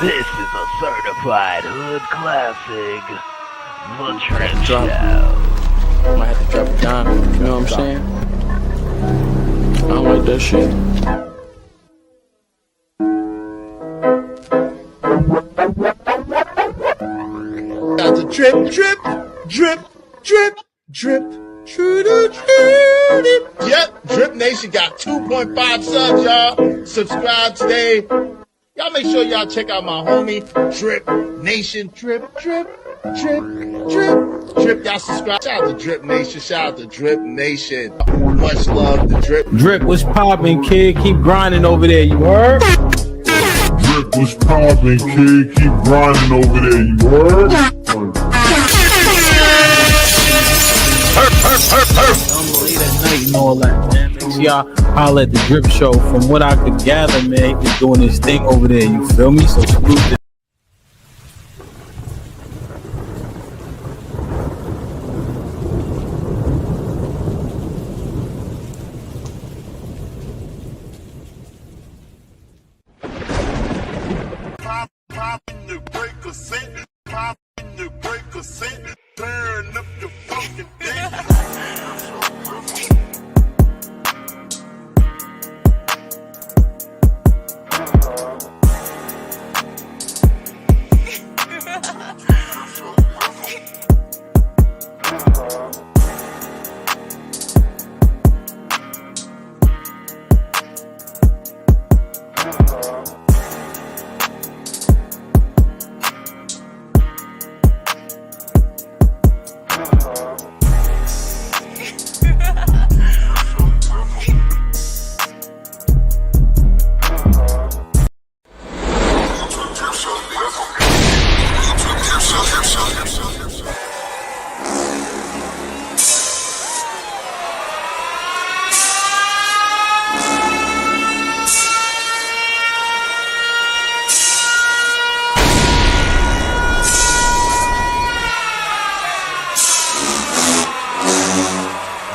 This is a certified hood classic, The Drip Show. I might have to drop it down, you know what I'm saying? I don't like that shit. Got the drip, drip, drip, drip, drip, drip, drip. Yep, Drip Nation got 2.5 subs, y'all. Subscribe today. Y'all make sure y'all check out my homie, Drip Nation. Drip, drip, drip, drip, drip. Y'all subscribe. Shout out to Drip Nation. Shout out to Drip Nation. Much love to Drip. Drip, what's poppin', kid? Keep grinding over there, you heard? Drip, what's poppin', kid? Keep grinding over there, you heard? I'm late at night and all that, man. Make sure y'all holler at the Drip Show. From what I could gather, man, he's doing his thing over there, you feel me? So salute to turn up the fucking thing.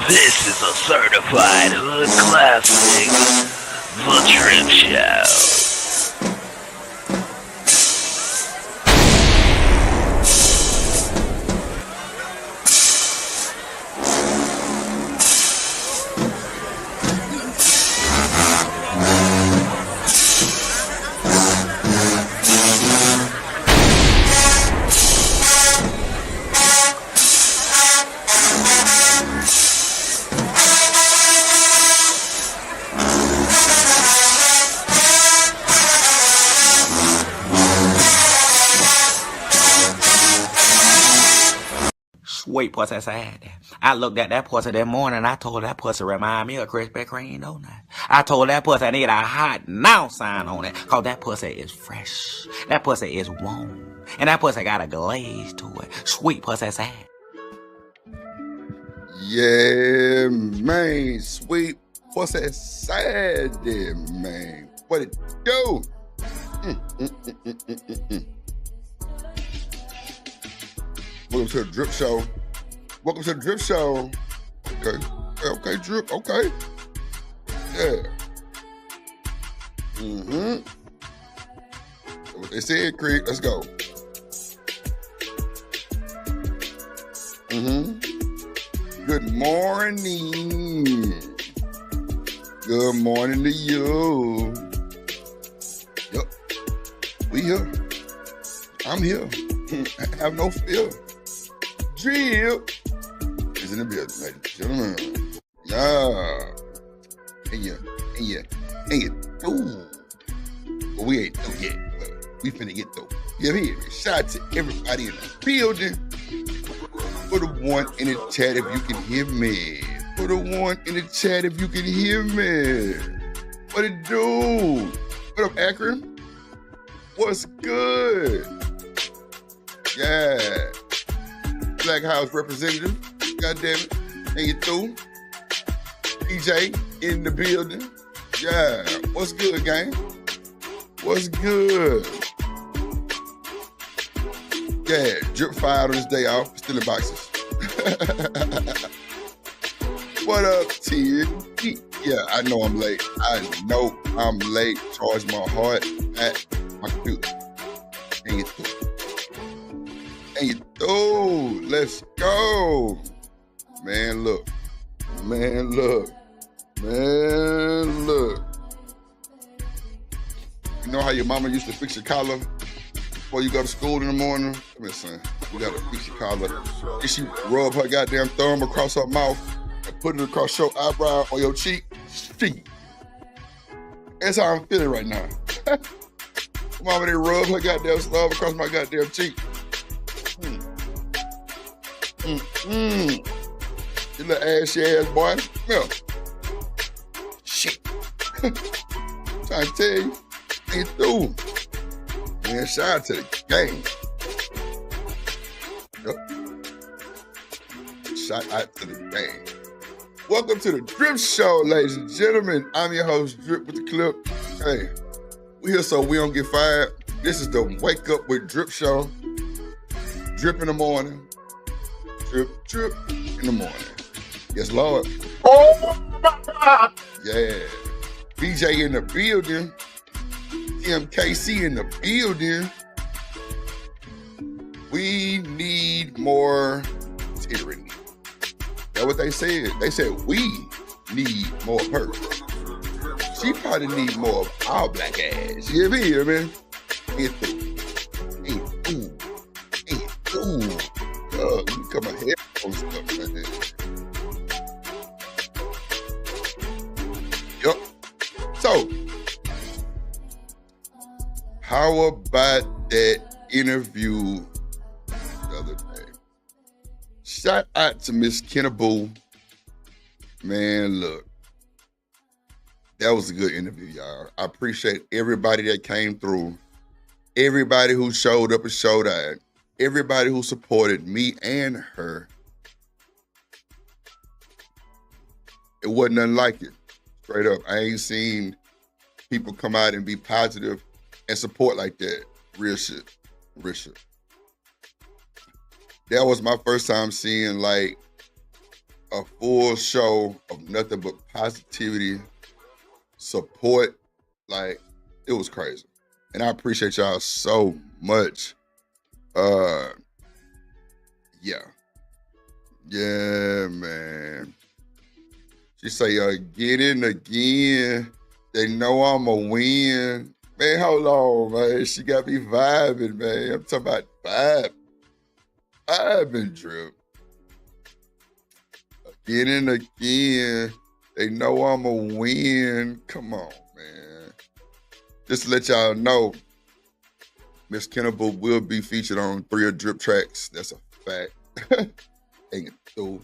This is a certified hood classic, The Drip Show. Sweet pussy sad. I looked at that pussy that morning. I told that pussy remind me of Krispy Kreme donuts. I told that pussy I need a hot now sign on it, cause that pussy is fresh. That pussy is warm, and that pussy got a glaze to it. Sweet pussy sad. Yeah, man, sweet pussy sad there, man. What it do? Welcome to the Drip Show. Welcome to the Drip Show. Okay, Drip, okay. Yeah. What they said, Creek, let's go. Good morning. Good morning to you. Yep. We here. I'm here. Have no fear. Drip is in the building, ladies and gentlemen. Yeah. Ooh. Well, we ain't through yet, but we finna get through. Yeah, here. Shout out to everybody in the building. Put a one in the chat if you can hear me. Put a one in the chat if you can hear me. What it do? What up, Akron? What's good? Yeah. Black House representative. God damn it. And you through. EJ in the building. Yeah. What's good, gang? What's good? Yeah. Drip fired on his day off. Still in boxes. What up, T? Yeah, I know I'm late. I know I'm late. Charge my heart at my computer. And you through. And you through. Let's go. Man, look. Man, look. Man, look. You know how your mama used to fix your collar before you go to school in the morning? Come here, son. You gotta fix your collar. And she rub her goddamn thumb across her mouth and put it across your eyebrow or your cheek. Shit. That's how I'm feeling right now. Mama, they rub her goddamn thumb across my goddamn cheek. You little ashy ass boy. Come here. Shit. Trying to tell you. Ain't through. Man, shout out to the gang. Yep. Shout out to the gang. Welcome to the Drip Show, ladies and gentlemen. I'm your host, Drip with the Clip. Hey, we here so we don't get fired. This is the Wake Up with Drip Show. Drip in the morning. Drip, drip in the morning. Yes, Lord. Oh my God. Yeah. BJ in the building. MKC in the building. We need more tyranny. That's what they said. They said we need more her. She probably need more of our black ass. You hear me, man? You come ahead on stuff like that. Yup. So, how about that interview the other day? Shout out to Miss Kennaboo. Man, look. That was a good interview, y'all. I appreciate everybody that came through. Everybody who showed up and showed out. Everybody who supported me and her. It wasn't nothing like it. Straight up. I ain't seen people come out and be positive and support like that. Real shit. Real shit. That was my first time seeing like a full show of nothing but positivity, support. Like, it was crazy. And I appreciate y'all so much. Yeah, man. She say, get in again. They know I'm a win. Man, hold on, man. She got me vibing, man. I'm talking about vibe. Vibing, Drip. Get in again. They know I'm a win. Come on, man. Just to let y'all know, Miss Kennaboo will be featured on 3 of Drip tracks. That's a fact. Ain't through.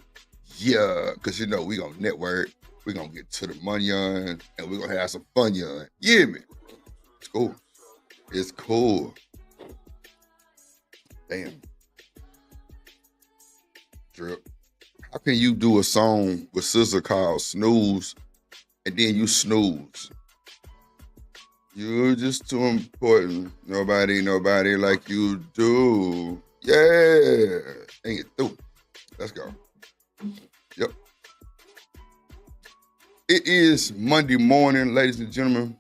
Yeah, because you know we gonna network. We gonna get to the money on, and we gonna have some fun on. You hear me? It's cool. It's cool. Damn. Drip. How can you do a song with SZA called Snooze, and then you snooze? You're just too important. Nobody like you do. Yeah. Ain't it through. Let's go. Yep. It is Monday morning, ladies and gentlemen,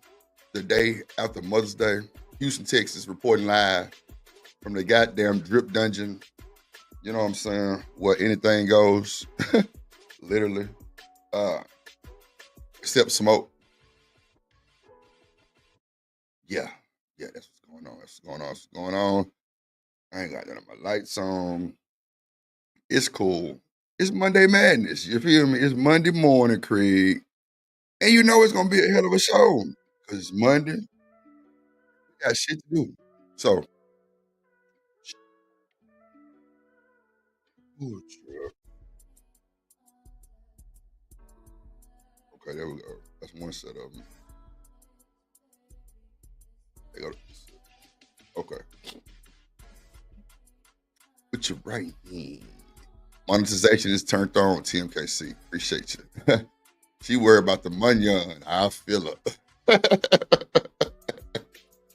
the day after Mother's Day. Houston, Texas, reporting live from the goddamn Drip Dungeon. You know what I'm saying? Where anything goes. Literally. Except smoke. Yeah, that's what's going on. That's what's going on. I ain't got none of my lights on. It's cool. It's Monday Madness. You feel me? It's Monday morning, Craig. And you know it's going to be a hell of a show. Because it's Monday. We got shit to do. So. Ooh, okay, there we go. That's one set of them. There you go. Okay. Put your right hand. Monetization is turned on, TMKC. Appreciate you. She worried about the money on. I feel her.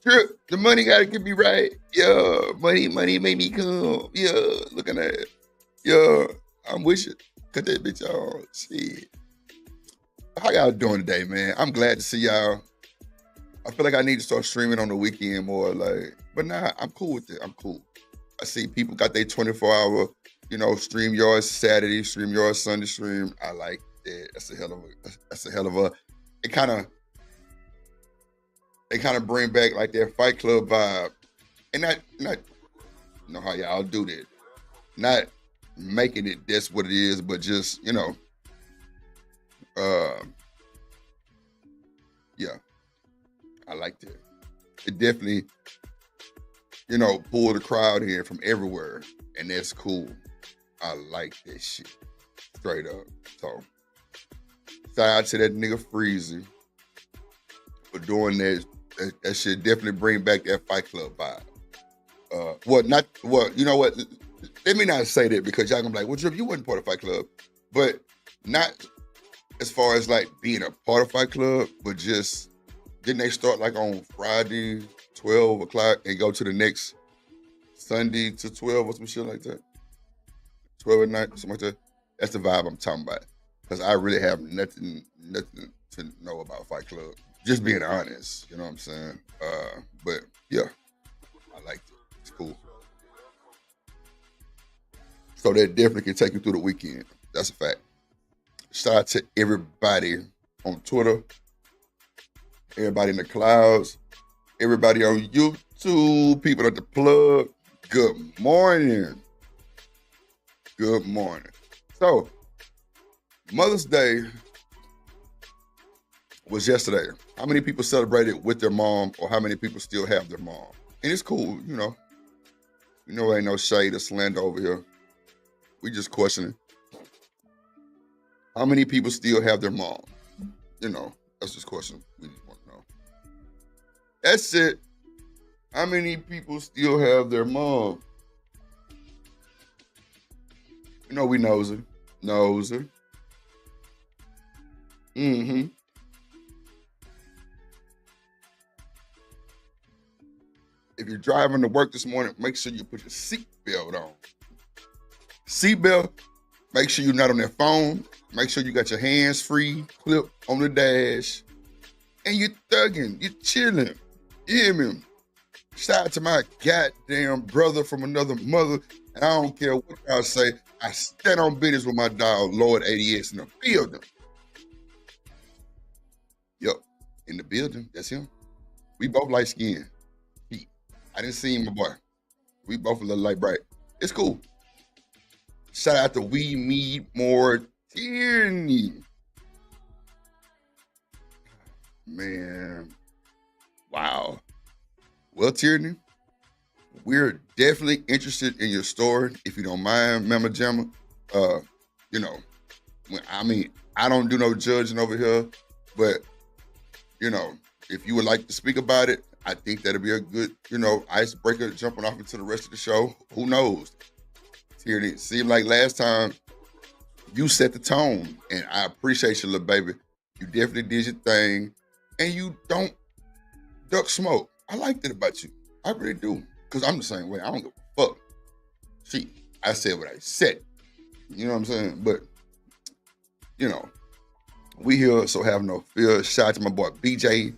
True. The money gotta get me right. Yeah, money made me come. Yeah, looking at it. Yeah, I'm with you. Cut that bitch on. Shit. How y'all doing today, man? I'm glad to see y'all. I feel like I need to start streaming on the weekend more. Like, but nah, I'm cool with it. I'm cool. I see people got their 24-hour, stream yours Saturday, stream yours Sunday stream. I like that. That's a hell of a. It kind of bring back like that Fight Club vibe, and not you know how y'all do that. Not making it that's what it is, but just yeah, I like that. It definitely pull the crowd in from everywhere, and that's cool. I like that shit straight up. So shout out to that nigga Freezy for doing that. That shit definitely bring back that Fight Club vibe. You know what? Let me not say that because y'all gonna be like, well, Drip, you wasn't part of Fight Club. But not as far as like being a part of Fight Club, but just didn't they start like on Friday, 12 o'clock and go to the next Sunday to 12 or some shit like that? 12 at night, something like that. That's the vibe I'm talking about. Because I really have nothing to know about Fight Club. Just being honest, you know what I'm saying? But yeah, I like it. It's cool. So that definitely can take you through the weekend. That's a fact. Shout out to everybody on Twitter, everybody in the clouds, everybody on YouTube, people at the plug. Good morning. Good morning. So, Mother's Day was yesterday. How many people celebrated with their mom, or how many people still have their mom? And it's cool, ain't no shade or slander over here. We just questioning. How many people still have their mom? That's just a question we just want to know. That's it. How many people still have their mom? We knows her. Mm-hmm. If you're driving to work this morning, make sure you put your seatbelt on. Seatbelt, make sure you're not on that phone. Make sure you got your hands free, clip on the dash. And you're thugging, you're chilling. You hear me? Shout out to my goddamn brother from another mother. And I don't care what y'all say. I stand on business with my dog, Lord ADS, in the building. Yep, in the building, that's him. We both light skinned. I didn't see him, my boy. We both a little light bright. It's cool. Shout out to We Need More Tierney. Man. Wow. Well, Tierney, we're definitely interested in your story, if you don't mind, Mama Jamma. I don't do no judging over here, but, if you would like to speak about it, I think that'll be a good, icebreaker jumping off into the rest of the show. Who knows? Tierney, it seemed like last time you set the tone, and I appreciate you, little baby. You definitely did your thing, and you don't duck smoke. I like that about you. I really do, because I'm the same way. I don't give a fuck. See, I said what I said. You know what I'm saying? But, we here, so have no fear. Shout out to my boy BJ.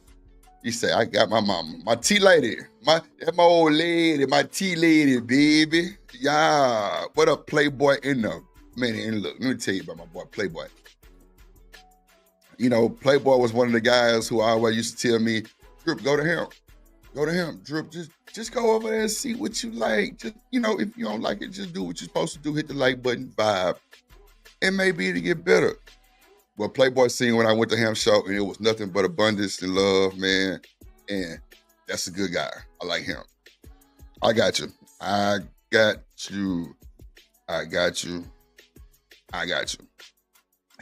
He say, I got my mama, my tea lady, my old lady, my tea lady, baby. Yeah, what up, Playboy in the minute. And look, let me tell you about my boy Playboy. Playboy was one of the guys who always used to tell me, Drip, go to him. Go to him. Drip, just go over there and see what you like. Just, if you don't like it, just do what you're supposed to do. Hit the like button, vibe. And maybe it'll get better. Well, Playboy seen when I went to Ham show, and it was nothing but abundance and love, man. And that's a good guy. I like him. I got you. I got you. I got you. I got you.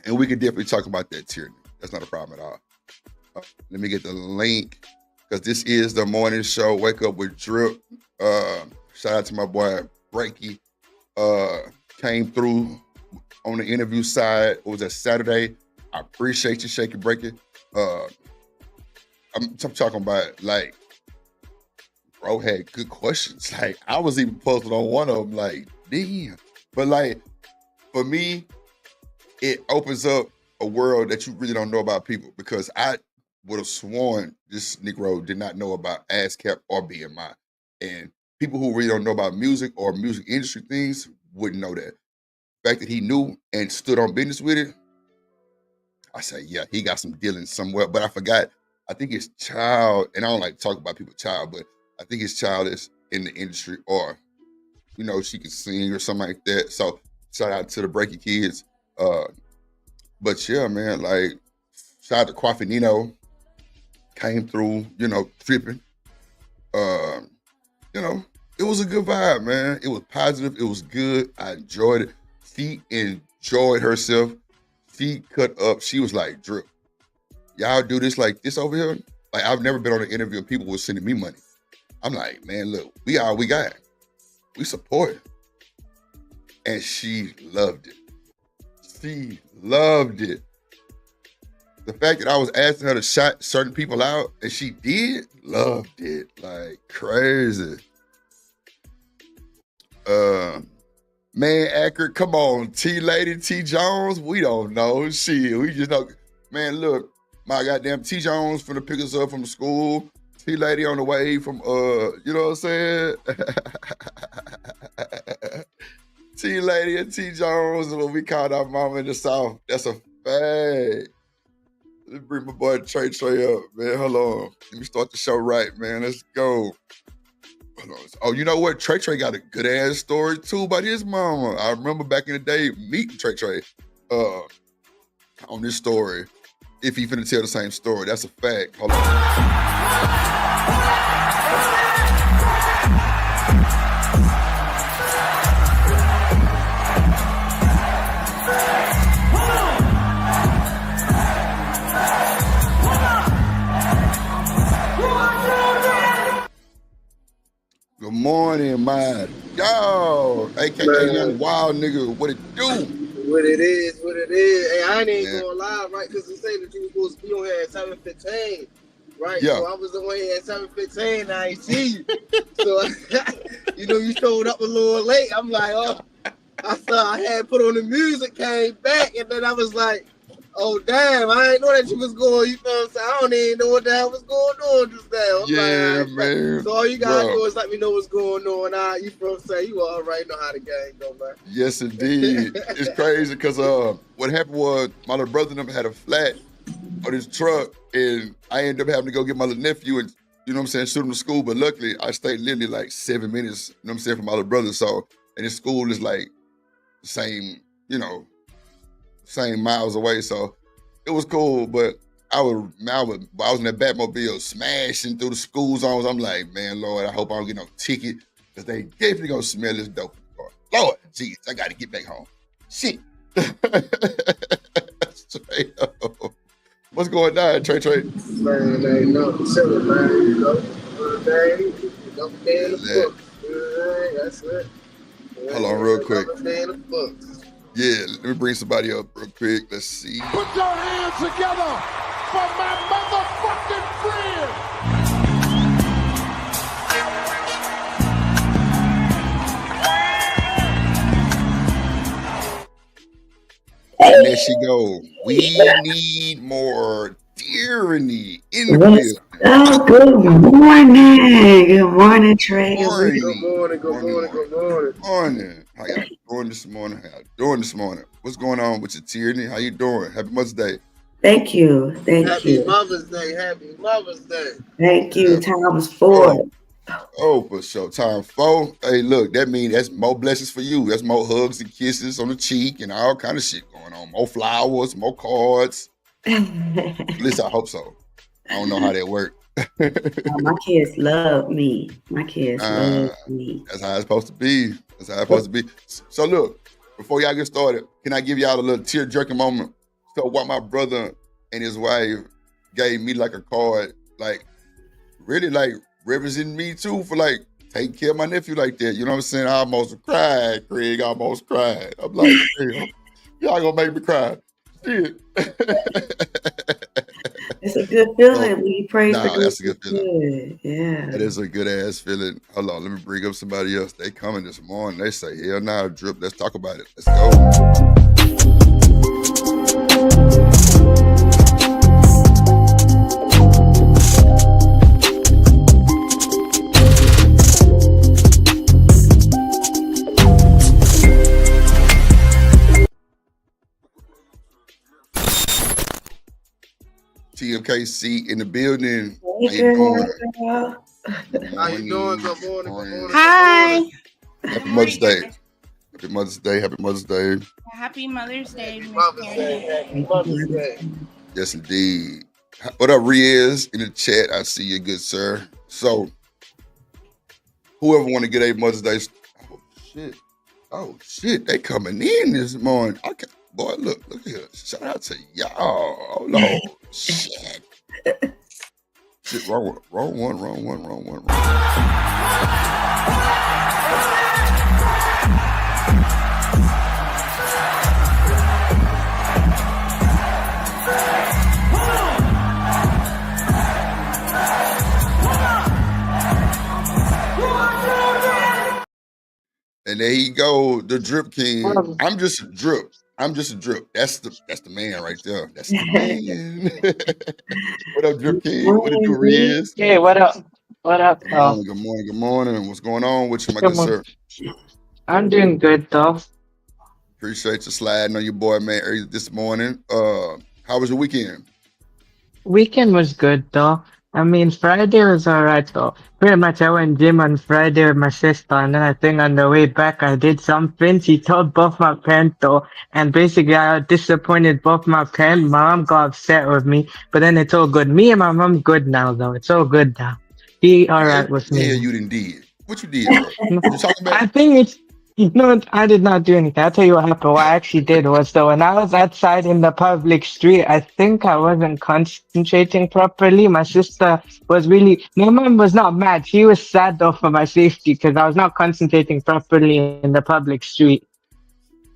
And we could definitely talk about that, Tierney. That's not a problem at all. Let me get the link, because this is the morning show. Wake up with Drip. Shout out to my boy Breaky. Came through on the interview side. It was a Saturday. I appreciate you, Shake It, Break It. I'm talking about, like, bro had good questions. Like, I was even posted on one of them, like, damn. But, like, for me, it opens up a world that you really don't know about people, because I would have sworn this Negro did not know about ASCAP or BMI. And people who really don't know about music or music industry things wouldn't know that. The fact that he knew and stood on business with it, I say, yeah, he got some dealings somewhere. But I forgot, I think his child, and I don't like to talk about people's child, but I think his child is in the industry, or, you know, she can sing or something like that. So shout out to the Breaky kids. But yeah, man, like, shout out to Kwafi Nino, came through, you know, tripping. You know, it was a good vibe, man. It was positive. It was good. I enjoyed it. She enjoyed herself. She cut up. She was like, Drip, y'all do this like this over here? Like, I've never been on an interview and people were sending me money. I'm like, man, look, we all we got. We support it. And she loved it. She loved it. The fact that I was asking her to shout certain people out and she did, loved it like crazy. Man, accurate, come on, T-Lady, T Jones, we don't know. Shit, we just know. Man, look, my goddamn T Jones finna pick us up from the school. T-Lady on the way from, you know what I'm saying? T-Lady and T Jones is what we called our mama in the South. That's a fact. Let's bring my boy Trey up, man. Hold on. Let me start the show right, man. Let's go. Hold on. Oh, you know what? Trey got a good ass story too about his mama. I remember back in the day meeting Trey on this story. If he finna tell the same story, that's a fact. Hold on. Good morning, man. Yo, AKA Young Wild Nigga, what it do? What it is. Hey, I ain't even going live, right? Because you say that you was supposed to be on here at 7:15, right? Yeah. So I was on here at 7:15, and I ain't see you. So, you know, you showed up a little late. I'm like, oh, I saw I had put on the music, came back, and then I was like, oh, damn, I didn't know that you was going, you know what I'm saying? I don't even know what the hell was going on just now. Yeah, like, man. So all you gotta do is let me know what's going on. You know what I'm saying? You already know how the game go, man. Yes, indeed. It's crazy because what happened was my little brother and them had a flat on his truck, and I ended up having to go get my little nephew and, you know what I'm saying, shoot him to school. But luckily, I stayed literally like 7 minutes, you know what I'm saying, from my little brother. So, and his school is like the same, you know, same miles away, so it was cool. But I was in that Batmobile smashing through the school zones. I'm like, man, Lord, I hope I don't get no ticket because they definitely gonna smell this dope in the car. Lord, jeez, I gotta get back home. Shit. Straight up. What's going on, Trey? Man, ain't nothing chilling, man. You know, another day in the book. That's it. Hold on, real quick. Another day in the books. Yeah, let me bring somebody up real quick. Let's see. Put your hands together for my motherfucking friend. And there she go. We need more tyranny in the building. Oh, good morning. Good morning, Trey. Good morning. How y'all doing this morning? What's going on with your tyranny? How you doing? Happy Mother's Day. Thank you. Happy Mother's Day. Thank you. Times 4. Oh, for sure. Time 4. Hey, look, that means that's more blessings for you. That's more hugs and kisses on the cheek and all kind of shit going on. More flowers, more cards. At least I hope so. I don't know how that works. My kids love me. Love me. That's how it's supposed to be. So look, before y'all get started, can I give y'all a little tear-jerking moment? So what my brother and his wife gave me like a card, like really like representing me too for like taking care of my nephew like that. You know what I'm saying? I almost cried, Craig. I almost cried. I'm like, damn, y'all gonna make me cry. Shit. It's a good feeling when you pray for good. That's a good feeling. Good. Yeah. That is a good ass feeling. Hold on, let me bring up somebody else. They coming this morning. They say, hell nah, Drip, let's talk about it. Let's go. TMKC in the building. How Hey, you doing? girl. How you doing? Good morning. Good morning. Hi. Happy Mother's Day. Happy Mother's Day. Happy Mother's Day. Happy Mother's Day. Happy Mother's Day. Happy Mother's Day. Yes, indeed. What up, Riaz? In the chat, I see you, good sir. So, whoever want to get a Mother's Day, oh shit, they coming in this morning. Okay, boy, look here. Shout out to y'all. Oh no, shit. Shit, wrong one. And there you go, the Drip King. I'm just a drip. That's the man right there. That's the man. What up, Drip King? What it do, Riaz? Hey, what up? What up, Carl? Good morning. What's going on with you, my Good good morning. sir? I'm doing good, though. Appreciate you sliding on your boy, man, early this morning. How was your weekend? Weekend was good, though. I mean, Friday was alright, though. Pretty much, I went gym on Friday with my sister, and then I think on the way back, I did something. She told both my parents, though, and basically, I disappointed both my parents. My mom got upset with me, but then it's all good. Me and my mom good now, though. It's all good now. She alright with me. Yeah, you didn't did. What you did, bro? You talking about? I think it's no, I did not do anything. I'll tell you what happened. What I actually did was, though, when I was outside in the public street, I think I wasn't concentrating properly. My sister was really, my mom was not mad. She was sad, though, for my safety because I was not concentrating properly in the public street.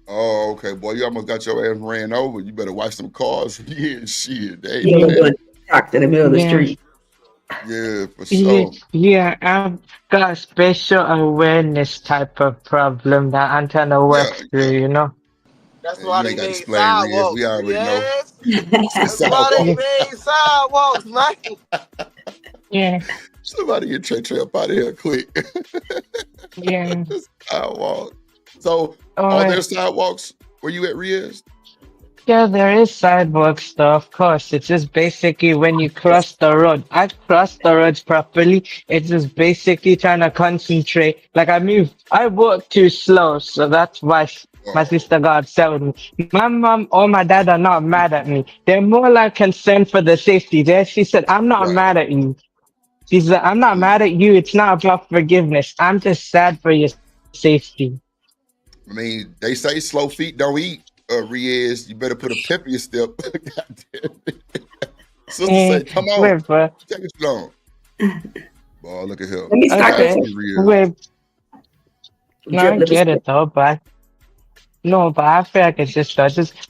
Oh, okay, boy, you almost got your ass ran over. You better watch some cars. Yeah, shit. They You were doing TikTok in the middle of the street. Yeah, for sure. Yeah, I've got a spatial awareness type of problem that I'm trying to work through, you know? That's why they got to made explain, Riaz. sidewalks. We already Yes. know. That's why they made sidewalks, man. Yeah. Somebody get Trey up out of here quick. Yeah. Sidewalk. So, All are right. there sidewalks where you at, Riaz? Yeah, there is sidewalks though, of course. It's just basically when you cross the road. I cross the roads properly. It's just basically trying to concentrate. Like I walk too slow, so that's why my sister got upset with me. My mom or my dad are not mad at me. They're more like concerned for the safety. There, she said, I'm not mad at you. She said, I'm not mad at you. It's not about forgiveness. I'm just sad for your safety. I mean, they say slow feet don't eat. Riaz, you better put a pep in your step. Sister say, come on, wait, bro. take it slow. Boy, look at him. Let me start Okay. Wait. No, I get it though, but I feel like it's just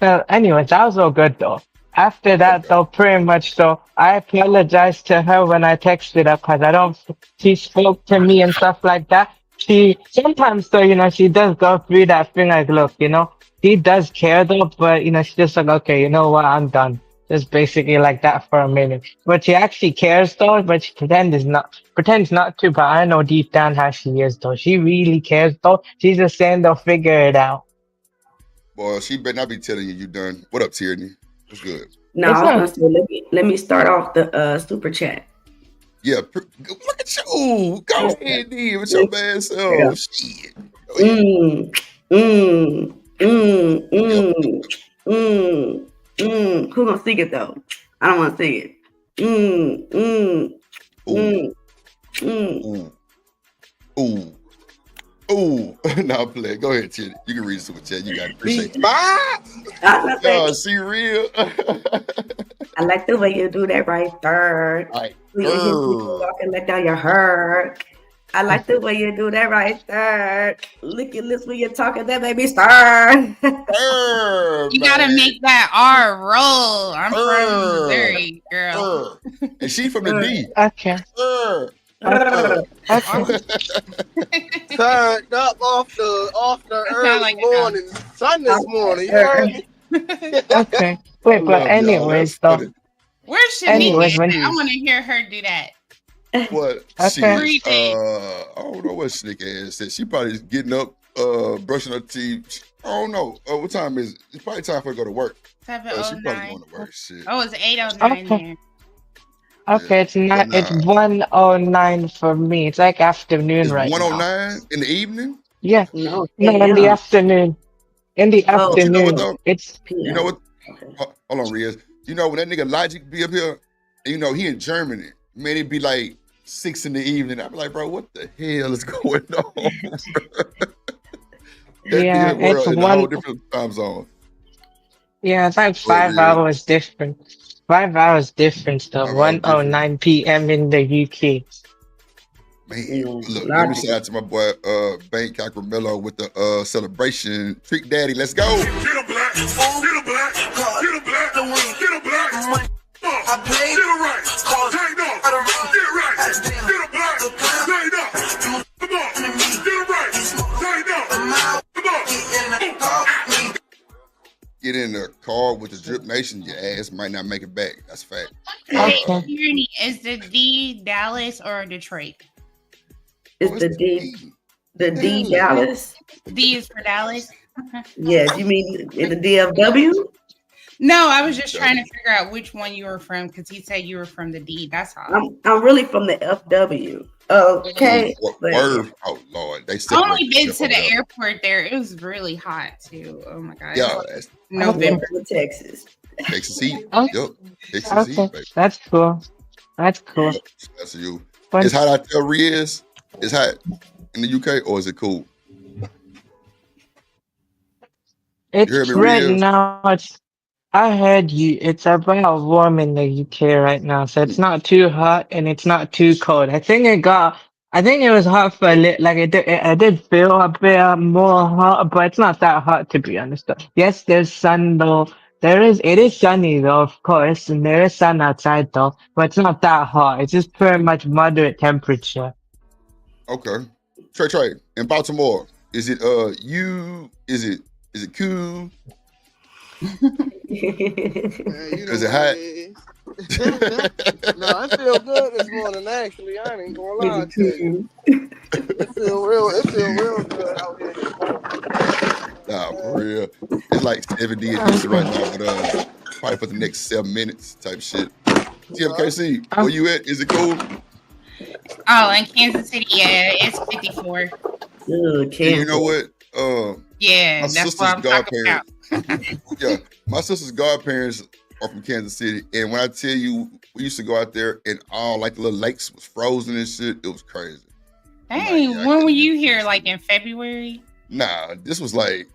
well, anyways, that was all good though. After that though, pretty much though, I apologized to her when I texted her because she spoke to me and stuff like that. She sometimes though, you know, she does go through that thing like, look, you know, she does care though, but you know, she's just like, okay, you know what, I'm done. Just basically like that for a minute. But she actually cares though, but she pretends not to, but I know deep down how she is though. She really cares though. She's just saying they'll figure it out. Boy, she better not be telling you done. What up, Tierney? What's good? No, I was gonna say, let me start off the super chat. Yeah, look at you. Go ahead, D, with your bad self. Yeah. Shit. Who gonna sing it though? I don't want to sing it. Ooh. Now play. Go ahead, Tierney. You can read the super chat. You got it. Appreciate it. Y'all see real. I like the way you do that right there. Right. Walking like down your hurt. I like the way you do that right there. Lick your lips when you're talking, that baby star. You gotta make that R roll. I'm from Missouri, girl. And she from the D. Okay. Turned up off the early morning sun this morning. You heard me? Okay. Wait, but anyways though. Where's Shanika? Anyways, I want to hear her do that. What? Okay. I don't know what Snick ass said. She probably getting up, brushing her teeth, I don't know. What time is it? It's probably time for her to go to work. She probably 7:09. going to work. Shit. Oh, it's 8:09 Okay. there. Okay, it's But not. It's nah, 1:09 for me. It's like afternoon it's right now. 1:09 in the evening. Yeah. No, No, in the AM. afternoon. In the Oh, But you know what afternoon. though? It's You know PM. what? Okay. Hold on, Riz. You know when that nigga Logic be up here, and you know he in Germany. Man, it'd be like 6 in the evening. I'd be like, bro, what the hell is going on? That'd be yeah. his It's world in a whole one. different time zone. Yeah, it's like But five Riz, hours different. 5 hours difference though. 5 hours different. 1:09 p.m. in the UK. Man, Yeah, look, let me Logic. shout out to my boy Bank Cacramillo with the celebration. Trick Daddy, let's go. Get a black, get a black, get a black, get a black. I played get it right, tighten up, get it right, get a black, tighten up. Come on, get it right, tighten up. Come on. Get in the car with the Drip Nation, your ass might not make it back. That's a fact. Okay. Tyranny, is the D Dallas or Detroit? It's the D. The D Dallas. D is for Dallas. Yes, you mean in the DFW? No, I was just trying to figure out which one you were from because he said you were from the D. That's all. I'm really from the FW. Okay. Word. Oh Lord, they I separate only been shit to over the there. airport there. It was really hot too. Oh my god. Yeah, November. Texas. Texas heat. Okay. Yep, Texas Okay. heat, baby. That's cool. That's cool. Yep, that's you. But It's hot out there, Riz. It's hot in the UK, or is it cool? You hear it's me, right Riz? now. I heard you. It's about warm in the UK right now, so it's not too hot and it's not too cold. I think it was hot for a little. Like I did feel a bit more hot, but it's not that hot to be honest. Yes, there's sun though. It is sunny though, of course, and there is sun outside though, but it's not that hot. It's just pretty much moderate temperature. Okay. Trey, in Baltimore, is it is it cool? Is it hot? No, I feel good this morning. Actually, I ain't gonna lie to you. It feel real good out here. Nah, for real. It's like 70 in Houston right now, but probably for the next 7 minutes type shit. TMKC, where you at? Is it cool? Oh, in Kansas City, yeah, it's 54. Good, And you know what? Yeah, my that's sister's what I'm talking about. Yeah, my sister's godparents are from Kansas City, and when I tell you, we used to go out there, and all like the little lakes was frozen and shit. It was crazy. Hey, when were you here? Like in February? Nah, this was like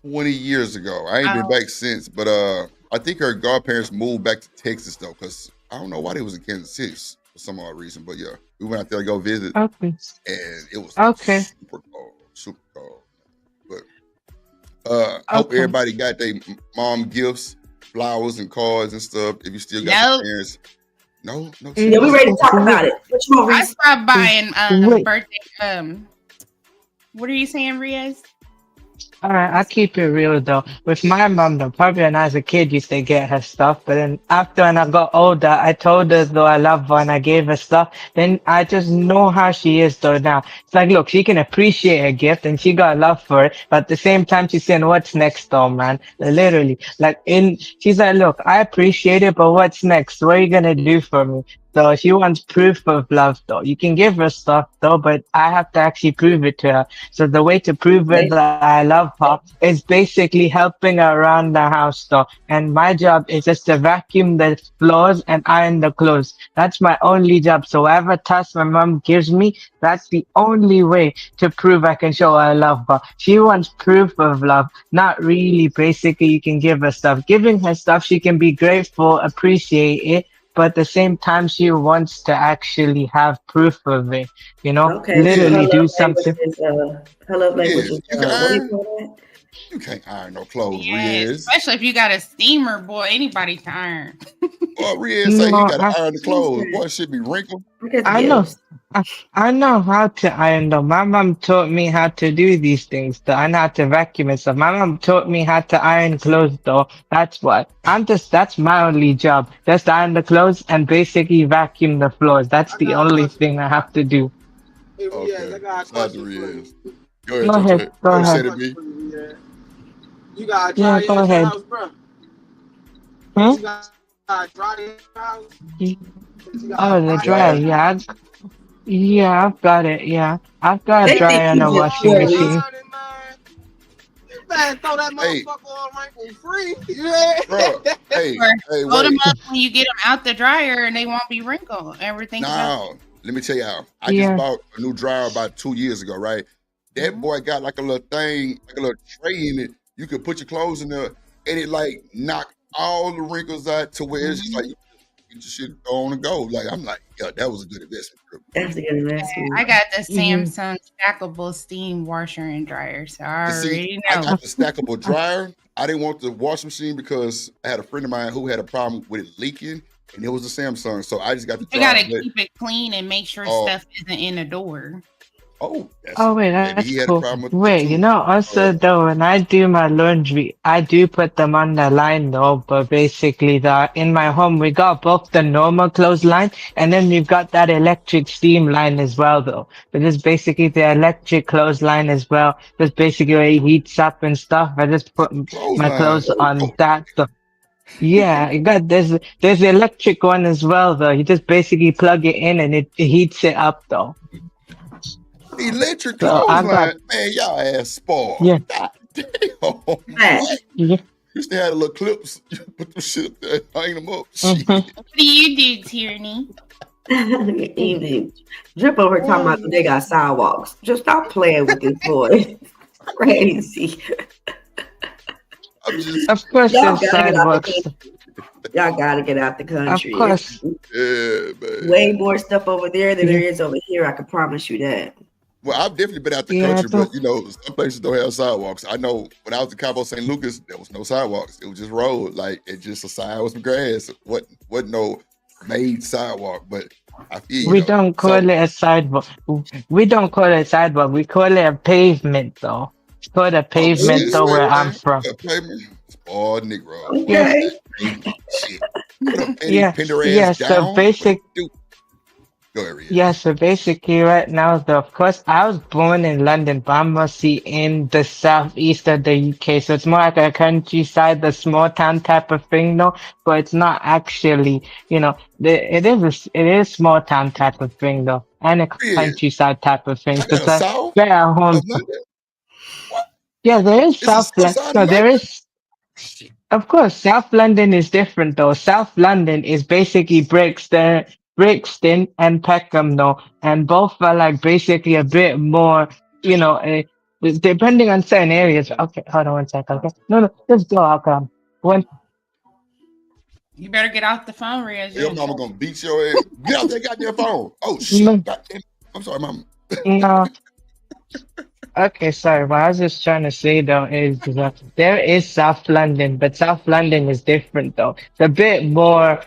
20 years ago. I ain't been back since, but I think her godparents moved back to Texas though, because I don't know why they was in Kansas City for some odd reason. But yeah, we went out there to go visit, Okay. and it was super cold. But hope everybody got their mom gifts, flowers and cards and stuff. If you still got your parents. No. Yeah, we ready to talk about it. What you want, I Reese? stopped by and birthday. What are you saying, Riaz? Alright, I'll keep it real though. With my mom though, probably when I was a kid used to get her stuff, but then after when I got older, I told her though I love her and I gave her stuff. Then I just know how she is though now. It's like, look, she can appreciate her gift and she got love for it, but at the same time she's saying, what's next though, man? Literally. She's like, look, I appreciate it, but what's next? What are you gonna do for me? So she wants proof of love though. You can give her stuff though, but I have to actually prove it to her. So the way to prove it that I love her is basically helping her around the house though. And my job is just to vacuum the floors and iron the clothes. That's my only job. So whatever task my mom gives me, that's the only way to prove I can show I love her. She wants proof of love, not really basically you can give her stuff. Giving her stuff, she can be grateful, appreciate it, but at the same time, she wants to actually have proof of it. You know, literally do something. Her love language is, you what do you call that? You can't iron no clothes, Yeah, Riz. especially if you got a steamer, boy. Anybody can iron. Boy, Riz say you gotta iron the clothes. Boy, it should be wrinkled. I know. I know how to iron though. My mom taught me how to do these things though. I know how to vacuum and stuff. My mom taught me how to iron clothes though. That's what. That's my only job. Just iron the clothes and basically vacuum the floors. That's the only thing I have to do. Hey, Riaz, I got a question for you. Go ahead, Go ahead. Say to me. You got a Yeah, dryer go at your ahead. house, bro? Hmm? You got a dryer at your house? You got Oh, a the dryer? dryer. Yeah, I've got it. Yeah, I've got a They think dryer and you a just washing curious. machine. Man, throw that Hey. motherfucker on right for free. Yeah. Bro, hey, Or load them wait. up when you get them out the dryer and they won't be wrinkled. Ever think about No, let me tell y'all. I Yeah. just bought a new dryer about 2 years ago, right? That boy got like a little thing, like a little tray in it. You could put your clothes in there, and it like knock all the wrinkles out to where it's just like you get your shit on and go. Like I'm like, yeah, that was a good investment. That's a good investment. I got the Mhm. Samsung stackable steam washer and dryer, so I You see, already I know. got the stackable dryer. I didn't want the washing machine because I had a friend of mine who had a problem with it leaking, and it was a Samsung. So I just got the You dryer. gotta keep it clean and make sure Oh. stuff isn't in the door. Oh, Oh wait, maybe that's he had a cool. problem with it Wait, too. you know, also though, when I do my laundry, I do put them on the line though. But basically, in my home, we got both the normal clothesline and then we've got that electric steam line as well though. But it's basically the electric clothesline as well. Just basically where it heats up and stuff. I just put my Clothesline. clothes on that. So, yeah, you got there's the electric one as well though. You just basically plug it in and it heats it up though. Electric So I clothesline, got man, y'all ass spoiled. yeah. God damn. What? Yeah. Used to have the little clips. You put them shit up there, hang them up. Mhm. What do you do, Tierney? Evening. Drip over here talking about they got sidewalks. Just stop playing with this boy. Crazy. Of course, Y'all there's gotta get out the sidewalks. country. Y'all gotta get out the country. Of course. Yeah, man. Way more stuff over there than there is over here. I can promise you that. Well, I've definitely been out the Yeah, country, so- but you know, some places don't have sidewalks. I know when I was in Cabo St. Lucas, there was no sidewalks. It was just road, like it just a side with some grass. What no made sidewalk, but I feel We don't call it a sidewalk. We don't call it a sidewalk. We call it a pavement, though. It's called a pavement, this though, way, where man. I'm from. A pavement. Spoiled Negro. Okay. Shit. Put a penny Yeah, pin their ass yeah. So down. basic. Go ahead, Rhea. Yeah, so basically right now, though, of course, I was born in London, but I'm mostly in the southeast of the UK. So it's more like a countryside, the small town type of thing, though. But it's not actually, you know, it is small town type of thing, though, and a Yeah. countryside type of thing. I So got it's a like south where our home. of London. Yeah, there is It's a South south London. side No, of there London. is. Of course, South London is different though. South London is basically Brixton and Peckham though, and both are like basically a bit more, you know, depending on certain areas. Okay, hold on one second. Okay, no, just go. I'll come. One. You better get off the phone, Rhea. Your mama gonna beat your ass. Get off that goddamn phone. Oh shit. No. Goddamn. I'm sorry, mama. No. Okay, sorry. What I was just trying to say though is there is South London, but South London is different though. It's a bit more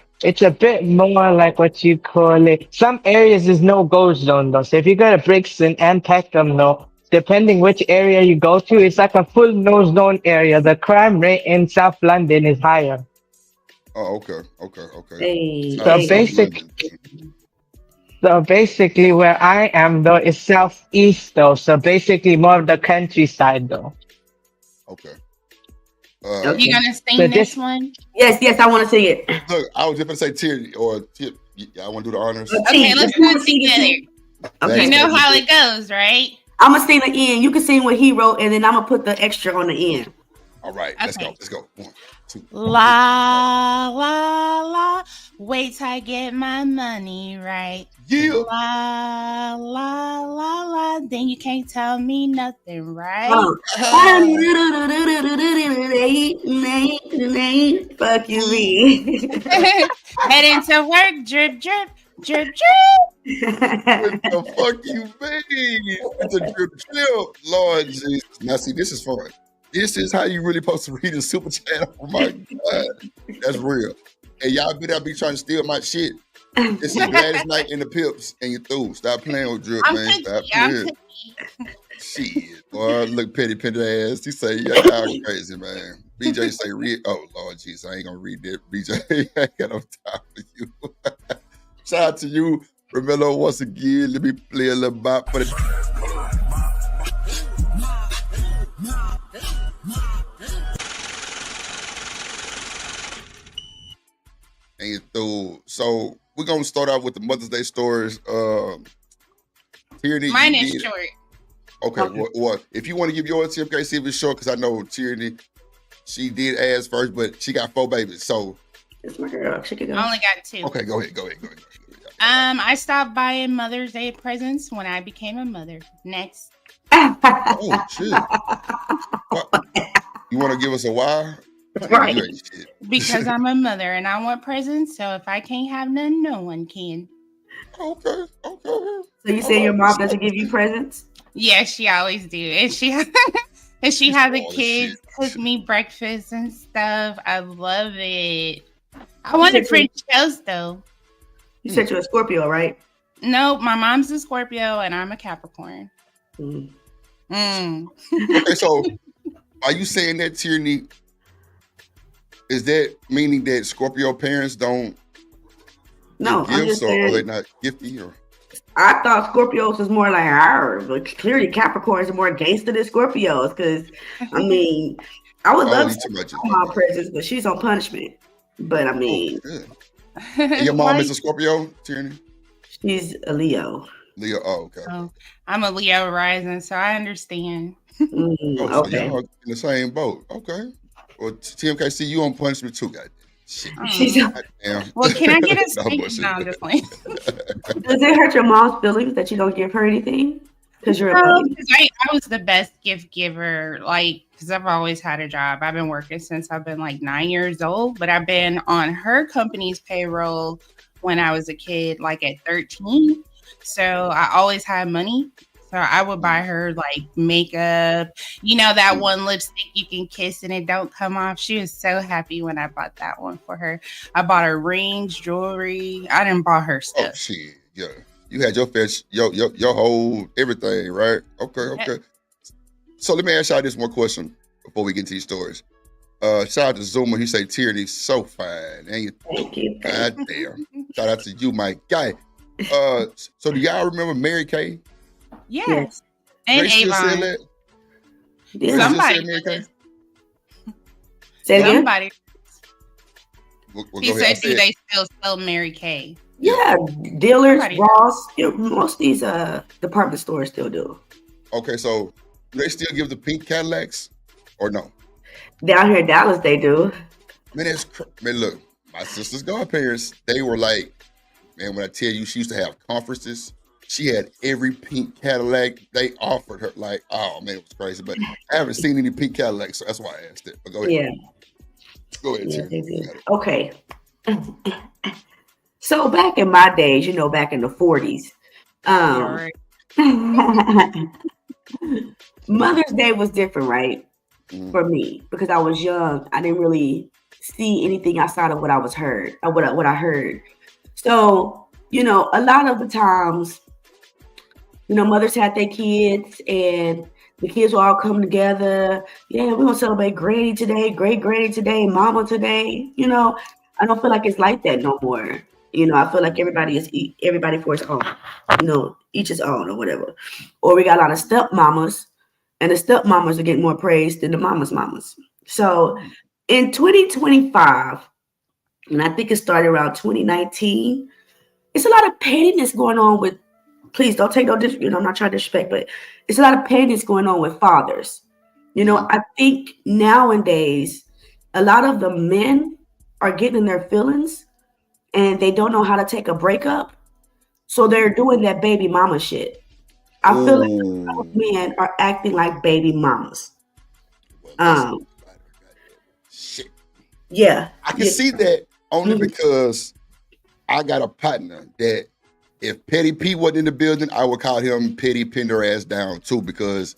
like what you call it. Some areas is no go zone though. So if you go to Brixton and Peckham though, depending which area you go to, it's like a full no zone area. The crime rate in South London is higher. Oh, okay. Hey, So basically where I am though is southeast though. So basically more of the countryside though. Okay. You gonna sing So this one? Yes, I want to see it. Look, I was just gonna say Tierney or Tip. I want to do the honors. Okay, let's do it together. Okay. You know how it goes, right? I'm gonna sing the end. You can sing what he wrote, and then I'm gonna put the extra on the end. All right, let's go. 1, 2. La la la. Wait till I get my money right. Yeah. La la la la. Then you can't tell me nothing, right? Fuck you, me. Head into work, drip, drip, drip, drip. What the fuck you mean? It's a drip drip. Lord Jesus. Now see, this is fun. This is how you really supposed to read a super chat. Oh my God. That's real. And y'all better be trying to steal my shit. This is Gladys Knight in the Pips and you through. Stop playing with drip, man. Stop playing. Shit. Boy, look petty ass. He say, yeah, y'all crazy, man. BJ say, oh Lord Jesus, I ain't gonna read that. BJ, I ain't got no time for you. Shout out to you, Romello, once again. Let me play a little bop for the. And through. So we're gonna start out with the Mother's Day stories. Tierney, Mine is short. Okay. Well, if you want to give yours, TMK, see if it's short, because I know Tierney, she did ask first, but she got 4 babies. So it's my girl. She can go. I only got 2. Okay, go ahead. I stopped buying Mother's Day presents when I became a mother. Next. Oh shit! What? You want to give us a why? Right. Because I'm a mother and I want presents. So if I can't have none, no one can. Okay. So you say your mom doesn't give you presents? Yeah, she always do, and she had the kids cook me breakfast and stuff. I love it. I wanted French toast though. You said you're a Scorpio, right? No, my mom's a Scorpio and I'm a Capricorn. Okay, so are you saying that, Tierney? Is that meaning that Scorpio parents don't give gifts, or are they not gifty? Or I thought Scorpios was more like ours, but clearly Capricorns are more gangster than Scorpios. Because I mean, I would love to mom presents, but she's on punishment. But I mean, your mom is a Scorpio, Tierney? She's a Leo. Leo, okay. Oh, I'm a Leo rising, so I understand. So y'all in the same boat. Okay. Well, TMKC, you on punishment too, guys. Shit. Well, can I get a steak? No, I'm just playing. Does it hurt your mom's feelings that you don't give her anything? Because you're I was the best gift giver, because I've always had a job. I've been working since I've been 9 years old, but I've been on her company's payroll when I was a kid, at 13. So I always had money. So I would buy her makeup, that one lipstick you can kiss and it don't come off. She was so happy when I bought that one for her. I bought her rings, jewelry. I didn't buy her stuff. Oh shit, yeah. You had your fish, your whole everything, right? Okay. So let me ask y'all this one question before we get into these stories. Shout out to Zuma. He say Tierney so fine. Thank you. God damn. Shout out to you, my guy. So do y'all remember Mary Kay? Yes. And Avon. Somebody. Say again? Somebody. He said, do they still sell Mary Kay? Yeah, dealers, Ross, most of these department stores still do. Okay, so do they still give the pink Cadillacs or no? Down here in Dallas, they do. Man, look, my sister's godparents, they were like, man, when I tell you, she used to have conferences. She had every pink Cadillac they offered her. Oh man, it was crazy. But I haven't seen any pink Cadillacs, so that's why I asked it. But go ahead. Yeah. Go ahead, Tierney. Okay. So back in my days, back in the 40s, Mother's Day was different, right? For me, because I was young. I didn't really see anything outside of what I heard. So, a lot of the times, mothers had their kids and the kids will all come together. Yeah, we're going to celebrate Granny today, great Granny today, Mama today. I don't feel like it's like that no more. I feel like everybody for its own, each his own or whatever. Or we got a lot of stepmamas, and the stepmamas are getting more praise than the mamas. So in 2025, and I think it started around 2019, it's a lot of pettiness going on with, please don't take no disrespect, I'm not trying to disrespect, but it's a lot of pettiness going on with fathers. I think nowadays, a lot of the men are getting in their feelings and they don't know how to take a breakup. So they're doing that baby mama shit. I feel like a lot of men are acting like baby mamas. Shit. Yeah. I can see that only because I got a partner that if Petty P wasn't in the building, I would call him Petty Pender ass down too, because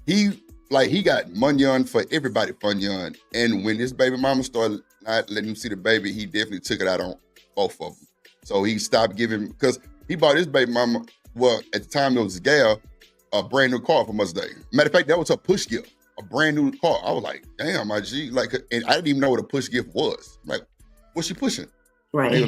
he got munyon for everybody funyon. And when his baby mama started not letting him see the baby, he definitely took it out on both of them. So he stopped giving, because he bought his baby mama, well, at the time it was a gal, a brand new car for Mother's Day. Matter of fact, that was a push gift, a brand new car. I was like, damn, my G, and I didn't even know what a push gift was. Like, what's she pushing? Right. They were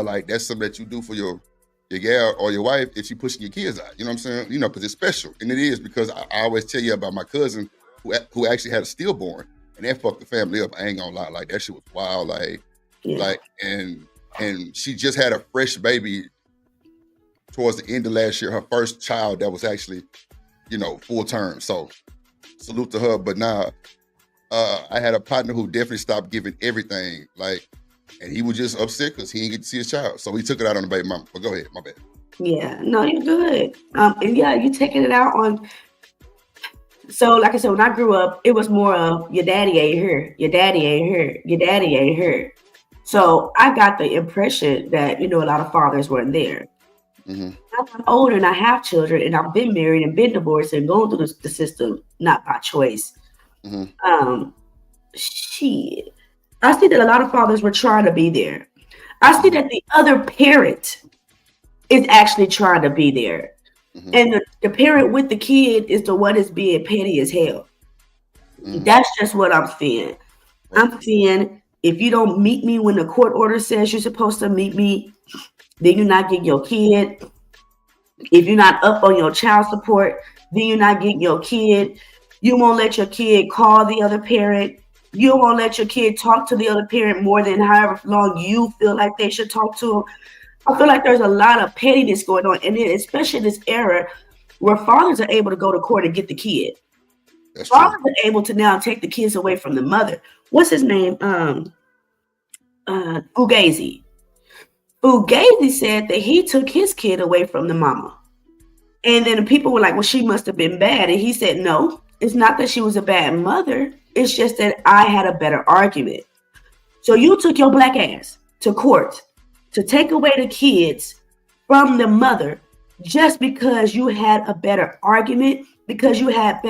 like, that's something that you do for your gal or your wife if she pushing your kids out. You know what I'm saying? Because it's special. And it is, because I always tell you about my cousin who actually had a stillborn, and that fucked the family up. I ain't gonna lie. That shit was wild. Yeah. Like, and she just had a fresh baby towards the end of last year. Her first child that was actually, full term. So salute to her. But now, I had a partner who definitely stopped giving everything. Like, and he was just upset because he didn't get to see his child. So he took it out on the baby mama. But go ahead, my bad. Yeah, no, you're good. And yeah, you taking it out on. So, like I said, when I grew up, it was more of your daddy ain't here, your daddy ain't here, your daddy ain't here. So I got the impression that a lot of fathers weren't there. Mm-hmm. I'm older and I have children, and I've been married and been divorced and going through the system, not by choice. Mm-hmm. Shit. I see that a lot of fathers were trying to be there. I see that the other parent is actually trying to be there. Mm-hmm. And the parent with the kid is the one that's being petty as hell. Mm-hmm. That's just what I'm seeing. I'm seeing if you don't meet me when the court order says you're supposed to meet me, then you're not getting your kid. If you're not up on your child support, then you're not getting your kid. You won't let your kid call the other parent. You won't let your kid talk to the other parent more than however long you feel like they should talk to them. I feel like there's a lot of pettiness going on, and especially in this era where fathers are able to go to court and get the kid. That's fathers true. are able to now take the kids away from the mother. What's his name? Fugazi. Fugazi said that he took his kid away from the mama. And then the people were like, well, she must have been bad. And he said, no, it's not that she was a bad mother. It's just that I had a better argument. So you took your black ass to court to take away the kids from the mother just because you had a better argument, because you had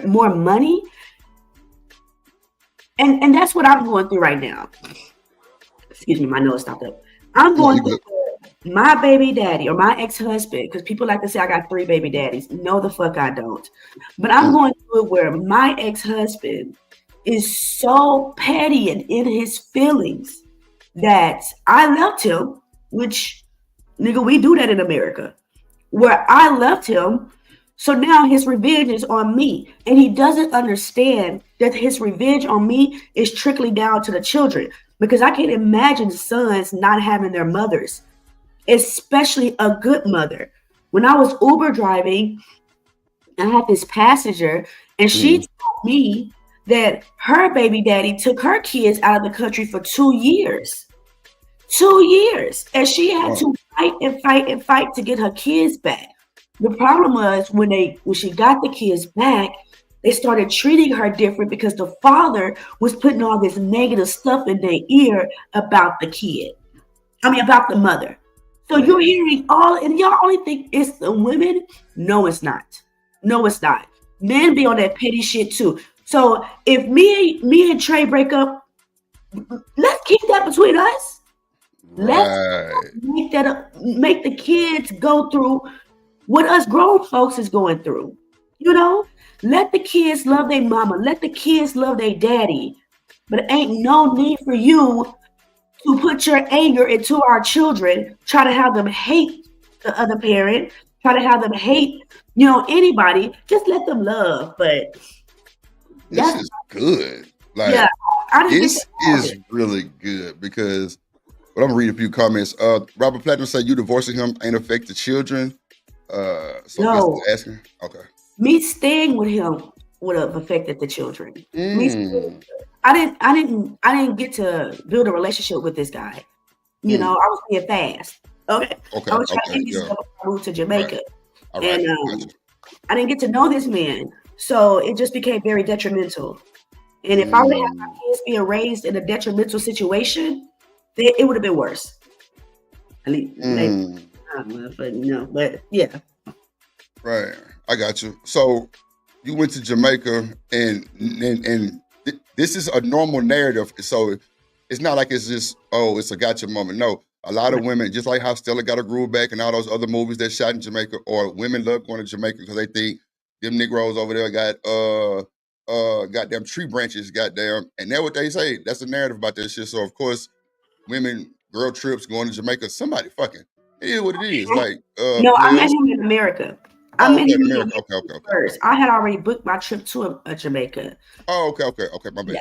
more money. And that's what I'm going through right now. Excuse me, my nose stopped up. I'm going through my baby daddy or my ex-husband, because people like to say I got 3 baby daddies. No, the fuck I don't. But I'm going through it where my ex-husband is so petty and in his feelings that I left him, which, nigga, we do that in America, where I left him. So now his revenge is on me. And he doesn't understand that his revenge on me is trickling down to the children. Because I can't imagine sons not having their mothers, especially a good mother. When I was Uber driving, I had this passenger, and she told me that her baby daddy took her kids out of the country for 2 years. 2 years. And she had to fight and fight and fight to get her kids back. The problem was when she got the kids back, they started treating her different because the father was putting all this negative stuff in their ear about the kid. About the mother. So you're hearing and y'all only think it's the women? No, it's not. No, it's not. Men be on that petty shit too. So if me and Trey break up, let's keep that between us. Let's make that up, make the kids go through what us grown folks is going through. Let the kids love their mama. Let the kids love their daddy. But ain't no need for you to put your anger into our children, try to have them hate the other parent, try to have them hate, anybody. Just let them love. But this is good. Like, yeah, this is really good because I'm gonna read a few comments. Robert Platinum said you divorcing him ain't affect the children. So no. Asking. Okay. Me staying with him would have affected the children. I didn't get to build a relationship with this guy. I was being fast. Okay. I was trying to get this move to Jamaica. Right. And I didn't get to know this man. So it just became very detrimental. And if I would have my kids being raised in a detrimental situation, it would have been worse. At least, maybe, I don't know, but yeah. Right. I got you. So you went to Jamaica and this is a normal narrative. So it's not like it's just, it's a gotcha moment. No, a lot of women, just like how Stella got her groove back and all those other movies that shot in Jamaica, or women love going to Jamaica because they think them Negroes over there got goddamn tree branches, goddamn, and that's what they say. That's the narrative about that shit. So of course, girl trips going to Jamaica, somebody fucking. It is what it is. Like no, I met him in America. I met him in America. Okay. First, I had already booked my trip to Jamaica. Oh, okay. My bad.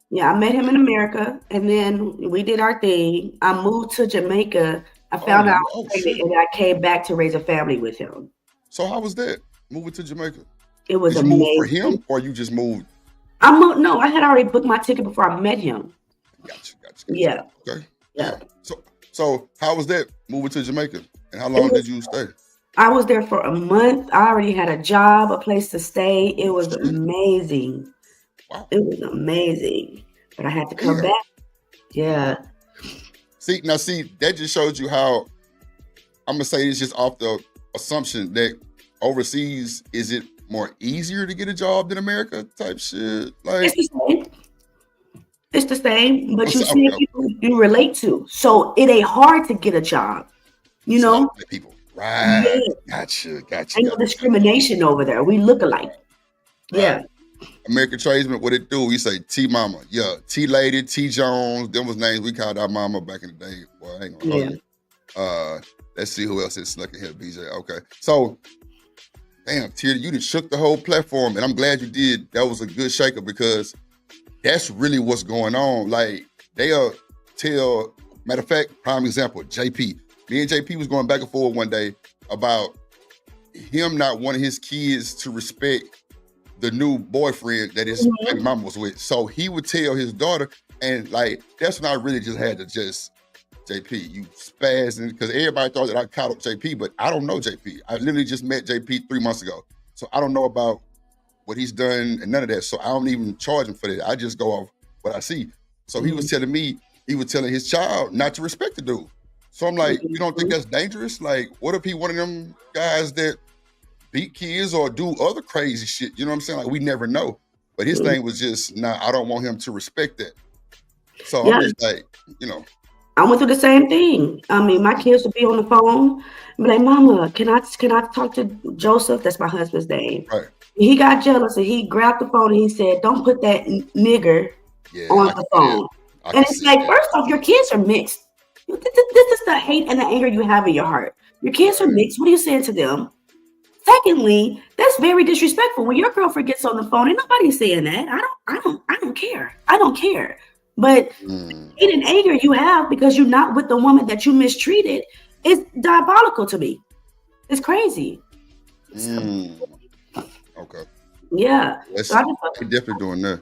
Yeah, I met him in America, and then we did our thing. I moved to Jamaica. I found out I was Oh pregnant, shit. and I came back to raise a family with him. So how was that? Moving to Jamaica. It was Did you move for amazing. him or you just moved? I moved. No, I had already booked my ticket before I met him. Gotcha. Yeah, Okay. yeah. So how was that moving to Jamaica? And how It long was, did you stay? I was there for a month. I already had a job, a place to stay. It was Shit. amazing. Wow. It was amazing. But I had to come Damn. back. Yeah. See, that just shows you how I'm gonna say this just off the assumption that overseas is it more easier to get a job than America type shit? Like It's the same. It's the same, but you okay, see okay. people you relate to. So it ain't hard to get a job. You It's a lot know? of black people. Right. Yeah. Gotcha. Ain't no discrimination over there. We look alike. Yeah. Right. American tradesman, what it do? We say T Mama. Yeah, T Lady, T Jones. Them was names we called our mama back in the day. Well, I ain't gonna hold you. Let's see who else is snuck in here, BJ. Okay. So damn, Tia, you just shook the whole platform, and I'm glad you did. That was a good shaker because that's really what's going on. Like they'll tell, matter of fact, prime example, JP. Me and JP was going back and forth one day about him not wanting his kids to respect the new boyfriend that his baby mama was with. So he would tell his daughter, and like that's when I really just had to just JP, you spazzing, because everybody thought that I caught up JP, but I don't know JP. I literally just met JP 3 months ago. So I don't know about what he's done and none of that. So I don't even charge him for that. I just go off what I see. So he was telling me, he was telling his child not to respect the dude. So I'm like, you don't think that's dangerous? Like, what if he one of them guys that beat kids or do other crazy shit? You know what I'm saying? Like, we never know. But his thing was just, nah, I don't want him to respect that. So I'm just like, you know. I went through the same thing. I mean, my kids would be on the phone, be like, "Mama, can I talk to Joseph?" That's my husband's name. Right. He got jealous and he grabbed the phone and he said, "Don't put that nigger on the phone." And it's like, first off, your kids are mixed. This is the hate and the anger you have in your heart. Your kids are mixed. What are you saying to them? Secondly, that's very disrespectful. When your girlfriend gets on the phone, ain't nobody saying that. I don't care. I don't care. But hate and anger you have because you're not with the woman that you mistreated is diabolical to me. It's crazy. Okay. Yeah. They're definitely doing that.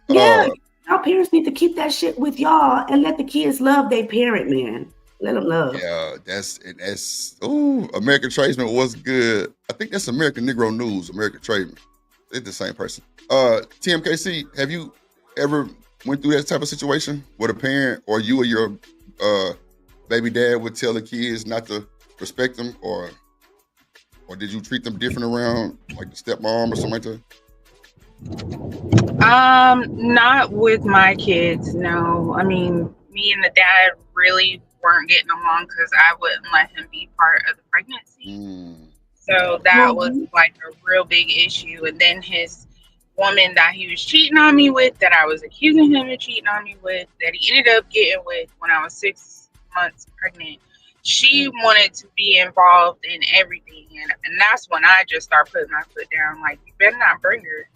Yeah. Our parents need to keep that shit with y'all and let the kids love their parent, man. Let them love. Yeah, that's American Tradesman was good. I think that's American Negro News, American Tradesman. They're the same person. TMKC, have you ever went through that type of situation where a parent or you or your baby dad would tell the kids not to respect them, or did you treat them different around like the stepmom or something like that? Not with my kids, no. I mean, me and the dad really weren't getting along because I wouldn't let him be part of the pregnancy. So that was like a real big issue. And then his woman that he was cheating on me with, that I was accusing him of cheating on me with, that he ended up getting with when I was 6 months pregnant, she wanted to be involved in everything. And that's when I just started putting my foot down. Like, you better not bring her.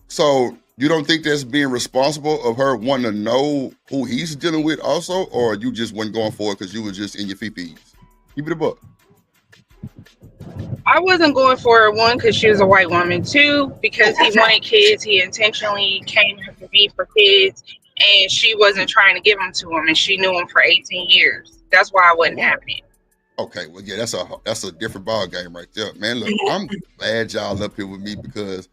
So you don't think that's being responsible of her wanting to know who he's dealing with also, or you just wasn't going for it because you were just in your fee-fees? Keep it a buck. I wasn't going for it, one, because she was a white woman, two, because he wanted kids. He intentionally came to me for kids, and she wasn't trying to give them to him, and she knew him for 18 years. That's why I wasn't having it. Okay, well, yeah, that's a different ball game right there, man. Look, I'm glad y'all up here with me because,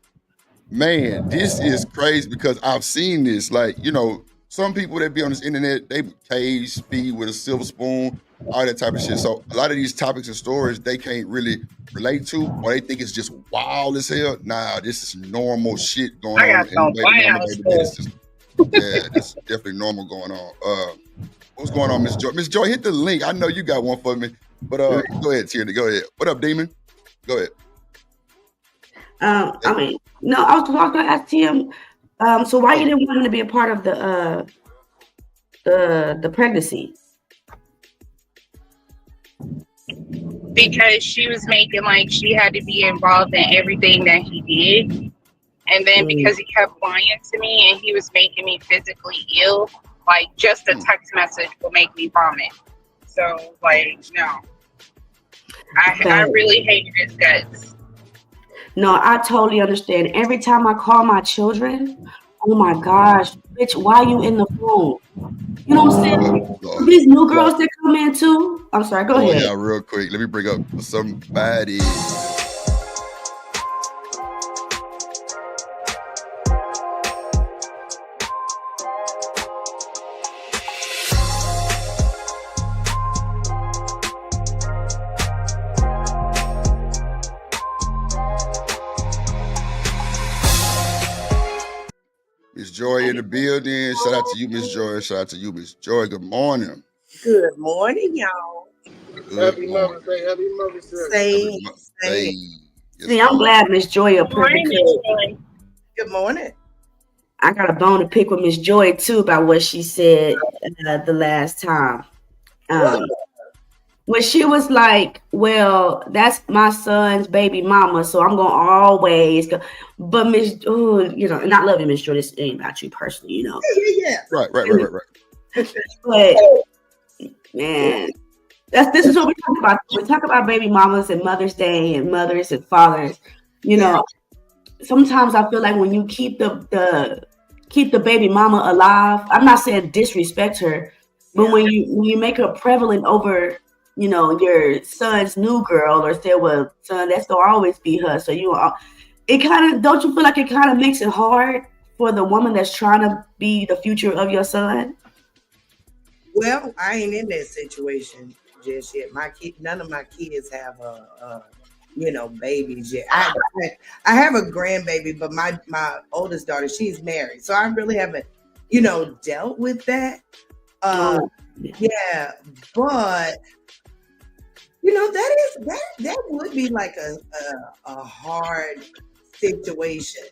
man, this is crazy because I've seen this. Like, you know, some people that be on this internet, they cage feed with a silver spoon, all that type of shit. So a lot of these topics and stories they can't really relate to, or they think it's just wild as hell. Nah, this is normal shit going on in the baby system. Yeah, this is definitely normal going on. What's going on, Miss Joy? Miss Joy, hit the link. I know you got one for me, but go ahead, Tierney. Go ahead. What up, Demon? Go ahead. I mean, no, I was going to ask Tim. So why you didn't want him to be a part of the pregnancy? Because she was making like she had to be involved in everything that he did. And then because he kept lying to me and he was making me physically ill, like just a text message will make me vomit. So like, no, I really hated his guts. No, I totally understand. Every time I call my children, oh my gosh, bitch, why you in the phone? You know what I'm saying? These new girls that come in too. I'm sorry, go ahead. Yeah, real quick. Let me bring up somebody. Miss Joy in the building. Shout out to you, Miss Joy. Shout out to you, Miss Joy. Good morning. Good morning, y'all. Happy Mother's Day. Happy Mother's Day. See, I'm glad Miss Joy up here because Good morning. I got a bone to pick with Miss Joy too about what she said the last time. When she was like, "Well, that's my son's baby mama, so I'm gonna always go." But Miss, you know, and I love you, Miss Joy. This ain't about you personally, you know. Yeah. Right. But man, this is what we talk about. We talk about baby mamas and Mother's Day and mothers and fathers. You know, sometimes I feel like when you keep the baby mama alive, I'm not saying disrespect her, but when you make her prevalent over, you know, your son's new girl, or say, well, son, that's gonna always be her. So it kind of, don't you feel like it kind of makes it hard for the woman that's trying to be the future of your son? Well, I ain't in that situation just yet. None of my kids have babies yet. I have a grandbaby, but my oldest daughter, she's married, so I really haven't, dealt with that. Yeah, but that would be like a hard situation.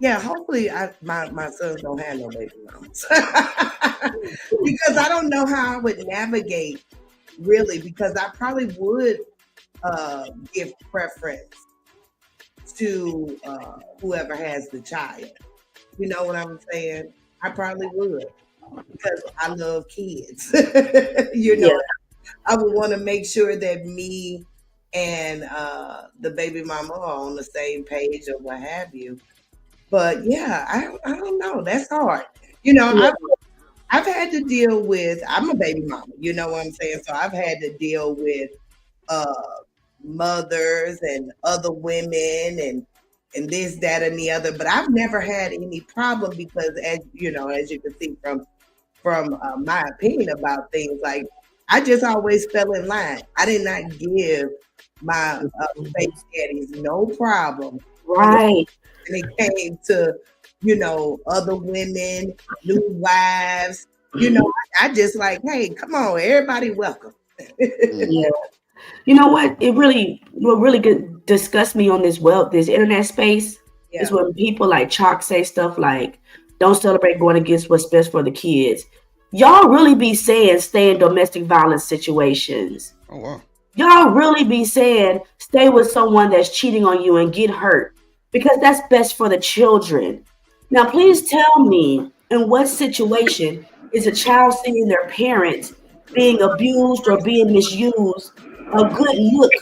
Yeah, hopefully my sons don't have no baby mamas. Because I don't know how I would navigate really, because I probably would give preference to whoever has the child. You know what I'm saying? I probably would, because I love kids. I would want to make sure that me and the baby mama are on the same page or what have you. But yeah, I don't know. That's hard. I've had to deal with, I'm a baby mama, you know what I'm saying? So I've had to deal with mothers and other women and this, that, and the other. But I've never had any problem because, as you can see from my opinion about things, like I just always fell in line. I did not give my baby daddies no problem. Right. And it came to, other women, new wives, I just like, hey, come on, everybody welcome. Yeah. You know what? What really disgusts me on this internet space is when people like Chalk say stuff like, don't celebrate going against what's best for the kids. Y'all really be saying stay in domestic violence situations. Oh, wow. Y'all really be saying stay with someone that's cheating on you and get hurt, because that's best for the children. Now, please tell me, in what situation is a child seeing their parents being abused or being misused a good look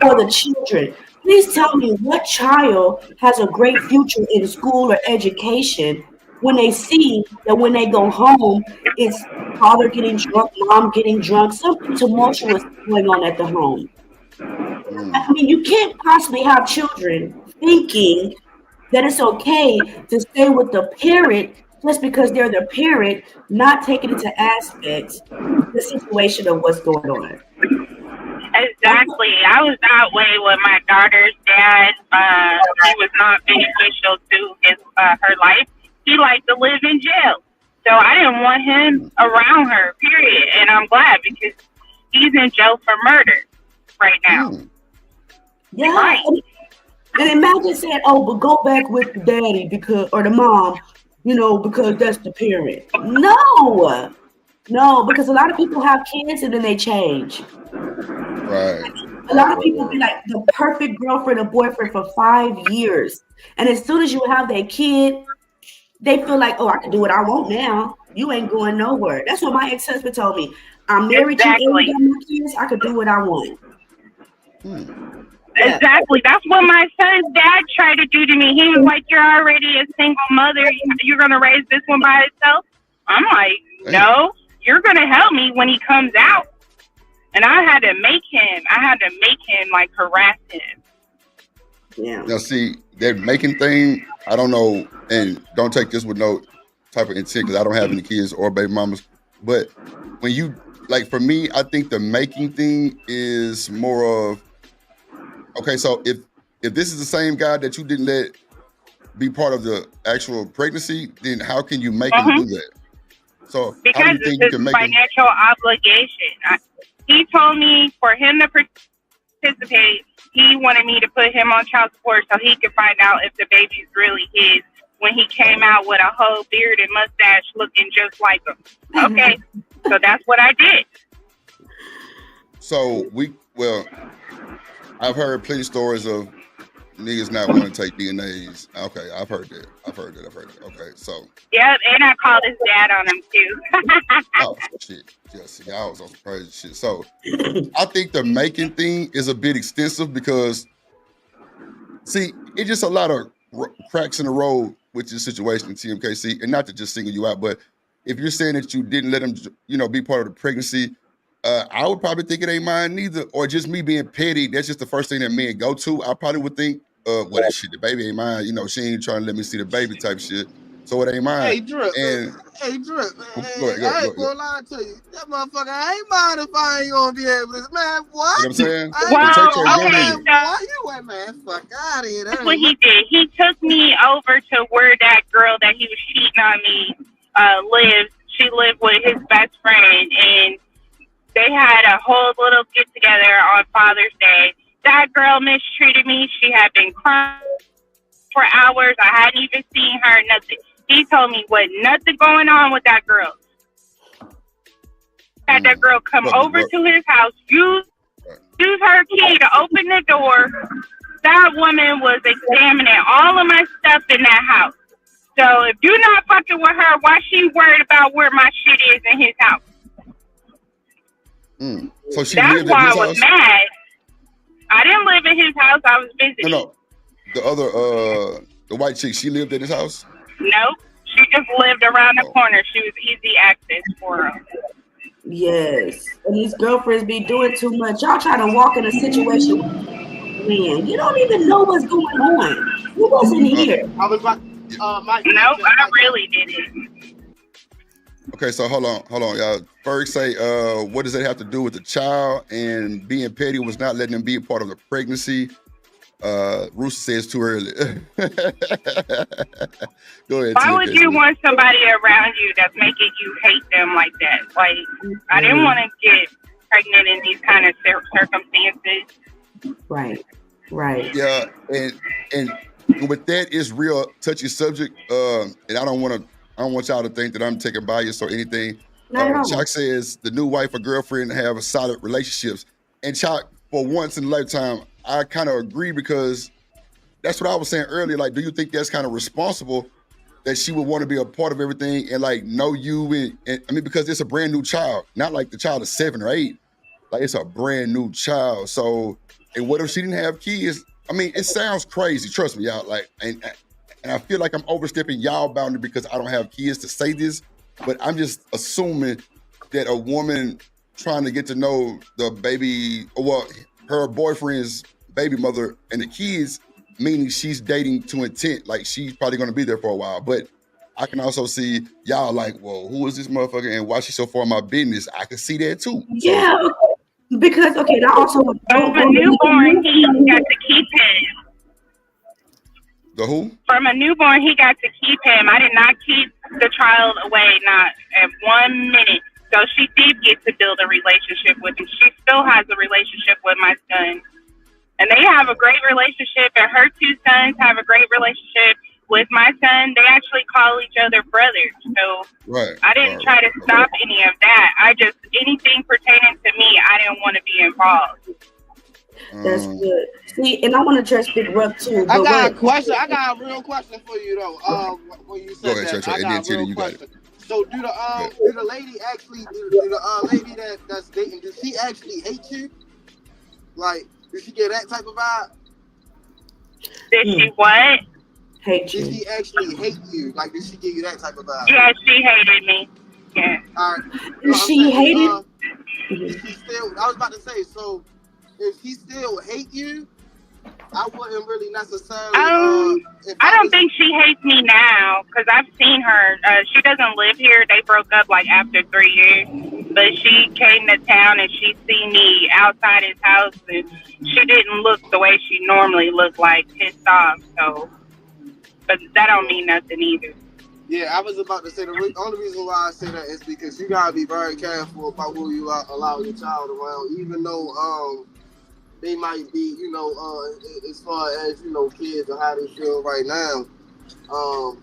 for the children? Please tell me what child has a great future in school or education when they see that when they go home, it's father getting drunk, mom getting drunk, something tumultuous going on at the home. I mean, you can't possibly have children thinking that it's okay to stay with the parent just because they're the parent, not taking into aspects the situation of what's going on. Exactly. I was that way with my daughter's dad. He was not beneficial to her life. He liked to live in jail. So I didn't want him around her, period. And I'm glad, because he's in jail for murder right now. Yeah. Right. And imagine saying, oh, but go back with the daddy or the mom, because that's the parent. No, because a lot of people have kids and then they change. Right. A lot of people be like the perfect girlfriend or boyfriend for 5 years. And as soon as you have that kid, they feel like, oh, I can do what I want now. You ain't going nowhere. That's what my ex-husband told me. I'm married to you and got my kids. I could do what I want. Yeah. Exactly. That's what my son's dad tried to do to me. He was like, you're already a single mother. You're going to raise this one by itself? I'm like, no, you're going to help me when he comes out. And I had to make him like harass him. Yeah. Now, see, that making thing, I don't know, and don't take this with no type of intent because I don't have any kids or baby mamas. But when you, like, for me, I think the making thing is more of, okay, so if this is the same guy that you didn't let be part of the actual pregnancy, then how can you make him do that? So because how do you think you can make financial obligation. He told me for him to participate, he wanted me to put him on child support so he could find out if the baby's really his when he came out with a whole beard and mustache looking just like him. Okay, so that's what I did. So I've heard plenty of stories of niggas not wanting to take DNAs. Okay, I've heard that. Okay, so. Yeah, and I called his dad on him too. Oh, shit. Yeah, see, I was on some crazy shit. So I think the making thing is a bit extensive because, see, it's just a lot of cracks in the road with your situation in TMKC, and not to just single you out, but if you're saying that you didn't let him, be part of the pregnancy, I would probably think it ain't mine neither, or just me being petty. That's just the first thing that men go to. I probably would think, well, that shit, the baby ain't mine. She ain't trying to let me see the baby type shit. So it ain't mine. Hey, Drip. And Drip. Go ahead, I ain't gonna lie to you. That motherfucker ain't mine if I ain't gonna be able to. Man, what? You know what I'm saying? Why you went, man? Fuck out of here. That's what he did. He took me over to where that girl that he was cheating on me lives. She lived with his best friend, and they had a whole little get together on Father's Day. That girl mistreated me. She had been crying for hours. I hadn't even seen her, nothing. He told me nothing going on with that girl. Had that girl come over to his house, use her key to open the door. That woman was examining all of my stuff in that house. So if you're not fucking with her, why she worried about where my shit is in his house? So she That's lived why at his I was house? mad. I didn't live in his house. I was visiting. No. The other, the white chick, she lived at his house? Nope. She just lived around the corner. She was easy access for him. Yes. And these girlfriends be doing too much. Y'all trying to walk in a situation with man. You don't even know what's going on. Who wasn't here? I was like, Mike. Nope, I really didn't. Okay, so hold on, y'all. Ferg say, what does that have to do with the child and being petty was not letting them be a part of the pregnancy? Rooster says too early. Go ahead. Why would you want somebody around you that's making you hate them like that? Like, I didn't want to get pregnant in these kind of circumstances. Right. Yeah, and with that, it's real touchy subject. And I don't want y'all to think that I'm taking bias or anything. Chuck says the new wife or girlfriend have solid relationships, and Chuck, for once in a lifetime, I kind of agree because that's what I was saying earlier. Like, do you think that's kind of responsible that she would want to be a part of everything and like know you? And I mean, because it's a brand new child, not like the child is 7 or 8. Like, it's a brand new child. So, and what if she didn't have kids? I mean, it sounds crazy. Trust me, y'all. Like, and I feel like I'm overstepping y'all boundary because I don't have kids to say this, but I'm just assuming that a woman trying to get to know the baby, well, her boyfriend's baby mother and the kids, meaning she's dating to intent, like she's probably going to be there for a while. But I can also see y'all like, well, who is this motherfucker and why she so far in my business? I can see that too. Yeah, because I also from a newborn he got to keep him. The who? From a newborn he got to keep him. I did not keep the child away, not at 1 minute. So she did get to build a relationship with him. She still has a relationship with my son. And they have a great relationship, and her 2 sons have a great relationship with my son. They actually call each other brothers. So I didn't try to stop any of that. Anything pertaining to me, I didn't want to be involved. See, and I want to address Big Ruck too. I But got a wait, question. I got a real question for you though. When you Go said ahead, that, Trey, I and then got a Titty, real you got it. question. So do the lady actually do the lady that's dating, does she actually hate you? Like, does she get that type of vibe? Did she what? hate Did you. she actually hate you? Like, did she give you that type of vibe? Yeah, she hated me. Yeah. All right. Is she hated? If she still, I was about to say, so if she still hate you, I wouldn't really necessarily. I don't think she hates me now because I've seen her. She doesn't live here. They broke up like after 3 years, but she came to town and she seen me outside his house, and she didn't look the way she normally looked, like pissed off. So, but that don't mean nothing either. Yeah, I was about to say the only reason why I say that is because you gotta be very careful about who you allow your child around, even though they might be, as far as kids or how they feel right now.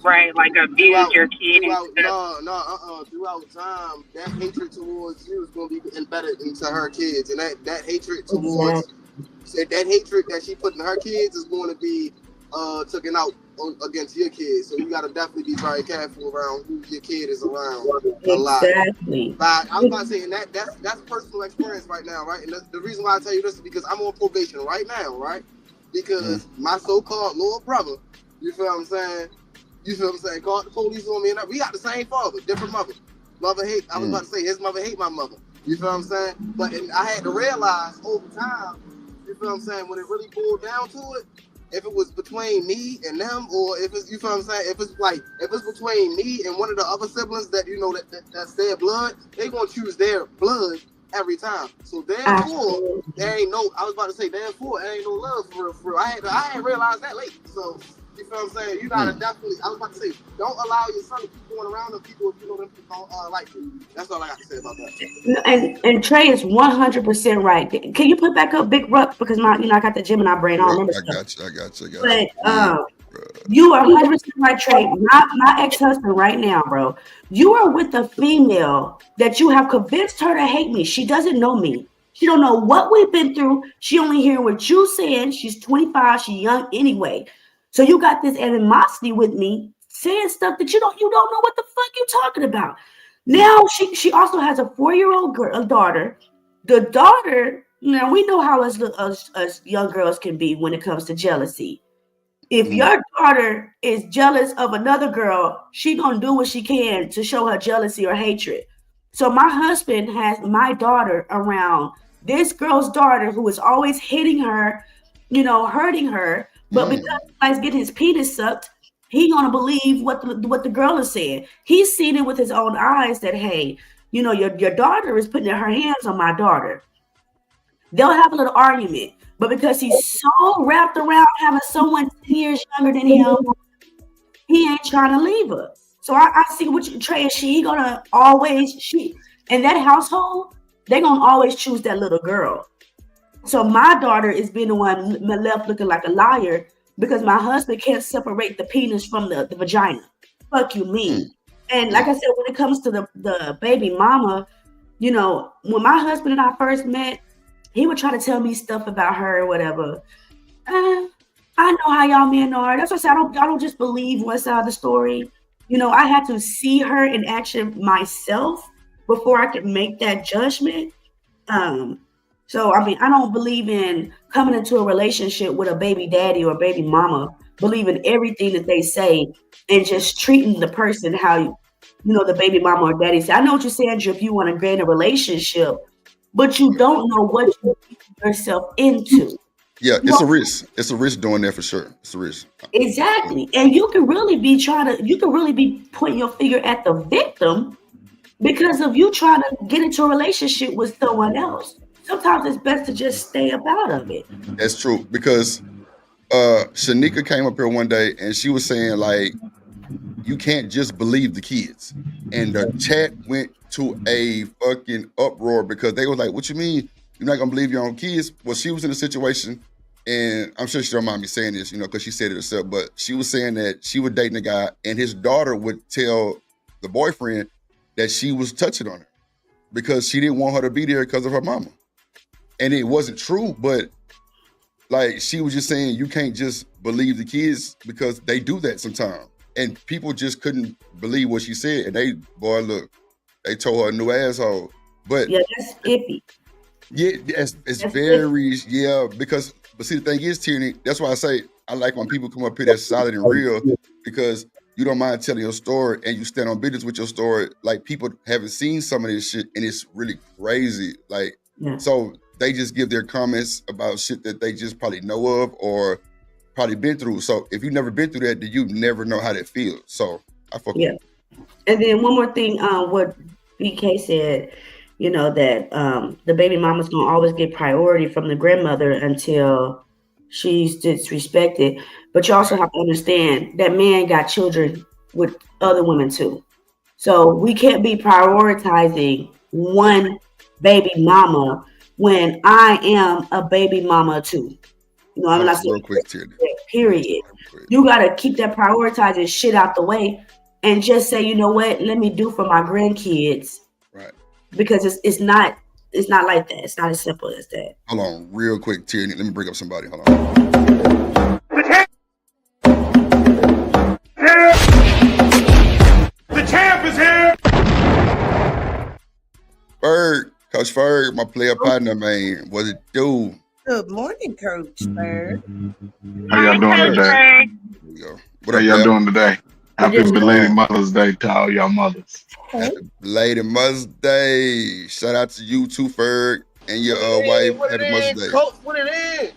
Right, like abuse your kid and stuff. Throughout time, that hatred towards you is gonna be embedded into her kids, and that hatred towards that hatred that she put in her kids is going to be taken out against your kids. So you got to definitely be very careful around who your kid is around a lot. Exactly. But I was about to say, and that's personal experience right now, right? And the reason why I tell you this is because I'm on probation right now, right? Because my so-called little brother, you feel what I'm saying? Called the police on me, and we got the same father, different mother. Mother hate. I was about to say his mother hate my mother. You feel what I'm saying? But I had to realize over time, you feel what I'm saying, when it really boiled down to it, if it was between me and them, or if it's, you feel what I'm saying, if it's between me and one of the other siblings that that's their blood, they gonna choose their blood every time. So therefore, there ain't no. I was about to say therefore, there ain't no love for real. I had realized that late. So you feel what I'm saying? You gotta definitely. I was about to say, don't allow your son to keep going around them people if you know them people don't like you. That's all I got to say about that. And Trey is 100% right. Can you put back up Big Ruck, because I got the Gemini brain. I don't remember stuff. I got you. But you are 100% right, Trey. My ex-husband right now, bro. You are with a female that you have convinced her to hate me. She doesn't know me. She don't know what we've been through. She only hearing what you saying. She's 25. She's young anyway. So you got this animosity with me, saying stuff that you don't know what the fuck you talking about. Now she also has a 4-year-old daughter. The daughter, now we know how us young girls can be when it comes to jealousy. If your daughter is jealous of another girl, she gonna do what she can to show her jealousy or hatred. So my husband has my daughter around this girl's daughter, who is always hitting her, hurting her. But because he likes getting his penis sucked, he gonna believe what the girl is saying. He's seen it with his own eyes that, hey, your daughter is putting her hands on my daughter. They'll have a little argument, but because he's so wrapped around having someone 10 years younger than him, he ain't trying to leave her. So I see what Trey, she gonna always, in that household, they're gonna always choose that little girl. So my daughter is being the one left looking like a liar because my husband can't separate the penis from the vagina. Fuck you mean. And like I said, when it comes to the baby mama, when my husband and I first met, he would try to tell me stuff about her or whatever. I know how y'all men are. That's what I said. I don't just believe one side of the story. I had to see her in action myself before I could make that judgment. So, I don't believe in coming into a relationship with a baby daddy or a baby mama, believing everything that they say and just treating the person how, the baby mama or daddy say. I know what you're saying, Drip, you want to gain a relationship, but you don't know what you get yourself into. Yeah, it's a risk. It's a risk doing that for sure. It's a risk. Exactly. And you can really be pointing your finger at the victim because of you trying to get into a relationship with someone else. Sometimes it's best to just stay up out of it. That's true, because Shanika came up here one day and she was saying, like, you can't just believe the kids. And the chat went to a fucking uproar because they were like, what you mean you're not gonna believe your own kids? Well, she was in a situation, and I'm sure she don't mind me saying this, because she said it herself, but she was saying that she was dating a guy and his daughter would tell the boyfriend that she was touching on her because she didn't want her to be there because of her mama. And it wasn't true, but like she was just saying, you can't just believe the kids because they do that sometimes. And people just couldn't believe what she said. And they told her a new asshole. But yeah, that's iffy. yeah, it's very, because, but see, the thing is, Tierney, that's why I say I like when people come up here that's solid and real, because you don't mind telling your story and you stand on business with your story. Like, people haven't seen some of this shit and it's really crazy. Like, so they just give their comments about shit that they just probably know of or probably been through. So if you've never been through that, then you never know how that feels. So I fuck with you. And then one more thing, what BK said, you know, that the baby mama's gonna always get priority from the grandmother until she's disrespected. But you also have to understand that man got children with other women too. So we can't be prioritizing one baby mama when I am a baby mama too. You know, I'm not saying period. You gotta keep that prioritizing shit out the way and just say, you know what, let me do for my grandkids. Right. Because it's not like that. It's not as simple as that. Hold on, real quick, Tierney. Let me bring up somebody. Hold on. The champ is here. Ferg, Coach Ferg, my player partner, man. What it do? Good morning, Coach Bird. How y'all doing today? How y'all doing today? Happy belated Mother's Day to all y'all mothers. Happy belated Mother's Day. Shout out to you too, Ferg, and your wife. Happy Mother's Day. Coach, what it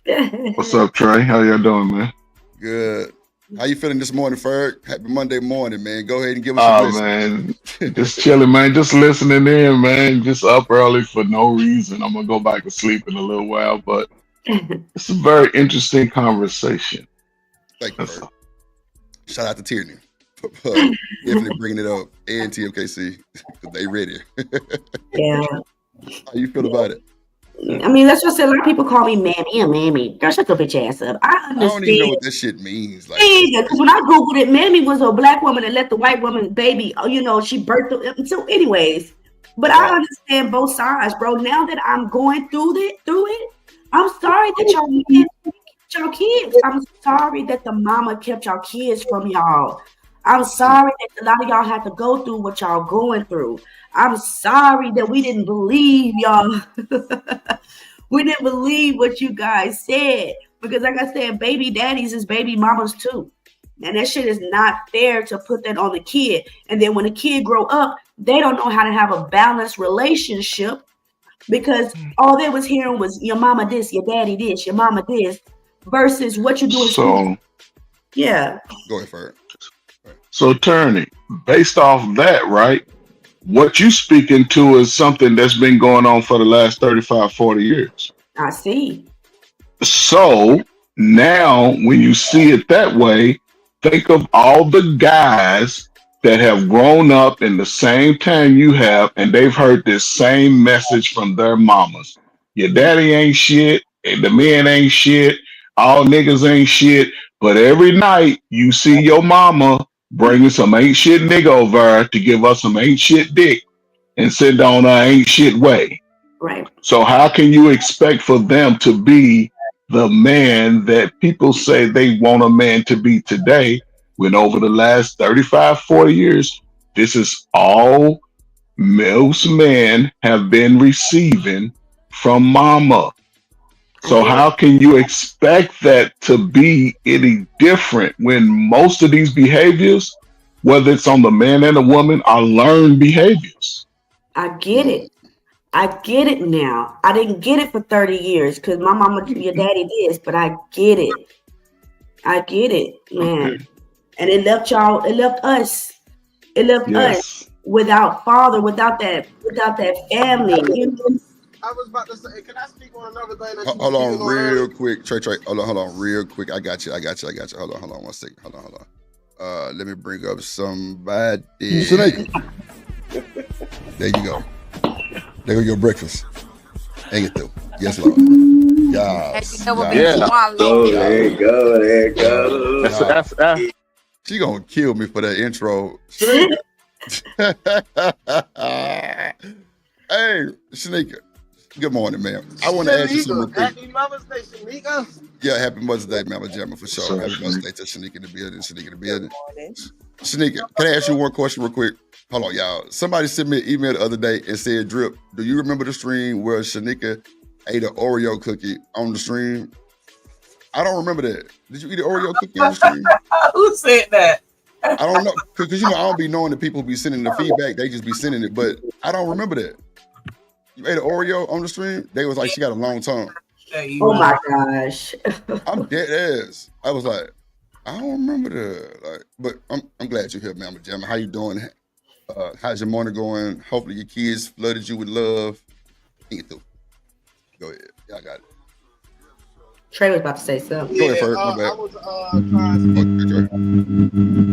is? What's up, Trey? How y'all doing, man? Good. How you feeling this morning, Ferg? Happy Monday morning, man. Go ahead and give us some man. Just chilling, man. Just listening in, man. Just up early for no reason. I'm going to go back to sleep in a little while, but it's a very interesting conversation. Thank you, Ferg. Shout out to Tierney. Definitely bringing it up. And TMKC. They ready. Yeah. How you feel about it? I mean, that's what I said. A lot of people call me mammy and mammy. Girl, shut your bitch ass up. I understand. I don't even know what this shit means. Like, because when I Googled it, mammy was a black woman that let the white woman baby, you know, she birthed them. So anyways, but I understand both sides, bro. Now that I'm going through it, I'm sorry that y'all kept y'all kids. I'm sorry that the mama kept y'all kids from y'all. I'm sorry that a lot of y'all had to go through what y'all going through. I'm sorry that we didn't believe y'all. We didn't believe what you guys said. Because like I said, baby daddies is baby mamas too. And that shit is not fair to put that on the kid. And then when the kid grow up, they don't know how to have a balanced relationship because all they was hearing was your mama this, your daddy this, your mama this, versus what you doing. So, yeah. Go ahead, Ferg. So, Turney, based off that, right, what you speaking to is something that's been going on for the last 35, 40 years. I see. So, now when you see it that way, think of all the guys that have grown up in the same time you have, and they've heard this same message from their mamas. Your daddy ain't shit, and the men ain't shit, all niggas ain't shit, but every night you see your mama bringing some ain't shit nigga over to give us some ain't shit dick and send on her ain't shit way. Right. So how can you expect for them to be the man that people say they want a man to be today when over the last 35, 40 years, this is all most men have been receiving from mama. So how can you expect that to be any different when most of these behaviors, whether it's on the man and the woman, are learned behaviors? I get it. I get it now. I didn't get it for 30 years because my mama, your daddy this, but I get it. I get it, man. Okay. And it left y'all, it left us. It left us without father, without that family. You know? I was about to say, can I speak on another thing? Hold on, real quick. Trey. Hold on, real quick. I got you. Hold on 1 second. Hold on. Let me bring up somebody. There you go. There go your breakfast. Hang it through. Yes, Lord. Yes. There you go. That's she gonna kill me for that intro. Hey, Shanika. Good morning, ma'am. I want to ask you something real quick. Happy Mother's Day, Shanika. Yeah, happy Mother's Day, Mama Jamma, for sure. Sure, Happy Mother's Shanika. Day to Shanika in the building. Shanika in the Good building. morning. Shanika, can I ask you one question real quick? Hold on, y'all. Somebody sent me an email the other day and said, Drip, do you remember the stream where Shanika ate an Oreo cookie on the stream? I don't remember that. Did you eat an Oreo cookie on the stream? Who said that? I don't know. Because, I don't be knowing that people be sending the feedback. They just be sending it. But I don't remember that. You ate an Oreo on the stream? They was like, she got a long tongue. Oh my gosh. I'm dead ass. I was like, I don't remember that. Like, but I'm glad you're here, Mama Jamma. How you doing? How's your morning going? Hopefully your kids flooded you with love. Think it through. Go ahead. Y'all got it. Trey was about to say something. Go ahead, Ferg. My I bad. was trying to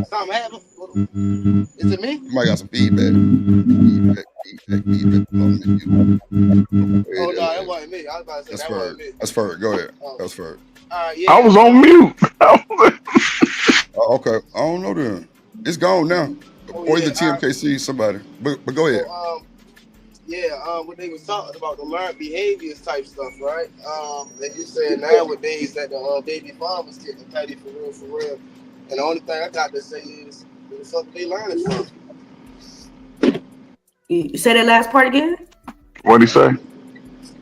something happened. Is it me? You might got some feedback. Feedback. Oh no, it wasn't me. I was about to say That's that wasn't Ferg. me. That's Ferg. Go ahead. That's Ferg. Yeah. I was on mute. Oh, okay. I don't know then. It's gone now. Or either yeah, TMKC, somebody. But go ahead. When they was talking about the learned behaviors type stuff, right? And you said nowadays that the baby farmers getting petty for real. And the only thing I got to say is, where the fuck they learning from? You say that last part again? What'd he say?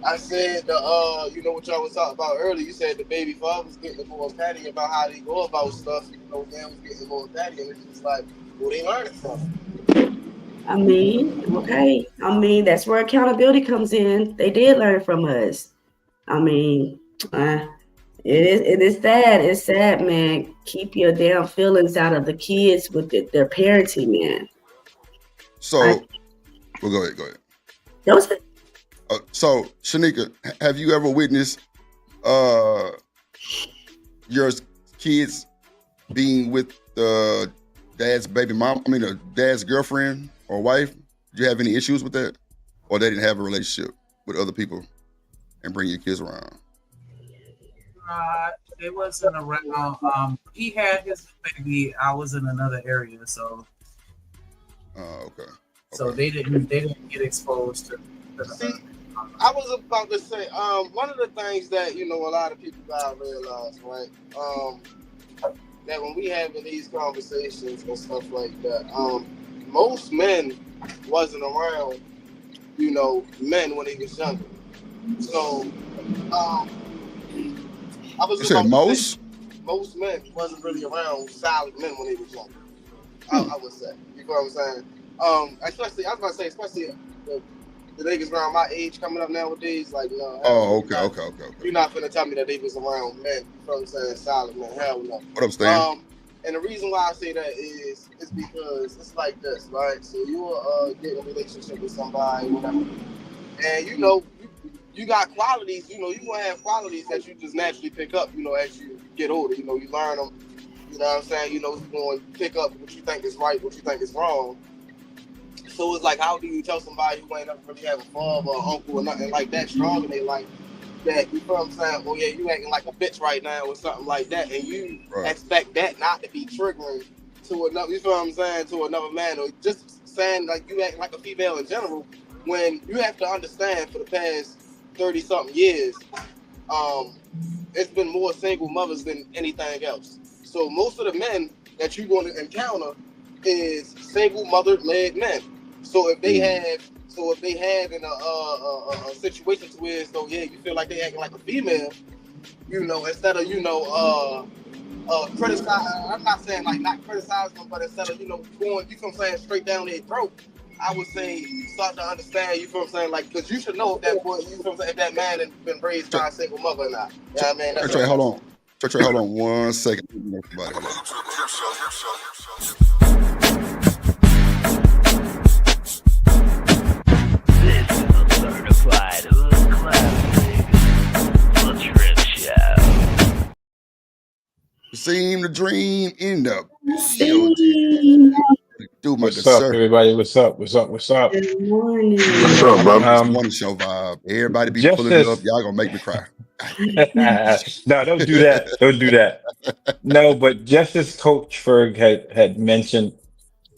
I said you know what y'all was talking about earlier. You said the baby fathers getting more petty about how they go about stuff. You know, them was getting more petty, and it's just like, where they learning from? I mean, okay. I mean, that's where accountability comes in. They did learn from us. I mean, it is sad. It's sad, man. Keep your damn feelings out of the kids with their parenting, man. So, well, go ahead. That was it. So, Shanika, have you ever witnessed your kids being with dad's baby mom? I mean, dad's girlfriend or wife? Did you have any issues with that, or they didn't have a relationship with other people and bring your kids around? They wasn't around. He had his baby. I was in another area, so. Okay. So they didn't get exposed to. See, I was about to say, one of the things that, a lot of people gotta realize, right? That when we having these conversations and stuff like that, most men wasn't around, men when they was younger. So, I was. You said most? Most men wasn't really around solid men when they was younger. I would say. You know what I'm saying? Especially the niggas around my age coming up nowadays, like, no. Oh, okay. You're not finna tell me that they was around men. You know what I'm saying? Solid men. Hell no. What up, Stan? And the reason why I say that is because it's like this, right? So you're getting a relationship with somebody, whatever, and you got qualities. You gonna have qualities that you just naturally pick up. As you get older, you learn them. You know what I'm saying? You're going to pick up what you think is right, what you think is wrong. So it's like, how do you tell somebody who ain't never really have a father or uncle or nothing like that strong in their life that, you know what I'm saying? Oh yeah, you acting like a bitch right now or something like that, and you expect that not to be triggering to another, you know what I'm saying, to another man, or just saying like you acting like a female in general, when you have to understand for the past 30-something years, it's been more single mothers than anything else. So most of the men that you're going to encounter is single mother-led men. So if they have in a situation to where, so yeah, you feel like they acting like a female, instead of criticize. I'm not saying like not criticize them, but instead of going, you know what I'm saying, straight down their throat, I would say start to understand. You know what I'm saying, like, because you should know if that boy, you know what I'm saying, if that man has been raised by a single mother or not. Yeah, man. Trey, hold on. Trey, hold on 1 second. Certified Hood Classic, The Drip Show. Seem the dream in the building. What's up, everybody? What's up? Good morning. What's up, bro? Morning show vibe. Everybody be pulling up. Y'all gonna make me cry. No, don't do that. Don't do that. No, but just as Coach Ferg had mentioned,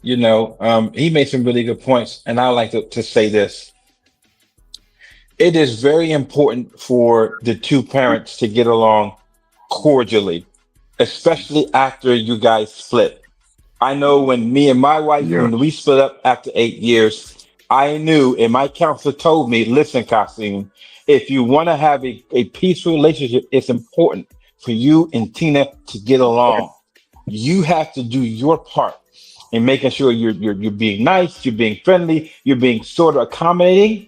he made some really good points, and I like to say this. It is very important for the two parents to get along cordially, especially after you guys split. I know when me and my wife, Yeah. when we split up after 8 years, I knew, and my counselor told me, listen, Kasim, if you want to have a peaceful relationship, it's important for you and Tina to get along. You have to do your part in making sure you're being nice, you're being friendly, you're being sort of accommodating.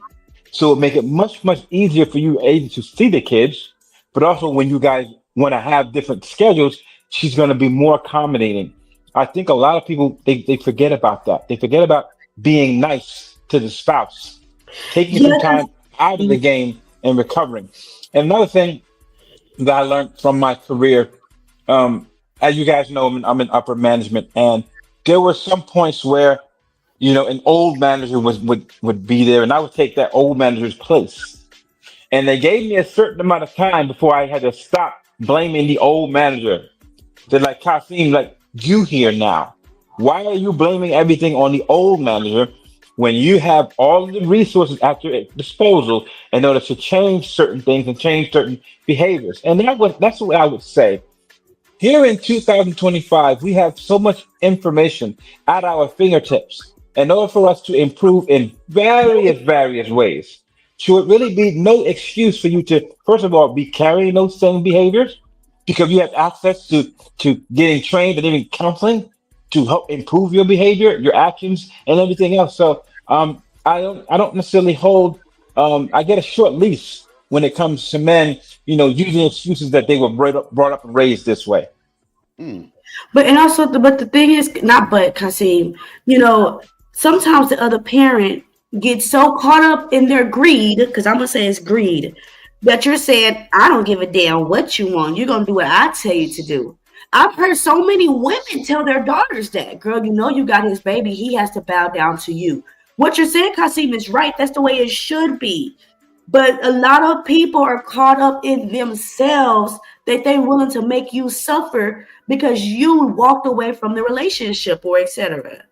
So it make it much easier for you able to see the kids, but also when you guys want to have different schedules, she's going to be more accommodating. I think a lot of people they forget about that. They forget about being nice to the spouse, taking some Yeah, time out of the game and recovering. And another thing that I learned from my career, um, as you guys know, I'm in upper management, and there were some points where an old manager would be there, and I would take that old manager's place. And they gave me a certain amount of time before I had to stop blaming the old manager. They're like, Kasim, like, you here now. Why are you blaming everything on the old manager when you have all of the resources at your disposal in order to change certain things and change certain behaviors? And that's what I would say. Here in 2025, we have so much information at our fingertips in order for us to improve in various ways. Should really be no excuse for you to, first of all, be carrying those same behaviors because you have access to getting trained and even counseling to help improve your behavior, your actions, and everything else. So I don't necessarily hold I get a short leash when it comes to men, using excuses that they were brought up and raised this way. Mm. But and also, but the thing is, not but Kasim, sometimes the other parent gets so caught up in their greed, because I'm gonna say it's greed, that you're saying, I don't give a damn what you want. You're gonna do what I tell you to do. I've heard so many women tell their daughters that, girl, you got his baby, he has to bow down to you. What you're saying, Kasim, is right. That's the way it should be. But a lot of people are caught up in themselves that they're willing to make you suffer because you walked away from the relationship or etc.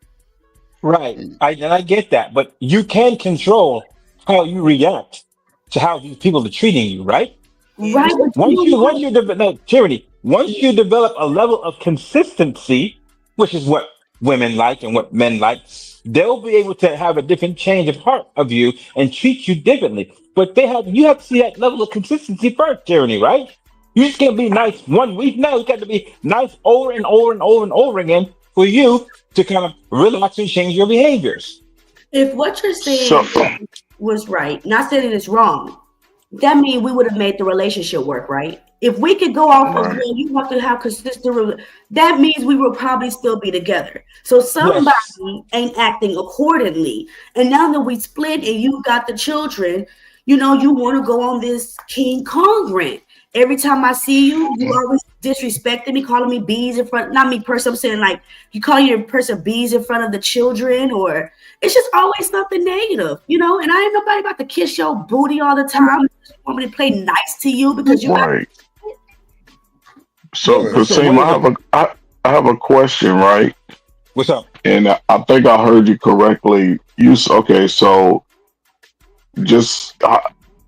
Right. And I get that, but you can control how you react to how these people are treating you, right? Right, but No, tyranny. Once you develop a level of consistency, which is what women like and what men like, they'll be able to have a different change of heart of you and treat you differently. But you have to see that level of consistency first, tyranny, right? You just can't be nice one week. No, you got to be nice over and over and over and over again for you to kind of relax and change your behaviors. if what you're So saying was right, not saying it's wrong, that means we would have made the relationship work, right? If we could go off of right. well, you have to have that means we will probably still be together. So Yes. somebody ain't acting accordingly. And now that we split and you got the children, you want to go on this King Kong rant. Every time I see you, you always disrespecting me, calling me bees in front, not me person, I'm saying like you call your person bees in front of the children, or it's just always something negative. And I ain't nobody about to kiss your booty all the time. You want me to play nice to you because you got Right. Go So, ahead. So Kasim, what is I it? have I have a question, right? What's up? And I think I heard you correctly. Okay, so just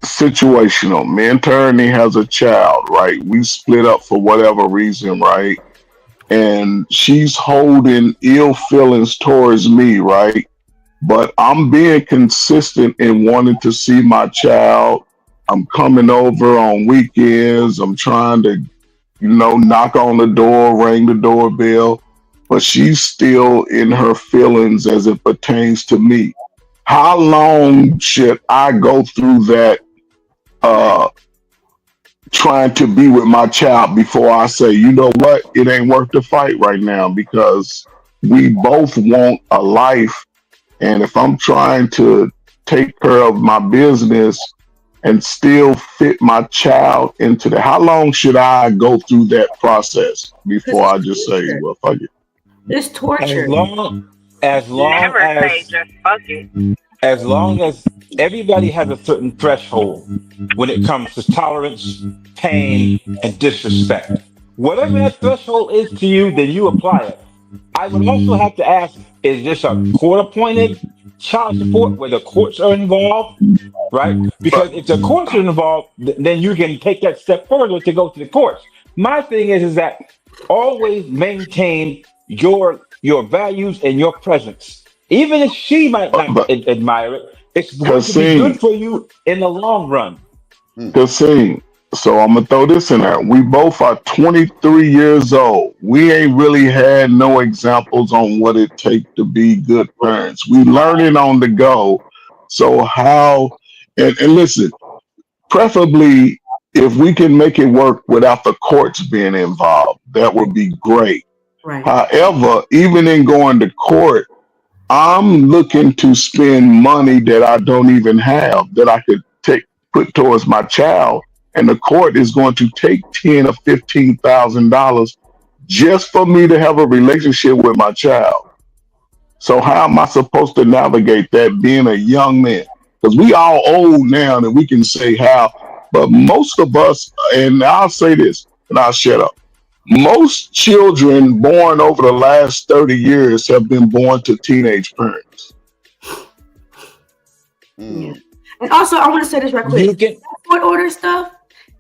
situational. Me and Turney has a child, right? We split up for whatever reason, right? And she's holding ill feelings towards me, right? But I'm being consistent in wanting to see my child. I'm coming over on weekends. I'm trying to, knock on the door, ring the doorbell, but she's still in her feelings as it pertains to me. How long should I go through that uh trying to be with my child before I say, you know what, it ain't worth the fight right now because we both want a life. And if I'm trying to take care of my business and still fit my child into the, how long should I go through that process because before it's I just say, torture. well, fuck it? It's As torture. long as long Never say as just fuck it. as long as everybody has a certain threshold when it comes to tolerance, pain, and disrespect. Whatever that threshold is to you, then you apply it. I would also have to ask, is this a court appointed child support where the courts are involved, right? Because if the courts are involved, then you can take that step further to go to the courts. My thing is that always maintain your values and your presence. Even if she might not But admire it, it's going to be Kasim, good for you in the long run. Kasim. So I'm gonna throw this in there. We both are 23 years old. We ain't really had no examples on what it takes to be good parents. We learning on the go. So how? And listen, preferably if we can make it work without the courts being involved, that would be great. Right. However, even in going to court, I'm looking to spend money that I don't even have that I could take put towards my child, and the court is going to take $10,000 or $15,000 just for me to have a relationship with my child. So how am I supposed to navigate that being a young man? Because we all old now and we can say how, but most of us, and I'll say this and I'll shut up. Most children born over the last 30 years have been born to teenage parents. Yeah. And also, I want to say this right quick. Court order stuff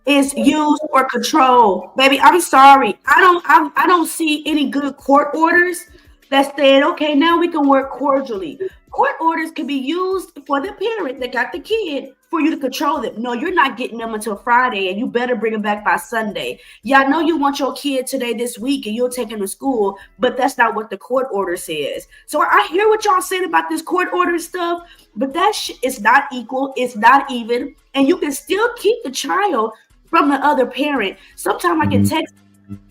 is used for control, baby. I'm sorry. I don't see any good court orders that said, okay, now we can work cordially. Court orders can be used for the parent that got the kid for you to control them. No, you're not getting them until Friday, and you better bring them back by Sunday. Yeah, I know you want your kid today this week, and you'll take him to school, but that's not what the court order says. So I hear what y'all saying about this court order stuff, but that is not equal. It's not even, and you can still keep the child from the other parent. Sometimes I get text.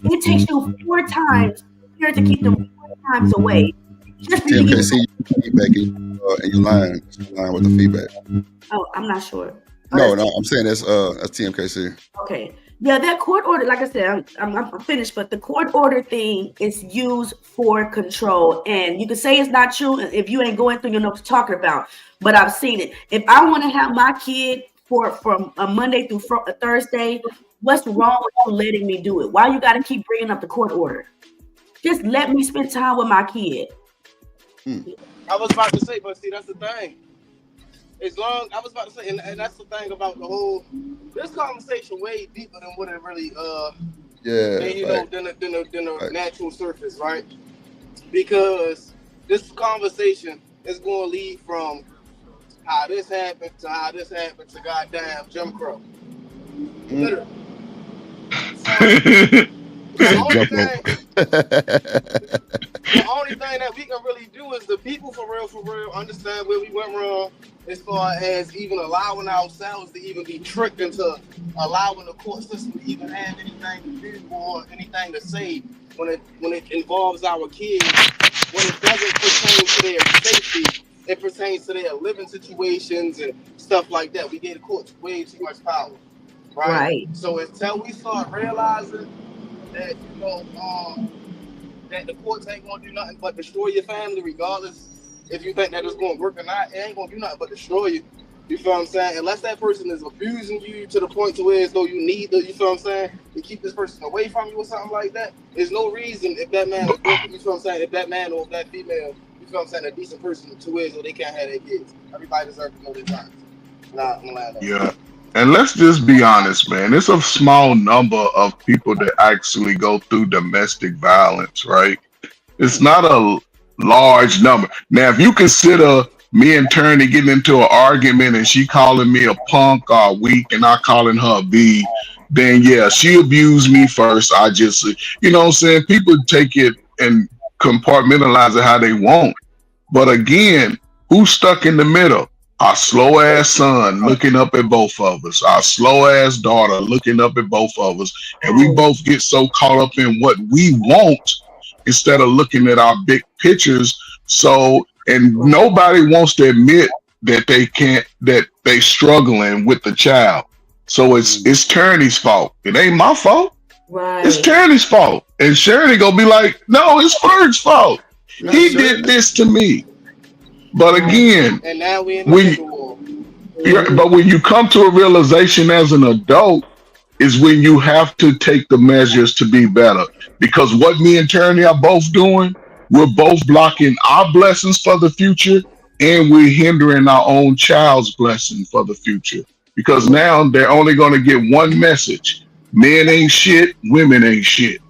It takes you 4 times here to keep them 4 times away. Just for you to TMKC, feedback in your line with the feedback. Oh, I'm not sure. No, I'm saying that's TMKC. Okay. Yeah, that court order, like I said, I'm finished, but the court order thing is used for control. And you can say it's not true if you ain't going through, you know what I'm talking about. But I've seen it. If I want to have my kid from a Monday through a Thursday, what's wrong with you letting me do it? Why you got to keep bringing up the court order? Just let me spend time with my kid. I was about to say, but see, that's the thing. I was about to say, and that's the thing about the whole, this conversation way deeper than what it really, than the natural surface, right? Because this conversation is going to lead from how this happened to goddamn Jim Crow. Literally. The only thing that we can really do is the people for real understand where we went wrong as far as even allowing ourselves to even be tricked into allowing the court system to even have anything to do or anything to say when it involves our kids, when it doesn't pertain to their safety, it pertains to their living situations and stuff like that. We gave the courts way too much power. Right. So until we start realizing that, that the courts ain't gonna do nothing but destroy your family, regardless if you think that it's gonna work or not, it ain't gonna do nothing but destroy you. You feel what I'm saying? Unless that person is abusing you to the point to where as though you need you feel what I'm saying, to keep this person away from you or something like that, there's no reason if that man is working, you feel what I'm saying, if that man or if that female, you feel what I'm saying, a decent person to where as though they can't have their kids. Everybody deserves to know their times. Yeah. And let's just be honest, man. It's a small number of people that actually go through domestic violence, right? It's not a large number. Now, if you consider me and Turney getting into an argument and she calling me a punk or weak and I calling her a B, then yeah, she abused me first. I just, you know what I'm saying? People take it and compartmentalize it how they want. But again, who's stuck in the middle? Our slow ass son looking up at both of us, our slow ass daughter looking up at both of us, and we both get so caught up in what we want instead of looking at our big pictures. So, and nobody wants to admit that they struggling with the child. So it's Turney's fault. It ain't my fault. Right. It's Turney's fault. And Shirley gonna be like, no, it's Ferg's fault. He did this to me. But again, and now we but when you come to a realization as an adult is when you have to take the measures to be better. Because what me and Turney are both doing, we're both blocking our blessings for the future and we're hindering our own child's blessing for the future because now they're only going to get one message: men ain't shit, women ain't shit.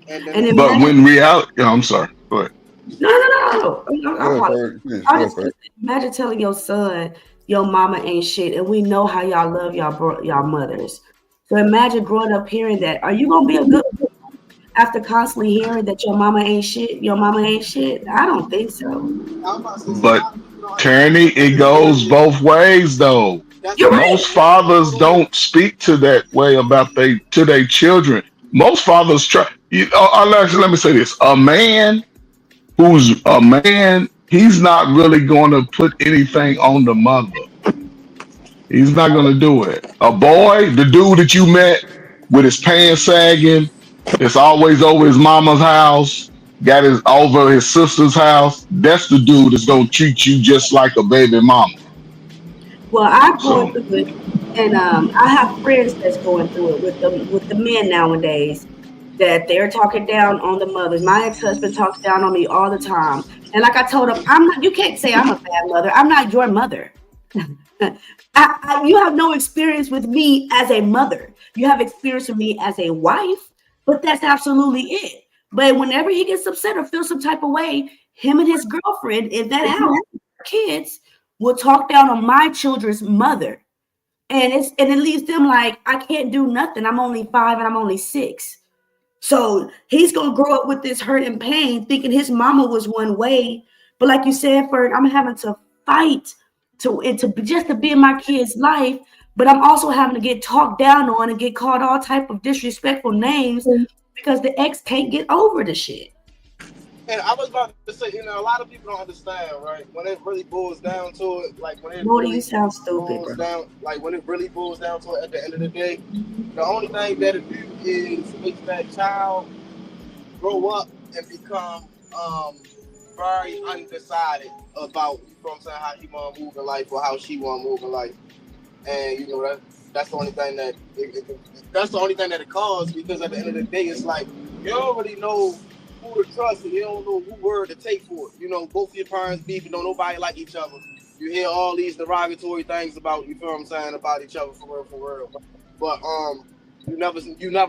And And then But imagine, when reality, I'm sorry, go ahead. no. Go I ahead, apologize. Ferg. Finish. I Go was ahead, just gonna Ferg. say, imagine telling your son your mama ain't shit, and we know how y'all love y'all mothers. So imagine growing up hearing that. Are you gonna be a good after constantly hearing that your mama ain't shit? Your mama ain't shit. I don't think so. I'm about to say, see, a But lot of people don't Turney, it goes understand. both ways though. That's You're what I'm right. Most saying. fathers Hold on. don't speak to that way about to their children. Most fathers try. Let me say this: a man who's a man, he's not really going to put anything on the mother. He's not going to do it. A boy, the dude that you met with his pants sagging, that's always over his mama's house, got his over his sister's house. That's the dude that's going to treat you just like a baby mama. Well, I'm going So, through it, and I have friends that's going through it with the men nowadays that they're talking down on the mothers. My ex-husband talks down on me all the time, and like I told him, I'm not. You can't say I'm a bad mother. I'm not your mother. You have no experience with me as a mother. You have experience with me as a wife, but that's absolutely it. But whenever he gets upset or feels some type of way, him and his girlfriend in that house, kids, will talk down on my children's mother. And it leaves them like, I can't do nothing. I'm only 5 and I'm only 6. So he's gonna grow up with this hurt and pain, thinking his mama was one way. But like you said, Ferd, I'm having to fight just to be in my kid's life. But I'm also having to get talked down on and get called all type of disrespectful names because the ex can't get over the shit. And I was about to say, a lot of people don't understand, right? When it really boils down to it, like when it Morty, you really sound stupid, boils bro. down, like when it really boils down to it at the end of the day, the only thing that it do is make that child grow up and become very undecided about, you know what I'm saying, how he want to move in life or how she want to move in life. And that's the only thing that's the only thing that it causes, because at the end of the day, it's like you don't really know who to trust and you don't know who word to take for it. Both of your parents beefing, don't nobody like each other. You hear all these derogatory things about, you feel what I'm saying, about each other for real. But you never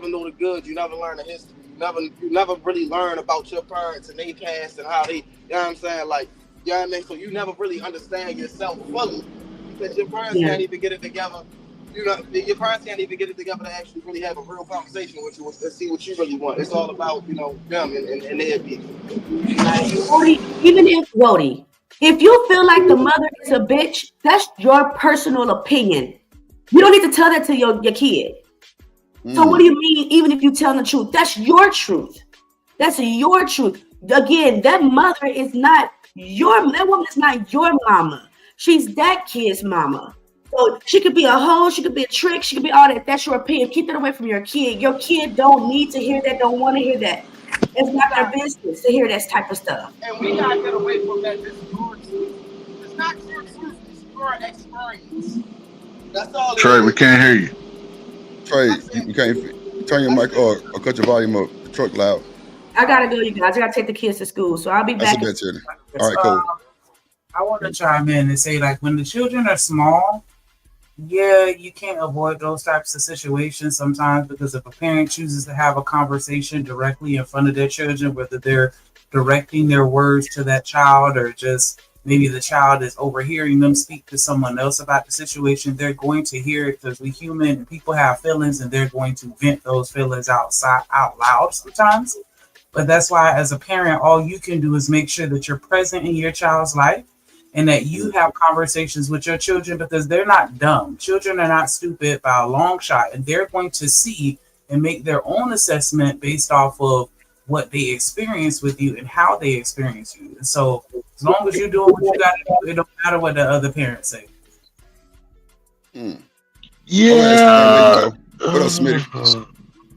know the good. You never learn the history. You never really learn about your parents and their past and how they, you know what I'm saying, like, you know what I mean? So you never really understand yourself fully because your parents Yeah. can't even get it together. Your parents can't even get it together to actually really have a real conversation with you and see what you really want. It's all about, them and their people. Wody, if you feel like the mother is a bitch, that's your personal opinion. You don't need to tell that to your kid. So what do you mean, even if you tell the truth? That's your truth. That's your truth. Again, that mother is not that woman is not your mama. She's that kid's mama. So she could be a hoe, she could be a trick, she could be all that. That's your opinion. Keep that away from your kid. Your kid don't need to hear that, don't want to hear that. It's not their business to hear that type of stuff. And we gotta get away from that. This is your truth. It's not your truth. It's your experience. That's all. Trey, we can't hear you. Trey, you can't turn your mic or cut your volume up. The truck loud. I gotta go, you guys. I gotta take the kids to school, so I'll be That's back. a bit, Teddy. All right, cool. I want to chime in and say, like, when the children are small, yeah, you can't avoid those types of situations sometimes, because if a parent chooses to have a conversation directly in front of their children, whether they're directing their words to that child or just maybe the child is overhearing them speak to someone else about the situation, they're going to hear it, because we human people have feelings and they're going to vent those feelings out loud sometimes. But that's why, as a parent, all you can do is make sure that you're present in your child's life and that you have conversations with your children, because they're not dumb. Children are not stupid by a long shot, and they're going to see and make their own assessment based off of what they experience with you and how they experience you. And so as long as you're doing what you got to do, it don't matter what the other parents say. Yeah. What else, Smitty?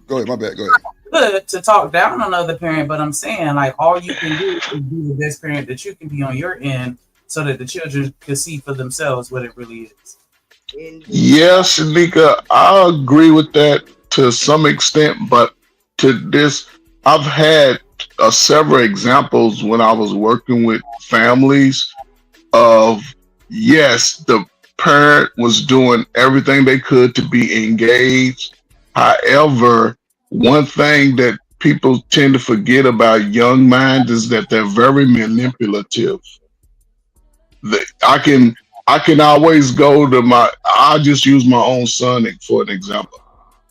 Go ahead, my bad. Go ahead. Good to talk down on another parent, but I'm saying, like, all you can do is be the best parent that you can be on your end, so that the children can see for themselves what it really is. Yes, Shanika, I agree with that to some extent, but to this, I've had several examples when I was working with families of, yes, the parent was doing everything they could to be engaged. However, one thing that people tend to forget about young minds is that they're very manipulative. I can always go to I'll just use my own son for an example.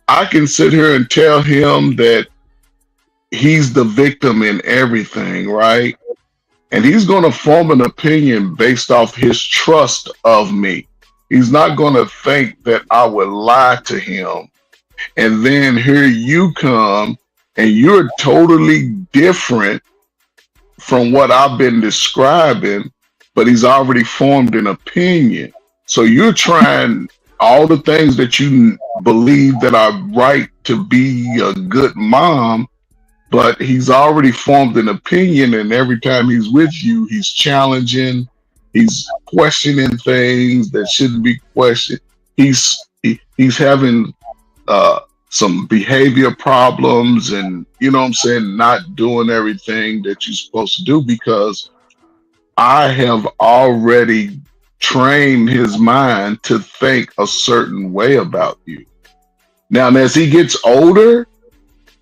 I can sit here and tell him that he's the victim in everything, right? And he's going to form an opinion based off his trust of me. He's not going to think that I would lie to him. And then here you come and you're totally different from what I've been describing, but he's already formed an opinion. So you're trying all the things that you believe that are right to be a good mom, but he's already formed an opinion, and every time he's with you, he's challenging, he's questioning things that shouldn't be questioned. He's having some behavior problems, and you know what I'm saying, not doing everything that you're supposed to do because I have already trained his mind to think a certain way about you. Now, as he gets older,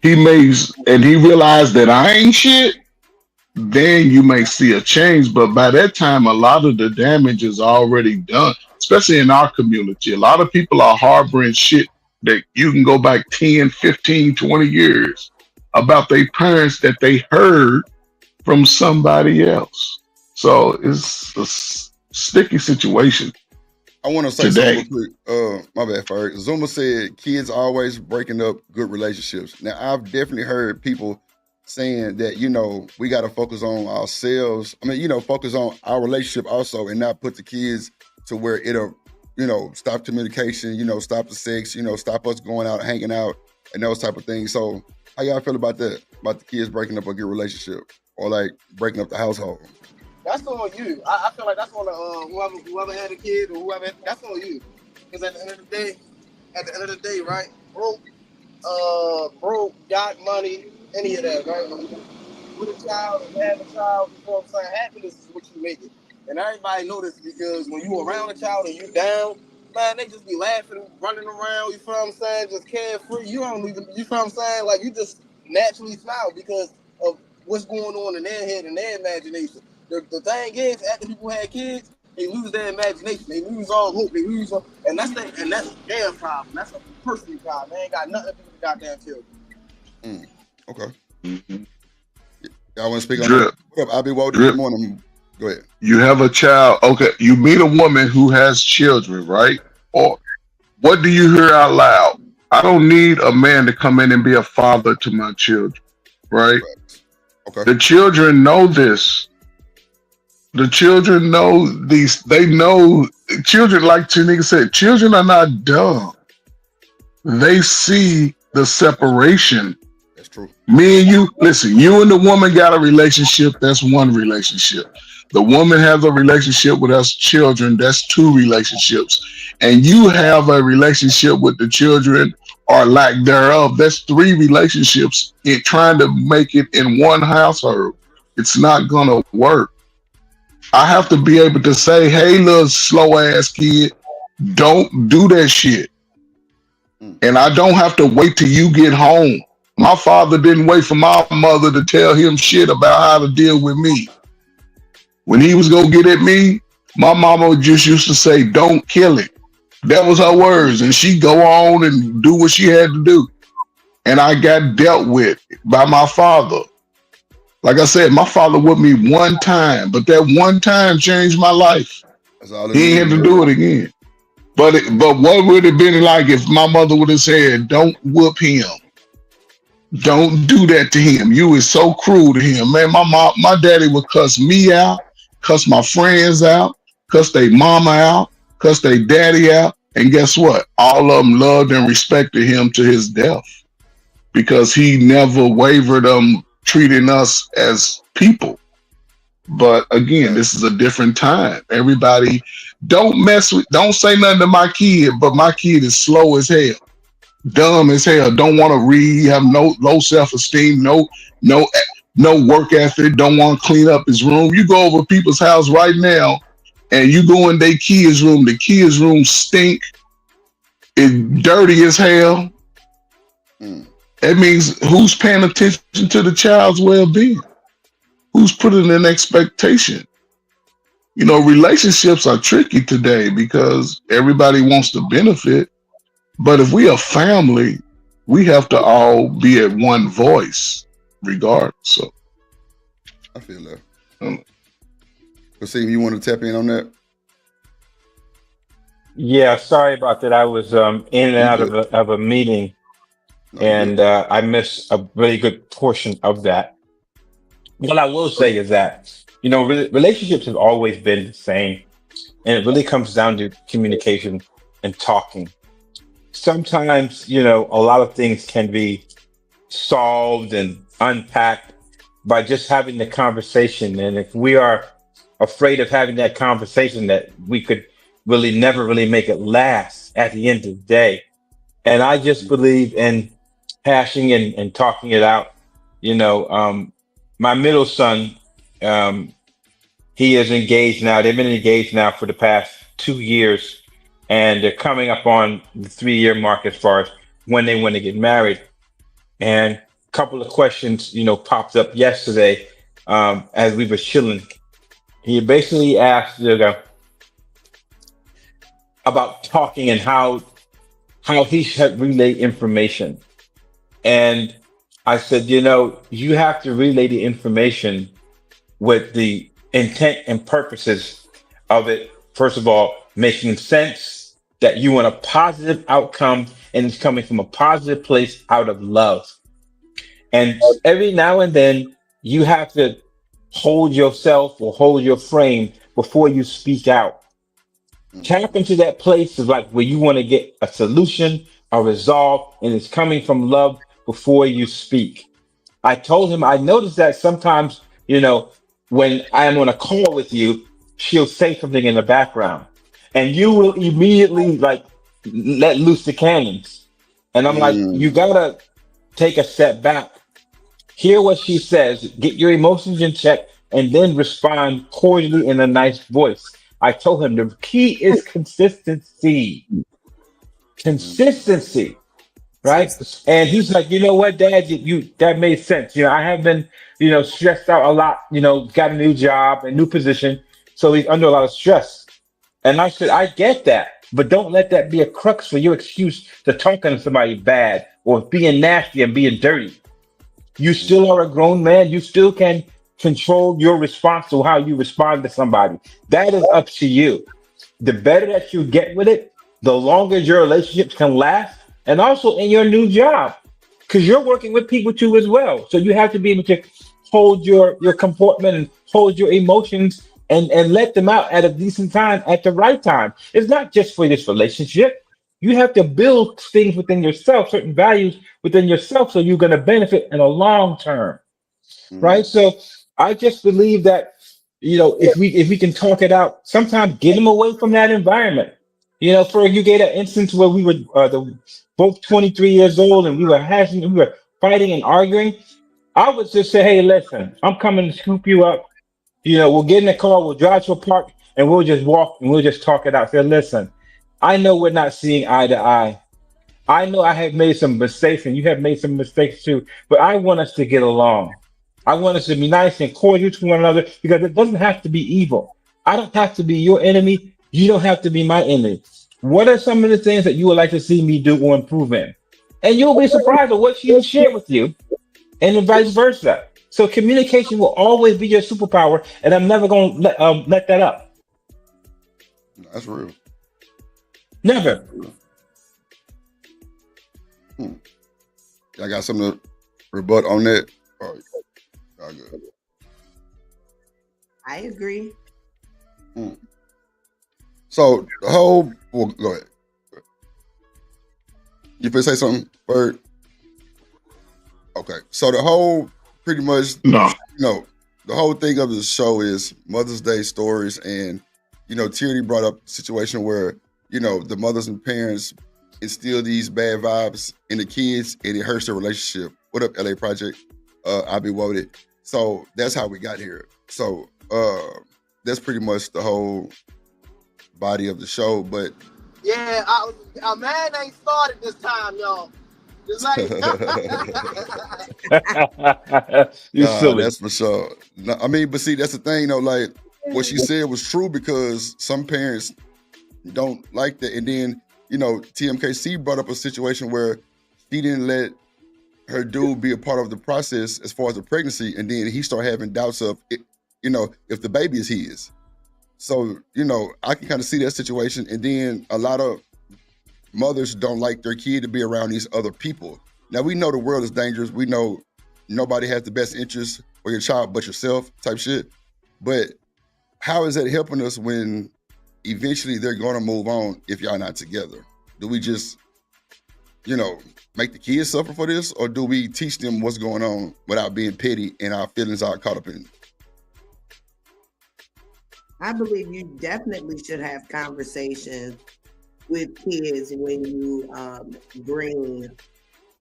he realized that I ain't shit, then you may see a change. But by that time, a lot of the damage is already done, especially in our community. A lot of people are harboring shit that you can go back 10, 15, 20 years about their parents that they heard from somebody else. So it's a sticky situation. I want to say today. something real quick. My bad, Ferg. Zuma said kids always breaking up good relationships. Now, I've definitely heard people saying that, we got to focus on ourselves. I mean, focus on our relationship also and not put the kids to where it'll, stop communication, stop the sex, stop us going out, hanging out, and those type of things. So how y'all feel about that? About the kids breaking up a good relationship or like breaking up the household? That's on you. I feel like that's on the whoever had a kid or whoever. That's on you. Because at the end of the day, right? Broke, got money, any of that, right? With a child and have a child, you know what I'm saying? Happiness is what you make it. And everybody know this because when you around a child and you down, man, they just be laughing, running around, you feel what I'm saying? Just carefree. You don't even, you feel what I'm saying? Like, you just naturally smile because of what's going on in their head and their imagination. The thing is, after people had kids, they lose their imagination. They lose all hope. They lose all, and that's their problem. That's a personal problem. They ain't got nothing to do with the goddamn children. Okay. Mm-hmm. Y'all want to speak on Drip. that? What up? I'll be Walter. Drip. Good morning. Go ahead. You have a child. Okay. You meet a woman who has children, right? Or what do you hear out loud? I don't need a man to come in and be a father to my children, right? Okay. The children know this. The children know these. They know children, like Tanika said, children are not dumb. They see the separation. That's true. Me and you, listen, you and the woman got a relationship. That's one relationship. The woman has a relationship with us children. That's two relationships. And you have a relationship with the children or lack thereof. That's three relationships in trying to make it in one household. It's not going to work. I have to be able to say, hey, little slow ass kid, don't do that shit. And I don't have to wait till you get home. My father didn't wait for my mother to tell him shit about how to deal with me. When he was going to get at me, my mama just used to say, don't kill it. That was her words. And she'd go on and do what she had to do. And I got dealt with by my father. Like I said, my father with me one time, but that one time changed my life. He ain't had to do it again. But what would it have been like if my mother would have said, don't whoop him. Don't do that to him. You is so cruel to him. Man, my daddy would cuss me out, cuss my friends out, cuss their mama out, cuss their daddy out. And guess what? All of them loved and respected him to his death because he never wavered treating us as people. But again, this is a different time. Everybody don't say nothing to my kid, but my kid is slow as hell, dumb as hell, don't want to read, have no low self-esteem, no work ethic, don't want to clean up his room. You go over people's house right now and you go in their kids' room, the kids' room stink, it's dirty as hell. That means who's paying attention to the child's well-being? Who's putting an expectation? You know, relationships are tricky today because everybody wants to benefit. But if we are family, we have to all be at one voice, regardless. So I feel that. Kasim, you want to tap in on that? Yeah, sorry about that. I was in and out of a meeting, and I missed a really good portion of that. What I will say is that, you know, relationships have always been the same, and it really comes down to communication and talking. Sometimes, you know, a lot of things can be solved and unpacked by just having the conversation. And if we are afraid of having that conversation, that we could really never really make it last at the end of the day. And I just believe in hashing and talking it out. You know, my middle son, he is engaged now. They've been engaged now for the past 2 years, and they're coming up on the 3 year mark as far as when they want to get married. And a couple of questions, you know, popped up yesterday as we were chilling. He basically asked, you know, about talking and how he should relay information. And I said, you know, you have to relay the information with the intent and purposes of it. First of all, making sense that you want a positive outcome and it's coming from a positive place out of love. And every now and then you have to hold yourself or hold your frame before you speak out. Tap into that place of like where you want to get a solution, a resolve, and it's coming from love before you speak. I told him I noticed that sometimes, you know, when I am on a call with you, she'll say something in the background, and you will immediately like let loose the cannons. And I'm like, you gotta take a step back, hear what she says, get your emotions in check, and then respond cordially in a nice voice. I told him the key is consistency. Consistency, right? And he's like, you know what, Dad, you that made sense. You know, I have been, you know, stressed out a lot. You know, got a new job, a new position, so he's under a lot of stress. And I said, I get that, but don't let that be a crux for your excuse to talking to somebody bad or being nasty and being dirty. You still are a grown man. You still can control your response to how you respond to somebody. That is up to you. The better that you get with it, the longer your relationships can last, and also in your new job, because you're working with people too as well. So you have to be able to hold your comportment and hold your emotions and let them out at a decent time, at the right time. It's not just for this relationship. You have to build things within yourself, certain values within yourself, so you're going to benefit in a long term, right? So I just believe that, you know, if we can talk it out, sometimes get them away from that environment. You know, for you get an instance where we were both 23 years old and we were fighting and arguing. I would just say, hey, listen, I'm coming to scoop you up. You know, we'll get in the car, we'll drive to a park, and we'll just walk and we'll just talk it out. Say, listen, I know we're not seeing eye to eye. I know I have made some mistakes and you have made some mistakes too, but I want us to get along. I want us to be nice and cordial to one another because it doesn't have to be evil. I don't have to be your enemy. You don't have to be my enemy. What are some of the things that you would like to see me do or improve in? And you'll be surprised at what she will share with you, and then vice versa. So communication will always be your superpower, and I'm never going to let that up. That's real. Never. I got something to rebut on that. Oh, y'all good. I agree. So the whole, well, go ahead. You finna say something, Bird? Okay. So the whole, pretty much, No. you know, the whole thing of the show is Mother's Day stories, and you know, Tierney brought up a situation where, you know, the mothers and parents instill these bad vibes in the kids, and it hurts their relationship. What up, LA Project? I'll be with it. So that's how we got here. So that's pretty much the whole body of the show, but Yeah, a man ain't started this time, y'all. Just like You nah, silly. that's for sure. No, I mean, but see, that's the thing though. Like what she said was true because some parents don't like that, and then TMKC brought up a situation where she didn't let her dude be a part of the process as far as the pregnancy, and then he started having doubts of it, if the baby is his. So I can kind of see that situation, and then a lot of mothers don't like their kid to be around these other people. Now we know the world is dangerous. We know nobody has the best interest for your child but yourself, type shit. But how is that helping us when eventually they're going to move on if y'all not together? Do we just, make the kids suffer for this, or do we teach them what's going on without being petty and our feelings are caught up in it? I believe you definitely should have conversations with kids when you bring,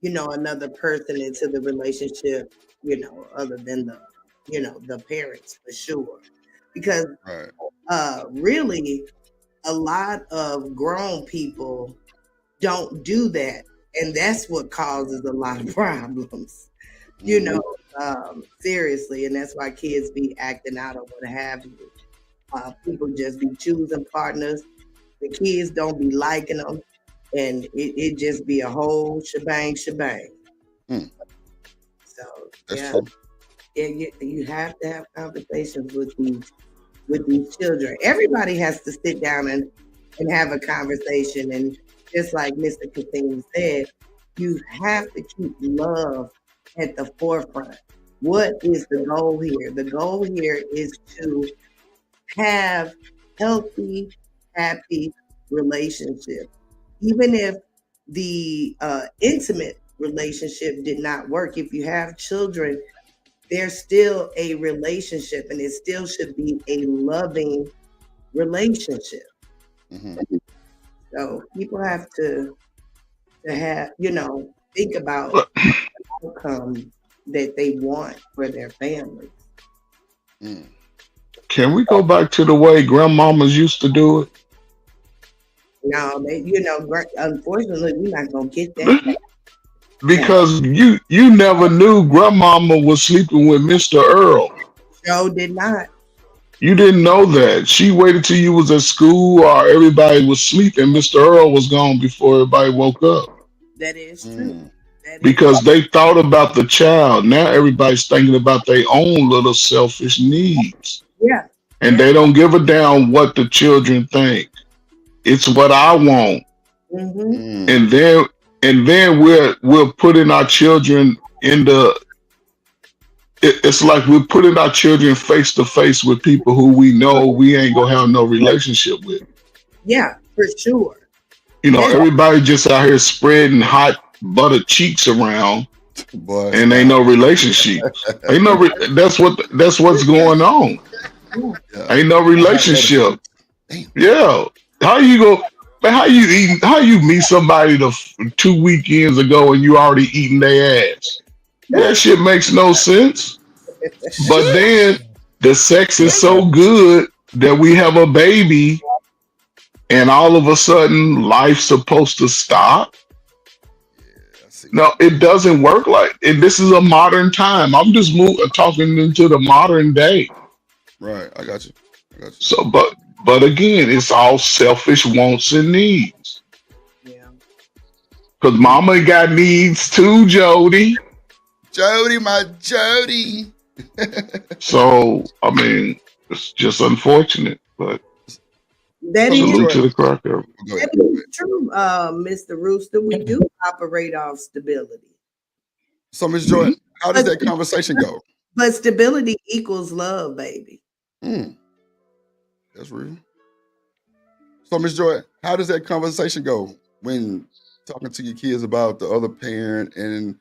another person into the relationship, other than the parents, for sure. Because really, a lot of grown people don't do that. And that's what causes a lot of problems, seriously. And that's why kids be acting out or what have you. People just be choosing partners. The kids don't be liking them. And it just be a whole shebang. So, That's true. You have to have conversations with these children. Everybody has to sit down and have a conversation. And just like Mr. Kathleen said, you have to keep love at the forefront. What is the goal here? The goal here is to have healthy, happy relationships. Even if the intimate relationship did not work, if you have children, there's still a relationship, and it still should be a loving relationship. Mm-hmm. So people have to have, think about the outcome that they want for their families. Can we go back to the way grandmamas used to do it? No, unfortunately, we're not gonna get that. Because you never knew grandmama was sleeping with Mr. Earl. Joe did not. You didn't know that. She waited till you was at school or everybody was sleeping. Mr. Earl was gone before everybody woke up. That is true. Because they thought about the child. Now everybody's thinking about their own little selfish needs. Yeah. And they don't give a damn what the children think. It's what I want. Mm-hmm. And then we're putting our children in it's like we're putting our children face to face with people who we know we ain't gonna have no relationship with. Yeah, for sure. Everybody just out here spreading hot buttered cheeks around, and ain't no relationships. Ain't no. That's what's going on. Ain't no relationship. Yeah. How you go? But how you meet somebody 2 weekends ago and you already eating their ass? That shit makes no sense. But then the sex is so good that we have a baby, and all of a sudden life's supposed to stop. No, it doesn't work like. And this is a modern time. I'm just talking into the modern day. Right, I got you. So, but again, it's all selfish wants and needs. Yeah. Cause mama got needs too, Jody. Jody, my Jody. So, I mean, it's just unfortunate, but that salute to the cracker. That is true, Mr. Rooster. We do operate off stability. So, Ms. Joy, how does that conversation go? But stability equals love, baby. That's real. So, Ms. Joy, how does that conversation go when talking to your kids about the other parent and,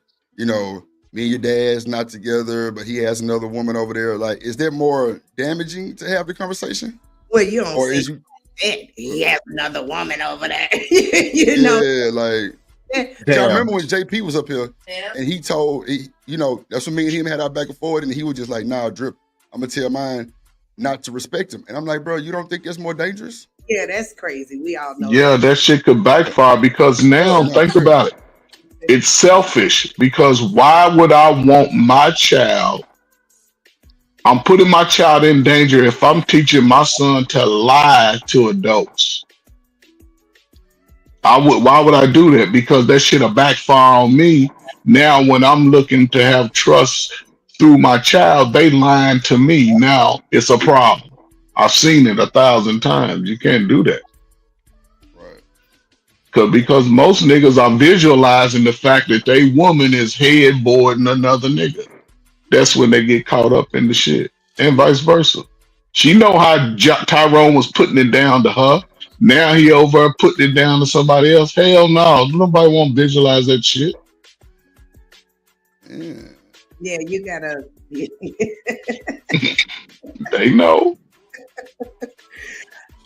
me and your dad's not together, but he has another woman over there? Like, is that more damaging to have the conversation? Well, you don't or say is you, that. He has another woman over there. Yeah, like, Damn. I remember when JP was up here and he told, that's when me and him had our back and forth, and he was just like, nah, Drip, I'm going to tell mine not to respect him. And I'm like, bro, you don't think that's more dangerous? Yeah, that's crazy. We all know Yeah, that. that shit could backfire because now No, think about it. It's selfish because why would I want my child? I'm putting my child in danger if I'm teaching my son to lie to adults. Why would I do that? Because that shit'll backfire on me. Now when I'm looking to have trust through my child, they lying to me. Now it's a problem. I've seen it 1,000 times. You can't do that. Right. Because most niggas are visualizing the fact that they woman is headboarding another nigga. That's when they get caught up in the shit, and vice versa. She know how Tyrone was putting it down to her. Now he over her putting it down to somebody else. Hell no, nobody want to visualize that shit. Yeah. Yeah, you gotta. They know.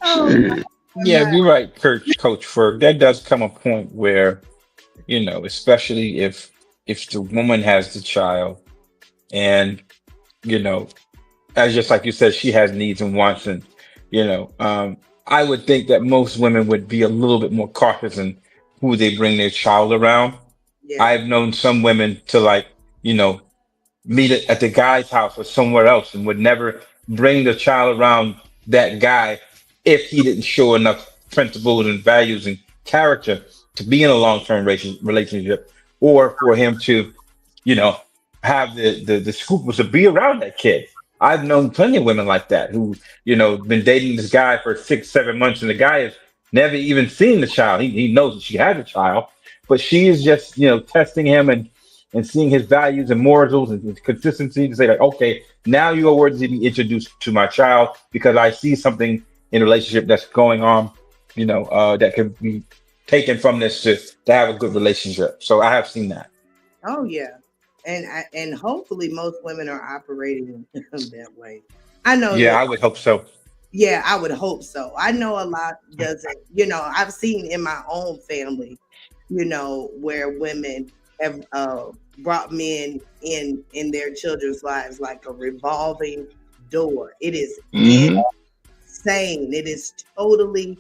Oh, Shit. Yeah, you're right, Coach Ferg. That does come a point where, especially if the woman has the child and, you know, as just like you said, she has needs and wants and, I would think that most women would be a little bit more cautious in who they bring their child around. yeah. I've known some women to like, meet it at the guy's house or somewhere else and would never bring the child around that guy if he didn't show enough principles and values and character to be in a long-term relationship or for him to, you know, have the scruples to be around that kid. I've known plenty of women like that who, been dating this guy for 6, 7 months and the guy has never even seen the child. He knows that she has a child, but she is just, testing him and seeing his values and morals and his consistency to say like, okay, now you are worthy to be introduced to my child because I see something in a relationship that's going on, that can be taken from this to have a good relationship. So I have seen that. Oh yeah, and hopefully most women are operating that way. I know Yeah, that. I would hope so. Yeah, I would hope so. I know a lot doesn't. I've seen in my own family, where women have brought men in their children's lives like a revolving door. It is Mhm. insane. It is totally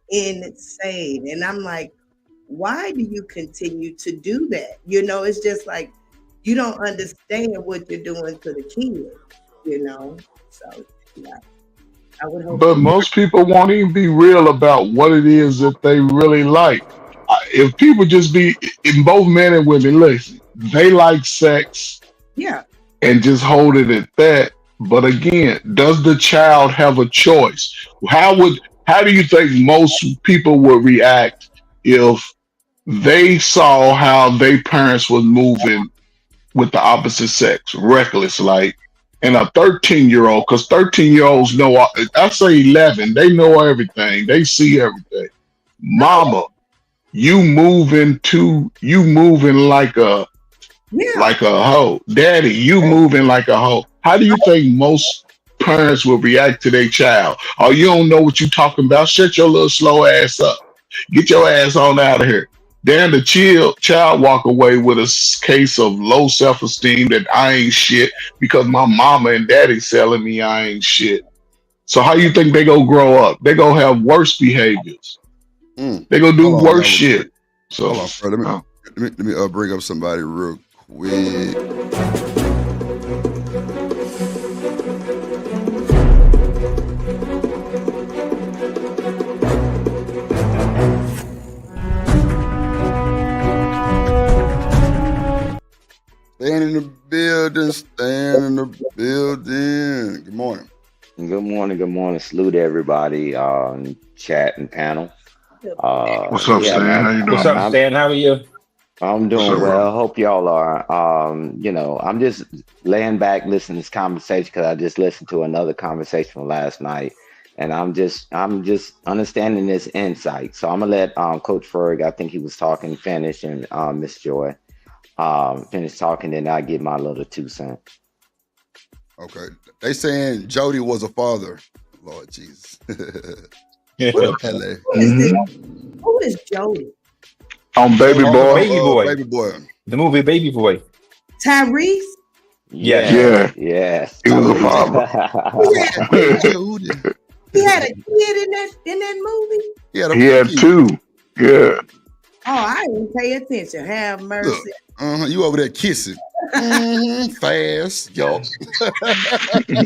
insane. And I'm like, why do you continue to do that? It's just like you don't understand what you're doing to the kid. So yeah, I would hope. But most people won't even be real about what it is that they really like. If people just be, in both men and women, listen, they like sex Yeah. and just hold it at that. But again, does the child have a choice? How do you think most people would react if they saw how their parents was moving with the opposite sex, reckless, like, and a 13-year-old, because 13-year-olds know, I say 11, they know everything, they see everything. Mama, you moving like a hoe. Daddy, you moving like a hoe. How do you think most parents will react to their child? Oh, you don't know what you talking about. Shut your little slow ass up. Get your ass on out of here. Then the child walk away with a case of low self-esteem that I ain't shit because my mama and daddy selling me I ain't shit. So how you think they gonna grow up? They gonna have worse behaviors. They gonna do Hold on, worse y'all. shit. So Hold on, bro. Let me bring up somebody real quick. Stand in the building. Stand in the building. Good morning. Good morning. Good morning. Salute everybody on chat and panel. what's up, Yeah, Stan? man. How you What's doing, up, man? Stan? How are you? I'm What's doing up, bro? well. Hope y'all are. I'm just laying back listening to this conversation because I just listened to another conversation from last night, and I'm just understanding this insight. So I'm gonna let Coach Ferg, I think he was talking, finish, and Miss Joy finish talking, then I give my little 2 cents. Okay. They saying Jody was a father. Lord Jesus. Yeah. What up, Pele? Who is Jody? On Baby On the Boy. Baby Boy. Baby Boy. The movie Baby Boy. Tyrese? Yes. Yeah, Yes. he was a Tyrese. father. Jody. He had a kid in that movie. He had two. Yeah. Oh, I didn't pay attention. Have mercy. Look, you over there kissing. Fast, yo.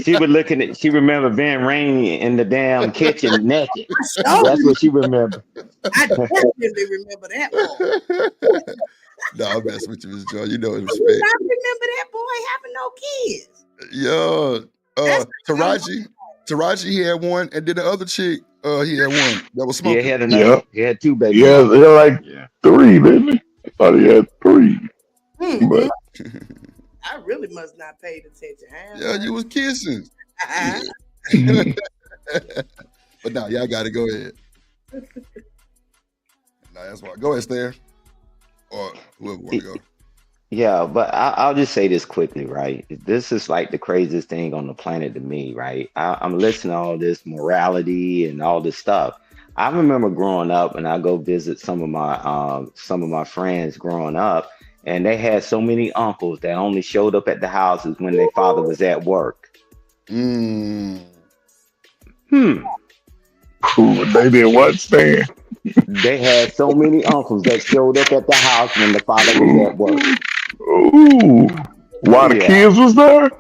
She was looking at. She remember being Rainey in the damn kitchen naked. That's what she remember. I definitely remember that boy. No, I'm messing with you, Miss Joy. You know it I respect. do not remember that boy having no kids. Yo, Taraji, he had one, and then the other chick, he had one that was Yeah, smoking. he had another. He had two babies. Yeah, they're like three, didn't he? I thought he had three. But I really must not pay attention. Yeah, you was kissing. But now y'all got to go ahead. No, that's why. Go ahead, Stan. Or whoever want to go. Yeah, but I'll just say this quickly, right? This is like the craziest thing on the planet to me, right? I'm listening to all this morality and all this stuff. I remember growing up, and I go visit some of my friends growing up, and they had so many uncles that only showed up at the houses when their father was at work. Cool. They did what, Stan? They had so many uncles that showed up at the house when the father was at work. Ooh. While the kids was there?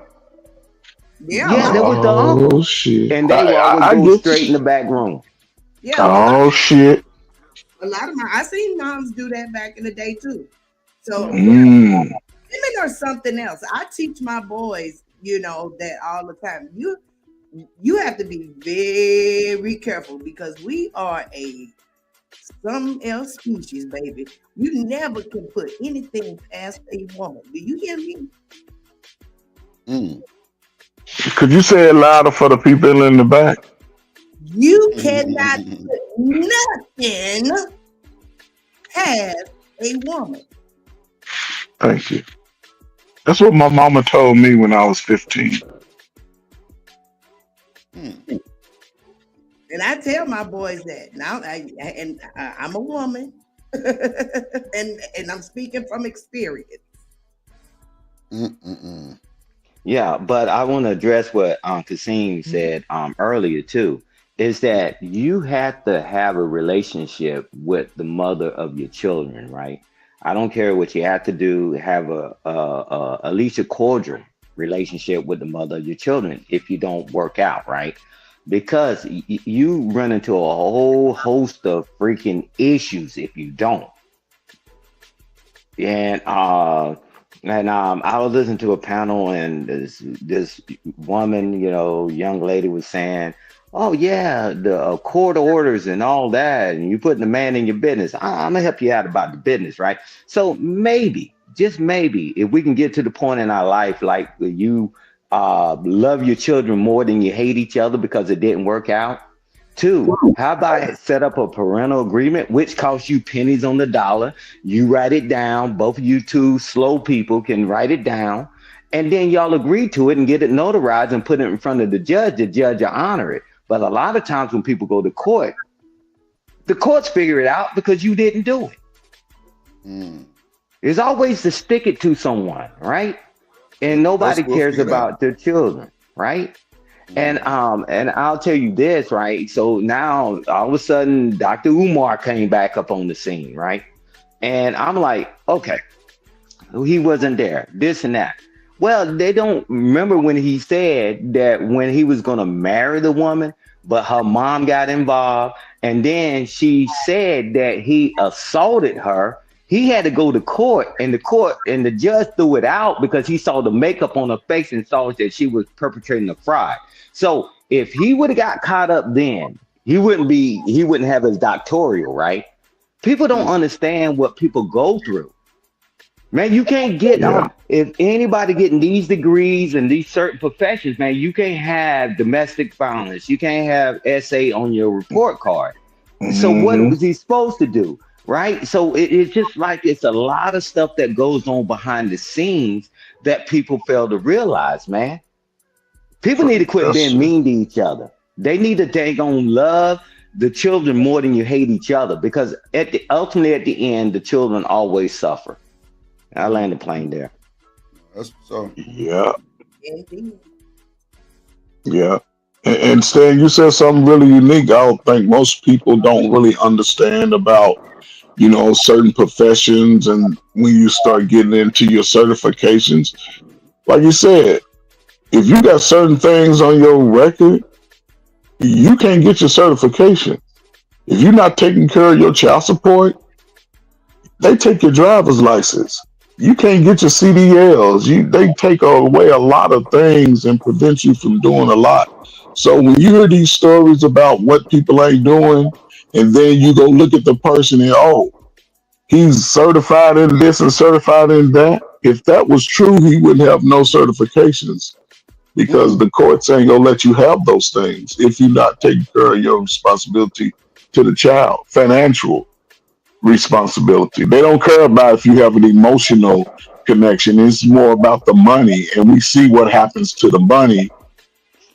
Yeah, there was the Oh, uncle. shit. And they would always I go get straight you. in the back room. Yeah. Oh, shit. A lot of I seen moms do that back in the day too. So Mm. women are something else. I teach my boys, that all the time. You have to be very careful because we are a some else species, baby. You never can put anything past a woman. Do you hear me? Could you say it louder for the people in the back? You cannot put nothing past a woman. Thank you. That's what my mama told me when I was 15. And I tell my boys that now, I'm a woman, and I'm speaking from experience. Yeah, but I want to address what Kasim said earlier too. Is that you have to have a relationship with the mother of your children, right? I don't care what you have to do. Have at least a cordial relationship with the mother of your children if you don't work out, right? Because you run into a whole host of freaking issues if you don't. And I was listening to a panel, and this woman, young lady was saying, "Oh yeah, the court orders and all that, and you putting the man in your business. I'm gonna help you out about the business, right?" So maybe, just maybe, if we can get to the point in our life, like you love your children more than you hate each other because it didn't work out. 2, how about set up a parental agreement, which costs you pennies on the dollar? You write it down. Both of you two slow people can write it down. And then y'all agree to it and get it notarized and put it in front of the judge. The judge will honor it. But a lot of times when people go to court, the courts figure it out because you didn't do it. There's always to stick it to someone, right? And nobody cares about their children, right? And I'll tell you this, right? So now all of a sudden Dr. Umar came back up on the scene, right? And I'm like, okay, he wasn't there, this and that. Well, they don't remember when he said that when he was going to marry the woman, but her mom got involved. And then she said that he assaulted her. He had to go to court, and the judge threw it out because he saw the makeup on her face and saw that she was perpetrating a fraud. So if he would have got caught up then, he wouldn't have his doctoral, right? People don't understand what people go through. Man, you can't get if anybody getting these degrees and these certain professions, man, you can't have domestic violence. You can't have SA on your report card. So what was he supposed to do? Right. So it's just like it's a lot of stuff that goes on behind the scenes that people fail to realize, man. People need to quit being mean to each other. They need to dang on love the children more than you hate each other, because ultimately at the end, the children always suffer. I land the plane there. That's so. Yeah. Indeed. Yeah. And Stan, you said something really unique. I don't think most people don't really understand about, certain professions, and when you start getting into your certifications. Like you said, if you got certain things on your record, you can't get your certification. If you're not taking care of your child support, they take your driver's license. You can't get your CDLs. They take away a lot of things and prevent you from doing a lot. So when you hear these stories about what people ain't doing, and then you go look at the person and he's certified in this and certified in that. If that was true, he wouldn't have no certifications because the courts ain't gonna let you have those things if you're not taking care of your responsibility to the child, financial responsibility. They don't care about if you have an emotional connection. It's more about the money, and we see what happens to the money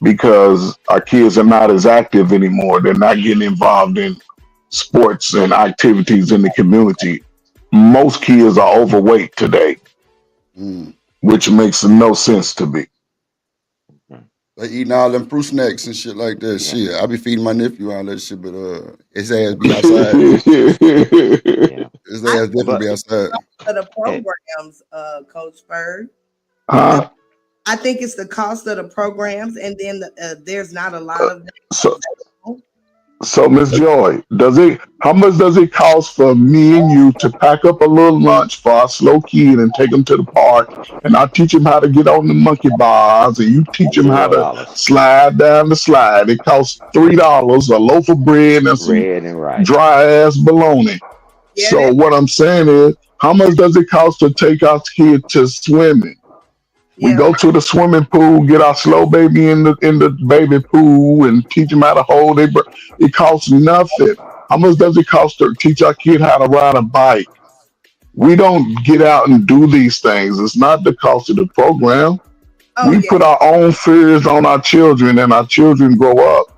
because our kids are not as active anymore. They're not getting involved in sports and activities in the community. Most kids are overweight today, which makes no sense to me. They eating all them fruit snacks and shit like that. Shit, I be feeding my nephew all that shit, but his ass be outside. His ass definitely be outside. Of the programs, Coach Ferg. Huh? I think it's the cost of the programs, and then there's not a lot of them. So Miss Joy, how much does it cost for me and you to pack up a little lunch for our slow kid and take him to the park, and I teach him how to get on the monkey bars, and you teach him how to slide down the slide? It costs $3, a loaf of bread and some dry ass bologna. So what I'm saying is, how much does it cost to take our kid to swimming? We go to the swimming pool, get our slow baby in the baby pool, and teach them how to hold it. But it costs nothing. How much does it cost to teach our kid how to ride a bike? We don't get out and do these things. It's not the cost of the program. We put our own fears on our children, and our children grow up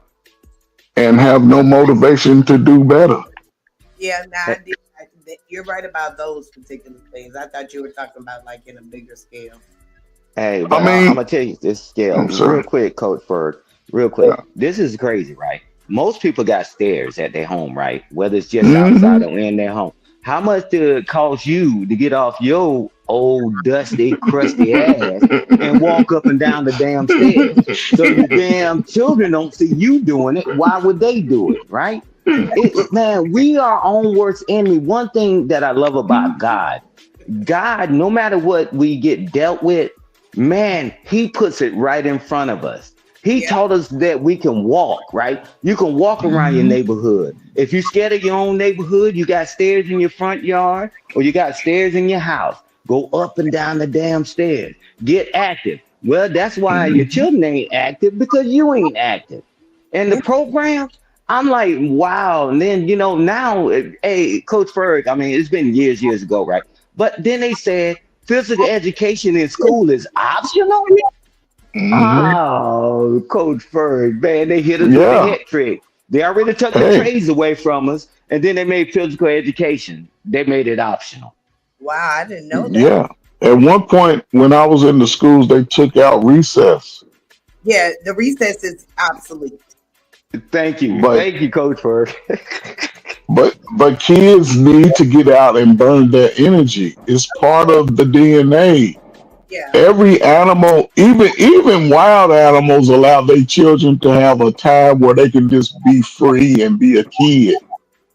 and have no motivation to do better. Yeah, you're right about those particular things. I thought you were talking about like in a bigger scale. Hey, but I'm gonna tell you this scale real quick, Coach Ferg. Real quick. This is crazy, right? Most people got stairs at their home, right? Whether it's just outside or in their home. How much did it cost you to get off your old dusty, crusty ass and walk up and down the damn stairs? So the damn children don't see you doing it. Why would they do it, right? Man, we are our own worst enemy. One thing that I love about God, no matter what we get dealt with, man, he puts it right in front of us. He taught us that we can walk, right? You can walk around your neighborhood. If you're scared of your own neighborhood, you got stairs in your front yard or you got stairs in your house. Go up and down the damn stairs. Get active. Well, that's why your children ain't active, because you ain't active. And the programs, I'm like, wow. And then, now, hey, Coach Ferg, I mean, it's been years ago, right? But then they said physical education in school is optional. Oh, Coach Ferg, man, they hit us with the head trick. They already took the trades away from us, and then they made physical education. They made it optional. Wow, I didn't know that. Yeah. At one point, when I was in the schools, they took out recess. Yeah, the recess is obsolete. Thank you. Thank you, Coach Ferg. But kids need to get out and burn their energy. It's part of the DNA. Yeah. Every animal, even wild animals, allow their children to have a time where they can just be free and be a kid.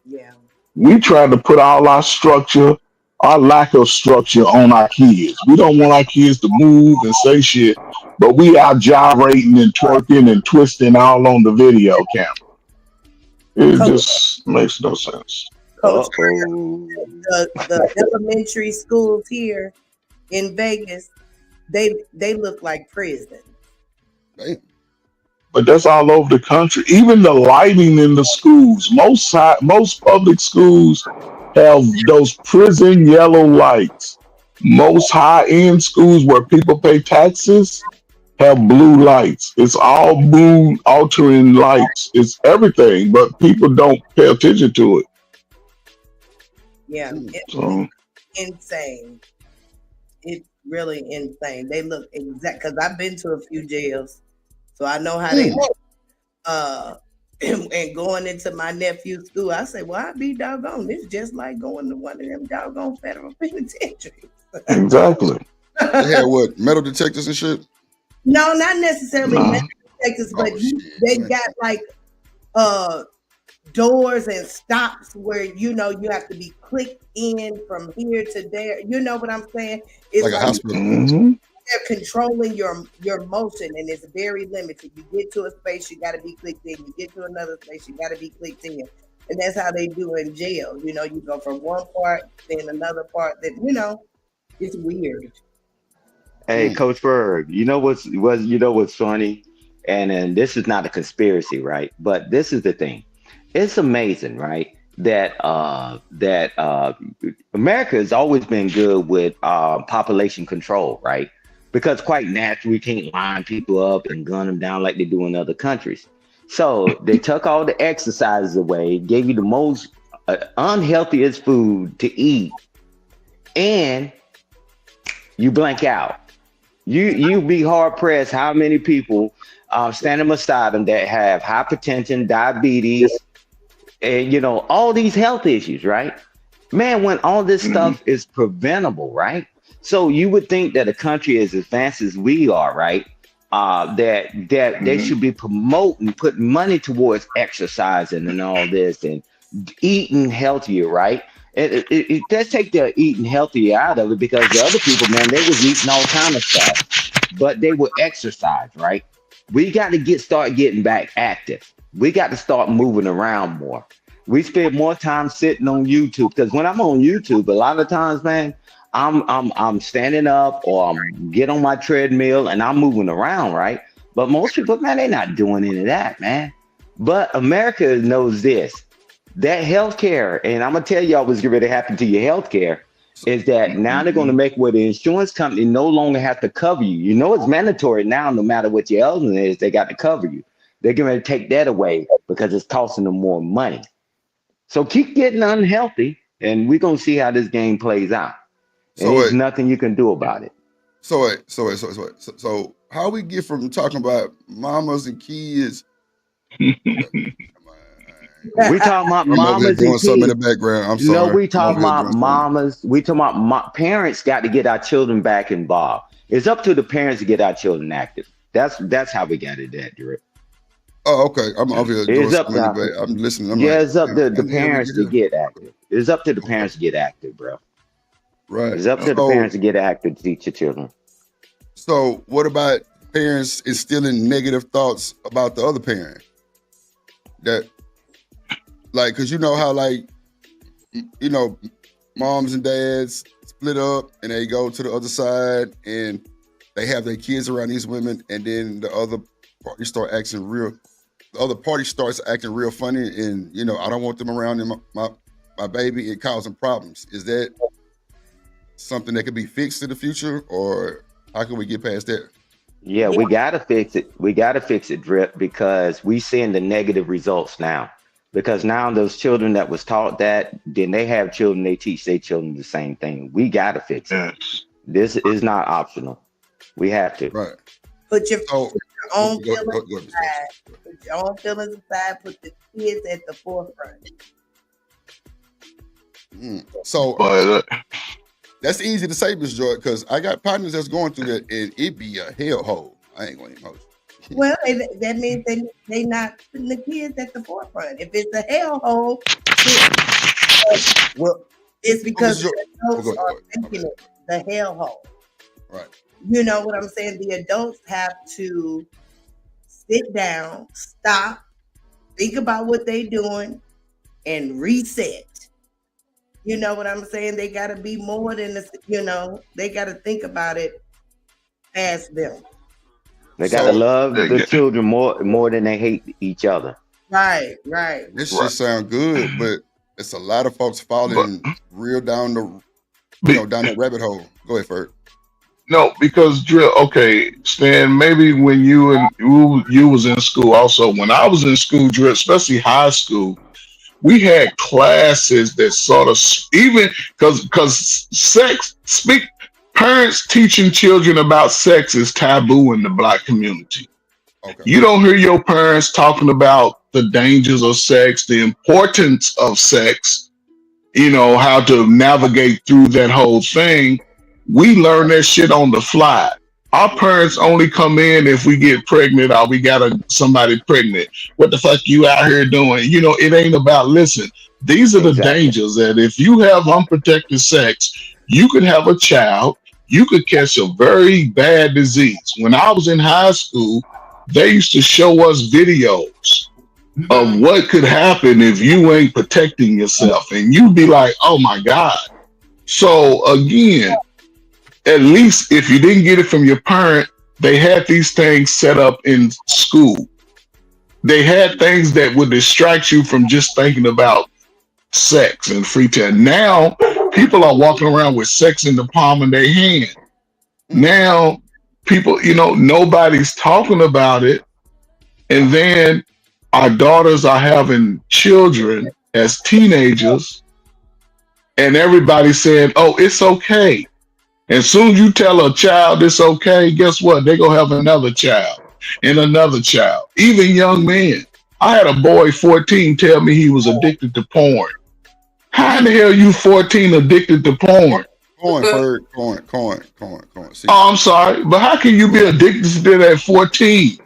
Yeah. We try to put all our structure, our lack of structure, on our kids. We don't want our kids to move and say shit, but we out gyrating and twerking and twisting all on the video camera. It just makes no sense. Coach, the elementary schools here in Vegas, they look like prison. But that's all over the country. Even the lighting in the schools, most public schools have those prison yellow lights. Most high-end schools where people pay taxes have blue lights. It's all mood altering lights. It's everything, but people don't pay attention to it. Yeah, it's insane. It's really insane. They look exact, because I've been to a few jails, so I know how they look. and going into my nephew's school, I say, well, I be doggone. This just like going to one of them doggone federal penitentiaries. Exactly. They had what, metal detectors and shit? No, not necessarily Nah. metal detectors, but they got like doors and stops where you have to be clicked in from here to there. You know what I'm saying? It's Like a hospital. they're controlling your motion, and it's very limited. You get to a space, you got to be clicked in. You get to another space, you got to be clicked in. And that's how they do in jail. You go from one part, then another part. Then it's weird. Hey, Coach Berg, you know what's funny, and this is not a conspiracy, right? But this is the thing. It's amazing, right? That America has always been good with population control, right? Because quite naturally, we can't line people up and gun them down like they do in other countries. So they took all the exercises away, gave you the most unhealthiest food to eat, and you blank out. You be hard pressed how many people standing beside them that have hypertension, diabetes, and all these health issues, right? Man, when all this stuff is preventable, right? So you would think that a country as advanced as we are, right? That they should be promoting, putting money towards exercising and all this and eating healthier, right? It does take the eating healthy out of it, because the other people, man, they was eating all kind of stuff, but they would exercise, right? We got to start getting back active. We got to start moving around more. We spend more time sitting on YouTube, because when I'm on YouTube, a lot of times, man, I'm standing up or I'm get on my treadmill and I'm moving around, right? But most people, man, they're not doing any of that, man. But America knows this. That healthcare, and I'm gonna tell y'all what's going to happen to your healthcare, is that now they're going to make where the insurance company no longer have to cover you. You know, it's mandatory now, no matter what your illness is, they got to cover you. They're going to take that away because it's costing them more money. So keep getting unhealthy, and we're gonna see how this game plays out. And there's nothing you can do about it. So how we get from talking about mamas and kids? We talking about I'm over here mamas doing and something in kids. the background. I'm sorry. No, we talking I'm over here about doing something. mamas. We talking about parents got to get our children back involved. It's up to the parents to get our children active. That's how we got it at, Drip. Oh, okay. I'm over here doing It's up something in the to back. I'm listening. I'm yeah, like, it's up to the how the hell we parents get to here? get active. It's up to the parents to get active, bro. Right. It's up to the parents to get active to teach your children. So what about parents instilling negative thoughts about the other parent? That, like, because you know how, like, moms and dads split up and they go to the other side and they have their kids around these women, and then the other party starts acting real funny, and I don't want them around in my baby. It causing problems. Is that something that could be fixed in the future, or how can we get past that? Yeah, we gotta fix it. We gotta fix it, Drip, because we seeing the negative results now. Because now those children that was taught that, then they have children, they teach their children the same thing. We gotta fix it. This is not optional. We have to. Right. Put your own go feelings aside. Put your own feelings aside. Put the kids at the forefront. So that's easy to say, Miss Joy, because I got partners that's going through that, and it be a hellhole. I ain't going to hold you. Well, that means they not putting the kids at the forefront. If it's a hellhole, it's because the adults are making it the hellhole. Right. You know what I'm saying? The adults have to sit down, stop, think about what they're doing, and reset. You know what I'm saying? They got to be more than they got to think about it as them. They gotta love the children more than they hate each other. Right. This shit sound good, but it's a lot of folks falling real down down that rabbit hole. Go ahead, Ferg. No, because Drill, okay, Stan, maybe when you was in school also. When I was in school, Drill, especially high school, we had classes that sort of, even because parents teaching children about sex is taboo in the Black community. Okay. You don't hear your parents talking about the dangers of sex, the importance of sex, how to navigate through that whole thing. We learn that shit on the fly. Our parents only come in if we get pregnant or we got somebody pregnant. What the fuck you out here doing? It ain't about listen. These are the Exactly. dangers that if you have unprotected sex, you could have a child, you could catch a very bad disease. When I was in high school, they used to show us videos of what could happen if you ain't protecting yourself. And you'd be like, oh my God. So again, at least if you didn't get it from your parent, they had these things set up in school. They had things that would distract you from just thinking about sex and free time. Now people are walking around with sex in the palm of their hand. Now people, nobody's talking about it. And then our daughters are having children as teenagers, and everybody's saying, oh, it's okay. And soon as you tell a child it's okay, guess what? They're going to have another child and another child, even young men. I had a boy 14 tell me he was addicted to porn. How in the hell you 14 addicted to porn? Corn, Ferg, corn. See, Oh, I'm sorry, but how can you be addicted to that at 14?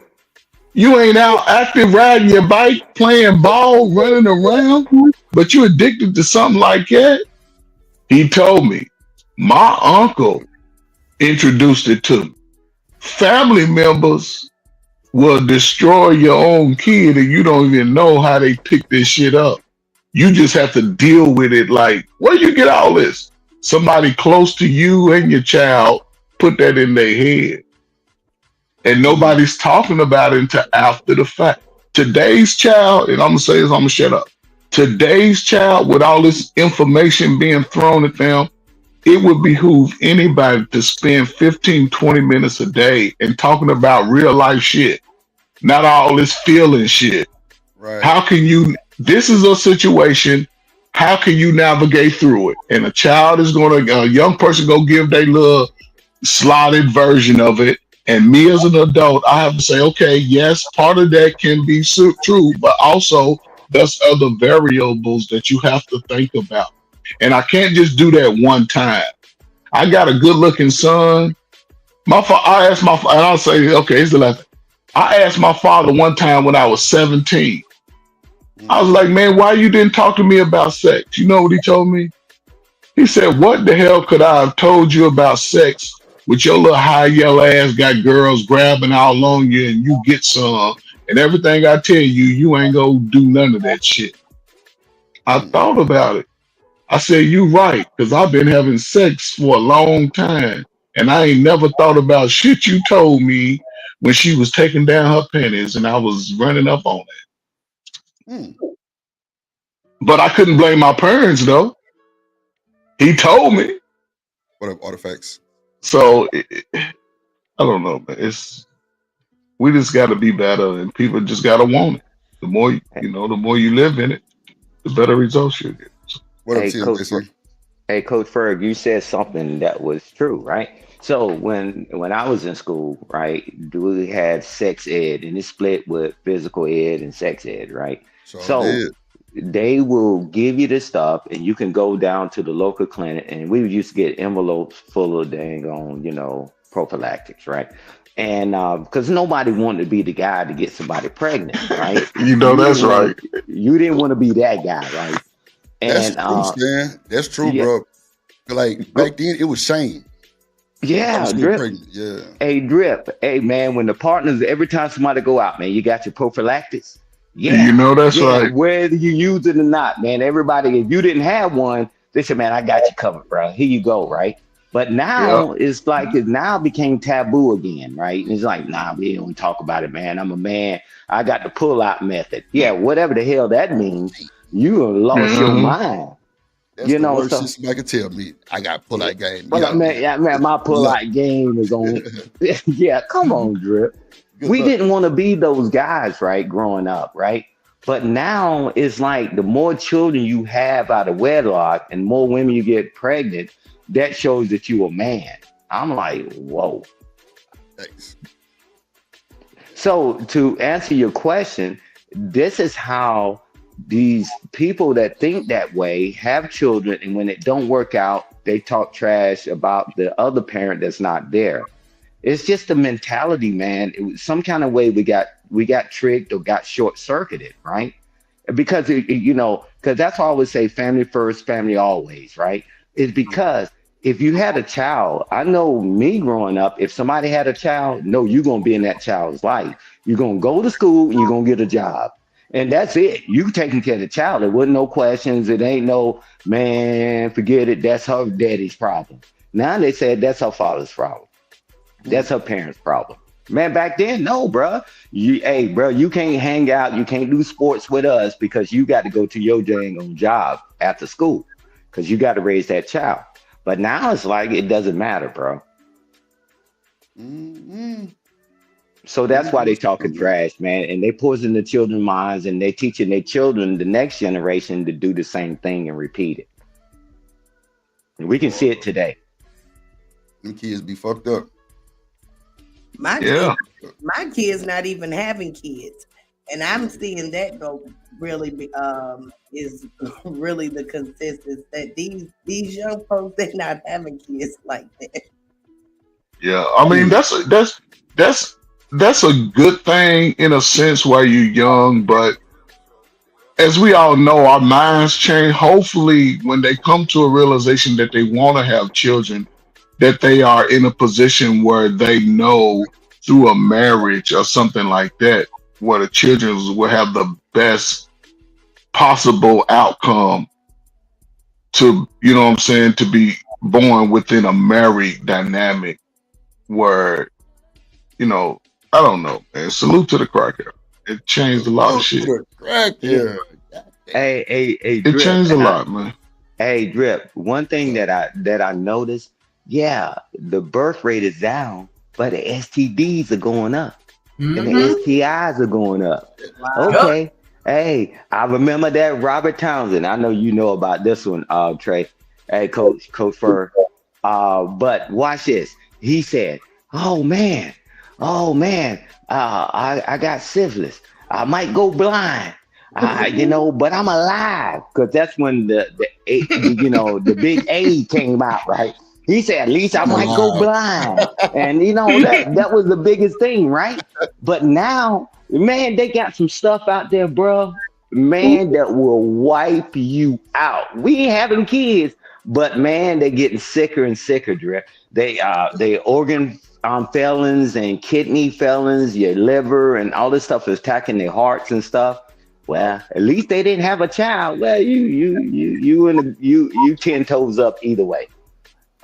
You ain't out active riding your bike, playing ball, running around, but you addicted to something like that? He told me, my uncle introduced it to me. Family members will destroy your own kid and you don't even know how they pick this shit up. You just have to deal with it like, where you get all this? Somebody close to you and your child put that in their head. And nobody's talking about it until after the fact. Today's child, and I'm going to say this, I'm going to shut up. Today's child, with all this information being thrown at them, it would behoove anybody to spend 15, 20 minutes a day and talking about real life shit, not all this feeling shit. right. How can you, this is a situation, how can you navigate through it? And a young person go give their little slotted version of it. And me as an adult, I have to say, okay, yes, part of that can be true, but also there's other variables that you have to think about. And I can't just do that one time. I got a good looking son. I asked my, and I'll say, okay, here's the last thing. I asked my father one time when I was 17. I was like, man, why you didn't talk to me about sex? You know what he told me? He said, what the hell could I have told you about sex with your little high yellow ass got girls grabbing all on you and you get some and everything I tell you, you ain't gonna do none of that shit. I thought about it. I said, you right, because I've been having sex for a long time and I ain't never thought about shit you told me when she was taking down her panties and I was running up on it. But I couldn't blame my parents though. He told me. What are artifacts? So I don't know, man. We just got to be better, and people just got to want it. The more the more you live in it, the better results you get. What up, Hey, Coach. TMJC? Hey, Coach Ferg, you said something that was true, right? So when I was in school, right, we had sex ed, and it split with physical ed and sex ed, right? So did. they will give you the stuff, and you can go down to the local clinic, and we used to get envelopes full of dang on, prophylactics, right? And because nobody wanted to be the guy to get somebody pregnant, right? That's right. You didn't want to be that guy, right? That's And true, Stan. That's true, yeah. bro. Like back then, it was shame. Yeah, Drip. Yeah. Hey, Drip. Hey, man, when the partners, every time somebody go out, man, you got your prophylactics. Yeah. That's right. Whether you use it or not, man, everybody, if you didn't have one, they said, man, I got you covered, bro. Here you go, right? But now it's like it now became taboo again, right? And it's like, nah, we don't talk about it, man. I'm a man. I got the pull-out method. Yeah, whatever the hell that means, you lost your mind. That's the worst shit somebody can tell me. I got pull-out game. Well, man, my pull-out game is on. Yeah, come on, Drip. We didn't want to be those guys, right, growing up, right? But now it's like the more children you have out of wedlock and more women you get pregnant, that shows that you a man. I'm like, whoa. Thanks. So to answer your question, this is how these people that think that way have children, and when it don't work out, they talk trash about the other parent that's not there. It's just a mentality, man. It was some kind of way we got tricked or got short circuited, right? Because because that's why I always say family first, family always, right? Is because if you had a child, I know me growing up, if somebody had a child, no, you're gonna be in that child's life. You're gonna go to school and you're gonna get a job. And that's it. You taking care of the child. There wasn't no questions. It ain't no man, forget it. That's her daddy's problem. Now they said that's her father's problem. That's her parents' problem. Man, back then, no, bruh. Hey, bro, you can't hang out. You can't do sports with us because you got to go to your dang on job after school because you got to raise that child. But now it's like it doesn't matter, bro. So that's why they talking trash, man. And they poison the children's minds and they teaching their children, the next generation, to do the same thing and repeat it. And we can see it today. Them kids be fucked up. My Yeah. kids not even having kids, and I'm seeing that go really is really the consensus that these young folks they're not having kids like that. Yeah. I mean, that's a good thing in a sense while you're young, but as we all know, our minds change. Hopefully, when they come to a realization that they want to have children, that they are in a position where they know through a marriage or something like that, where the children will have the best possible outcome to, you know what I'm saying, to be born within a married dynamic where, I don't know, man. Salute to the cracker. It changed a lot of shit. Yeah. Hey, It Drip. changed a lot, man. Hey, Drip. One thing that I noticed, yeah, the birth rate is down, but the STDs are going up, and the STIs are going up. Okay. Hey, I remember that Robert Townsend. I know you know about this one, Trey. Hey, Coach Fur. But watch this. He said, "Oh man, I got syphilis. I might go blind. But I'm alive." Because that's when the big A came out, right? He said, "At least I might go blind," and that was the biggest thing, right? But now, man, they got some stuff out there, bro. Man, that will wipe you out. We ain't having kids, but man, they're getting sicker and sicker, Drip. They organ felons and kidney felons, your liver and all this stuff is attacking their hearts and stuff. Well, at least they didn't have a child. Well, you 10 toes up either way.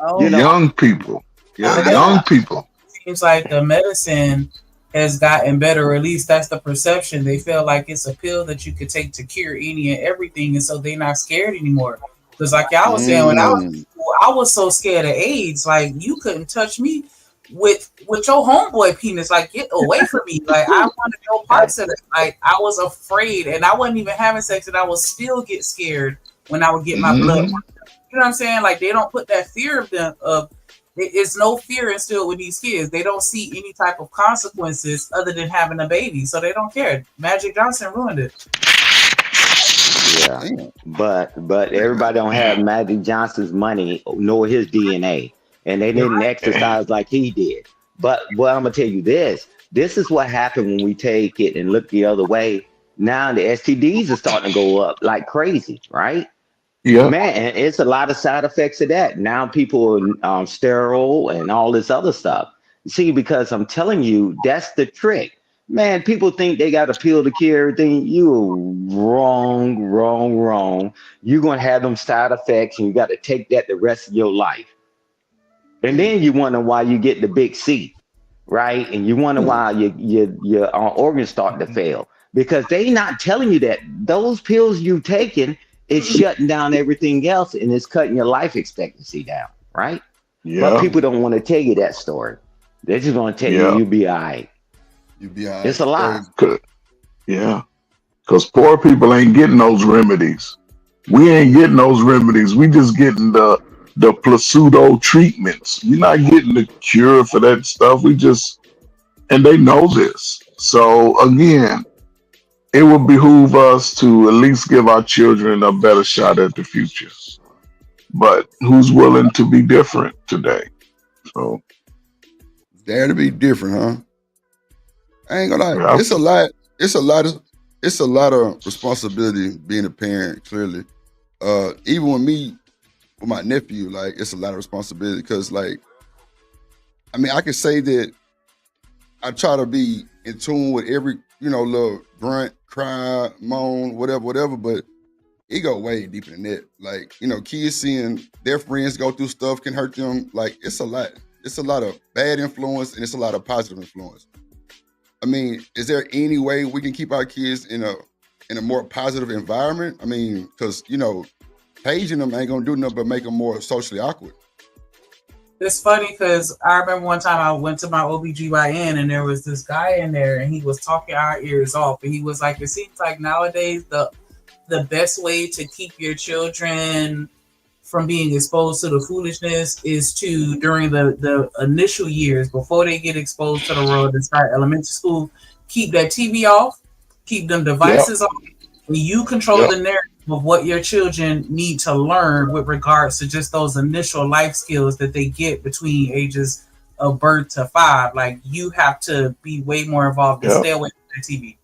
Oh, Young people. Yeah, young people. Seems like the medicine has gotten better, or at least that's the perception. They feel like it's a pill that you could take to cure any and everything, and so they're not scared anymore. Because like y'all was saying, when I was in school, I was so scared of AIDS. Like you couldn't touch me with your homeboy penis. Like get away from me. Like I wanted no parts of it. Like I was afraid, and I wasn't even having sex, and I would still get scared when I would get my blood. You know what I'm saying? Like they don't put that fear of them. It's no fear instilled with these kids. They don't see any type of consequences other than having a baby, so they don't care. Magic Johnson ruined it. Yeah, but everybody don't have Magic Johnson's money nor his DNA, and they didn't exercise like he did. But well, I'm gonna tell you this. This is what happened when we take it and look the other way. Now the STDs are starting to go up like crazy, right? Yeah, Man, it's a lot of side effects of that. Now people are sterile and all this other stuff. See, because I'm telling you, that's the trick. Man, people think they got a pill to cure everything. You wrong. You're going to have them side effects and you got to take that the rest of your life. And then you wonder why you get the big C, right? And you wonder why your organs start to fail. Because they not telling you that those pills you taking is shutting down everything else and it's cutting your life expectancy down, right? yeah, But people don't want to tell you that story. They're just going to tell you be all right. You be all right. It's a lie. yeah. Because poor people ain't getting those remedies. We ain't getting those remedies. We just getting the placebo treatments. We're not getting the cure for that stuff. And they know this. So again, it would behoove us to at least give our children a better shot at the future. But who's willing to be different today? So Dare to be different, huh? I ain't gonna lie. yeah, It's a lot. It's a lot of. It's a lot of responsibility being a parent. Clearly, even with me, with my nephew, like it's a lot of responsibility because, like, I mean, I can say that I try to be in tune with every, little grunt, cry, moan, whatever. But it go way deeper than that. Like, kids seeing their friends go through stuff can hurt them. Like, it's a lot. It's a lot of bad influence and it's a lot of positive influence. I mean, is there any way we can keep our kids in a more positive environment? I mean, because paging them ain't gonna do nothing but make them more socially awkward. It's funny because I remember one time I went to my OBGYN and there was this guy in there and he was talking our ears off. And he was like, it seems like nowadays the best way to keep your children from being exposed to the foolishness is to, during the initial years, before they get exposed to the world and start elementary school, keep that TV off, keep them devices off, and you control the narrative of what your children need to learn with regards to just those initial life skills that they get between ages of birth to 5. Like, you have to be way more involved and stay away from the TV.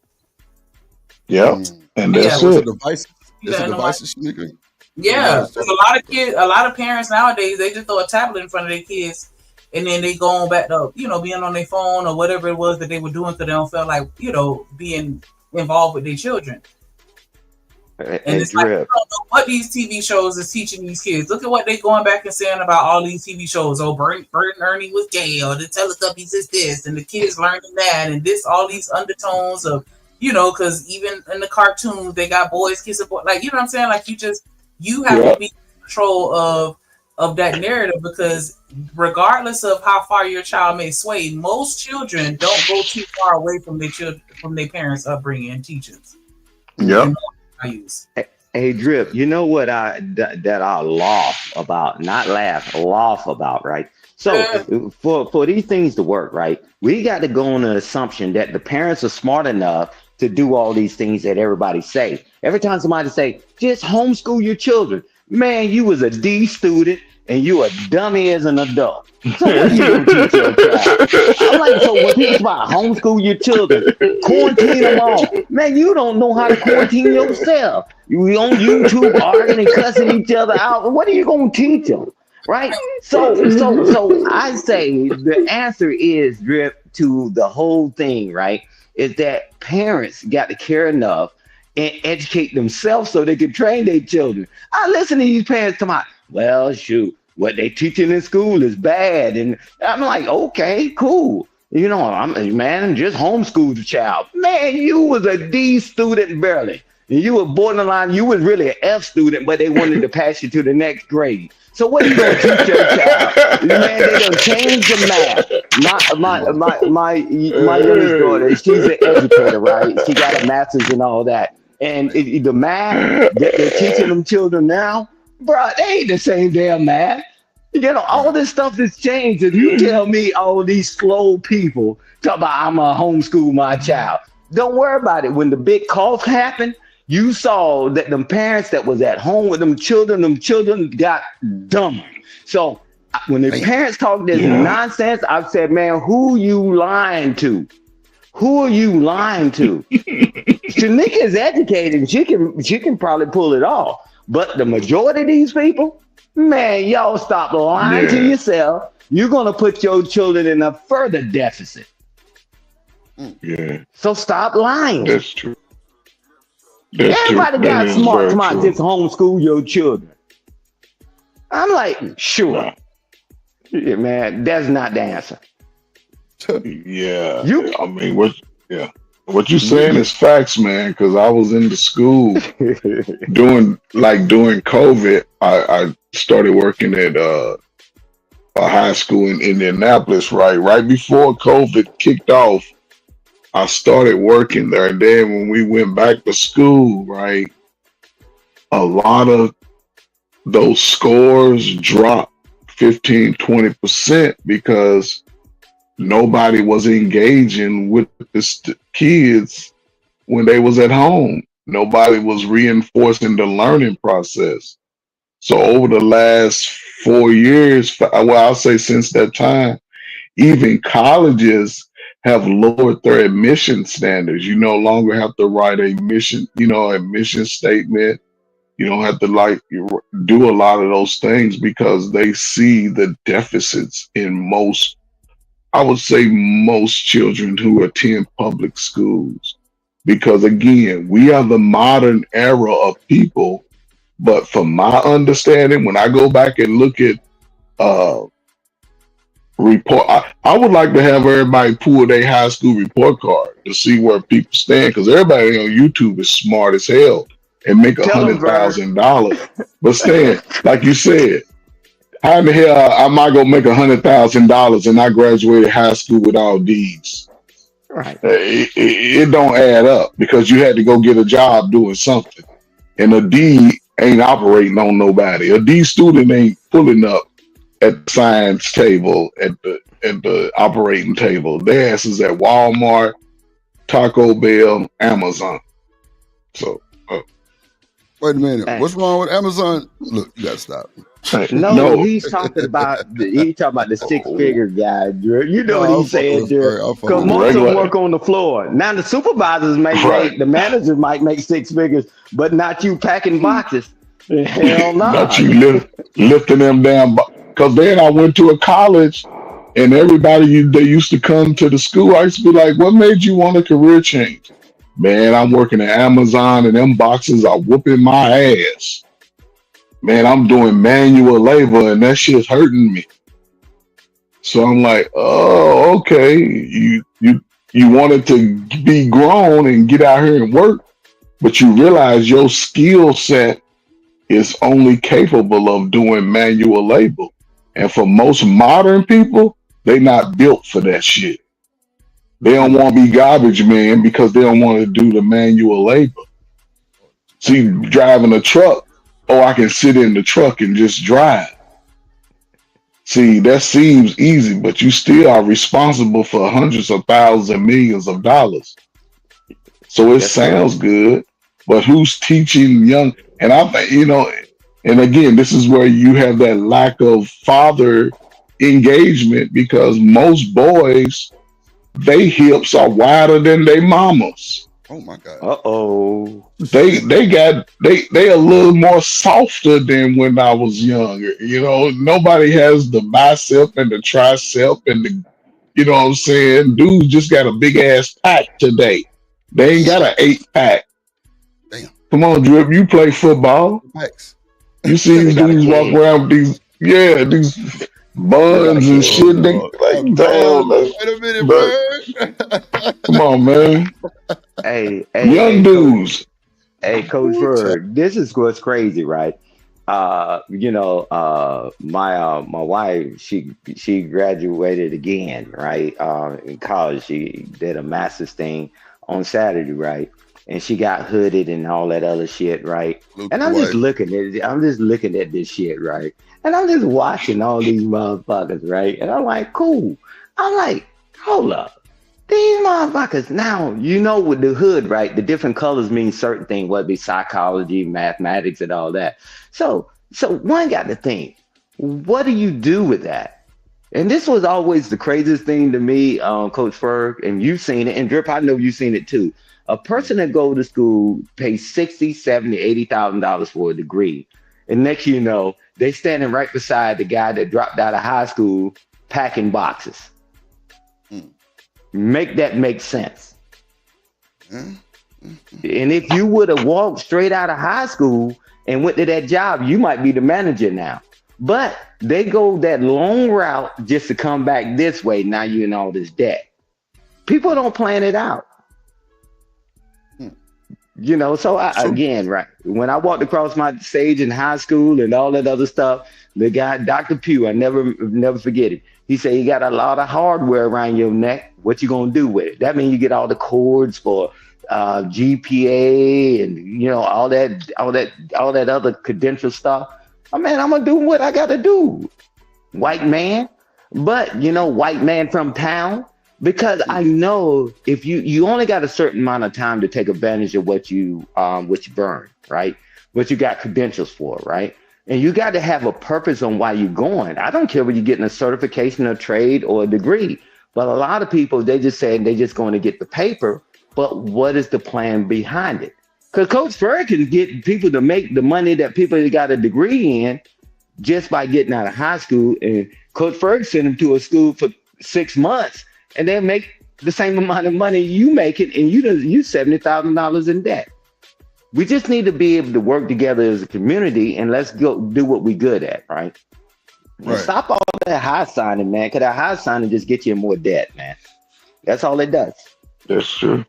And that's So it's a it. device. It's a device, Shanika. Yeah, because a lot of parents nowadays, they just throw a tablet in front of their kids and then they go on back to, being on their phone or whatever it was that they were doing because they don't feel like, being involved with their children. And it's like, you don't know what these TV shows is teaching these kids. Look at what they going back and saying about all these TV shows. Oh, Bert and Ernie was gay, or the Teletubbies is this, and the kids learning that, and this, all these undertones of, because even in the cartoons, they got boys kissing boys. Like, you know what I'm saying? Like, you have to be in control of that narrative, because regardless of how far your child may sway, most children don't go too far away from their parents' upbringing and teachings. And values. Hey, Drip, you know what I laugh about, not laugh, laugh about, right? So for these things to work, right, we got to go on an assumption that the parents are smart enough to do all these things that everybody say. Every time somebody say, just homeschool your children, man, you was a D student and you a dummy as an adult. So what are you gonna teach your child? I'm like, so when people about homeschool your children, quarantine them all, man, you don't know how to quarantine yourself. You on YouTube arguing and cussing each other out. What are you gonna teach them? Right? So I say the answer is, Drip, to the whole thing, right? Is that parents got to care enough and educate themselves so they can train their children. I listen to these parents come out, well, shoot, what they teaching in school is bad. And I'm like, okay, cool. I'm just homeschool the child. Man, you was a D student barely. And you were borderline, you was really an F student, but they wanted to pass you to the next grade. So what are you gonna teach your child? Man, they done changed the math. My youngest daughter, she's an educator, right? She got a master's and all that. And the math that they're teaching them children now, bro, they ain't the same damn math. All this stuff has changed. If you tell me all these slow people talk about I'm gonna homeschool my child, don't worry about it. When the big cough happened, you saw that them parents that was at home with them children got dumber. So when the parents talk this nonsense, I've said, man, who you lying to? Who are you lying to? Shanika is educated. She can probably pull it off. But the majority of these people, man, y'all stop lying to yourself. You're going to put your children in a further deficit. Yeah. So stop lying. That's true. Everybody got smart just homeschool your children. I'm like, sure. Yeah, man, that's not the answer. Yeah. I mean, what you saying is facts, man, because I was in the school during COVID. I started working at a high school in Indianapolis, right before COVID kicked off. I started working there, and then when we went back to school, right, a lot of those scores dropped 15-20% because nobody was engaging with the kids when they was at home. Nobody was reinforcing the learning process. So over the last 4 years, well, I'll say since that time, even colleges have lowered their admission standards. You no longer have to write a admission statement. You don't have to do a lot of those things because they see the deficits in I would say most children who attend public schools. Because again, we are the modern era of people. But from my understanding, when I go back and look at uh, report, I would like to have everybody pull their high school report card to see where people stand. Because everybody on YouTube is smart as hell and make Tell them, Vern. $100,000. But Stan, like you said, how in the hell am I gonna make $100,000 and I graduated high school with all D's? Right. It don't add up because you had to go get a job doing something, and a D ain't operating on nobody. A D student ain't pulling up at the science table at the operating table. Their ass is at Walmart, Taco Bell, Amazon. So. Wait a minute. Hey. What's wrong with Amazon? Look, you gotta stop. No, he's talking about the 6-figure guy, Drew. You know what he's saying, Drew. Because most of them work on the floor. Now the supervisors make the managers might make 6 figures, but not you packing boxes. Hell no. Not you lifting them down. Because then I went to a college and everybody they used to come to the school. I used to be like, what made you want a career change? Man, I'm working at Amazon and them boxes are whooping my ass. Man, I'm doing manual labor and that shit's hurting me. So I'm like, oh, okay. You wanted to be grown and get out here and work, but you realize your skill set is only capable of doing manual labor. And for most modern people, they're not built for that shit. They don't want to be garbage man because they don't want to do the manual labor. See, driving a truck, I can sit in the truck and just drive. See, that seems easy, but you still are responsible for hundreds of thousands and millions of dollars. So it sounds good, but who's teaching young? And I think, and again, this is where you have that lack of father engagement because most boys, they hips are wider than they mamas. Oh my God. Uh-oh. They a little more softer than when I was younger. Nobody has the bicep and the tricep and the, you know what I'm saying? Dudes just got a big ass pack today. They ain't got an 8-pack. Damn. Come on, Drip, you play football. Packs. You see these dudes walk around with these buns and shit. They like, damn. Wait a minute, bro. Come on, man. Hey, young dudes. Coach Ferg, this is what's crazy, right? My wife, she graduated again, right? In college, she did a master's thing on Saturday, right? And she got hooded and all that other shit, right? And I'm just looking at this shit, right? And I'm just watching all these motherfuckers, right? And I'm like, cool. I'm like, hold up. These motherfuckers, now, with the hood, right? The different colors mean certain things, whether it be psychology, mathematics, and all that. So one got to think, what do you do with that? And this was always the craziest thing to me, Coach Ferg, and you've seen it, and Drip, I know you've seen it too. A person that go to school pays $60,000, $70,000, $80,000 for a degree. And next you know, they standing right beside the guy that dropped out of high school packing boxes. Make that make sense. And if you would have walked straight out of high school and went to that job, you might be the manager now. But they go that long route just to come back this way. Now you're in all this debt. People don't plan it out. So again, right, when I walked across my stage in high school and all that other stuff, the guy, Dr. Pugh, I never forget it. He said, you got a lot of hardware around your neck. What you gonna do with it? That means you get all the cords for GPA and all that other credential stuff. I'm gonna do what I gotta do. White man. But white man from town, because I know if you only got a certain amount of time to take advantage of what you burn, right? What you got credentials for, right? And you got to have a purpose on why you're going. I don't care whether you're getting a certification, a trade, or a degree. But a lot of people, they just say they just going to get the paper. But what is the plan behind it? Because Coach Ferg can get people to make the money that people that got a degree in just by getting out of high school. And Coach Ferg sent them to a school for 6 months, and they make the same amount of money you make it, and you $70,000 in debt. We just need to be able to work together as a community, and let's go do what we're good at, right? And stop all that high signing, man, because that high signing just gets you in more debt, man. That's all it does. That's true.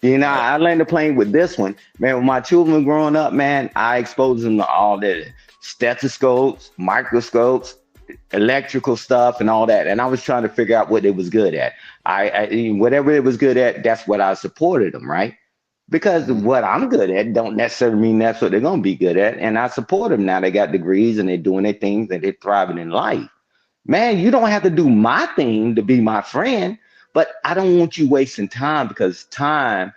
I learned to play with this one. Man, when my children were growing up, man, I exposed them to all the stethoscopes, microscopes, electrical stuff, and all that. And I was trying to figure out what they was good at. I whatever it was good at, that's what I supported them, right? Because what I'm good at don't necessarily mean that's what they're going to be good at. And I support them now. They got degrees and they're doing their things and they're thriving in life. Man, you don't have to do my thing to be my friend, but I don't want you wasting time, because time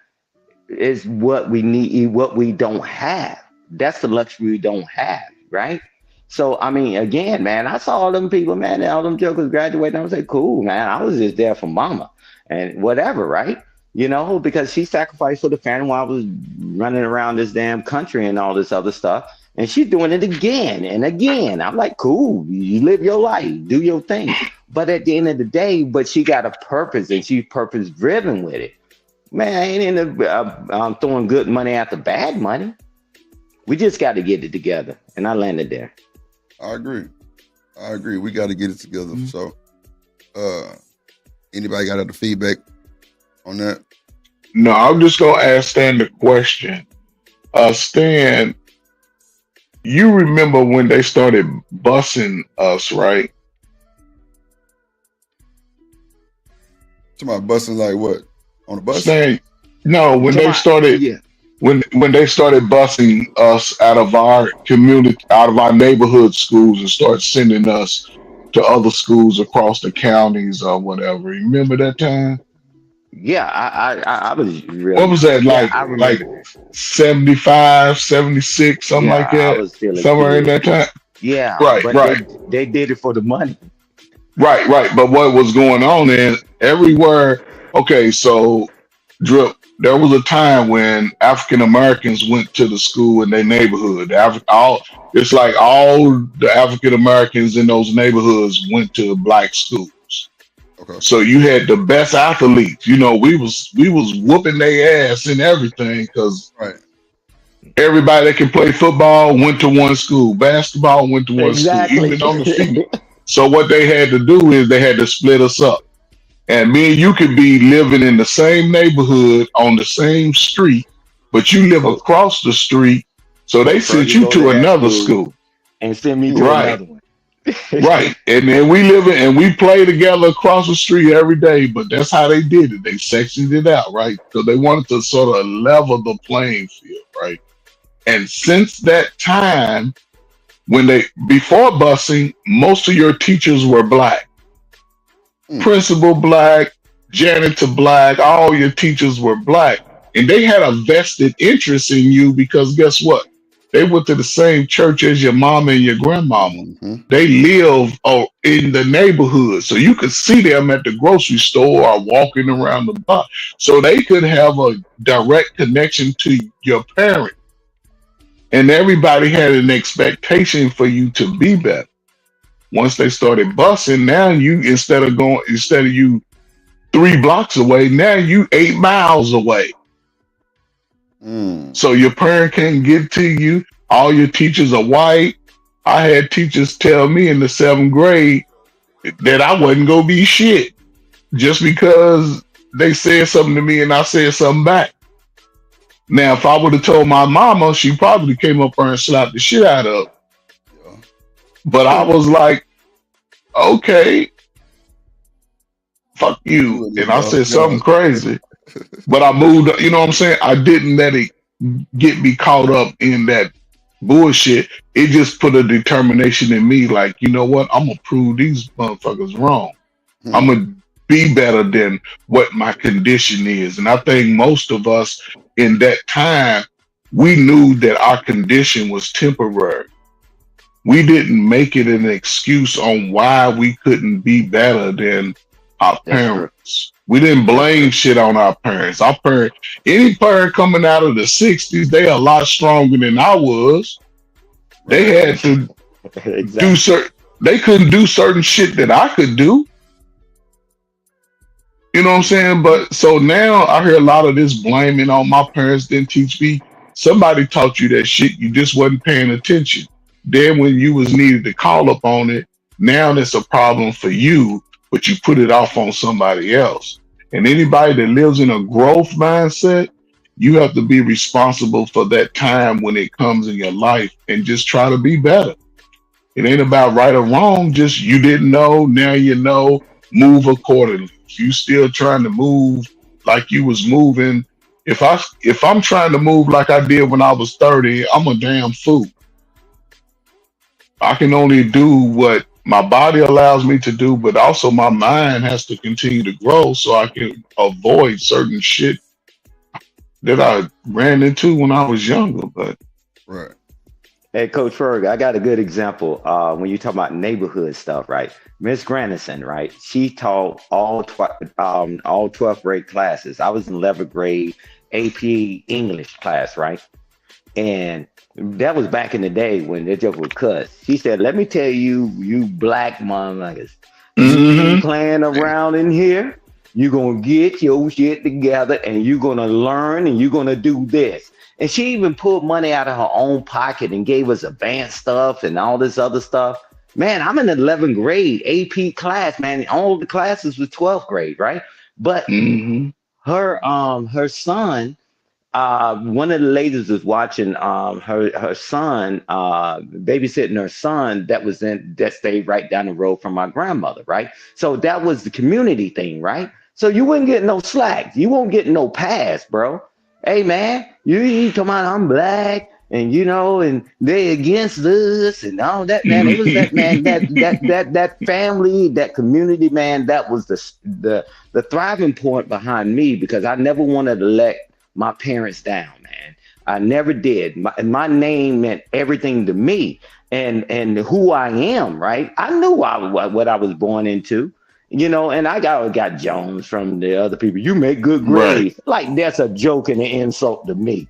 is what we need, what we don't have. That's the luxury we don't have, right? So, I mean, again, man, I saw all them people, man, all them jokers graduating. I was like, cool, man. I was just there for mama and whatever, right? Because she sacrificed for the family while I was running around this damn country and all this other stuff. And she's doing it again and again. I'm like, cool, you live your life, do your thing. But at the end of the day, she got a purpose, and she's purpose driven with it. Man, I ain't in throwing good money after bad money. We just got to get it together. And I landed there. I agree. We got to get it together. So, anybody got other feedback on that? No, I'm just gonna ask Stan the question. Stan, you remember when they started busing us, right? Talking about busing like what? On the bus? Stan, no, when they started when they started busing us out of our community, out of our neighborhood schools, and start sending us to other schools across the counties or whatever. Remember that time? Yeah, I was really. What was that like? I remember Like 75, 76, something like I that. was still a Somewhere in kid. that time. Yeah, Right, but right, they did it for the money. right. But what was going on is everywhere. Okay, so Drip, there was a time when African Americans went to the school in their neighborhood. It's like all the African Americans in those neighborhoods went to black schools. Okay. So you had the best athletes. We was whooping their ass and everything, because Right. everybody that can play football went to one school, basketball went to one school, Exactly. even on the field. So what they had to do is they had to split us up. And me and you could be living in the same neighborhood on the same street, but you live across the street. So they So sent you you go to to that another school school. and send me to Right. another one. Right. And then we live in, and we play together across the street every day, but that's how they did it. They sectioned it out, right? So they wanted to sort of level the playing field, right? And since that time, before busing, most of your teachers were black. Principal black, janitor black, all your teachers were black. And they had a vested interest in you, because guess what? They went to the same church as your mama and your grandmama. They live in the neighborhood. So you could see them at the grocery store or walking around the block. So they could have a direct connection to your parent. And everybody had an expectation for you to be better. Once they started busing, now instead of you 3 blocks away, now you 8 miles away. So your parent can't get to you. All your teachers are white. I had teachers tell me in the 7th grade that I wasn't gonna be shit just because they said something to me and I said something back. Now, if I would have told my mama, she probably came up there and slapped the shit out of her. But I was like, okay, fuck you. And I said something crazy. But I moved, you know what I'm saying? I didn't let it get me caught up in that bullshit. It just put a determination in me, like, you know what? I'm gonna prove these motherfuckers wrong. I'm gonna be better than what my condition is. And I think most of us in that time, we knew that our condition was temporary. We didn't make it an excuse on why we couldn't be better than our parents. We didn't blame shit on our parents. Our parent, any parent coming out of the 60s, they a lot stronger than I was. They had to do certain, they couldn't do certain shit that I could do. You know what I'm saying? But so now I hear a lot of this blaming on my parents didn't teach me. Somebody taught you that shit. You just wasn't paying attention. Then when you was needed to call up on it, now that's a problem for you, but you put it off on somebody else. And anybody that lives in a growth mindset, you have to be responsible for that time when it comes in your life and just try to be better. It ain't about right or wrong. Just you didn't know, now you know, move accordingly. If you still trying to move like you was moving, if I'm trying to move like I did when I was 30, I'm a damn fool. I can only do what my body allows me to do, but also my mind has to continue to grow so I can avoid certain shit that I ran into when I was younger. But Right. Hey, Coach Ferg, I got a good example. When you talk about neighborhood stuff, right? Miss Grandison, right? She taught all 12th grade classes. I was in 11th grade AP English class, right? And that was back in the day when they just would cuss. She said, "Let me tell you, you black motherfuckers, you ain't playing around in here. You're gonna get your shit together, and you're gonna learn, and you're gonna do this." And she even pulled money out of her own pocket and gave us advanced stuff and all this other stuff. Man, I'm in 11th grade AP class, man. All the classes was 12th grade, right? But her son, one of the ladies was watching her son, babysitting her son that stayed right down the road from my grandmother, right? So that was the community thing, right? So you wouldn't get no slack. You won't get no pass, bro. Hey man, you come out, I'm black, and and they against this and all that, man. It was that man, that family, that community, man, that was the thriving point behind me, because I never wanted to let my parents down, man. I never did. My name meant everything to me, and who I am, right? I knew what I was born into. And I got Jones from the other people. You make good grades. Right. Like that's a joke and an insult to me.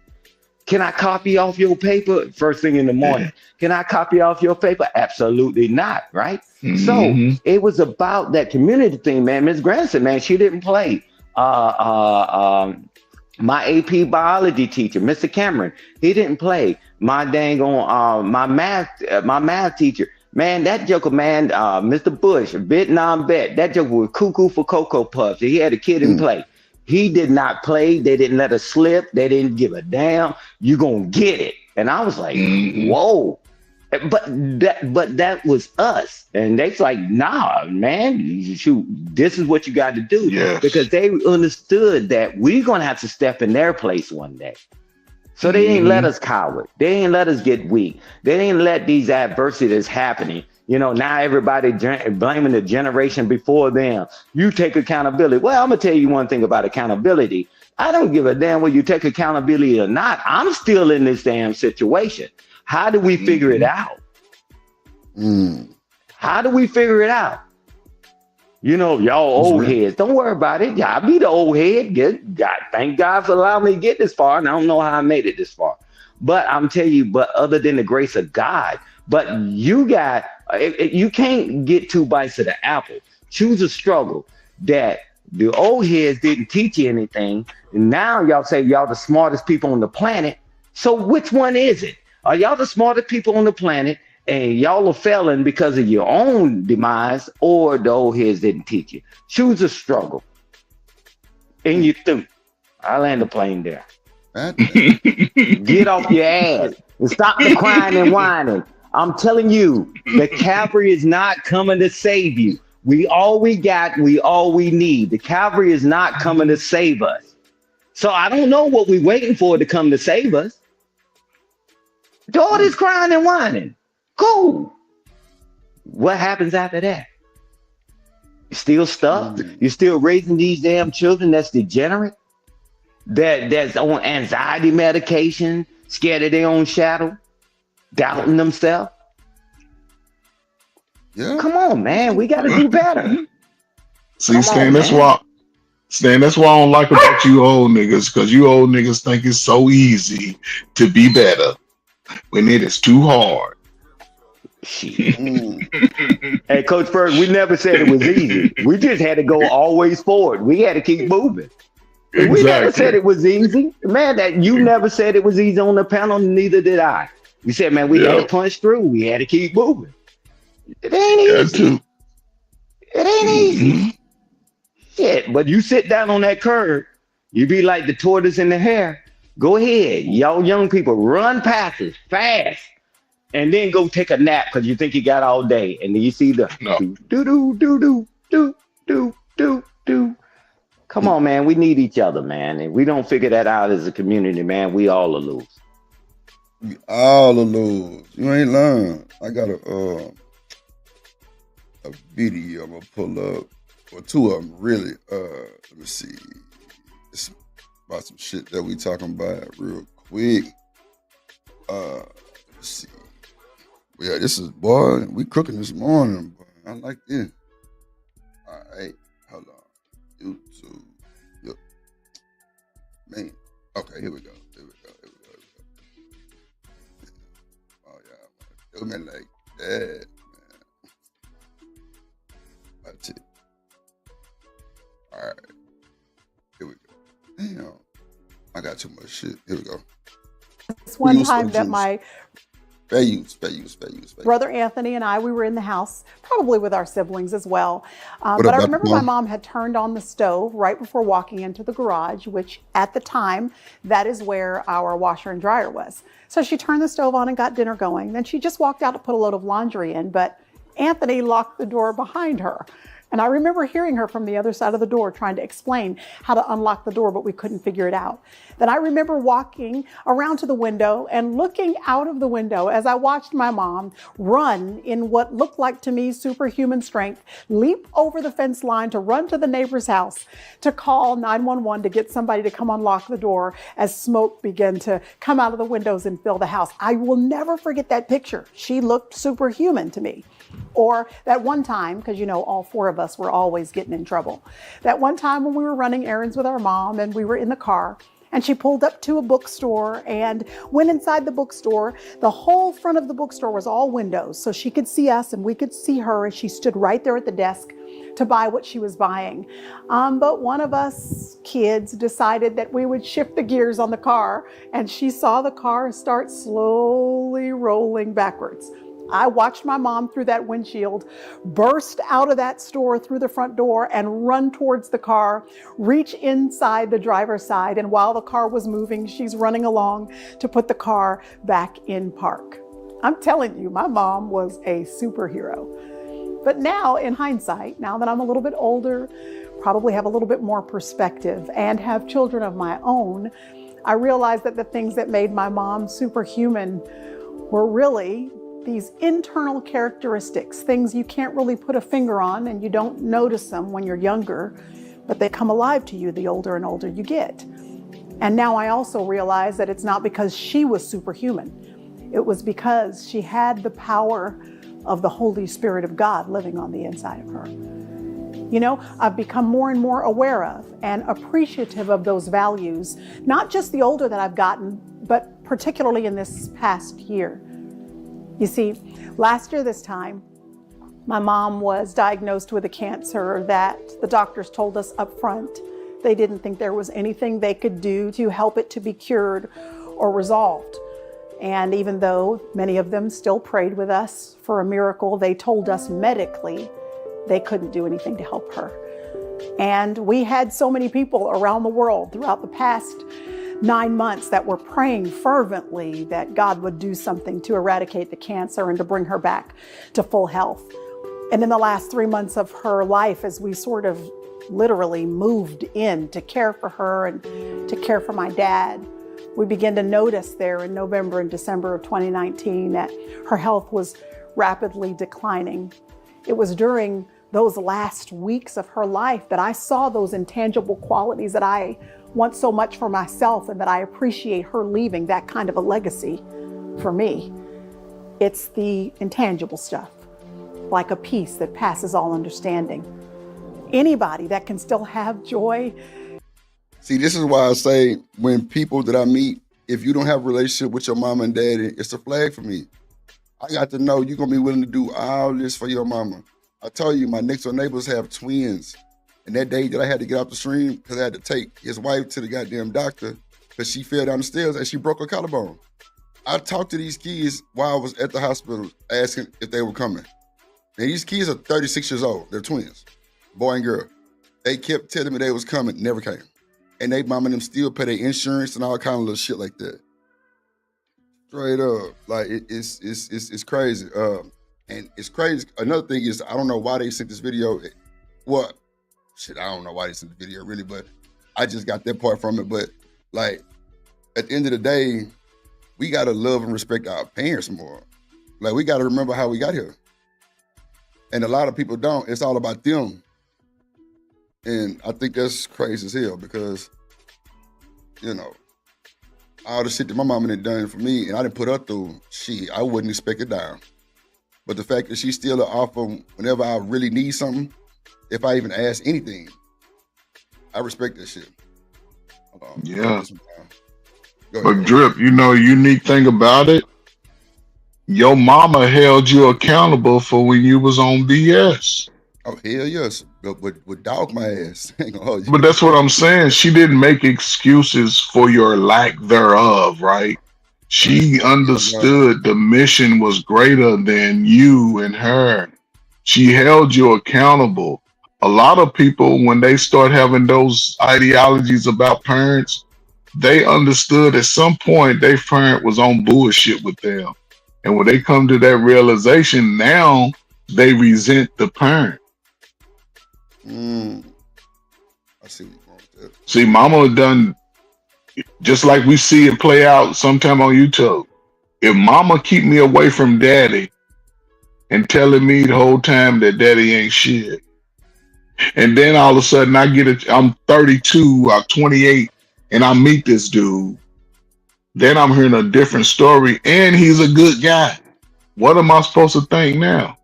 Can I copy off your paper first thing in the morning? Can I copy off your paper? Absolutely not, right? So it was about that community thing, man. Miss Granson, man, she didn't play. My AP biology teacher, Mr. Cameron, he didn't play. My dang on my math teacher. Man, that joker, man, Mr. Bush, Vietnam vet, that joker was cuckoo for Cocoa Puffs. He had a kid in play. He did not play. They didn't let us slip. They didn't give a damn. You gonna get it. And I was like, whoa. But that was us. And they's like, nah, man, shoot, this is what you got to do. Yes. Because they understood that we're gonna have to step in their place one day. So they ain't let us coward. They ain't let us get weak. They ain't let these adversities happening. Now everybody blaming the generation before them. You take accountability. Well, I'm going to tell you one thing about accountability. I don't give a damn whether you take accountability or not. I'm still in this damn situation. How do we figure it out? How do we figure it out? Y'all old heads. Don't worry about it. I'll be the old head. Thank God for allowing me to get this far. And I don't know how I made it this far. But I'm telling you, other than the grace of God, you can't get 2 bites of the apple. Choose a struggle that the old heads didn't teach you anything. And now y'all say y'all the smartest people on the planet. So which one is it? Are y'all the smartest people on the planet? And y'all are failing because of your own demise, or the old heads didn't teach you. Choose a struggle. And you through. I land the plane there. Get off your ass and stop the crying and whining. I'm telling you, the cavalry is not coming to save you. We all we got, we all we need. The cavalry is not coming to save us. So I don't know what we're waiting for to come to save us. Daughter's crying and whining. Cool. What happens after that? You're still stuck. You're still raising these damn children that's degenerate, that's on anxiety medication, scared of their own shadow, doubting themselves. Yeah. Come on, man. We got to do better. See, Stan, that's why I don't like about you old niggas, because you old niggas think it's so easy to be better when it is too hard. Hey, Coach Berg, we never said it was easy. We just had to go always forward. We had to keep moving. Exactly. We never said it was easy. Man, that you never said it was easy on the panel, neither did I. We said, man, we had to punch through. We had to keep moving. It ain't easy. It ain't easy. Shit, but you sit down on that curb, you be like the tortoise in the hare. Go ahead, y'all young people, run passes fast, and then go take a nap because you think you got all day, and then you see the do. Come on, man, we need each other, man, and we don't figure that out as a community, man. We all will lose. We all will lose. You ain't learn. I got a video I'm gonna pull up. Or two of them, really. Let me see. It's about some shit that we talking about real quick. Let's see. Yeah, this is, boy, we cooking this morning, boy. I like this. All right, hold on. YouTube. Yep. Man. Okay, here we go. Oh, yeah. Do me like that, man. That's it. All right, here we go. Damn, I got too much shit. Here we go. This one time that my fair use. brother Anthony and we were in the house, probably with our siblings as well. But I remember my mom had turned on the stove right before walking into the garage, which at the time, that is where our washer and dryer was. So she turned the stove on and got dinner going. Then she just walked out to put a load of laundry in, but Anthony locked the door behind her. And I remember hearing her from the other side of the door trying to explain how to unlock the door, but we couldn't figure it out. Then I remember walking around to the window and looking out of the window as I watched my mom run in what looked like to me superhuman strength, leap over the fence line to run to the neighbor's house to call 911 to get somebody to come unlock the door as smoke began to come out of the windows and fill the house. I will never forget that picture. She looked superhuman to me. Or that one time, because you know all four of us were always getting in trouble. That one time when we were running errands with our mom and we were in the car and she pulled up to a bookstore and went inside the bookstore. The whole front of the bookstore was all windows, so she could see us and we could see her as she stood right there at the desk to buy what she was buying. But one of us kids decided that we would shift the gears on the car, and she saw the car start slowly rolling backwards. I watched my mom through that windshield, burst out of that store through the front door and run towards the car, reach inside the driver's side. And while the car was moving, she's running along to put the car back in park. I'm telling you, my mom was a superhero. But now in hindsight, now that I'm a little bit older, probably have a little bit more perspective and have children of my own, I realize that the things that made my mom superhuman were really these internal characteristics, things you can't really put a finger on and you don't notice them when you're younger, but they come alive to you the older and older you get. And now I also realize that it's not because she was superhuman. It was because she had the power of the Holy Spirit of God living on the inside of her. You know, I've become more and more aware of and appreciative of those values, not just the older that I've gotten, but particularly in this past year. You see, last year this time, my mom was diagnosed with a cancer that the doctors told us up front they didn't think there was anything they could do to help it to be cured or resolved. And even though many of them still prayed with us for a miracle, they told us medically they couldn't do anything to help her. And we had so many people around the world throughout the past 9 months that were praying fervently that God would do something to eradicate the cancer and to bring her back to full health. And in the last 3 months of her life, as we sort of literally moved in to care for her and to care for my dad, We began to notice there in November and December of 2019 that her health was rapidly declining. It was during those last weeks of her life that I saw those intangible qualities that I want so much for myself, and that I appreciate her leaving that kind of a legacy for me. It's the intangible stuff, like a peace that passes all understanding. Anybody that can still have joy. See, this is why I say when people that I meet, if you don't have a relationship with your mama and daddy, it's a flag for me. I got to know you're going to be willing to do all this for your mama. I tell you, my next door neighbors have twins. And that day that I had to get off the stream because I had to take his wife to the goddamn doctor because she fell down the stairs and she broke her collarbone. I talked to these kids while I was at the hospital asking if they were coming. And these kids are 36 years old. They're twins, boy and girl. They kept telling me they was coming, never came. And they mom and them still pay their insurance and all kind of little shit like that. Straight up, like it's crazy. And it's crazy. Another thing is I don't know why they sent this video. Well, shit, I don't know why they sent the video really, but I just got that part from it. But like at the end of the day, we gotta love and respect our parents more. Like we gotta remember how we got here. And a lot of people don't. It's all about them. And I think that's crazy as hell because, you know, all the shit that my mama had done for me and I didn't put her through, shit, I wouldn't expect it down. But the fact that she still offer whenever I really need something, if I even ask anything, I respect that shit. Yeah. But Drip, you know, unique thing about it, your mama held you accountable for when you was on BS. Oh, hell yes. But would dog my ass. Ain't gonna hold you. But that's what I'm saying. She didn't make excuses for your lack thereof, right? She understood the mission was greater than you and her. She held you accountable. A lot of people, when they start having those ideologies about parents, they understood at some point their parent was on bullshit with them. And when they come to that realization, now they resent the parent. I see what you're going with that. See, mama done, just like we see it play out sometime on YouTube. If mama keep me away from daddy and telling me the whole time that daddy ain't shit, and then all of a sudden I'm 32, I'm 28, and I meet this dude, then I'm hearing a different story, and he's a good guy. What am I supposed to think now?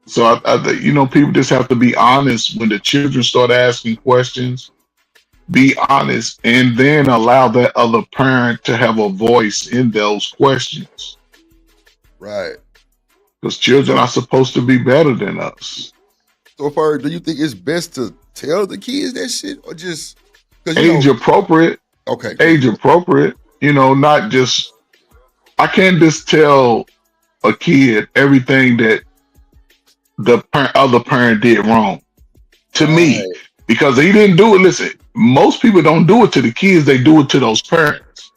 So I think, you know, people just have to be honest when the children start asking questions. Be honest, and then allow that other parent to have a voice in those questions. Right. Because children are supposed to be better than us. So far, do you think it's best to tell the kids that shit or just age appropriate? Okay. Age appropriate. You know, not just, I can't just tell a kid everything that the other parent did wrong to me, because he didn't do it. Listen, most people don't do it to the kids, they do it to those parents.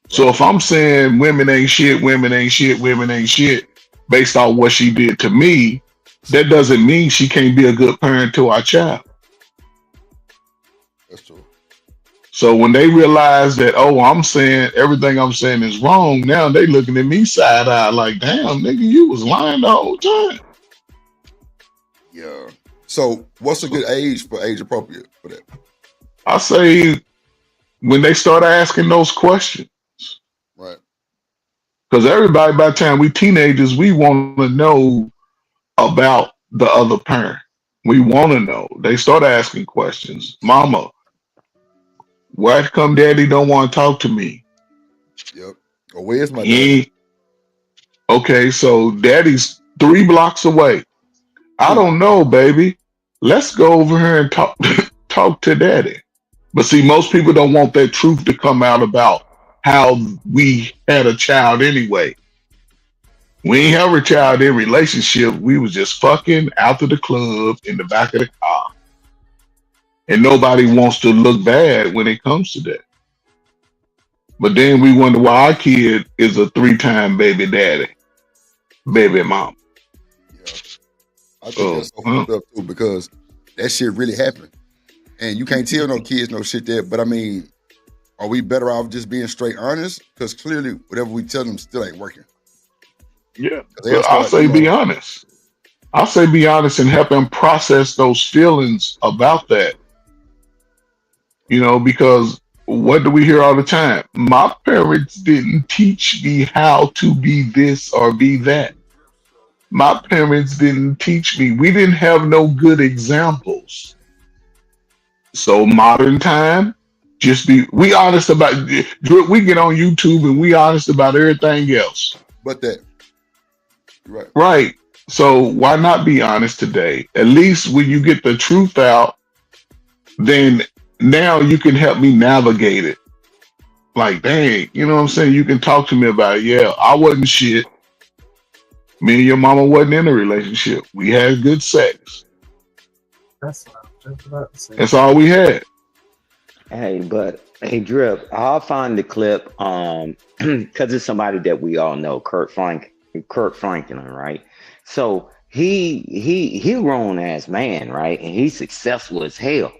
So if I'm saying women ain't shit, women ain't shit, women ain't shit, based on what she did to me, that doesn't mean she can't be a good parent to our child. That's true. So when they realize that, oh, I'm saying everything I'm saying is wrong, now they looking at me side eye like, damn, nigga, you was lying the whole time. Yeah. So what's a good age for age appropriate for that? I say when they start asking those questions. Right. Because everybody, by the time we teenagers, we want to know about the other parent. We want to know. They start asking questions. Mama, why come daddy don't want to talk to me? Yep. Or where's my daddy? Okay, so daddy's 3 blocks away. I don't know, baby. Let's go over here and talk to daddy. But see, most people don't want that truth to come out about how we had a child anyway. We ain't have a child in relationship. We was just fucking out to the club in the back of the car. And nobody wants to look bad when it comes to that. But then we wonder why our kid is a 3-time baby daddy, baby mom. I think that's so fucked up too, because that shit really happened. And you can't tell no kids no shit there. But I mean, are we better off just being straight honest? Because clearly, whatever we tell them still ain't working. Yeah, They'll but I'll start, say be honest. I'll say be honest and help them process those feelings about that. Because what do we hear all the time? My parents didn't teach me how to be this or be that. My parents didn't teach me. We didn't have no good examples. So modern time, we honest about. We get on YouTube and we honest about everything else. But that, right? Right. So why not be honest today? At least when you get the truth out, then now you can help me navigate it. Like, dang, you know what I'm saying? You can talk to me about it. Yeah, I wasn't shit. Me and your mama wasn't in a relationship. We had good sex. That's what I was just about to say. That's all we had. Hey, Drip, I'll find the clip because it's somebody that we all know, Kurt Franklin, right? So he grown ass man, right? And he's successful as hell.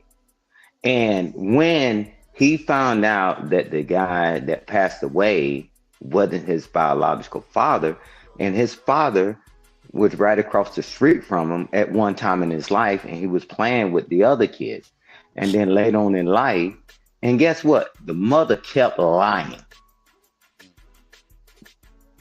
And when he found out that the guy that passed away wasn't his biological father, and his father was right across the street from him at one time in his life, and he was playing with the other kids. And then later on in life, and guess what? The mother kept lying.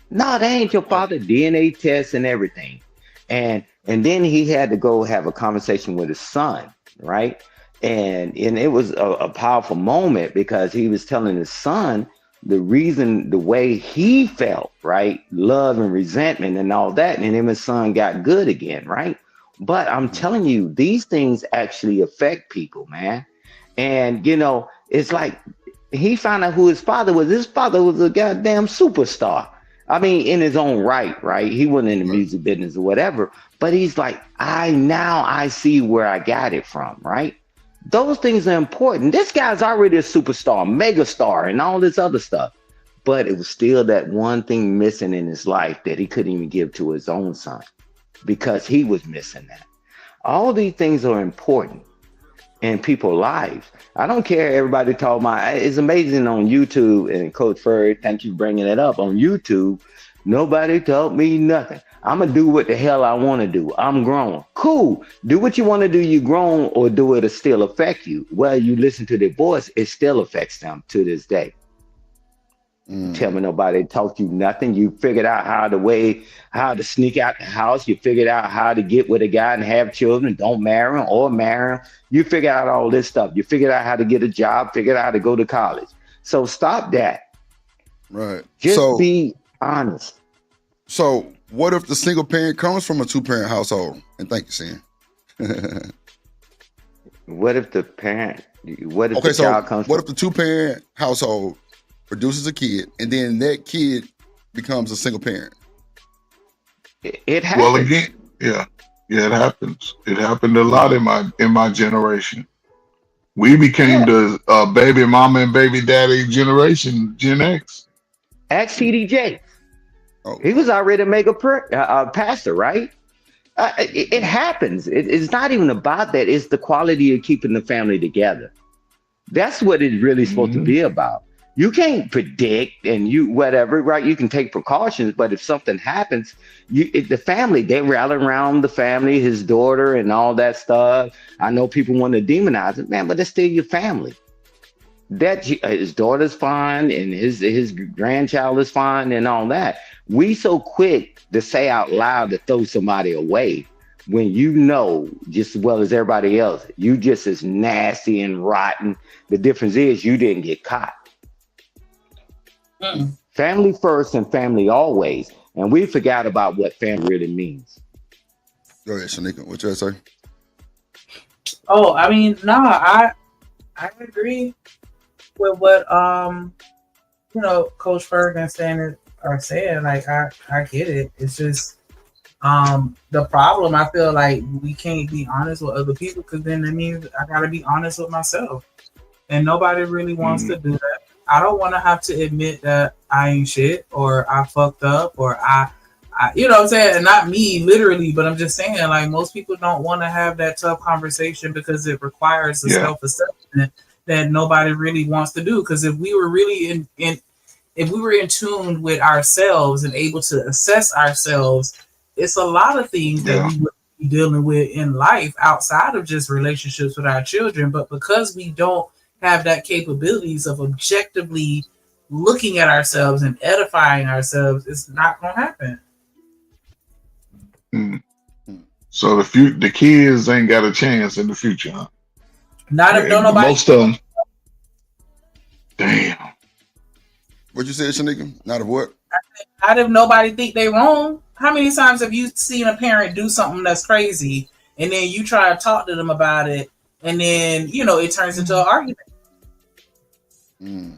No, that ain't your father. DNA tests and everything. And then he had to go have a conversation with his son, right? And it was a powerful moment because he was telling his son the way he felt, right? Love and resentment and all that. And him and his son got good again, right? But I'm telling you, these things actually affect people, man. And, it's like he found out who his father was. His father was a goddamn superstar. I mean, in his own right? He wasn't in the music business or whatever. But he's like, I see where I got it from, right? Those things are important. This guy's already a superstar, megastar, and all this other stuff. But it was still that one thing missing in his life that he couldn't even give to his own son because he was missing that. All these things are important in people's lives. I don't care. Everybody talk about it's amazing on YouTube, and Coach Furry, thank you for bringing it up on YouTube. Nobody taught me nothing. I'm gonna do what the hell I want to do. I'm grown. Cool. Do what you want to do. You grown, or do it still affect you? Well, you listen to their voice, it still affects them to this day. Tell me nobody taught you nothing. You figured out how to sneak out the house. You figured out how to get with a guy and have children. Don't marry him or marry him. You figured out all this stuff. You figured out how to get a job, figured out how to go to college. So stop that. Right. Just be honest. So what if the single parent comes from a 2-parent household? And thank you, Sam. What if the child comes what if the 2-parent household produces a kid, and then that kid becomes a single parent? It happens. Well, again, yeah, it happens. It happened a lot in my generation. We became the baby mama and baby daddy generation, Gen X. Ask TDJ. He was already a mega pastor, right? It happens. It's not even about that. It's the quality of keeping the family together. That's what it's really supposed to be about. You can't predict and whatever, right? You can take precautions, but if something happens, the family, they rally around the family, his daughter and all that stuff. I know people want to demonize it, man, but it's still your family. That his daughter's fine and his grandchild is fine and all that. We so quick to say out loud to throw somebody away when you know just as well as everybody else, you just as nasty and rotten. The difference is you didn't get caught. Family first and family always. And we forgot about what family really means. Go ahead, Shanika. What you have to say? Oh, I mean, I agree with what Coach Ferguson are saying. Like I get it. It's just the problem. I feel like we can't be honest with other people because then that means I gotta be honest with myself. And nobody really wants to do that. I don't want to have to admit that I ain't shit or I fucked up or I you know what I'm saying? And not me literally, but I'm just saying, like, most people don't want to have that tough conversation because it requires a Yeah. self-assessment that nobody really wants to do. Because if we were really if we were in tune with ourselves and able to assess ourselves, it's a lot of things that Yeah. we would be dealing with in life outside of just relationships with our children. But because we don't have that capabilities of objectively looking at ourselves and edifying ourselves, it's not going to happen. Mm. So the kids ain't got a chance in the future, huh? Not if And nobody. most of them. Damn. What you said, Shanika? Not of what? Not if nobody think they wrong. How many times have you seen a parent do something that's crazy, and then you try to talk to them about it, and then it turns into an argument?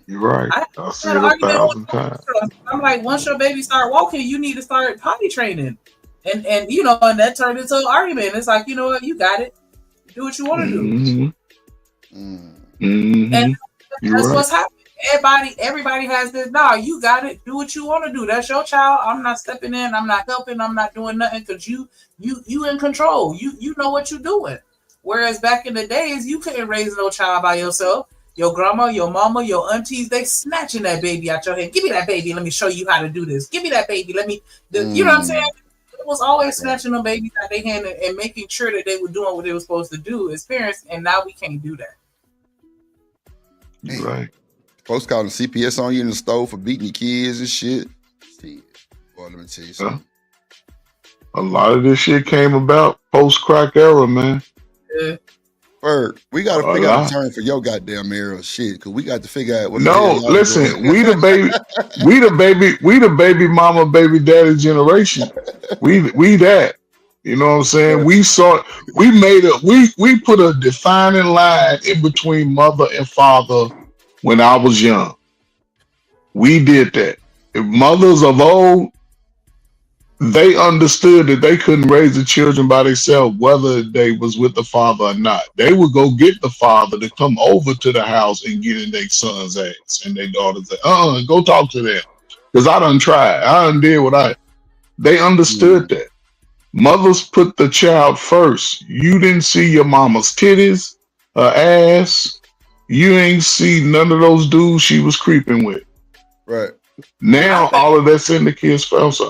You're right. I've seen it 1,000 times. I'm like, once your baby start walking, you need to start potty training, and and that turned into an argument. It's like, you know what, you got it. Do what you want to do. And that's what's happening. Everybody has this. Nah, you got it. Do what you want to do. That's your child. I'm not stepping in. I'm not helping. I'm not doing nothing because you in control. You know what you're doing. Whereas back in the days, you couldn't raise no child by yourself. Your grandma, your mama, your aunties, they snatching that baby out your hand. Give me that baby. Let me show you how to do this. Give me that baby. Let me. You know what I'm saying? It was always snatching them babies out their hand and making sure that they were doing what they were supposed to do as parents. And now we can't do that. Right. Folks calling CPS on you in the stove for beating your kids and shit. Boy, let me tell you something. A lot of this shit came about post-crack era, man. Yeah. Bird, we got to figure out a term for your goddamn era shit, because we got to figure out what No, listen, we the baby mama, baby daddy generation. We that. You know what I'm saying? We put a defining line in between mother and father when I was young. We did that. If mothers of old, they understood that they couldn't raise the children by themselves, whether they was with the father or not. They would go get the father to come over to the house and get in their son's ass and their daughter's ass. Go talk to them. Because I done tried. I done did they understood that. Mothers put the child first. You didn't see your mama's titties, her ass. You ain't see none of those dudes she was creeping with. Right. Now all of that's in the kid's face.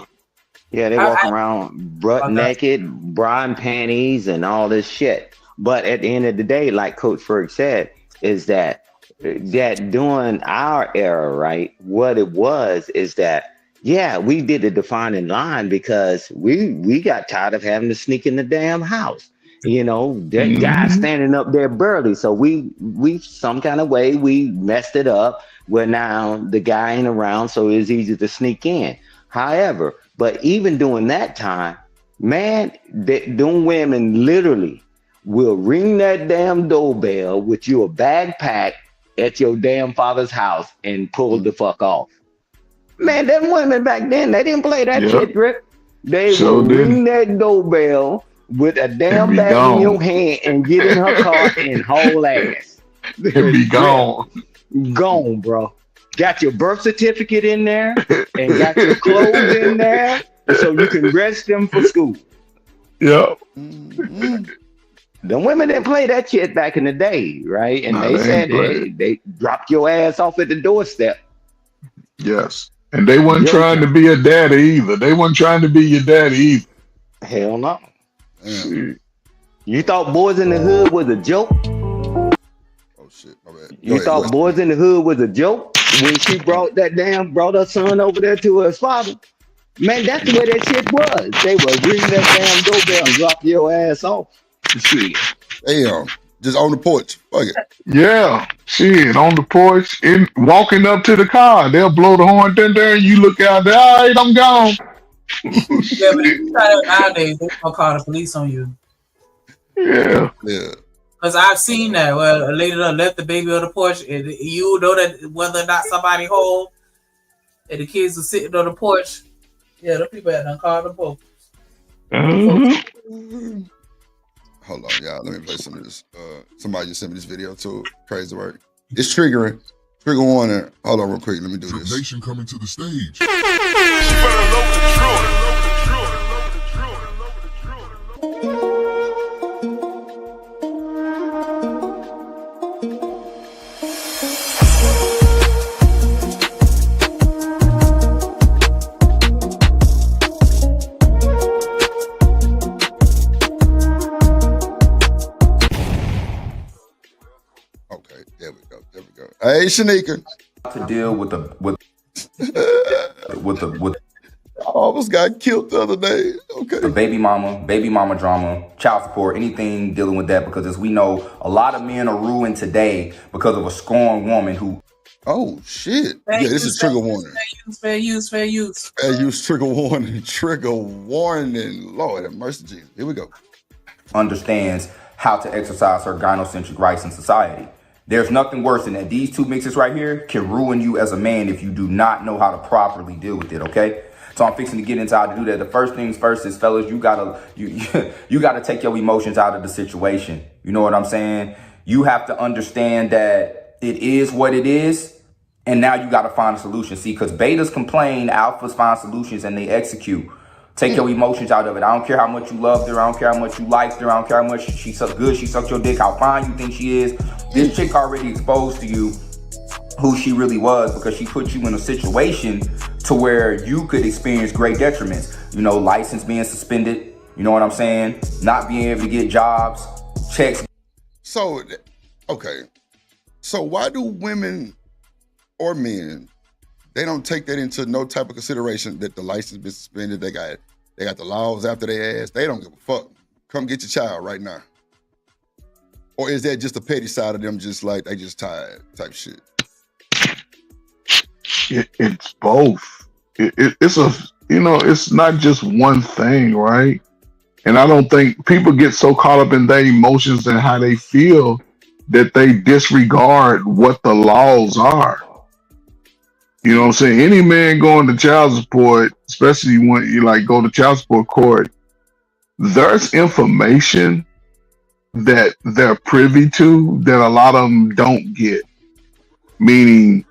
Yeah, they walk around butt naked, bra and panties, and all this shit. But at the end of the day, like Coach Ferg said, is that during our era, right? What it was is that, yeah, we did the defining line because we got tired of having to sneak in the damn house. That guy standing up there burly. So we some kind of way we messed it up where now the guy ain't around, so it's easy to sneak in. However, but even during that time, man, them women literally will ring that damn doorbell with you a backpack at your damn father's house and pull the fuck off. Man, them women back then, they didn't play that shit, Drip. They will ring that doorbell with a damn bag in your hand and get in her car and haul ass. And be gone. Gone, bro. Got your birth certificate in there and got your clothes in there so you can rest them for school. Yep. The women didn't play that shit back in the day, right? And they said they dropped your ass off at the doorstep. Yes. And they wasn't trying to be a daddy either. They wasn't trying to be your daddy either. Hell no. You thought Boys in the Hood was a joke? Oh shit, my bad. You thought Boys in the Hood was a joke when she brought her son over there to his father? Man, that's the way that shit was. They would ring that damn doorbell and drop your ass off. Shit. Damn. Just on the porch. Fuck it. Yeah. Shit, on the porch, walking up to the car. They'll blow the horn there and you look out there, all right, I'm gone. Yeah, but if you try that nowadays, they're gonna call the police on you. Yeah. Because I've seen that where a lady left the baby on the porch, and you know that whether or not somebody home, and the kids are sitting on the porch. Yeah, the people had done called the police. Hold on, y'all. Let me play some of this. Somebody just sent me this video too. Crazy work. It's triggering. Trigger warning. Hold on real quick. Let me do this. Dripnation coming to the stage. Hey, Shanika. To deal with the I almost got killed the other day. Okay. the baby mama drama, child support, anything dealing with that, because as we know, a lot of men are ruined today because of a scorned woman who. Oh shit! Fair Yeah, this use, is trigger fair use, warning. fair use, fair use, fair use. Hey, use trigger warning. Trigger warning. Lord have mercy, Jesus. Here we go. Understands how to exercise her gynocentric rights in society. There's nothing worse than that. These two mixes right here can ruin you as a man if you do not know how to properly deal with it, okay? So I'm fixing to get into how to do that. The first things first is, fellas, you gotta take your emotions out of the situation. You know what I'm saying? You have to understand that it is what it is, and now you gotta find a solution. See, because betas complain, alphas find solutions, and they execute. Take your emotions out of it. I don't care how much you loved her. I don't care how much you liked her. I don't care how much she sucked good. She sucked your dick. How fine you think she is. This chick already exposed to you who she really was, because she put you in a situation to where you could experience great detriments. You know, license being suspended. You know what I'm saying? Not being able to get jobs, checks. So, okay. So why do women or men, they don't take that into no type of consideration, that the license been suspended, they got the laws after their ass, they don't give a fuck. Come get your child right now. Or is that just a petty side of them, just like they just tired type shit? It's both. It's it's not just one thing, right? And I don't think people get so caught up in their emotions and how they feel that they disregard what the laws are. You know what I'm saying? Any man going to child support, especially when you like go to child support court, there's information that they're privy to that a lot of them don't get. Meaning,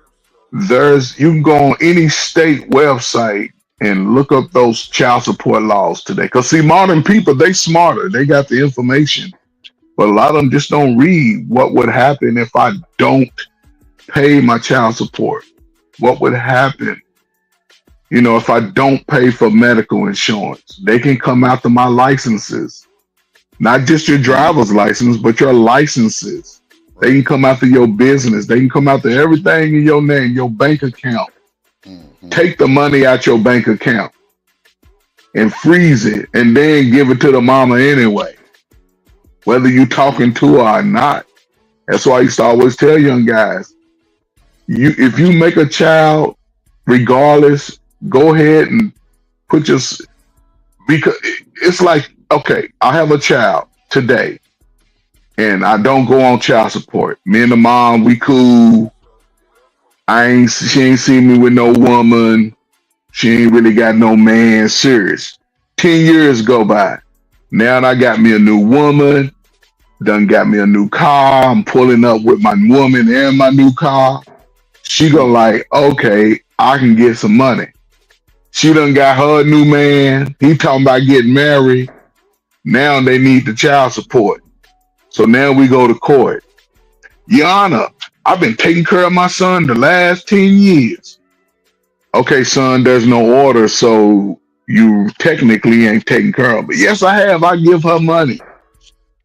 you can go on any state website and look up those child support laws today. Because see, modern people, they smarter. They got the information. But a lot of them just don't read what would happen if I don't pay my child support. What would happen, if I don't pay for medical insurance? They can come after my licenses, not just your driver's license, but your licenses. They can come after your business. They can come after everything in your name, your bank account. Take the money out your bank account and freeze it, and then give it to the mama anyway, whether you talking to her or not. That's why I used to always tell young guys, if you make a child, regardless, go ahead and because it's like, okay, I have a child today and I don't go on child support. Me and the mom, we cool. She ain't seen me with no woman. She ain't really got no man serious. 10 years go by. Now I got me a new woman, done got me a new car. I'm pulling up with my woman and my new car. She go like, okay, I can get some money. She done got her new man. He talking about getting married. Now they need the child support. So now we go to court. Your Honor, I've been taking care of my son the last 10 years. Okay, son, there's no order, so you technically ain't taking care of it. Yes, I have. I give her money.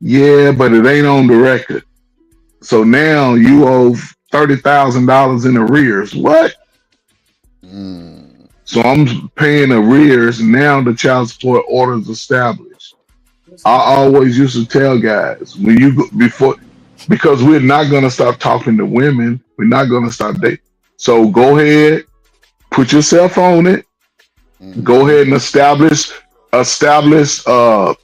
Yeah, but it ain't on the record. So now you owe $30,000 in arrears. What? So I'm paying arrears. Now the child support order is established. I always used to tell guys, when you go because we're not going to stop talking to women. We're not going to stop dating. So go ahead, put yourself on it. Go ahead and establish your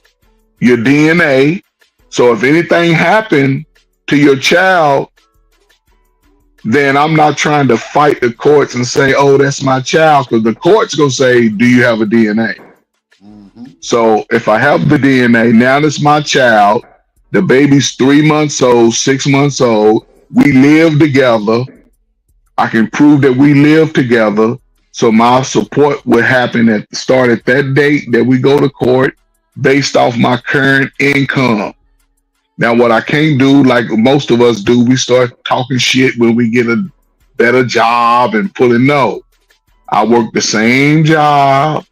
DNA. So if anything happened to your child, then I'm not trying to fight the courts and say, oh, that's my child, because the court's going to say, do you have a DNA? So if I have the DNA, now that's my child. The baby's 3 months old, 6 months old. We live together. I can prove that we live together. So my support would happen start at that date that we go to court based off my current income. Now, what I can't do, like most of us do, we start talking shit when we get a better job and pulling no. I work the same job.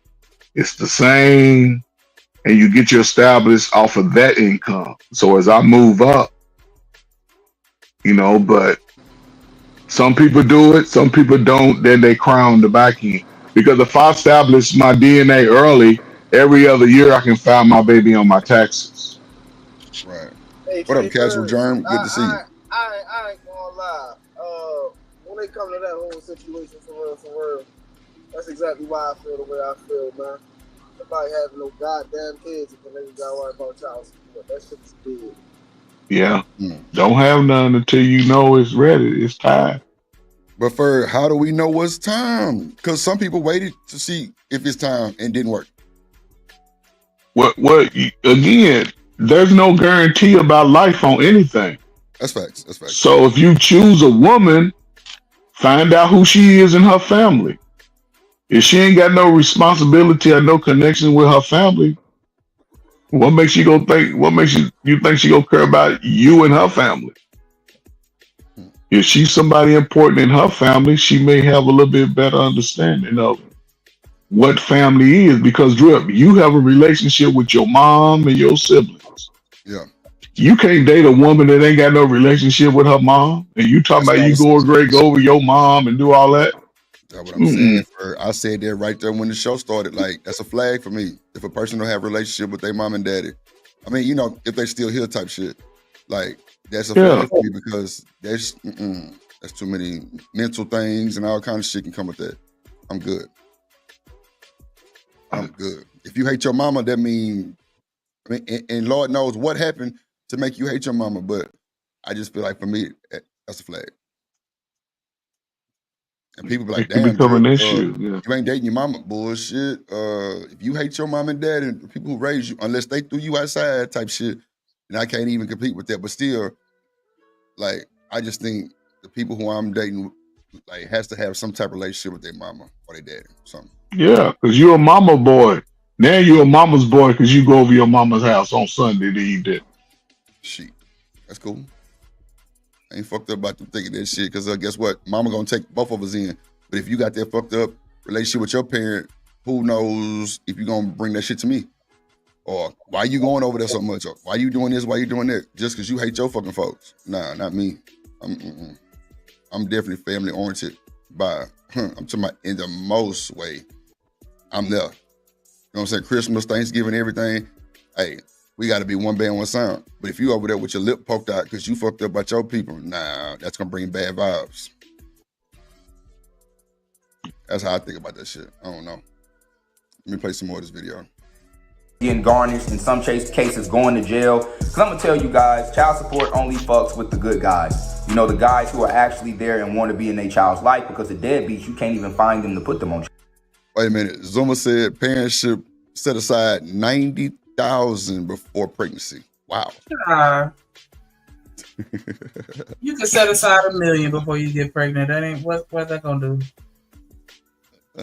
It's the same. And you get your established off of that income. So as I move up, but Some people do it, some people don't. Then they cry on the back end. Because if I establish my DNA early, every other year I can file my baby on my taxes. Right. Hey What up, Trey Casual Bird, Germ? Good to see you. I ain't gonna lie. When it comes to that whole situation, for real, that's exactly why I feel the way I feel, man. Nobody having no goddamn kids if they ain't got to worry about child support. That shit's dead. Yeah. Don't have none until you know it's ready. It's time. But for how do we know what's time? Because some people waited to see if it's time and didn't work. What again, there's no guarantee about life on anything. That's facts. That's facts. So if you choose a woman, find out who she is in her family. If she ain't got no responsibility or no connection with her family, what makes you go think? What makes you think she gonna care about you and her family? If she's somebody important in her family, she may have a little bit better understanding of what family is. Because Drip, you have a relationship with your mom and your siblings. Yeah. You can't date a woman that ain't got no relationship with her mom, and you talking That's about what I you was go over your mom and do all that. That's what I'm saying. I said that right there when the show started. Like, that's a flag for me. If a person don't have a relationship with their mom and daddy, I mean, you know, if they still here type shit, like, that's a flag for me because that's too many mental things and all kind of shit can come with that. I'm good. I'm good. If you hate your mama, that mean, and Lord knows what happened to make you hate your mama, but I just feel like for me, that's a flag. And people be like, It can damn, become an Drip, issue. you ain't dating your mama. Bullshit. If you hate your mom and dad and the people who raised you, unless they threw you outside type shit, then I can't even compete with that. But still, like, I just think the people who I'm dating, like, has to have some type of relationship with their mama or their daddy or something. Yeah, because you're a mama boy. Now you're a mama's boy because you go over your mama's house on Sunday to eat that. Shit. That's cool. I ain't fucked up about them thinking that shit because guess what? Mama gonna take both of us in. But if you got that fucked up relationship with your parent, who knows if you're gonna bring that shit to me? Or why you going over there so much? Or why you doing this? Why you doing that? Just because you hate your fucking folks. Nah, not me. I'm definitely family oriented by, I'm talking about in the most way. I'm there. You know what I'm saying? Christmas, Thanksgiving, everything. Hey, we got to be one band, one sound. But if you over there with your lip poked out because you fucked up about your people, nah, that's going to bring bad vibes. That's how I think about that shit. I don't know. Let me play some more of this video. Getting garnished, in some cases going to jail. Because I'm going to tell you guys, child support only fucks with the good guys. You know, the guys who are actually there and want to be in their child's life, because the deadbeats, you can't even find them to put them on. Wait a minute. Zuma said parents should set aside $90,000 before pregnancy. Wow. You can set aside $1 million before you get pregnant. That ain't what's that gonna do?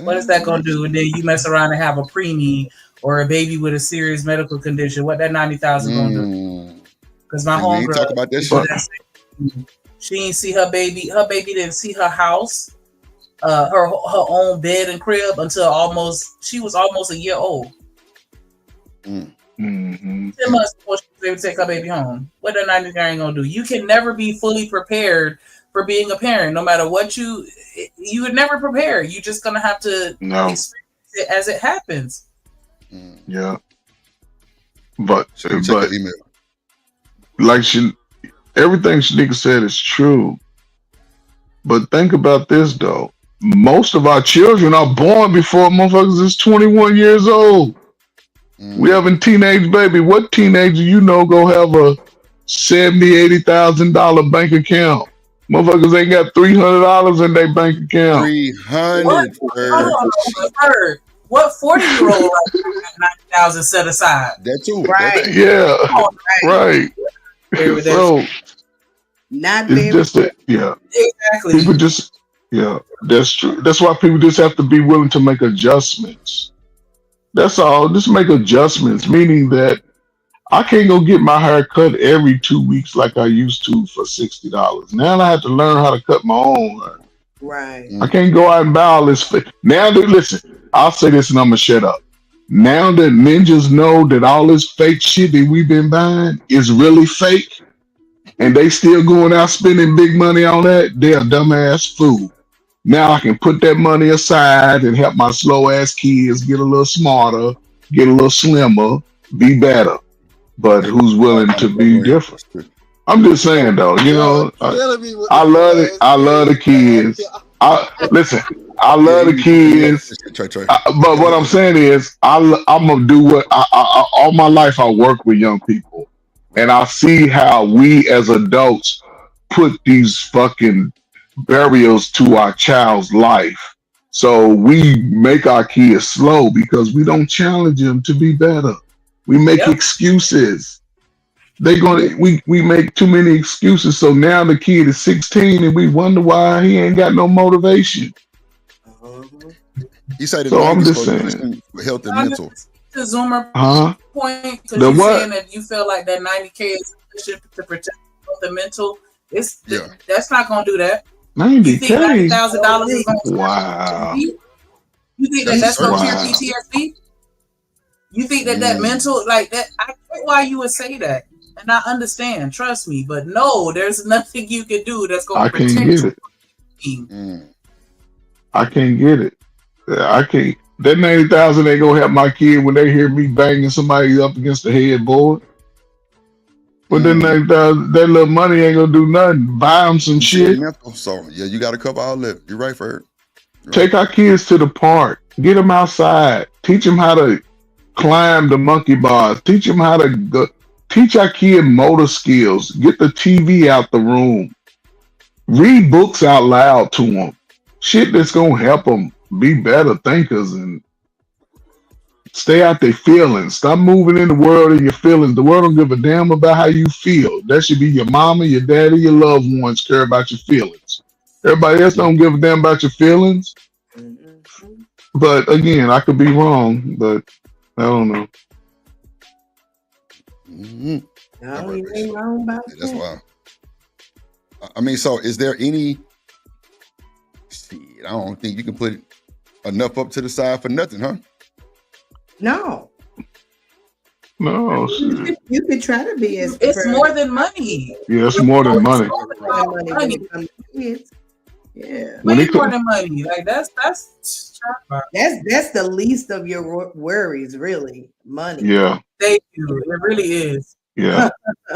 What is that gonna do? And then you mess around and have a preemie or a baby with a serious medical condition. What that $90,000 gonna do? Because my homegirl talk about that shit. She didn't see her baby. Her baby didn't see her house, her own bed and crib until she was almost a year old. 10 months before she was able to take her baby home. What that $90,000 ain't gonna do? You can never be fully prepared for being a parent. No matter what you would never prepare. You're just gonna have to experience it as it happens. Yeah. But like everything Shanika said is true. But think about this though. Most of our children are born before motherfuckers is 21 years old. We having teenage baby. What teenager you know go have a $70,000-$80,000 bank account? Motherfuckers ain't got $300 in their bank account. 300. What 40-year-old got $90,000 set aside? That too. Right. Yeah. Right. So not it's just that, yeah. Exactly. People just, yeah, that's true. That's why people just have to be willing to make adjustments. That's all. Just make adjustments, meaning that I can't go get my hair cut every 2 weeks like I used to for $60. Now I have to learn how to cut my own hair. Right. I can't go out and buy all this. Now that, listen, I'll say this and I'm gonna shut up. Now that ninjas know that all this fake shit that we've been buying is really fake, and they still going out spending big money on that, they're a dumbass fool. Now I can put that money aside and help my slow ass kids get a little smarter, get a little slimmer, be better. But who's willing to be different? I'm just saying though, you know, I love it. I love the kids. Listen. I love the kids, but what I'm saying is, I'm gonna do what all my life. I work with young people, and I see how we as adults put these fucking barriers to our child's life. So we make our kids slow because we don't challenge them to be better. We make excuses. We make too many excuses. So now the kid is 16 and we wonder why he ain't got no motivation. He said So I'm just saying. Health and mental. To Zoomer point, because The you're what? saying that you feel like that 90K is sufficient to protect health and mental. That's not gonna do that. 90K? You think $90,000 is gonna Wow. You think that's gonna cure PTSD? You think that mental like that? I get why you would say that, and I understand. Trust me, but no, there's nothing you can do that's gonna I protect can't get it. I can't get it. I can't. That 90,000 ain't gonna help my kid when they hear me banging somebody up against the headboard. But that 90,000, that little money ain't gonna do nothing. Buy them some shit. So yeah, you got to cover all that. You're right, Ferd. Take our kids to the park. Get them outside. Teach them how to climb the monkey bars. Teach them how to go. Teach our kid motor skills. Get the TV out the room. Read books out loud to them. Shit that's gonna help them be better thinkers and stay out their feelings. Stop moving in the world in your feelings. The world don't give a damn about how you feel. That should be your mama, your daddy, your loved ones care about your feelings. Everybody else don't give a damn about your feelings. But again, I could be wrong, but I don't know. No, you ain't wrong about that. That's why. I mean, so is there any? Shit, I don't think you can put enough up to the side for nothing, huh? No. No, You could try to be as. It's more than money. yeah, it's more than money. Yeah, When way it more comes, than money. Like that's that's the least of your worries, really. Money. yeah, thank you. It really is. yeah.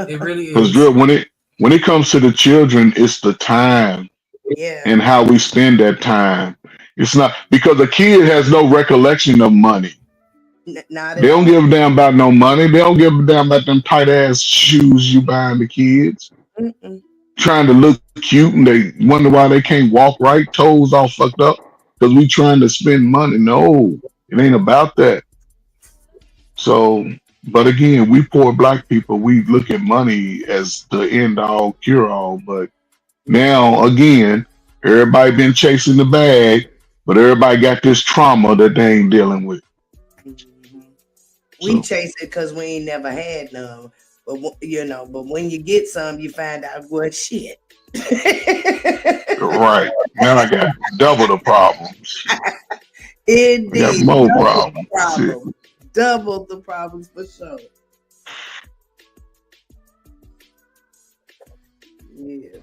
It really Because is. when it comes to the children, it's the time Yeah. and how we spend that time. It's not because a kid has no recollection of money. Not They at don't all. give a damn about no money. They don't give a damn about them tight ass shoes you buying the kids. Mm-mm. Trying to look cute and they wonder why they can't walk right, toes all fucked up because we trying to spend money. No, it ain't about that. So, but again, we poor black people, we look at money as the end all cure all. But now again, everybody been chasing the bag, but everybody got this trauma that they ain't dealing with. We chase it because we ain't never had none. But but when you get some, you find out what shit. Right. Now I got double the problems. Indeed. I got more Double problems. the problem. Double the problems for sure. Yeah.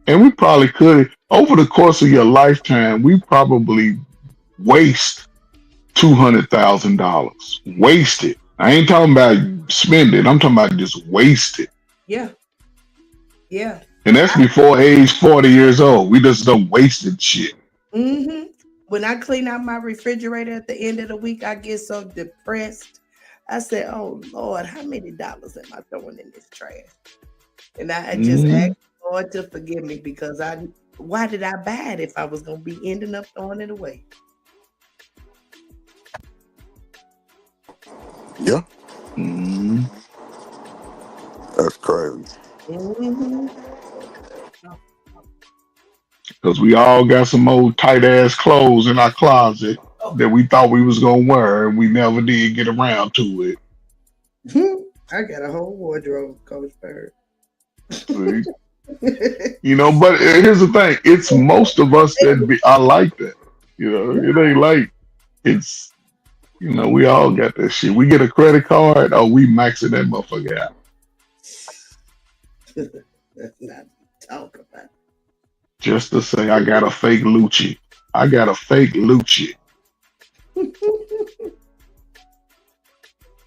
And we probably could, over the course of your lifetime, we probably waste $200,000. Waste it. I ain't talking about spend it. I'm talking about just waste it. Yeah. Yeah. And that's before age 40 years old. We just don't wasted shit. Mm-hmm. When I clean out my refrigerator at the end of the week, I get so depressed. I said, "Oh Lord, how many dollars am I throwing in this trash?" And I just asked the Lord to forgive me because why did I buy it if I was gonna be ending up throwing it away? Yeah. Mm-hmm. That's crazy. Mm-hmm. Because we all got some old tight ass clothes in our closet that we thought we was gonna wear and we never did get around to it. I got a whole wardrobe, Coach Bird. See? But here's the thing, it's most of us that are like that. It ain't like it's You know, we all got that shit. We get a credit card, or we maxing that motherfucker out. Let's not talk about Just to say, I got a fake Lucci. I got a fake Lucci.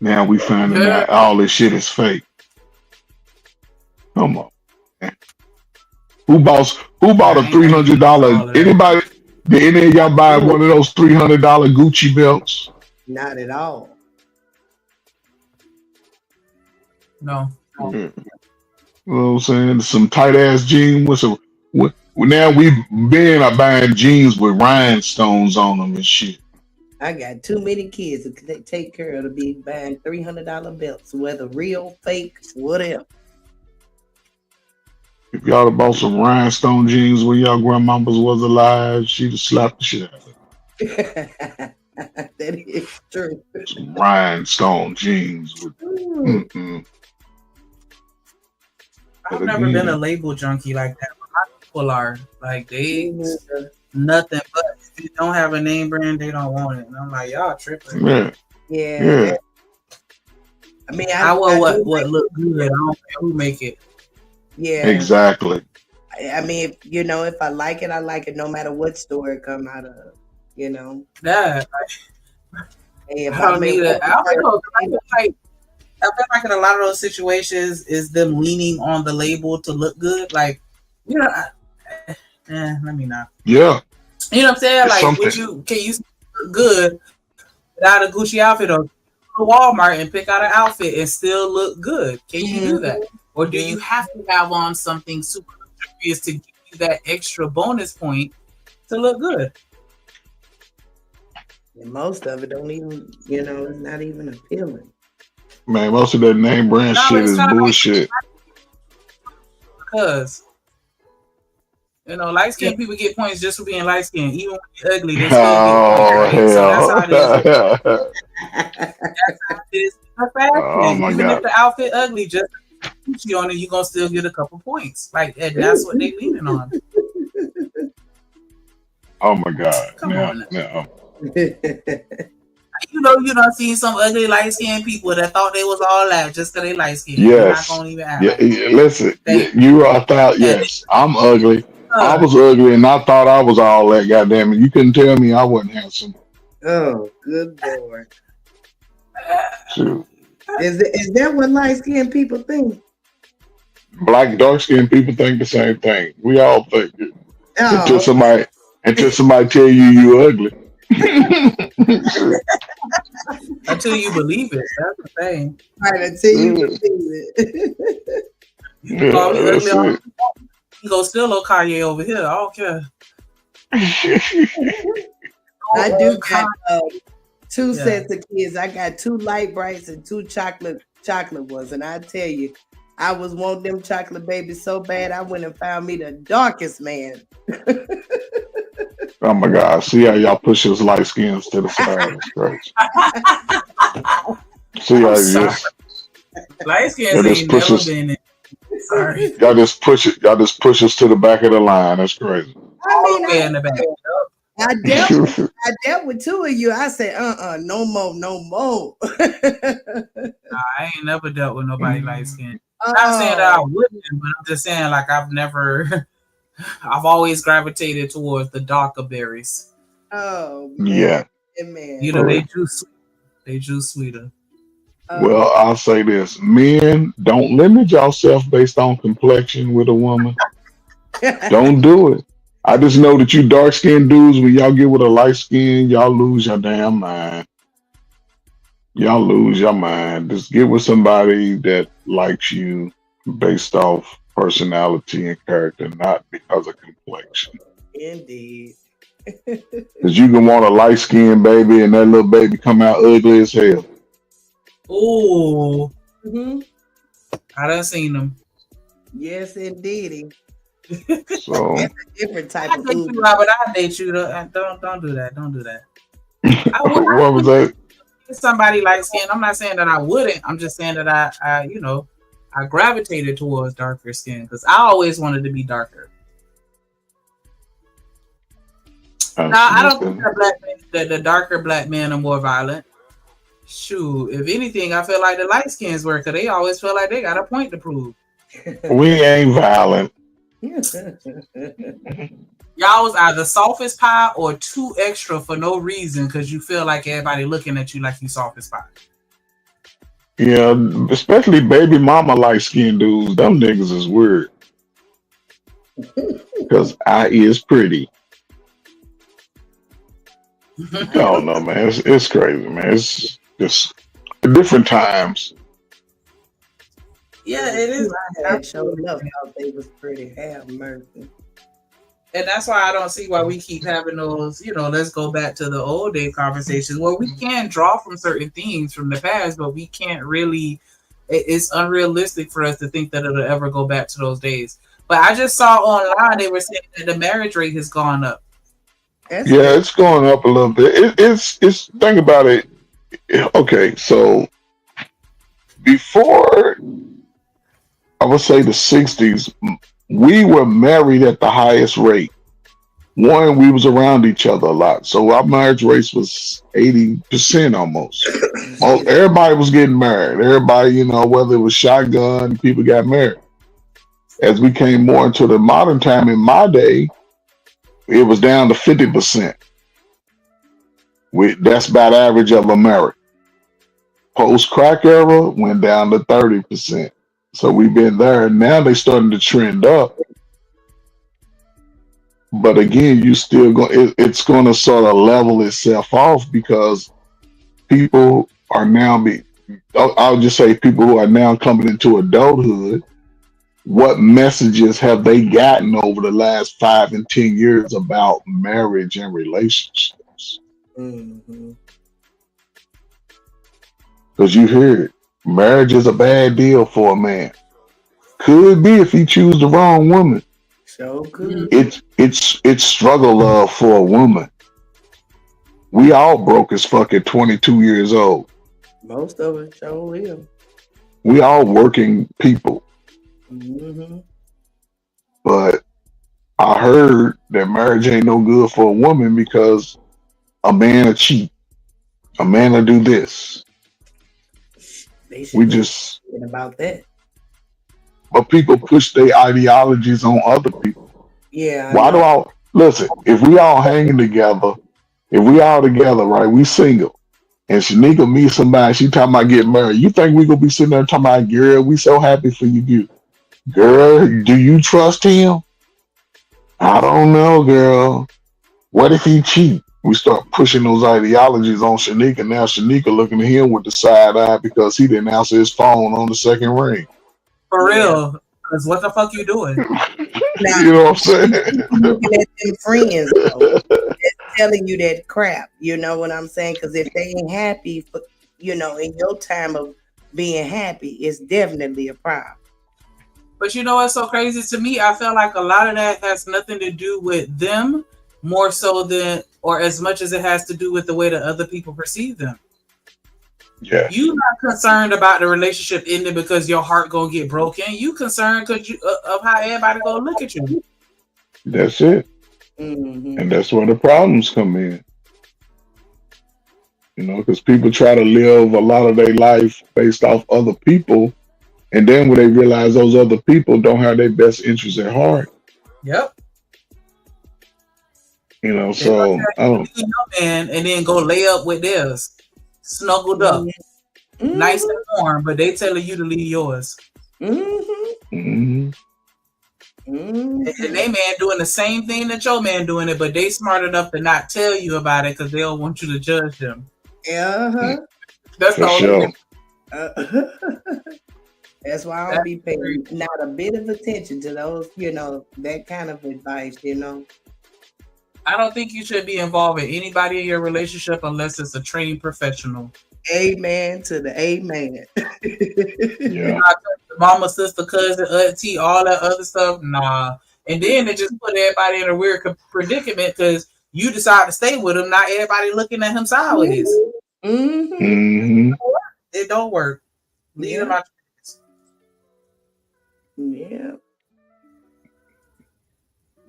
Now we finding out all this shit is fake. Come on, man. Who bought a $300? Anybody? Did any of y'all buy one of those $300 Gucci belts? Not at all. No. You know what I'm saying? Some tight ass jeans with some. Now we men are buying jeans with rhinestones on them and shit. I got too many kids to take care of to be buying $300 belts, whether real, fake, whatever. If y'all have bought some rhinestone jeans when y'all grandmamas was alive, she'd have slapped the shit out of it. That is true. Some rhinestone jeans with. I've never been a label junkie like that. But my people are like they nothing but if you don't have a name brand, they don't want it. And I'm like, y'all tripping. Yeah. I mean, I want what look good. I don't care who make it. Yeah. Exactly. I mean, if I like it, I like it no matter what store it come out of. Yeah. Hey, I don't need it. I feel like in a lot of those situations is them leaning on the label to look good. Like, let me not. Yeah. You know what I'm saying? It's like, something. can you look good without a Gucci outfit or go to Walmart and pick out an outfit and still look good? Can you do that? Or do you have to have on something super luxurious to give you that extra bonus point to look good? And most of it don't even, it's not even appealing. Man, most of that name brand shit is bullshit. Because, light skinned people get points just for being light skinned. Even when you're ugly, they still get points. Right? So that's how it is. That's how it is. Even if the outfit ugly, just Gucci on it, you're going to still get a couple points. Like, and that's what they leaning on. Oh my God. Come on. No. You done seen some ugly light skinned people that thought they was all that just because they light skinned. Yes. You're not gonna even act like listen, you are thought, yes, I'm ugly. I was ugly and I thought I was all that, goddamn it. You couldn't tell me I wasn't handsome. Oh, good Lord. Shoot. Is that what light skinned people think? Black, dark skinned people think the same thing. We all think it. Oh. Until somebody tell you ugly. Until you believe it. That's the thing. Right, until you believe it. You call me ugly. You go still low Kanye over here. I don't care. I do got two sets of kids. I got 2 light brights and 2 chocolate ones. And I tell you, I was wanting them chocolate babies so bad, I went and found me the darkest man. Oh my God! See how y'all push his light skins to the side? It's crazy. See how you just light skins ain't never been in. Sorry. Y'all just push it. Y'all just push us to the back of the line. That's crazy. I mean, in the back. I dealt with 2 of you. I said, no more. I ain't never dealt with nobody light skinned. Not saying that I wouldn't, but I'm just saying like I've always gravitated towards the darker berries. Oh man. Yeah. Man. They juice sweeter. Well, I'll say this: men, don't limit yourself based on complexion with a woman. Don't do it. I just know that you dark skinned dudes, when y'all get with a light skin, y'all lose your damn mind. Y'all lose your mind. Just get with somebody that likes you based off personality and character, not because of complexion. Indeed. Because you can want a light skinned baby and that little baby come out ugly as hell. Ooh. I done seen them. Yes, indeed. So that's a different type of food. But I date you. Don't do that. Don't do that. What was that? Somebody light skin. I'm not saying that I wouldn't. I'm just saying that I gravitated towards darker skin because I always wanted to be darker. I don't think that the darker black men are more violent. Shoot, if anything, I feel like the light skins were, because they always feel like they got a point to prove. We ain't violent. Y'all was either soft as pie or too extra for no reason because you feel like everybody looking at you like you soft as pie. Yeah, especially baby mama light skinned dudes. Them niggas is weird. Because I is pretty. I don't know, man. It's crazy, man. It's just different times. Yeah, it is. I had showed up how they was pretty. Have mercy. And that's why I don't see why we keep having those, let's go back to the old day conversations where we can draw from certain things from the past, but we can't really, it's unrealistic for us to think that it'll ever go back to those days. But I just saw online, they were saying that the marriage rate has gone up. Yeah, it's going up a little bit. It's think about it. Okay, so before I would say the 60s, we were married at the highest rate. One, we was around each other a lot, so our marriage rate was 80% almost. Everybody was getting married. Everybody, whether it was shotgun, people got married. As we came more into the modern time, in my day, it was down to 50%. That's about average of America. Post crack era went down to 30%. So we've been there. Now they starting to trend up. But again, you still it's going to sort of level itself off because people are now I'll just say people who are now coming into adulthood. What messages have they gotten over the last 5 and 10 years about marriage and relationships? Because you hear it, marriage is a bad deal for a man. Could be if he choose the wrong woman. So good. It's struggle love for a woman. We all broke as fuck at 22 years old. Most of us sure live. We all working people. But I heard that marriage ain't no good for a woman because a man will cheat. A man will do this. We just about that. But people push their ideologies on other people. Yeah. Why do I listen? If we all hanging together, if we all together, right? We single, and Shanika meets somebody, she talking about getting married. You think we gonna be sitting there talking about, girl, we so happy for you, girl? Do you trust him? I don't know, girl. What if he cheat? We start pushing those ideologies on Shanika. Now Shanika looking at him with the side eye because he didn't answer his phone on the second ring. For real. Because what the fuck you doing? You know what I'm saying? Looking at them friends, though, telling you that crap. You know what I'm saying? Because if they ain't happy, for, in your time of being happy, it's definitely a problem. But you know what's so crazy to me? I feel like a lot of that has nothing to do with them more so than, or as much as it has to do with the way that other people perceive them. Yeah. You not concerned about the relationship ending because your heart gonna get broken. You concerned because of how everybody gonna look at you. That's it. And that's where the problems come in. Because people try to live a lot of their life based off other people. And then when they realize those other people don't have their best interests at heart. Yep. So I don't. And then go lay up with theirs, snuggled up, nice and warm, but they telling you to leave yours. And they man doing the same thing that your man doing it, but they smart enough to not tell you about it because they don't want you to judge them. That's the only thing. That's why I don't be paying not a bit of attention to those, that kind of advice, I don't think you should be involved with anybody in your relationship unless it's a trained professional. Amen to the amen. Yeah. Mama, sister, cousin, auntie, all that other stuff, nah. And then it just put everybody in a weird predicament because you decide to stay with him, not everybody looking at him sideways. It don't work. Leave him out. Yeah.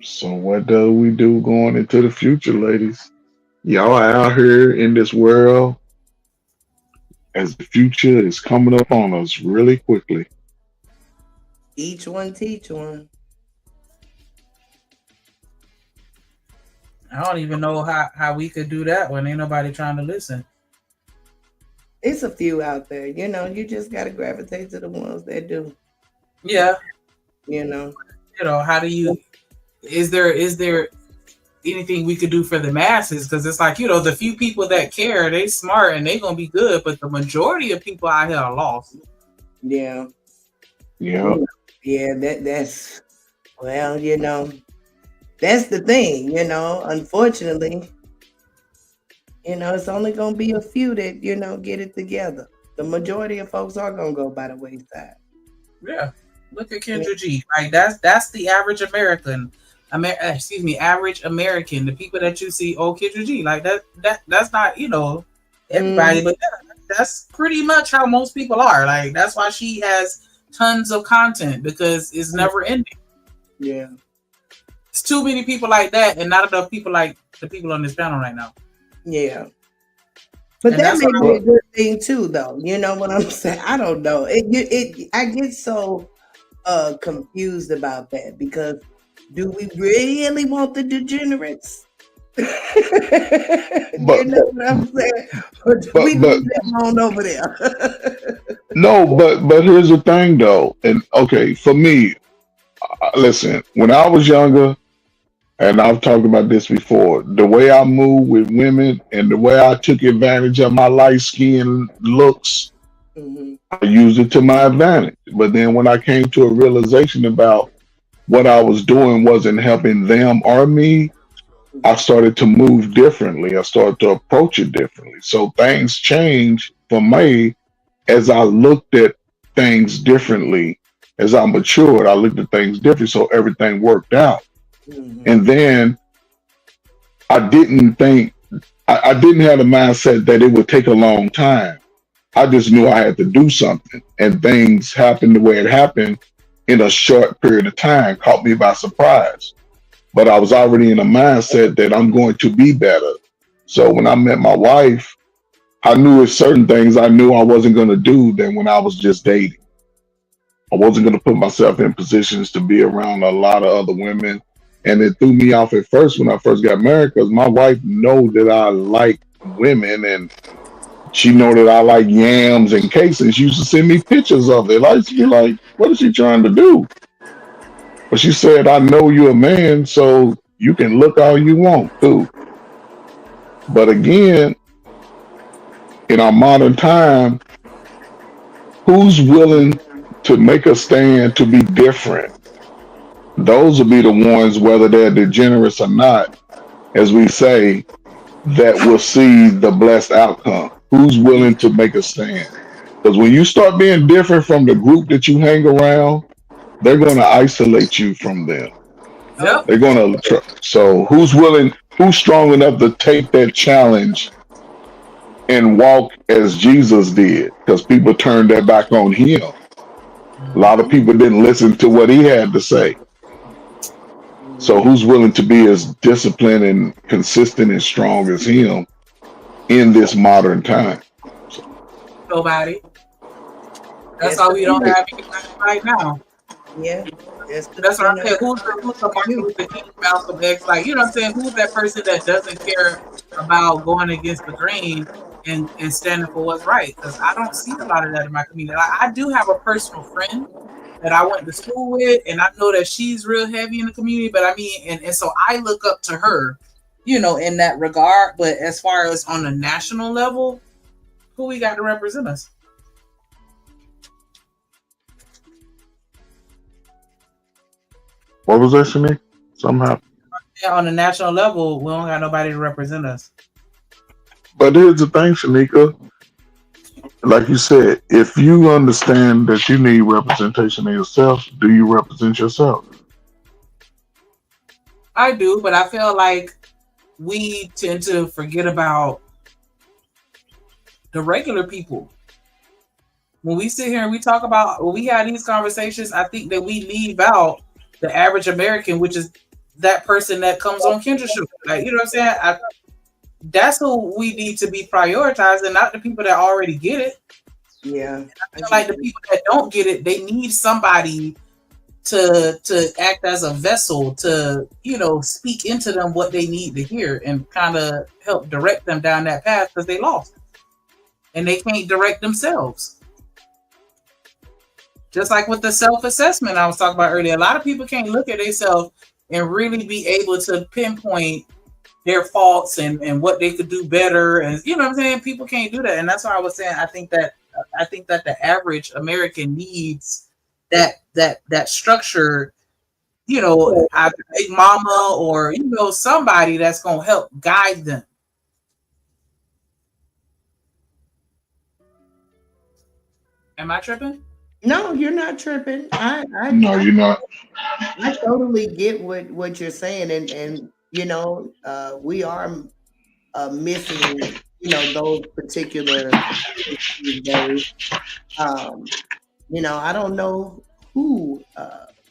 So what do we do going into the future, ladies? Y'all out here in this world. as the future is coming up on us really quickly. Each one teach one. I don't even know how we could do that when ain't nobody trying to listen. It's a few out there, you just gotta gravitate to the ones that do. Yeah. How do you is there anything we could do for the masses? Because it's like, the few people that care, they smart and they gonna be good, but the majority of people out here are lost. Yeah. Yeah. Yeah, that's that's the thing, unfortunately. It's only gonna be a few that, get it together. The majority of folks are gonna go by the wayside. Yeah. Look at Kendra G. Like that's the average American. Average American. The people that you see, Kendra G. Like that's not, everybody, but that's pretty much how most people are. Like that's why she has tons of content, because it's never ending. Yeah. It's too many people like that and not enough people like the people on this panel right now. Yeah. But and that may be a good thing too, though. You know what I'm saying? I don't know. I get so confused about that, because do we really want the degenerates? You know what I'm saying? Or do we leave them on over there? No, but here's the thing though, and okay, for me, listen, when I was younger, and I've talked about this before, the way I moved with women and the way I took advantage of my light skin looks, I used it to my advantage. But then when I came to a realization about what I was doing wasn't helping them or me, I started to move differently. I started to approach it differently. So things changed for me as I looked at things differently. As I matured, I looked at things differently, so everything worked out. And then I didn't think, I didn't have the mindset that it would take a long time. I just knew I had to do something, and things happened the way it happened in a short period of time, caught me by surprise. But I was already in a mindset that I'm going to be better. So when I met my wife, I knew there's certain things I knew I wasn't going to do than when I was just dating. I wasn't going to put myself in positions to be around a lot of other women. And it threw me off at first when I first got married, because my wife know that I like women, and she know that I like yams and cakes, and she used to send me pictures of it. Like, she like, what is she trying to do? But she said, I know you're a man, so you can look all you want too. But again, in our modern time, who's willing to make a stand to be different? Those will be the ones, whether they're degenerates or not, as we say, that will see the blessed outcome. Who's willing to make a stand? Because when you start being different from the group that you hang around, they're going to isolate you from them. Yep. They're going to. So who's willing, who's strong enough to take that challenge and walk as Jesus did? Because people turned their back on him. A lot of people didn't listen to what he had to say. So who's willing to be as disciplined and consistent and strong as him in this modern time? Nobody. That's why we don't have anybody right now. Yeah. That's what I'm saying. Who's the Martin Luther King, Malcolm X? Like, you know what I'm saying? Who's that person that doesn't care about going against the grain and standing for what's right? Because I don't see a lot of that in my community. I do have a personal friend that I went to school with, and I know that she's real heavy in the community, but I mean, and so I look up to her, in that regard. But as far as on a national level, who we got to represent us? What was that, Shanique? Somehow. Yeah, on a national level, we don't got nobody to represent us. But here's the thing, Shanika. Like you said, if you understand that you need representation of yourself, do you represent yourself? I do, but I feel like we tend to forget about the regular people. When we sit here and we talk about, when we have these conversations, I think that we leave out the average American, which is that person that comes on Kendra show. Like, you know what I'm saying? that's who we need to be prioritizing, not the people that already get it. Yeah. I feel like the people that don't get it, they need somebody to act as a vessel to, speak into them what they need to hear and kind of help direct them down that path because they lost and they can't direct themselves. Just like with the self-assessment I was talking about earlier, a lot of people can't look at themselves and really be able to pinpoint their faults and what they could do better. And you know what I'm saying? People can't do that. And that's why I was saying, I think that the average American needs that structure, either big mama or, somebody that's going to help guide them. Am I tripping? No, you're not tripping. No, you're not. I totally get what you're saying, and we are missing those particular days. I don't know who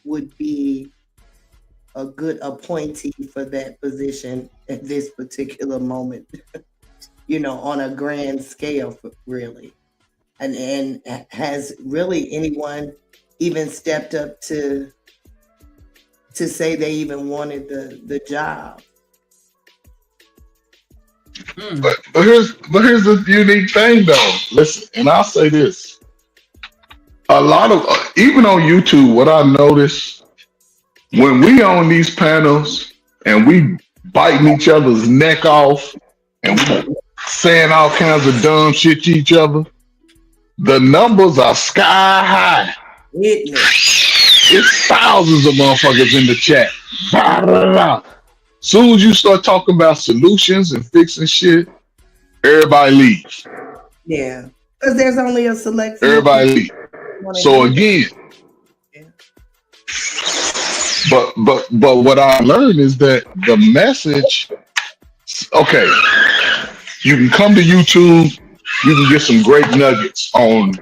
would be a good appointee for that position at this particular moment. On a grand scale, really. And has really anyone even stepped up to say they even wanted the job? But here's the unique thing though. Listen, and I'll say this: a lot of even on YouTube, what I notice when we on these panels and we biting each other's neck off and we saying all kinds of dumb shit to each other, the numbers are sky high. It's thousands of motherfuckers in the chat. Soon as you start talking about solutions and fixing shit, everybody leaves. Yeah, because there's only a select few Everybody leaves. So again, but what I learned is that the message. Okay, you can come to YouTube. You can get some great nuggets on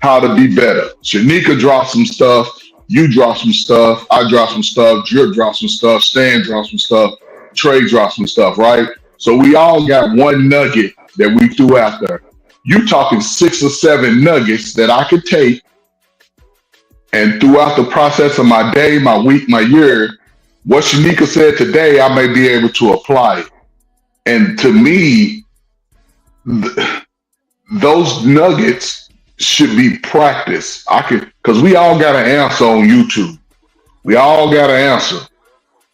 how to be better. Shanika dropped some stuff. You drop some stuff. I drop some stuff. Drip dropped some stuff. Stan dropped some stuff. Trey dropped some stuff, right? So we all got one nugget that we threw out there. You talking 6 or 7 nuggets that I could take and throughout the process of my day, my week, my year, what Shanika said today, I may be able to apply it. And to me, those nuggets should be practiced. Because we all got an answer on YouTube. We all got an answer.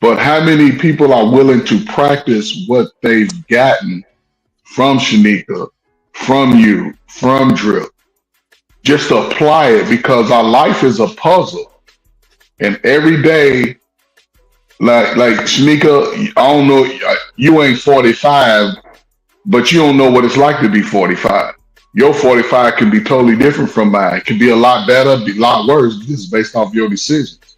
But how many people are willing to practice what they've gotten from Shanika, from you, from Drip? Just apply it, because our life is a puzzle. And every day, like Shanika, I don't know, you ain't 45, but you don't know what it's like to be 45. Your 45 can be totally different from mine. It can be a lot better, be a lot worse. This is based off your decisions.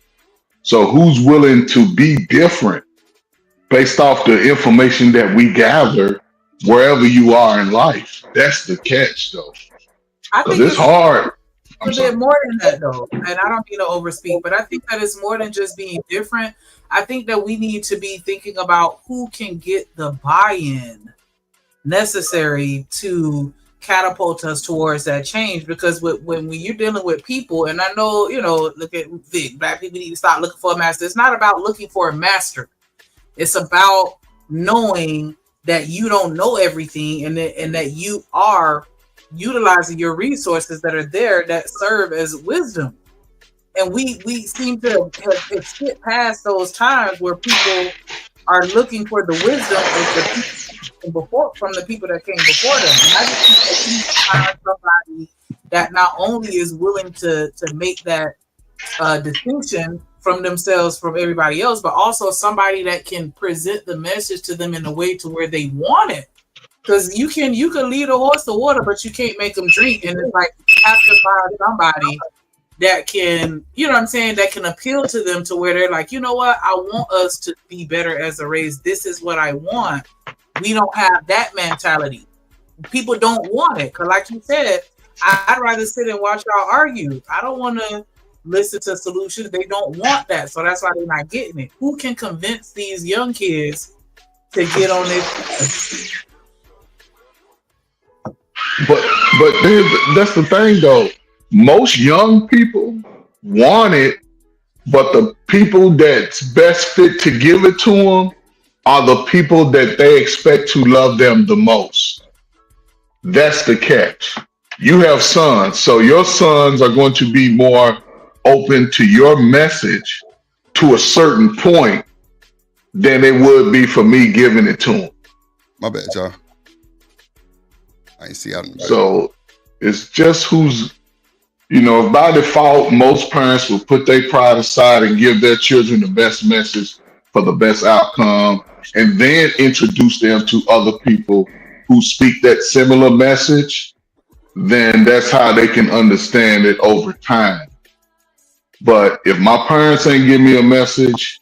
So who's willing to be different based off the information that we gather wherever you are in life? That's the catch, though. I think it's hard. A bit more than that, though, and I don't mean to overspeak, but I think that it's more than just being different. I think that we need to be thinking about who can get the buy-in necessary to catapult us towards that change. Because when you're dealing with people, and I know, look at Vic, Black people need to stop looking for a master. It's not about looking for a master. It's about knowing that you don't know everything, and that you are utilizing your resources that are there that serve as wisdom. And we seem to have skipped past those times where people are looking for the wisdom from the people that came before them. And I just think that you need to find somebody that not only is willing to make that distinction from themselves from everybody else, but also somebody that can present the message to them in a way to where they want it. Because you can lead a horse to water, but you can't make them drink. And it's like you have to find somebody that can, that can appeal to them to where they're like, you know what, I want us to be better as a race. This is what I want. We don't have that mentality. People don't want it. Because like you said, I'd rather sit and watch y'all argue. I don't want to listen to solutions. They don't want that. So that's why they're not getting it. Who can convince these young kids to get on this? That's the thing though. Most young people want it, but the people that's best fit to give it to them are the people that they expect to love them the most. That's the catch. You have sons, so your sons are going to be more open to your message to a certain point than it would be for me giving it to them. My bad, y'all. I ain't see out in the back. So it's just who's, if by default, most parents will put their pride aside and give their children the best message for the best outcome, and then introduce them to other people who speak that similar message, then that's how they can understand it over time. But if my parents ain't give me a message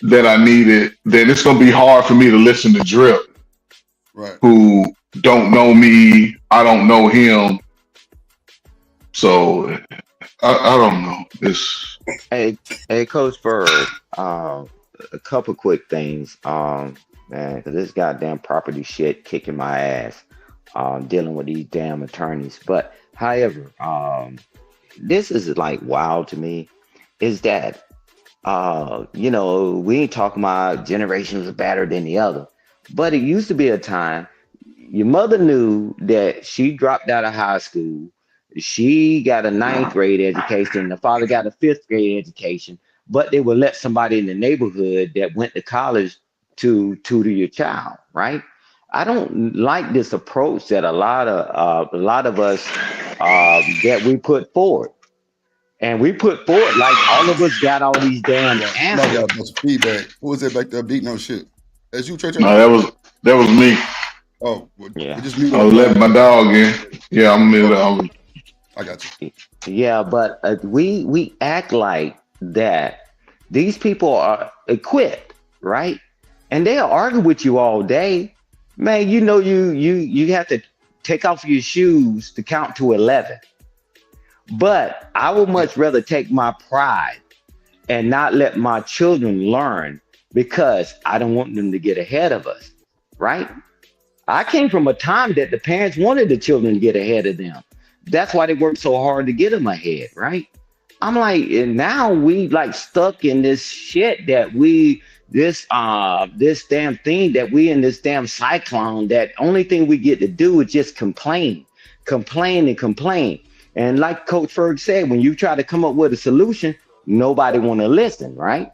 that I needed, then it's going to be hard for me to listen to Drip, right? Who don't know me, I don't know him. So I don't know. Hey, Coach Bird. A couple quick things. Man, because this goddamn property shit kicking my ass. Dealing with these damn attorneys. But however, this is like wild to me. Is that we ain't talking about generations are better than the other. But it used to be a time your mother knew that she dropped out of high school. She got a 9th grade education. The father got a 5th grade education, but they would let somebody in the neighborhood that went to college to tutor your child, right? I don't like this approach that a lot of us that we put forward. And we put forward like all of us got all these damn answers. Somebody got a bunch of feedback. Who was that back there beating on shit? That's you, Trey? No, that was me. Oh, well, yeah. Just mute I was letting my dog in. Yeah, I got you. Yeah, but we act like that these people are equipped, right? And they'll argue with you all day. Man, you have to take off your shoes to count to 11. But I would much rather take my pride and not let my children learn because I don't want them to get ahead of us, right? I came from a time that the parents wanted the children to get ahead of them. That's why they worked so hard to get them ahead, right? I'm like, and now we like stuck in this shit that this damn thing that we in this damn cyclone that only thing we get to do is just complain. And like Coach Ferg said, when you try to come up with a solution, nobody want to listen, right?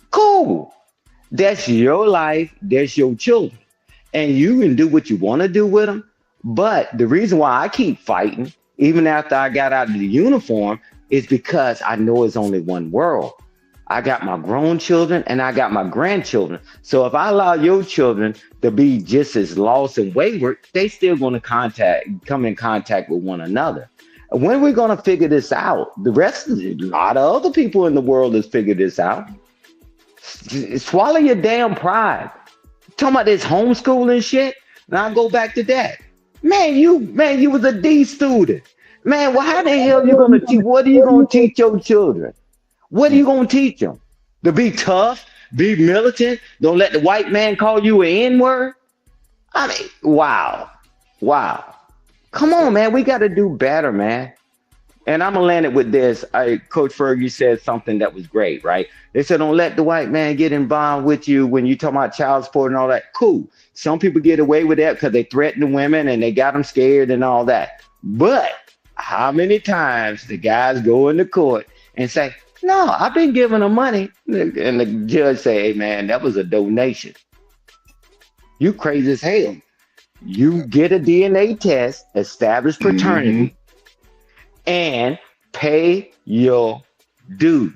Cool. That's your life. That's your children. And you can do what you want to do with them. But the reason why I keep fighting, even after I got out of the uniform, is because I know it's only one world. I got my grown children and I got my grandchildren. So if I allow your children to be just as lost and wayward, they still going to come in contact with one another. When we're going to figure this out, a lot of other people in the world has figured this out. Swallow your damn pride. Talking about this homeschooling shit. Now I go back to that. Man, you was a D student. Man, well, how the hell you gonna teach? What are you gonna teach your children? What are you gonna teach them? To be tough, be militant, don't let the white man call you an N-word? I mean, wow. Come on, man. We gotta do better, man. And I'm gonna land it with this. Coach Ferg, you said something that was great, right? They said, don't let the white man get involved with you when you talk about child support and all that. Cool. Some people get away with that because they threaten the women and they got them scared and all that. But how many times the guys go into court and say, no, I've been giving them money. And the judge say, hey, man, that was a donation. You crazy as hell. You get a DNA test, establish paternity, and pay your dues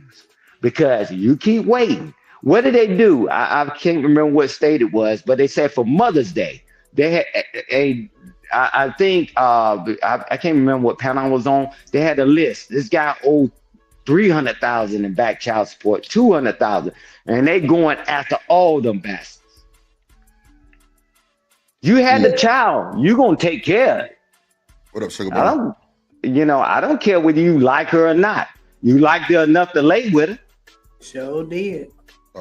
because you keep waiting. What did they do? I can't remember what state it was, but they said for Mother's Day, they had I can't remember what panel I was on. They had a list. This guy owed $300,000 in back child support, $200,000, and they going after all them bastards. You had the child, you gonna take care of it. What up, Sugar Boy? I don't care whether you like her or not. You liked her enough to lay with her. Sure did.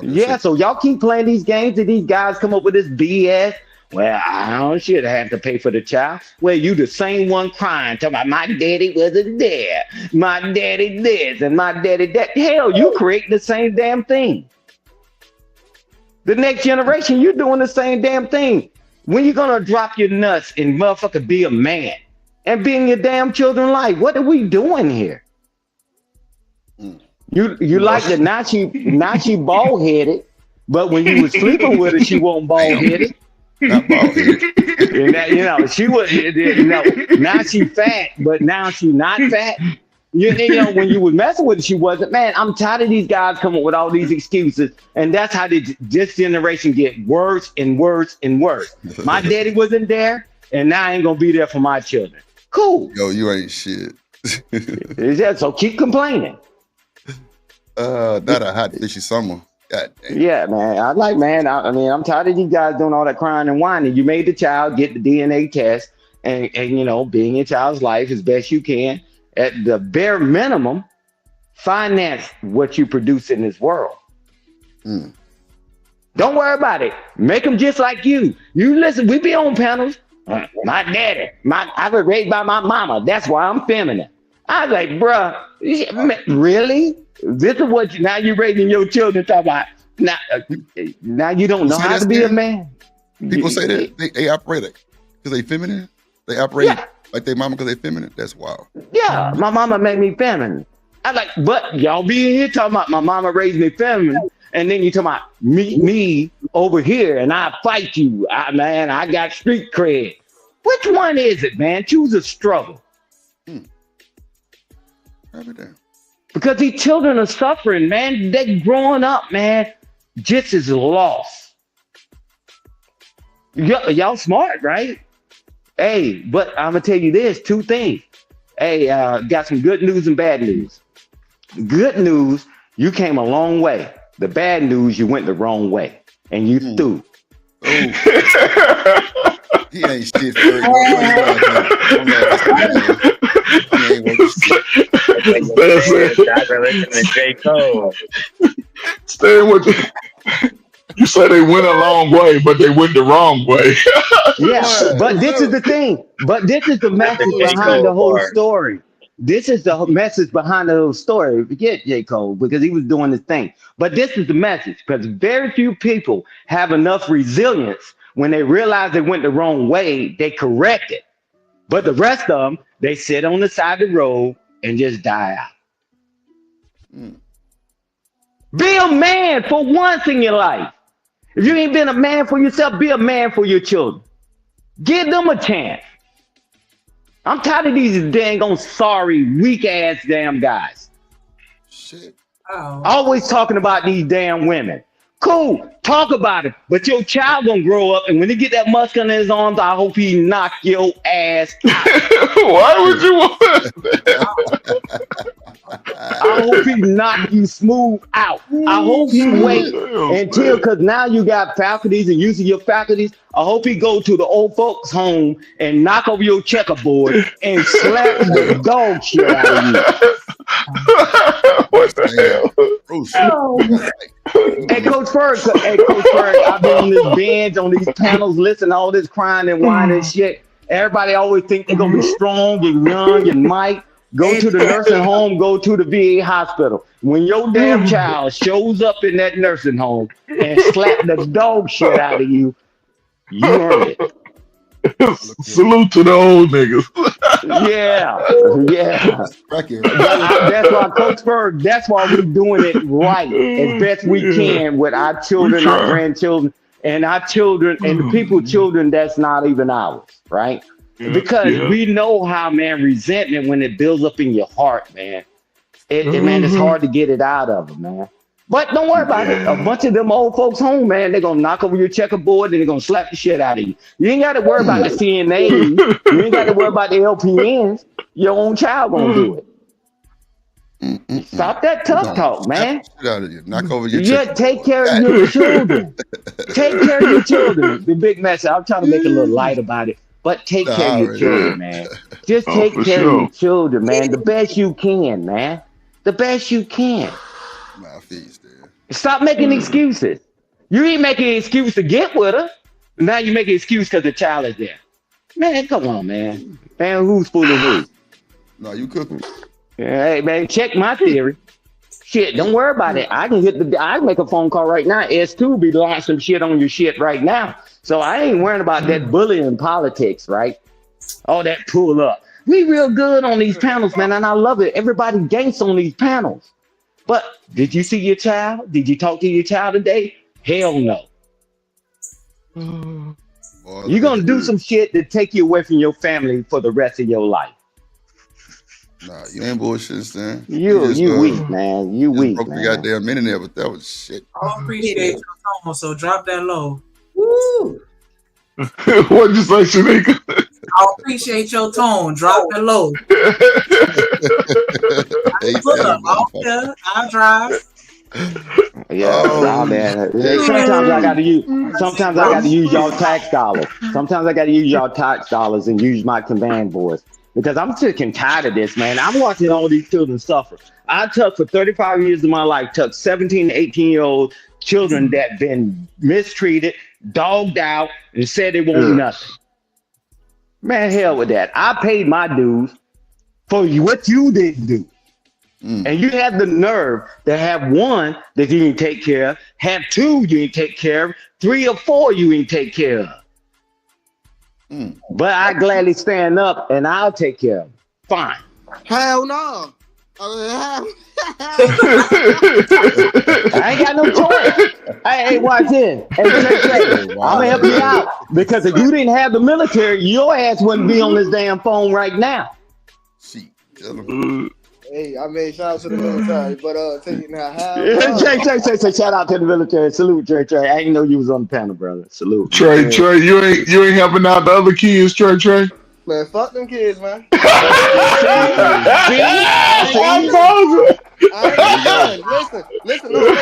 Yeah, so y'all keep playing these games and these guys come up with this BS Well, I don't should have to pay for the child. Well, you the same one crying, talking about my daddy wasn't there. My daddy this and my daddy that. Hell, you create the same damn thing. The next generation, you're doing the same damn thing. When you gonna drop your nuts and motherfucker be a man and be in your damn children's life? What are we doing here? You like that now she bald headed, but when you was sleeping with her, she wasn't bald headed. Not bald headed. And that, she was now she fat, but now she not fat. When you was messing with her, she wasn't. Man, I'm tired of these guys coming with all these excuses, and that's how this generation get worse and worse and worse. My daddy wasn't there, and now I ain't gonna be there for my children. Cool. Yo, you ain't shit. So keep complaining. Not a hot fishy summer. God damn. Yeah, man. I'm tired of you guys doing all that crying and whining. You made the child get the DNA test and be in your child's life as best you can. At the bare minimum, finance what you produce in this world. Don't worry about it. Make them just like you. You listen, we be on panels. My daddy, I was raised by my mama. That's why I'm feminine. I was like, bruh, really? This is what now you're raising your children talk about. Now you don't know how to be a man. People say that they operate because they feminine. They operate like their mama because they feminine. That's wild. Yeah, my mama made me feminine. I like, but y'all be in here talking about my mama raised me feminine, and then you talking about me over here, and I fight you. I got street cred. Which one is it, man? Choose a struggle. Because these children are suffering, man. They growing up, man, just as lost. Y'all smart, right? Hey, but I'm gonna tell you this, two things. Hey, got some good news and bad news. Good news, you came a long way. The bad news, you went the wrong way, and you threw. He ain't shit for J. Cole. Staying with you say they went a long way, but they went the wrong way. Yeah, but this is the thing. But this is the message behind the whole story. This is the message behind the whole story. Forget J. Cole because he was doing his thing. But this is the message because very few people have enough resilience when they realize they went the wrong way, they correct it. But the rest of them, they sit on the side of the road and just die out. Be a man for once in your life. If you ain't been a man for yourself, be a man for your children. Give them a chance. I'm tired of these dang on sorry, weak ass damn guys. Shit. Always talking about these damn women. Cool, talk about it. But your child gonna grow up, and when he get that muscle in his arms, I hope he knock your ass out. Why would you want that? I hope he knock you smooth out. I hope he wait until, because now you got faculties and using your faculties. I hope he go to the old folks home and knock over your checkerboard and slap the dog shit out of you. What the hell? Hey, Coach Ferg, I've been on this bench, on these panels, listening to all this crying and whining and shit. Everybody always think they're gonna be strong and young and might. Go to the nursing home, go to the VA hospital. When your damn child shows up in that nursing home and slap the dog shit out of you, you earned it. Salute to the old niggas. Yeah. That's why, Coach Ferg, that's why we're doing it right as best we can with our children, our grandchildren, and our children, and the people's children that's not even ours, right? Because we know how, man, resentment, when it builds up in your heart, man, man, it's hard to get it out of them, man. But don't worry about it. A bunch of them old folks home, man, they're going to knock over your checkerboard and they're going to slap the shit out of you. You ain't got to worry about the CNAs. You ain't got to worry about the LPNs. Your own child going to do it. Stop that tough talk, man. Knock over your take care of your children. Take care of your children. The big message. I'm trying to make it a little light about it. But take care of your children, man. Just take care of your children, man. The best you can, man. The best you can. Stop making excuses. You ain't making an excuse to get with her. Now you make an excuse because the child is there. Man, come on, man. Man, who's fooling who? No, you cooking. Hey, man, check my theory. Shit, don't worry about it. I can make a phone call right now. S2 be launching some shit on your shit right now. So I ain't worrying about that bullying politics, right? All that pull up. We real good on these panels, man, and I love it. Everybody ganks on these panels. But did you see your child? Did you talk to your child today? Hell no. Boy, You're gonna do some shit to take you away from your family for the rest of your life. nah, you ain't bullshit, Stan. You weak, man. You weak, Broke the man. goddamn internet, but that was shit. I appreciate your tone, so drop that low. Woo! What'd you say, Shanika? I appreciate your tone. Drop that low. I'll drive. Yeah, nah, man. Sometimes I gotta use y'all tax dollars. Sometimes I gotta use y'all tax dollars and use my command voice. Because I'm sick and tired of this, man. I'm watching all these children suffer. I took for 35 years of my life, took 17 to 18-year-old children that been mistreated, dogged out, and said they want nothing. Man, hell with that. I paid my dues for what you didn't do. And you have the nerve to have one that you didn't take care of, have two you didn't take care of, 3 or 4 you didn't take care of. But I gladly stand up and I'll take care of them. Fine. Hell no. I ain't got no choice. Hey, watch this. Hey, I'm gonna help you out because if you didn't have the military, your ass wouldn't be on this damn phone right now. Hey, I mean, shout out to the military, but tell you now, Trey, shout out to the military. Salute, Trey. I didn't know you was on the panel, brother. Salute. Trey, you ain't helping out the other kids, Trey. Man, fuck them kids, man. Listen, no,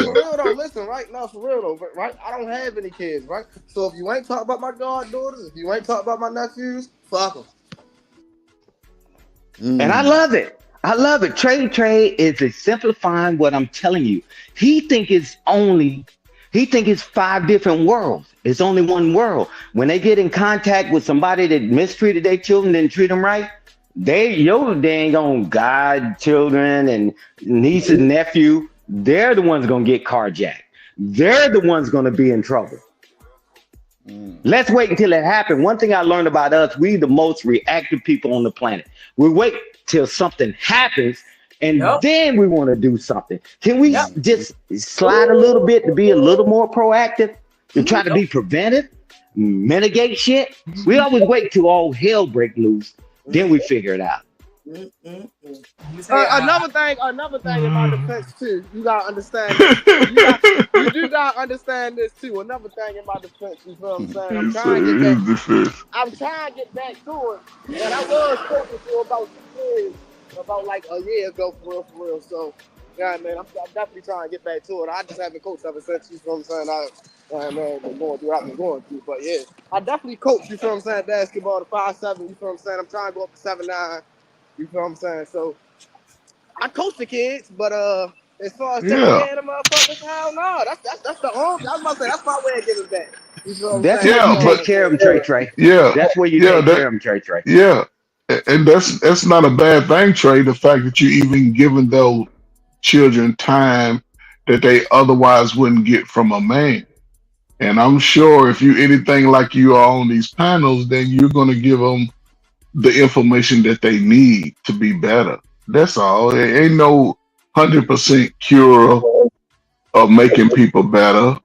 for real though. Listen, right now, for real though, right? I don't have any kids, right? So if you ain't talking about my goddaughters, if you ain't talking about my nephews, fuck them. And I love it. I love it. Trey is exemplifying what I'm telling you. He think it's 5 different worlds. It's only one world. When they get in contact with somebody that mistreated their children, didn't treat them right, they ain't gonna guide children and niece and nephew. They're the ones gonna get carjacked. They're the ones gonna be in trouble. Let's wait until it happens. One thing I learned about us, we the most reactive people on the planet. We wait till something happens and then we want to do something. Can we just slide a little bit to be a little more proactive, to try to be preventive, mitigate shit? We always wait till all hell break loose, then we figure it out. Another thing in my defense too, you gotta understand. You do gotta understand this too. Another thing in my defense, you know what I'm saying? I'm trying to get back to it, and I was talking to about 2 years, about like a year ago, for real. So, yeah, man, I'm definitely trying to get back to it. I just haven't coached ever since. You know what I'm saying? Man, been going through what I've been going through, but yeah, I definitely coach. You know what I'm saying? Basketball to 5'7". You know what I'm saying? I'm trying to go up to 7'9". You know what I'm saying? So I coach the kids, but as far as taking care of the motherfuckers, hell no. That's the only. I was about to say that's my way of giving back. You know what I'm That's saying? where you take care of them, Trey. Yeah. That's where you take care of them, Trey. Yeah. And that's not a bad thing, Trey. The fact that you even giving those children time that they otherwise wouldn't get from a man. And I'm sure if you anything like you are on these panels, then you're going to give them the information that they need to be better. That's all. There ain't no 100% cure of making people better.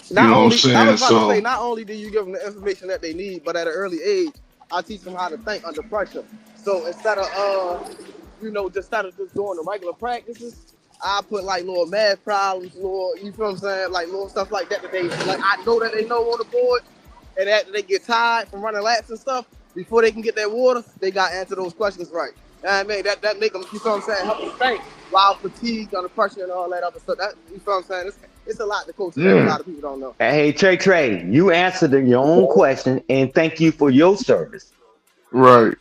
You know what I'm saying? I was about to say, not only do you give them the information that they need, but at an early age, I teach them how to think under pressure. So instead of just doing the regular practices, I put like little math problems, little, you feel what I'm saying, like little stuff like that they like. I know that they know on the board, and after they get tired from running laps and stuff, before they can get that water, they got to answer those questions right. I mean, that make them, you feel what I'm saying, help them think while fatigued, under pressure, and all that other stuff. That, you feel what I'm saying? It's a lot to coach that a lot of people don't know. Hey, Trey, you answered your own question, and thank you for your service. Right.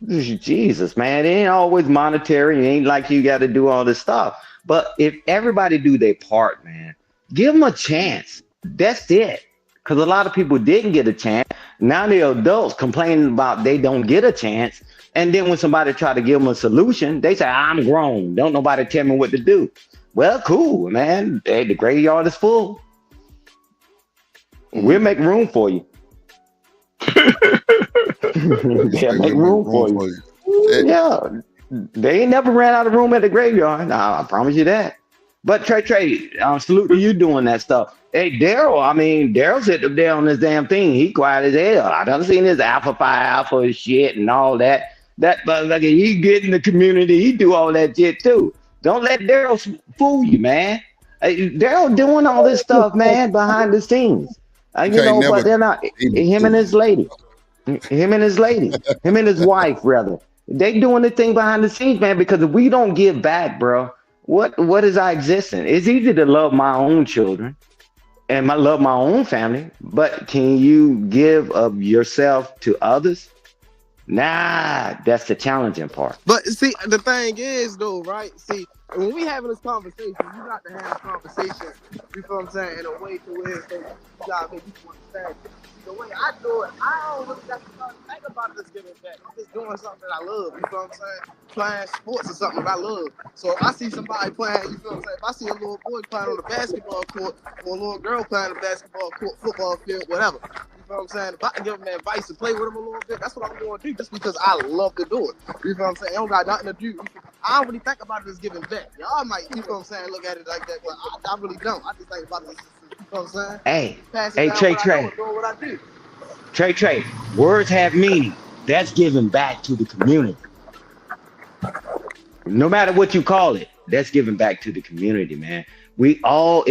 Jesus, man, it ain't always monetary. It ain't like you got to do all this stuff. But if everybody do their part, man, give them a chance. That's it. Because a lot of people didn't get a chance. Now they're adults complaining about they don't get a chance. And then when somebody try to give them a solution, they say, I'm grown. Don't nobody tell me what to do. Well, cool, man. Hey, the graveyard is full. We'll make room for you. They'll make room for you. Yeah. They ain't never ran out of room at the graveyard. Nah, I promise you that. But Trey, salute to you doing that stuff. Hey, Daryl's sitting up there on this damn thing. He quiet as hell. I done seen his Alpha Phi Alpha shit and all that. That motherfucker, he get in the community. He do all that shit too. Don't let Daryl fool you, man. Daryl doing all this stuff, man, behind the scenes. But they're not. Him and his wife, rather. They doing the thing behind the scenes, man. Because if we don't give back, bro, what is our existence? It's easy to love my own children and love my own family, but can you give of yourself to others? Nah, that's the challenging part. But see, the thing is, though, right? See, when we having this conversation, you got to have a conversation, you feel what I'm saying, in a way to where you got to make people understand. The way I do it, I don't really got to think about it as giving back. I'm just doing something that I love, you feel what I'm saying? Playing sports or something that I love. So if I see somebody playing, you feel what I'm saying? If I see a little boy playing on the basketball court or a little girl playing on the basketball court, football field, whatever. You know what I'm saying? If I can give them advice and play with them a little bit, that's what I'm going to do just because I love to do it. You know what I'm saying? It don't got nothing to do. I don't really think about it as giving back. Y'all might, you know what I'm saying, look at it like that, but I really don't. I just think about it as, you know what I'm saying? Hey, Trey, words have meaning. That's giving back to the community. No matter what you call it, that's giving back to the community, man. If all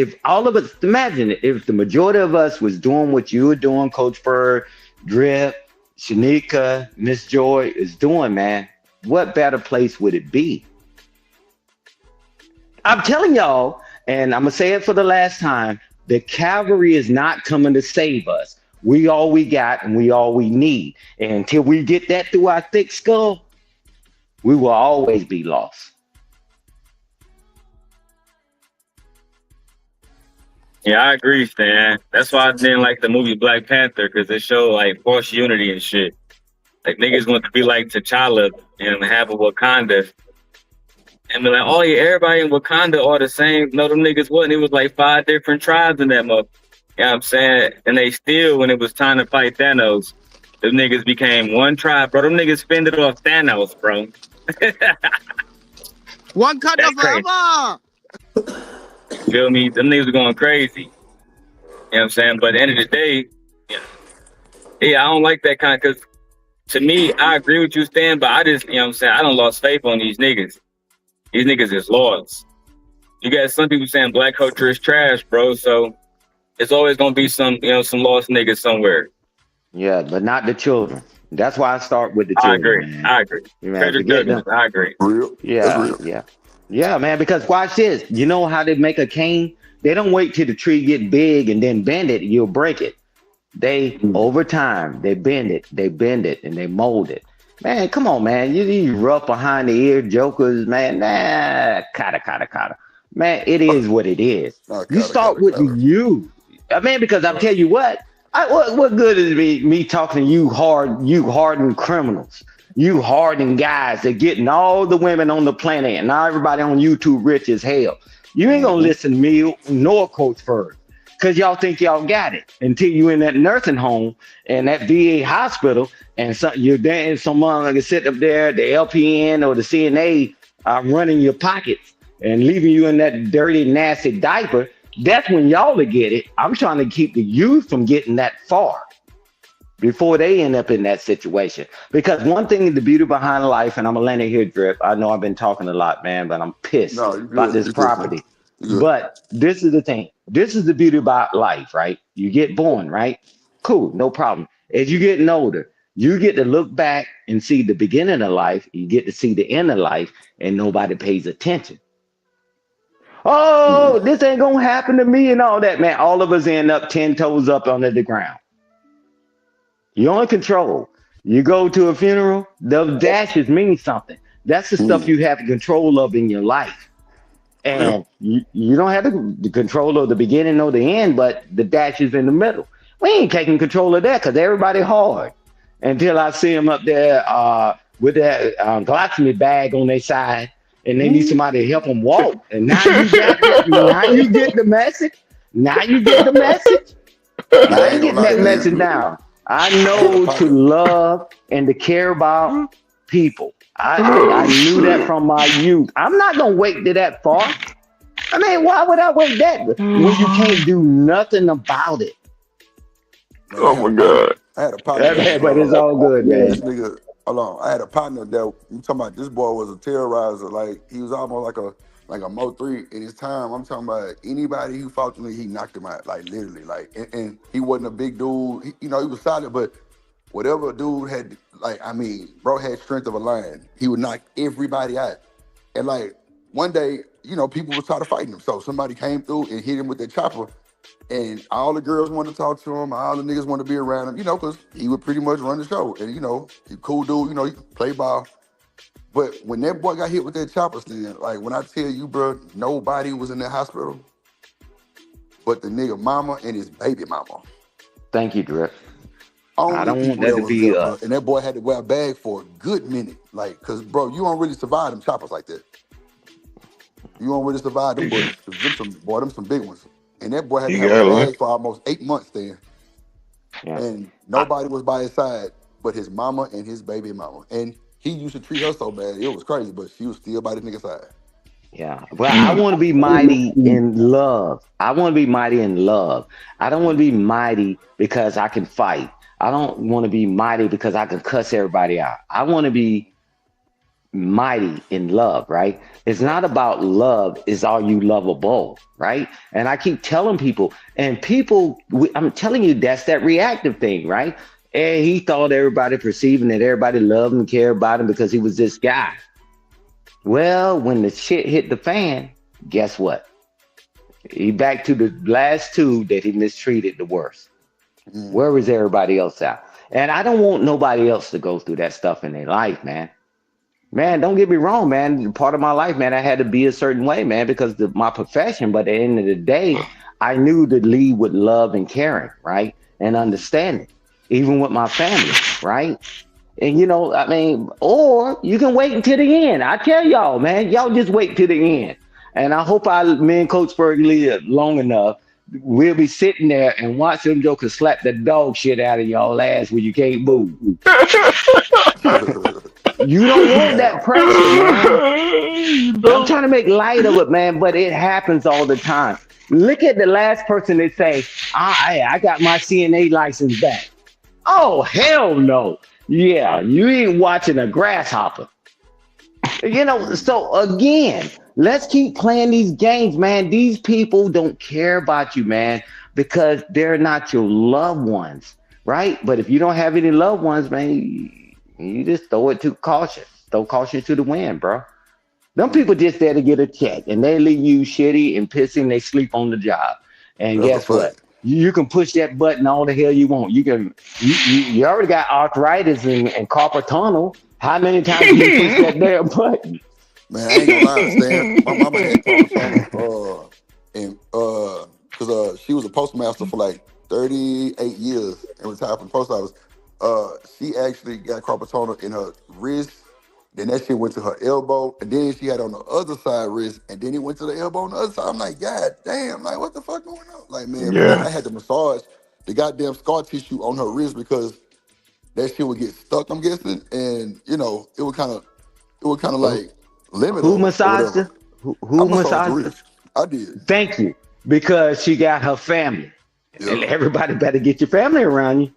of us, imagine it, if the majority of us was doing what you were doing, Coach Bird, Drip, Shanika, Miss Joy is doing, man, what better place would it be? I'm telling y'all, and I'm going to say it for the last time, the cavalry is not coming to save us. We all we got and we all we need. And until we get that through our thick skull, we will always be lost. Yeah, I agree, Stan. That's why I didn't like the movie Black Panther, because it showed like false unity and shit. Like niggas want to be like T'Challa and have a Wakanda. And be like, oh yeah, everybody in Wakanda are the same. No, them niggas wasn't. It was like 5 different tribes in that mother. You know what I'm saying? And they still, when it was time to fight Thanos, them niggas became one tribe, bro. Them niggas fended off Thanos, bro. One country forever. Feel me? Them niggas were going crazy. You know what I'm saying? But at the end of the day, yeah, I don't like that kind of, because to me, I agree with you, Stan, but I just, you know what I'm saying, I done lost faith on these niggas. These niggas is lost. You got some people saying black culture is trash, bro, so it's always going to be some, you know, some lost niggas somewhere. Yeah, but not the children. That's why I start with the children. I agree. I agree. Yeah, man, because watch this. You know how they make a cane? They don't wait till the tree get big and then bend it, you'll break it. They, over time, they bend it, and they mold it. Man, come on, man. You rough behind the ear jokers, man. Nah, kata. Man, it is what it is. You start with you. I mean, because I'll tell you what good is me talking to you hardened criminals. You hardened guys that getting all the women on the planet and now everybody on YouTube rich as hell. You ain't gonna listen to me nor Coach Ferg, because y'all think y'all got it until you in that nursing home and that VA hospital and you're there and someone like sit up there, the LPN or the CNA running your pockets and leaving you in that dirty, nasty diaper. That's when y'all will get it. I'm trying to keep the youth from getting that far before they end up in that situation. Because one thing, the beauty behind life, and I'm gonna land it here, Drip. I know I've been talking a lot, man, but I'm pissed about this property. But this is the thing. This is the beauty about life, right? You get born, right? Cool, no problem. As you getting older, you get to look back and see the beginning of life. You get to see the end of life, and nobody pays attention. Oh, this ain't gonna happen to me and all that, man. All of us end up 10 toes up under the ground. You're in control. You go to a funeral, those dashes mean something. That's the stuff you have control of in your life. And you don't have the control of the beginning or the end, but the dashes in the middle. We ain't taking control of that because everybody hard. Until I see them up there with that glyphosate bag on their side, and they need somebody to help them walk. And now you got it. Now you get the message. Now you get the message. Man, I I ain't ain't gonna getting lie, that man. message now. I I had a know to partner. love and to care about people. I knew that from my youth. I'm not gonna wait to that far. I mean, why would I wait that when you can't do nothing about it? Man, I had a partner. I had a partner that But it's all good, this man. nigga. Hold on. I had a partner that you talking about. This boy was a terrorizer. Like he was almost like a Mo3 in his time. I'm talking about anybody who fought me, he knocked him out. Like literally. Like and he wasn't a big dude. He was solid, but whatever dude had, like I mean, bro had strength of a lion. He would knock everybody out. And like one day, people would try to fight him. So somebody came through and hit him with their chopper. And all the girls wanted to talk to him. All the niggas wanted to be around him, because he would pretty much run the show. And, he cool dude, he play ball. But when that boy got hit with that chopper stand, like when I tell you, bro, nobody was in that hospital but the nigga mama and his baby mama. Thank you, Drip. I Only don't want people that that to was be there, bro. us. And that boy had to wear a bag for a good minute. Like, cause bro, you don't really survive them choppers like that. You don't really survive them bullets. Them some big ones. And that boy had to You have a got like, bag for almost 8 months then. Yeah. And nobody was by his side but his mama and his baby mama. And he used to treat her so bad, it was crazy, but she was still by the nigga's side. Yeah. Well, I want to be mighty in love. I want to be mighty in love. I don't want to be mighty because I can fight. I don't want to be mighty because I can cuss everybody out. I want to be mighty in love, right? It's not about love, it's are you lovable, right? And I keep telling people, I'm telling you, that's that reactive thing, right? And he thought everybody perceiving that everybody loved him and cared about him because he was this guy. Well, when the shit hit the fan, guess what? He back to the last two that he mistreated the worst. Where was everybody else at? And I don't want nobody else to go through that stuff in their life, man. Man, don't get me wrong, man. Part of my life, man, I had to be a certain way, man, because of my profession. But at the end of the day, I knew to lead with love and caring, right? And understanding, even with my family, right? And I mean, or you can wait until the end. I tell y'all, man, y'all just wait till the end. And I hope me and Coach Berg live long enough. We'll be sitting there and watch them jokers slap the dog shit out of y'all ass when you can't move. You don't want that pressure, man. I'm trying to make light of it, man, but it happens all the time. Look at the last person that say, I got my CNA license back. Oh, hell no. Yeah, you ain't watching a grasshopper. So again, let's keep playing these games, man. These people don't care about you, man, because they're not your loved ones, right? But if you don't have any loved ones, man, you just throw it to caution. Throw caution to the wind, bro. Them people just there to get a check, and they leave you shitty and pissing. They sleep on the job, and guess what? You can push that button all the hell you want. You already got arthritis and carpal tunnel. How many times do you push that damn button? Man, I ain't gonna lie, Stan. My mama had carpal tunnel, because she was a postmaster for like 38 years and retired from the post office. She actually got carpal tunnel in her wrist. Then that shit went to her elbow, and then she had on the other side wrist, and then it went to the elbow on the other side. I'm like, God damn, like what the fuck going on? Like, man, Yeah. I had to massage the goddamn scar tissue on her wrist because that shit would get stuck, I'm guessing, and it would kind of like limit Who her or massaged whatever. her? Who I massaged the massaged her? wrist. I did. Thank you, because she got her family. Yeah. And everybody better get your family around you.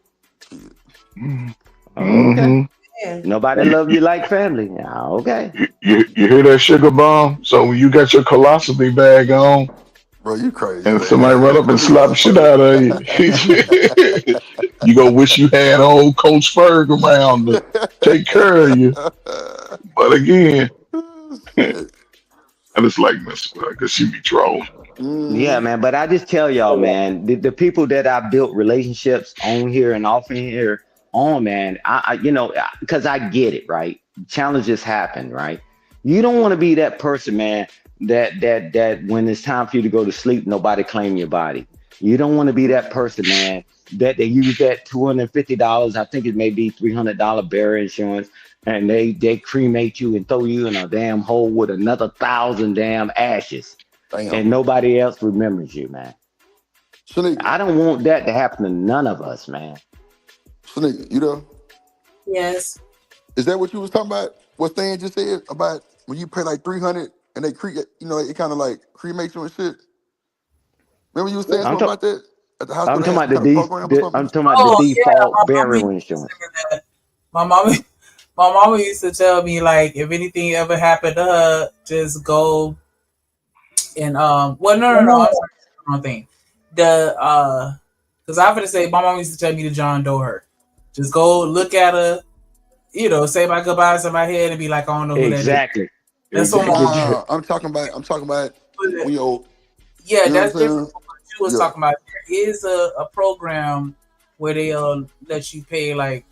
Mhm. Okay. Nobody love you like family. Okay. You hear that, sugar bomb? So when you got your colostomy bag on, bro, you crazy, and man. somebody run up and slap the shit out of you, you go wish you had old Coach Ferg around to take care of you. But again, I just like messing with her because she be trolling. Yeah, man. But I just tell y'all, man, the people that I built relationships on here and off in here on, man, I because I get it, right? Challenges happen, right? You don't want to be that person, man, that when it's time for you to go to sleep, nobody claim your body. You don't want to be that person, man, that they use that $250. I think it may be $300 burial insurance, and they cremate you and throw you in a damn hole with another 1,000 damn ashes, and nobody else remembers you, man. I don't want that to happen to none of us, man. Shanika, you know? Yes. Is that what you was talking about? What Stan just said about when you pay like 300 and they it kind of like cremate you and shit? Remember you was saying I'm, something ta- about that? At the I'm hospital, they talking had about some kind of program or something? I'm talking about the Oh yeah, default my mama burial used to insurance. say that. My mama, my mama used to tell me like if anything ever happened to her, just go and well no, I'm sorry, wrong thing. The because I'm gonna say my mom used to tell me to John Doe her. Just go look at her, say my goodbyes in my head and be like, I don't know who that is. Exactly. That's what my mom. Nah, I'm talking about when you're old. Yeah, You know that's what I'm different saying? from what you was talking about. There is a program where they let you pay like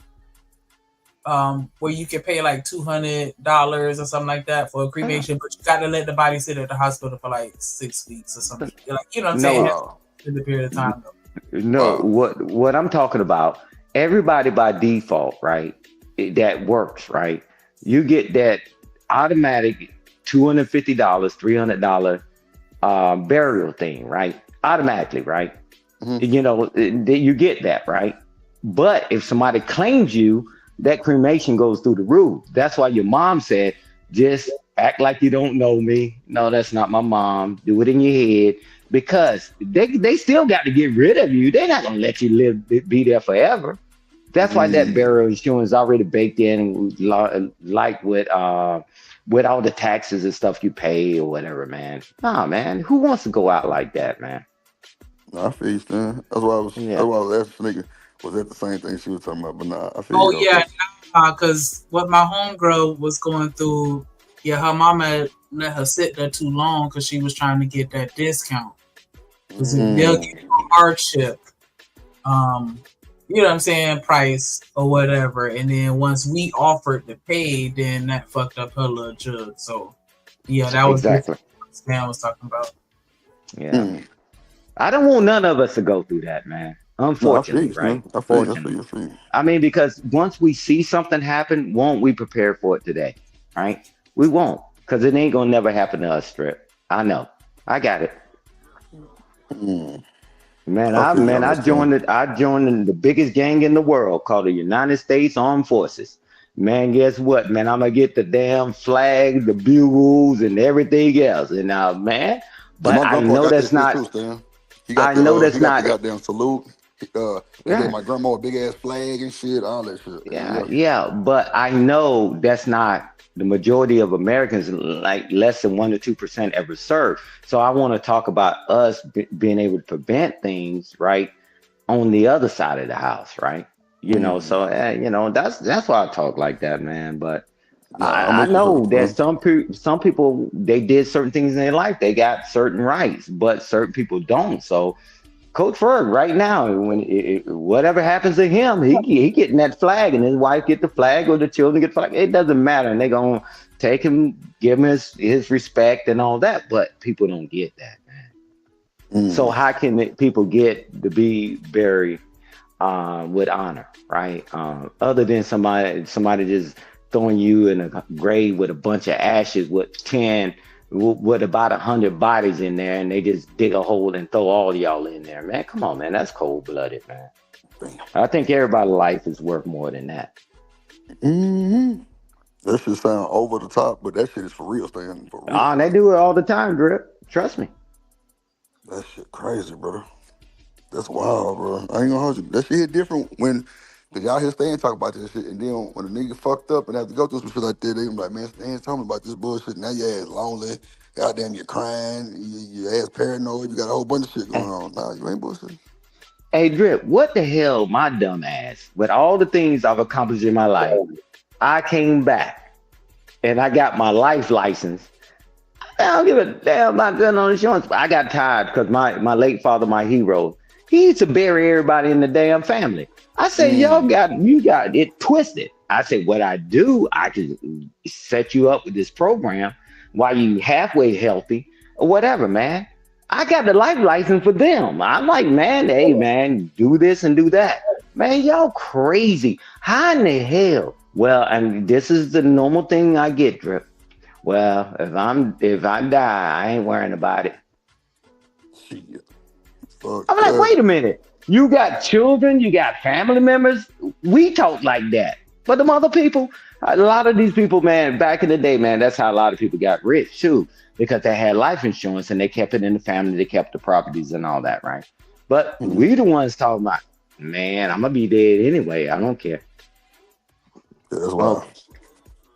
where you can pay like $200 or something like that for a cremation, but you got to let the body sit at the hospital for like 6 weeks or something. Like, you know what I'm saying? In the period of time though. No, what I'm talking about, everybody by default, right? That works, right? You get that automatic $250, $300 burial thing, right? Automatically, right? You get that, right? But if somebody claims you, that cremation goes through the roof. That's why your mom said, just act like you don't know me. No, that's not my mom. Do it in your head. Because they still got to get rid of you. They're not gonna let you be there forever. That's why that burial insurance is already baked in, like with all the taxes and stuff you pay or whatever, man. Nah, man, who wants to go out like that, man? Nah, I feel you, Stan. That's why I was asking Shanika, was that the same thing she was talking about? But nah, I feel Oh you. yeah, because what my homegirl was going through, her mama let her sit there too long because she was trying to get that discount. Because they'll give you a hardship, you know what I'm saying, price or whatever. And then once we offered to pay, then that fucked up her little jug. So yeah, that was exactly what Stan was talking about. Yeah. I don't want none of us to go through that, man. Unfortunately, right? I feel you. I mean, because once we see something happen, won't we prepare for it today? Right? We won't, because it ain't gonna never happen to us, Strip. I know. I got it. Man, I joined the biggest gang in the world called the United States Armed Forces. Man, guess what, man? I'm gonna get the damn flag, the bugles, and everything else. And man, but I know that's not. I know that's not. The goddamn salute. They gave my grandma a big ass flag and shit, all that shit. Yeah, but I know that's not the majority of Americans, like less than 1 to 2% ever serve. So I want to talk about us being able to prevent things, right, on the other side of the house, right? So that's why I talk like that, man. But I know that some people, they did certain things in their life, they got certain rights, but certain people don't. So Coach Ferg, right now, when whatever happens to him, he getting that flag, and his wife get the flag, or the children get the flag. It doesn't matter, and they gonna take him, give him his respect and all that. But people don't get that, man. So how can people get to be buried with honor, right? Other than somebody just throwing you in a grave with a bunch of ashes with about 100 bodies in there, and they just dig a hole and throw all y'all in there, man. Come on, man. That's cold-blooded, man. I think everybody's life is worth more than that. That shit sound over the top, but that shit is for real, Stan. For real. They do it all the time, Drip. Trust me. That shit crazy, brother. That's wild, bro. I ain't gonna hold you. That shit hit different when y'all hear Stan talk about this shit, and then when a nigga fucked up and have to go through some shit like that, they be like, man, Stan told me about this bullshit. Now your ass lonely. Goddamn, you're crying. Your ass paranoid. You got a whole bunch of shit going on. Nah, you ain't bullshit. Hey, Drip, what the hell, my dumb ass, with all the things I've accomplished in my life, I came back and I got my life license. I don't give a damn about gun on insurance. I got tired because my late father, my hero, he used to bury everybody in the damn family. I said, you got it twisted. I said, what I do, I can set you up with this program while you halfway healthy or whatever, man. I got the life license for them. I'm like, man, hey, man, do this and do that. Man, y'all crazy. How in the hell? Well, and this is the normal thing I get, Drip. Well, if I die, I ain't worrying about it. I'm like, wait a minute. You got children, you got family members. We talk like that. But the other people, a lot of these people, man, back in the day, man, that's how a lot of people got rich too, because they had life insurance and they kept it in the family, they kept the properties and all that, right? But we the ones talking about, man, I'm gonna be dead anyway. I don't care. That's why.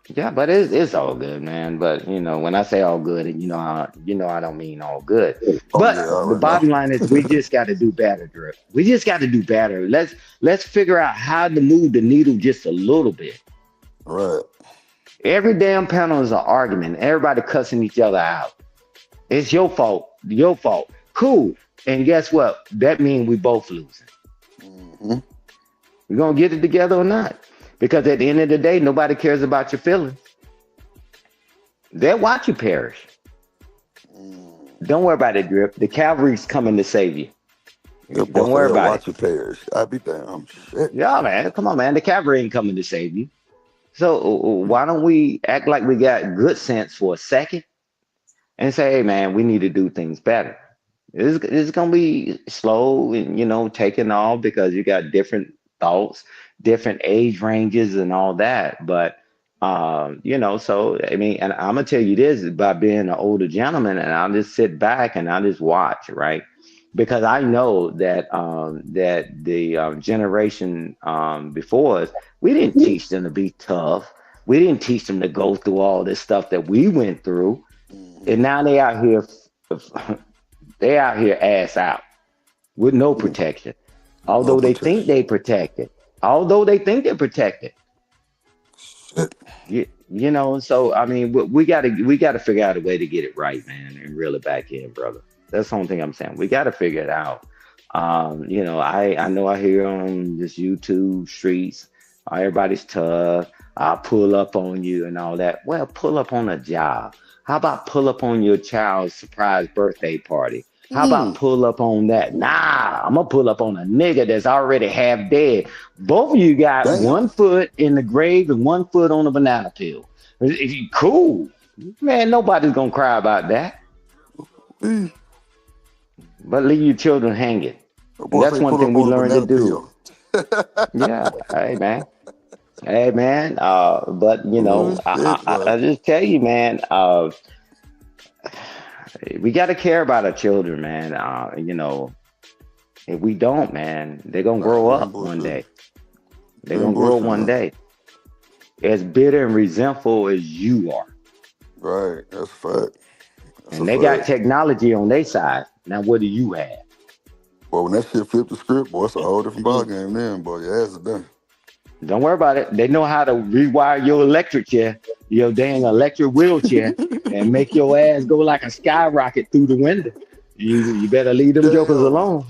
Yeah, but it's all good, man. But when I say all good, I don't mean all good. But the bottom line is, we just got to do better, Drip. We just got to do better. Let's figure out how to move the needle just a little bit. Right. Every damn panel is an argument. Everybody cussing each other out. It's your fault. Your fault. Cool. And guess what? That means we both losing. Mm-hmm. We're gonna get it together or not? Because at the end of the day, nobody cares about your feelings. They'll watch you perish. Don't worry about it, Drip. The cavalry's coming to save you. Don't worry about watch you perish. I'd be damn shit. Yeah, man. Come on, man. The cavalry ain't coming to save you. So why don't we act like we got good sense for a second and say, hey, man, we need to do things better. It's going to be slow and, taking off because you got different thoughts, different age ranges and all that. But, so, I mean, and I'm going to tell you this by being an older gentleman, and I'll just sit back and I'll just watch, right? Because I know that the generation before us, we didn't teach them to be tough. We didn't teach them to go through all this stuff that we went through. And now they out here ass out with no protection. Although they think they protected. Although they think they're protected. So I mean, we gotta figure out a way to get it right, man, and reel it back in, brother. That's the only thing I'm saying. We gotta figure it out. I know I hear on this YouTube streets, everybody's tough. I'll pull up on you and all that. Well, pull up on a job. How about pull up on your child's surprise birthday party? How about pull up on that? Nah, I'm gonna pull up on a nigga that's already half dead. Both of you got 1 foot in the grave and 1 foot on a banana peel. If you cool, man, nobody's gonna cry about that. But leave your children hanging. And that's one thing we learned to do. Yeah, hey man. But I just tell you, man. We got to care about our children, man. If we don't, man, they're going to grow up one day. They're going to grow one day as bitter and resentful as you are. Right. That's a fact. And they got technology on their side. Now, what do you have? Well, when that shit flipped the script, boy, it's a whole different ballgame then, boy. Your ass is done. Don't worry about it. They know how to rewire your electric chair, your dang electric wheelchair, and make your ass go like a skyrocket through the window. You better leave them jokers alone.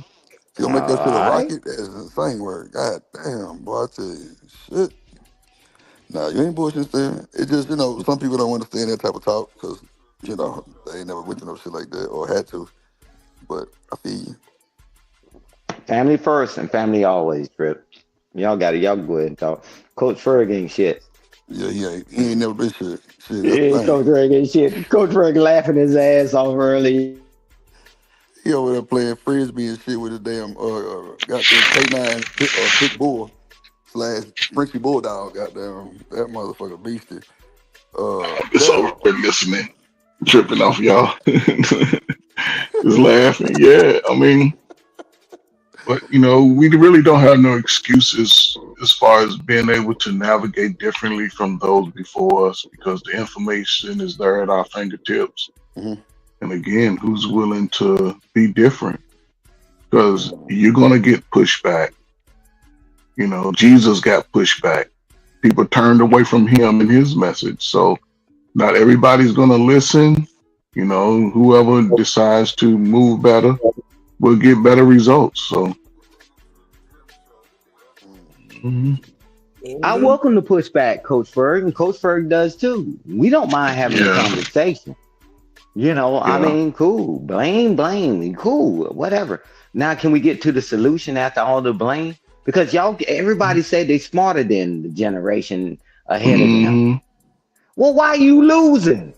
You'll make that shit a rocket? That's insane work. God damn, boy, I tell you, shit. Nah, you ain't bullshit there. It just, some people don't understand that type of talk because, they ain't never went through no shit like that or had to. But I feel you. Family first and family always, Trip. Y'all got it. Y'all go ahead and talk. Coach Ferg ain't shit. Yeah, he ain't never been shit. Coach Ferg ain't shit. Coach Ferg laughing his ass off early. He over there playing frisbee and shit with his damn goddamn K9 pit bull / Frenchie bulldog. Goddamn, that motherfucker beastie. It's over listening, tripping off y'all, just laughing. Yeah, I mean. But, we really don't have no excuses as far as being able to navigate differently from those before us because the information is there at our fingertips. Mm-hmm. And again, who's willing to be different? Because you're going to get pushback. Jesus got pushback. People turned away from him and his message. So not everybody's going to listen. Whoever decides to move better will get better results. So I welcome the pushback, Coach Ferg, and Coach Ferg does too. We don't mind having a conversation. I Yeah. mean, cool. Blame, cool, whatever. Now, can we get to the solution after all the blame? Because everybody say they smarter than the generation ahead of them. hmm Well, why you losing?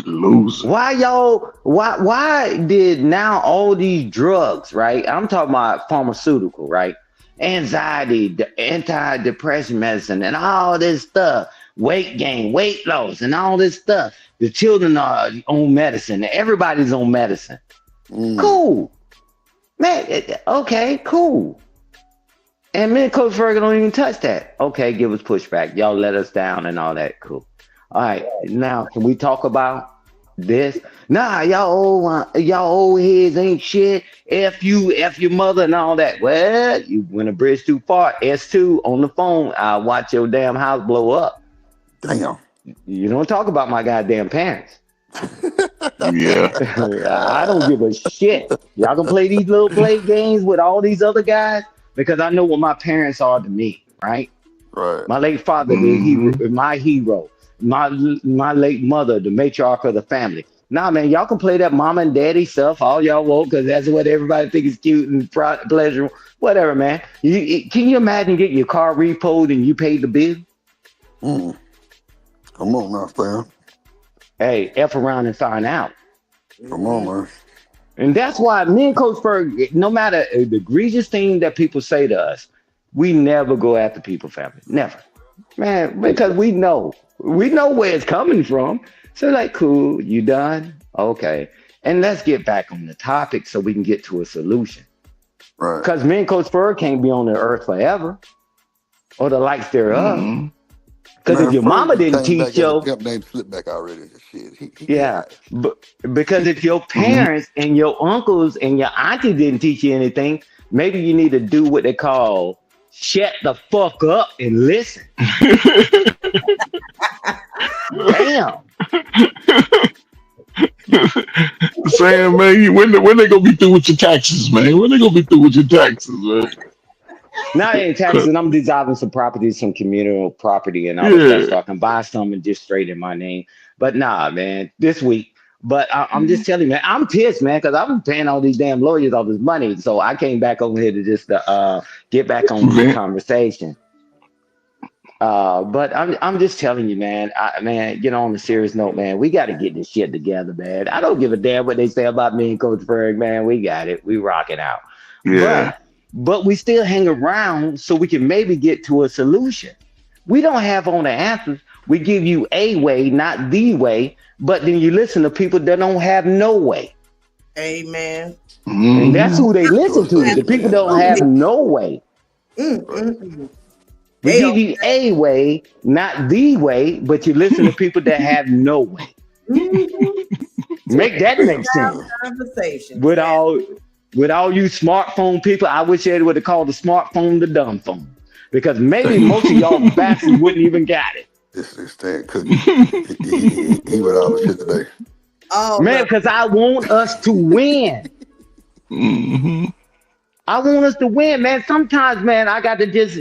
Losing. Why did now all these drugs, right? I'm talking about pharmaceutical, right? Anxiety, antidepressant medicine, and all this stuff, weight gain, weight loss, and all this stuff. The children are on medicine. Everybody's on medicine. Cool. Man, okay, cool. And me and Coach Ferguson don't even touch that. Okay, give us pushback. Y'all let us down and all that. Cool. All right, now can we talk about this? Nah, y'all old heads ain't shit. F you, F your mother and all that. Well, you went a bridge too far. S2 on the phone. I'll watch your damn house blow up. Damn. You don't talk about my goddamn parents. Yeah. I don't give a shit. Y'all can play these little play games with all these other guys because I know what my parents are to me, right? Right. My late father, my hero. My late mother, the matriarch of the family. Nah, man, y'all can play that mama and daddy stuff all y'all want because that's what everybody think is cute and pleasurable. Whatever, man. Can you imagine getting your car repoed and you paid the bill? Come on now, Stan. Hey, F around and find out. Come on, man. And that's why me and Coach Ferg, no matter the egregious thing that people say to us, we never go after people, family. Never. Man, because we know where it's coming from. So like, cool, you done? Okay. And let's get back on the topic so we can get to a solution. Right. Because me and Coach Ferg can't be on the earth forever or the likes thereof. Because if your mama didn't teach you, pimp named Slipback already. Shit. yeah, but because if your parents and your uncles and your auntie didn't teach you anything, maybe you need to do what they call shut the fuck up and listen. Damn. Saying, man, when they gonna be through with your taxes, man? When they gonna be through with your taxes, man? Now in Texas, I'm dissolving some properties, some communal property and all that stuff, so I can buy some and just straight in my name. But nah, man, this week. But I'm just telling you, man, I'm pissed, man, because I've been paying all these damn lawyers all this money. So I came back over here to just get back on the conversation. But I'm just telling you, man, on a serious note, man, we got to get this shit together, man. I don't give a damn what they say about me and Coach Ferg, man. We got it. We rocking out. Yeah. But we still hang around so we can maybe get to a solution. We don't have all the answers. We give you a way, not the way, but then you listen to people that don't have no way. Amen. And that's who they listen to. The people don't have no way. We give you a way, not the way, but you listen to people that have no way. Make that make sense. Conversation. With all you smartphone people, I wish they would have called the smartphone the dumb phone. Because maybe most of y'all bastards wouldn't even got it. This Stan cooking. he with all the shit today. Oh man, because I want us to win. I want us to win, man. Sometimes, man, I got to just,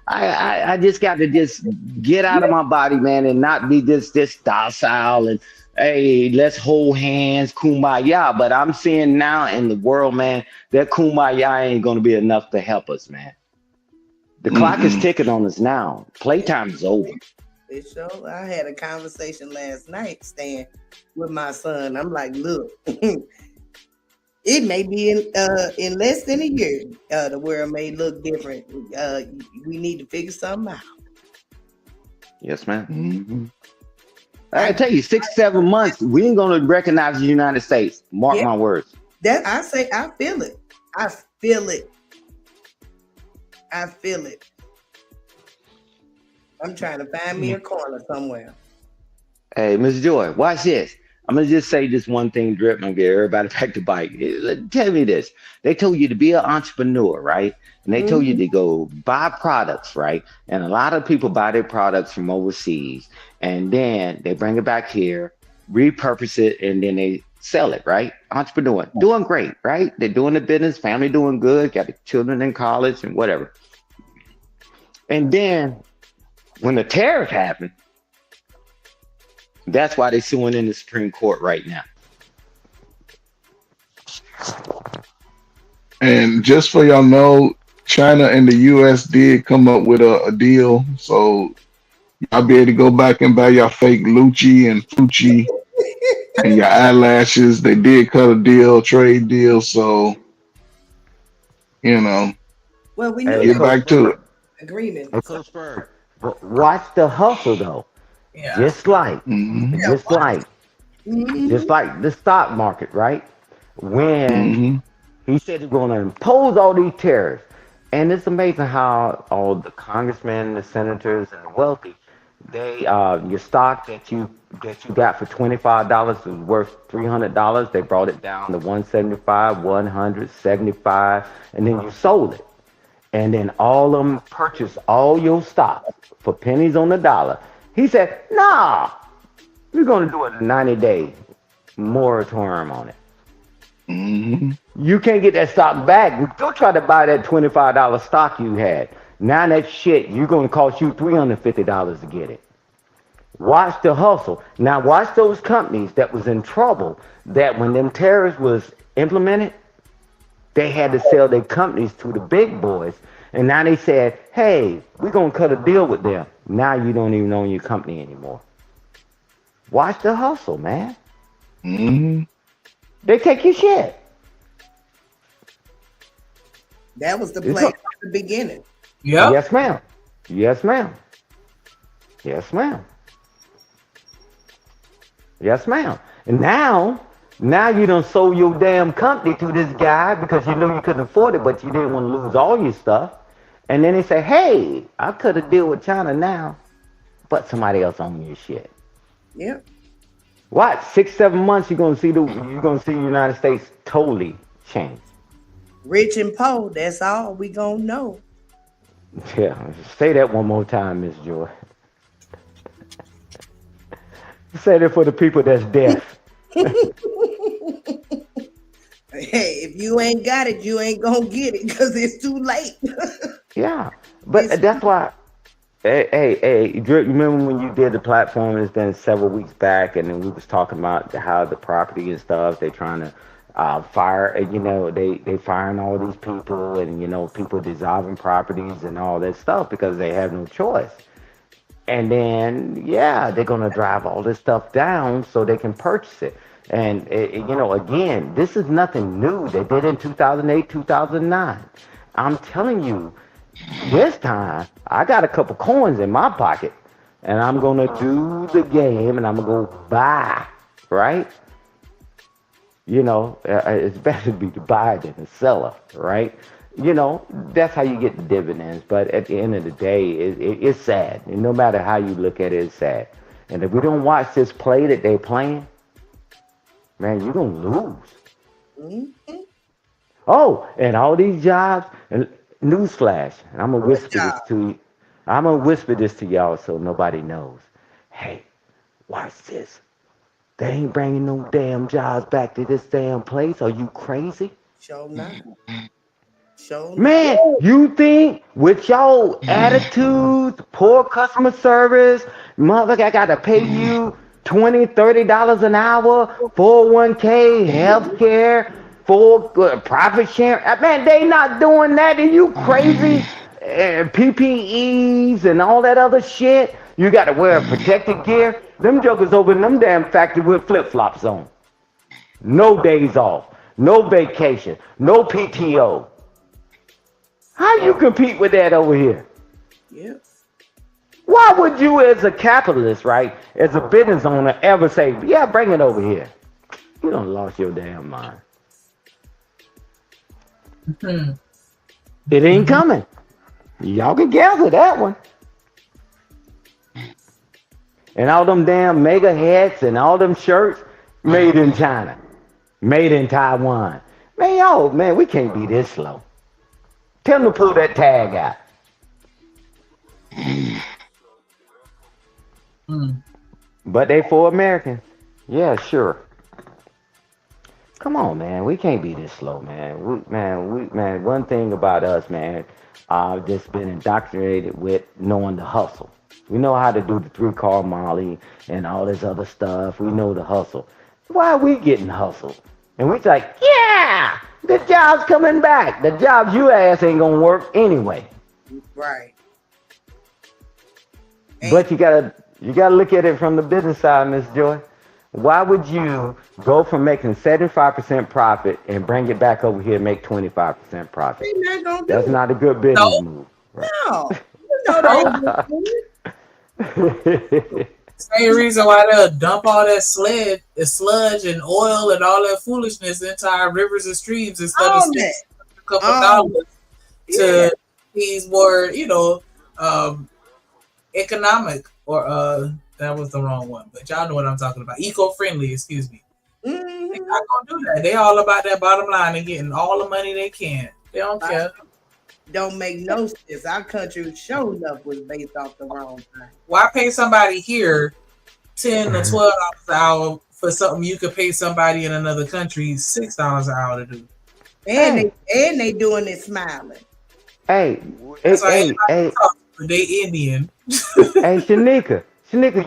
I just got to just get out of my body, man, and not be this docile and, hey, let's hold hands, kumbaya. But I'm seeing now in the world, man, that kumbaya ain't going to be enough to help us, man. The clock is ticking on us now. Playtime is over. I had a conversation last night, Stan, with my son. I'm like, look, it may be in less than a year, the world may look different. We need to figure something out. Yes, ma'am. I tell you, 6-7 months, we ain't gonna recognize the United States. Mark my words. I feel it. I feel it. I'm trying to find me a corner somewhere. Hey, Miss Joy, watch this. I'm gonna just say this one thing, Drip, and get everybody back to bike. Tell me this. They told you to be an entrepreneur, right? And they told you to go buy products, right? And a lot of people buy their products from overseas, and then they bring it back here, repurpose it, and then they sell it, right? Entrepreneur, doing great, right? They're doing the business, family doing good, got the children in college and whatever. And then when the tariff happened, That's why they suing in the Supreme Court right now. And just for y'all know, China and the US did come up with a deal. So y'all be able to go back and buy your fake Lucci and Fucci and your eyelashes. They did cut a deal, trade deal. So, you know, Well, we knew Hey, get that Coach back to it. agreement. Hey, Coach Bird, watch the hustle though. Yeah. Just like, Mm-hmm. Yeah. just like, just like the stock market, right? When Mm-hmm. he said he's going to impose all these tariffs, and it's amazing how all the congressmen, the senators, and the wealthy, they your stock that you got for $25 was worth $300. They brought it down to 175, 175, and then you sold it. And then all of them purchased all your stock for pennies on the dollar. He said, nah, we're going to do a 90-day moratorium on it. Mm-hmm. You can't get that stock back. Go try to buy that $25 stock you had. Now that shit, you're going to cost you $350 to get it. Watch the hustle. Now watch those companies that was in trouble, that when them tariffs was implemented, they had to sell their companies to the big boys. And now they said, hey, we're going to cut a deal with them. Now you don't even own your company anymore. Watch the hustle, man. Mm-hmm. They take your shit. That was the It's play a- from the beginning. Yep. Yes, ma'am. Yes, ma'am. Yes, ma'am. Yes, ma'am. And now you done sold your damn company to this guy because you knew you couldn't afford it, but you didn't want to lose all your stuff. And then they say, hey, I could have deal with China now, but somebody else own your shit. Yep. What? 6-7 months you're gonna see the United States totally change. Rich and poor, that's all we gonna know. Yeah. Say that one more time, Miss Joy. Say that for the people that's deaf. Hey, if you ain't got it, you ain't gonna get it because it's too late. Yeah. But that's why. Hey, Drew, you remember when you did the platform? It's been several weeks back, and then we was talking about how the property and stuff. They trying to fire. They firing all these people, and people dissolving properties and all that stuff because they have no choice. And then they're gonna drive all this stuff down so they can purchase it. And again, this is nothing new. They did it in 2008, 2009. I'm telling you. This time, I got a couple coins in my pocket, and I'm gonna do the game, and I'm gonna go buy, right? It's better to be the buyer than the seller, right? That's how you get the dividends. But at the end of the day, it's sad. And no matter how you look at it, it's sad. And if we don't watch this play that they're playing, man, you're gonna lose. Mhm. Oh, and all these jobs, and newsflash, and I'm gonna whisper this to you. I'm gonna whisper this to y'all so nobody knows. Hey, watch this. They ain't bringing no damn jobs back to this damn place. Are you crazy? Show not. Show not. Man, you think with your attitudes, poor customer service, motherfucker, I gotta pay you $20, $30 an hour, 401k, healthcare, for profit sharing. Man, they not doing that. Are you crazy? PPEs and all that other shit. You gotta wear protective gear. Them jokers over in them damn factory with flip-flops on. No days off, no vacation, no PTO. How you compete with that over here? Yep. Why would you, as a capitalist, right, as a business owner, ever say, yeah, bring it over here? You done lost your damn mind. Mm-hmm. It ain't coming. Y'all can gather that one. And all them damn mega hats and all them shirts made in China, made in Taiwan. Man, we can't be this slow. Tell them to pull that tag out. But they for Americans. Yeah, sure. Come on, man. We can't be this slow, man. One thing about us, man, I've just been indoctrinated with knowing the hustle. We know how to do the 3-car Molly and all this other stuff. We know the hustle. Why are we getting hustled? And we like, yeah, the job's coming back. The jobs you ass ain't gonna work anyway. Right. But you gotta look at it from the business side, Miss Joy. Why would you go from making 75% profit and bring it back over here and make 25% profit? They're not gonna do That's it. not a good business move. Right? No. You know they do it. Same reason why they'll dump all that sludge and oil and all that foolishness into our rivers and streams instead of spending a couple dollars to these more, economic or that was the wrong one, but y'all know what I'm talking about. Eco-friendly, excuse me. They're not gonna do that. They all about that bottom line and getting all the money they can. They don't care. Don't make no sense. Our country showing up was based off the wrong thing. Why pay somebody here $10 to $12 an hour for something you could pay somebody in another country $6 an hour to do? And they doing it smiling. Hey, they Indian. Hey, Shanika,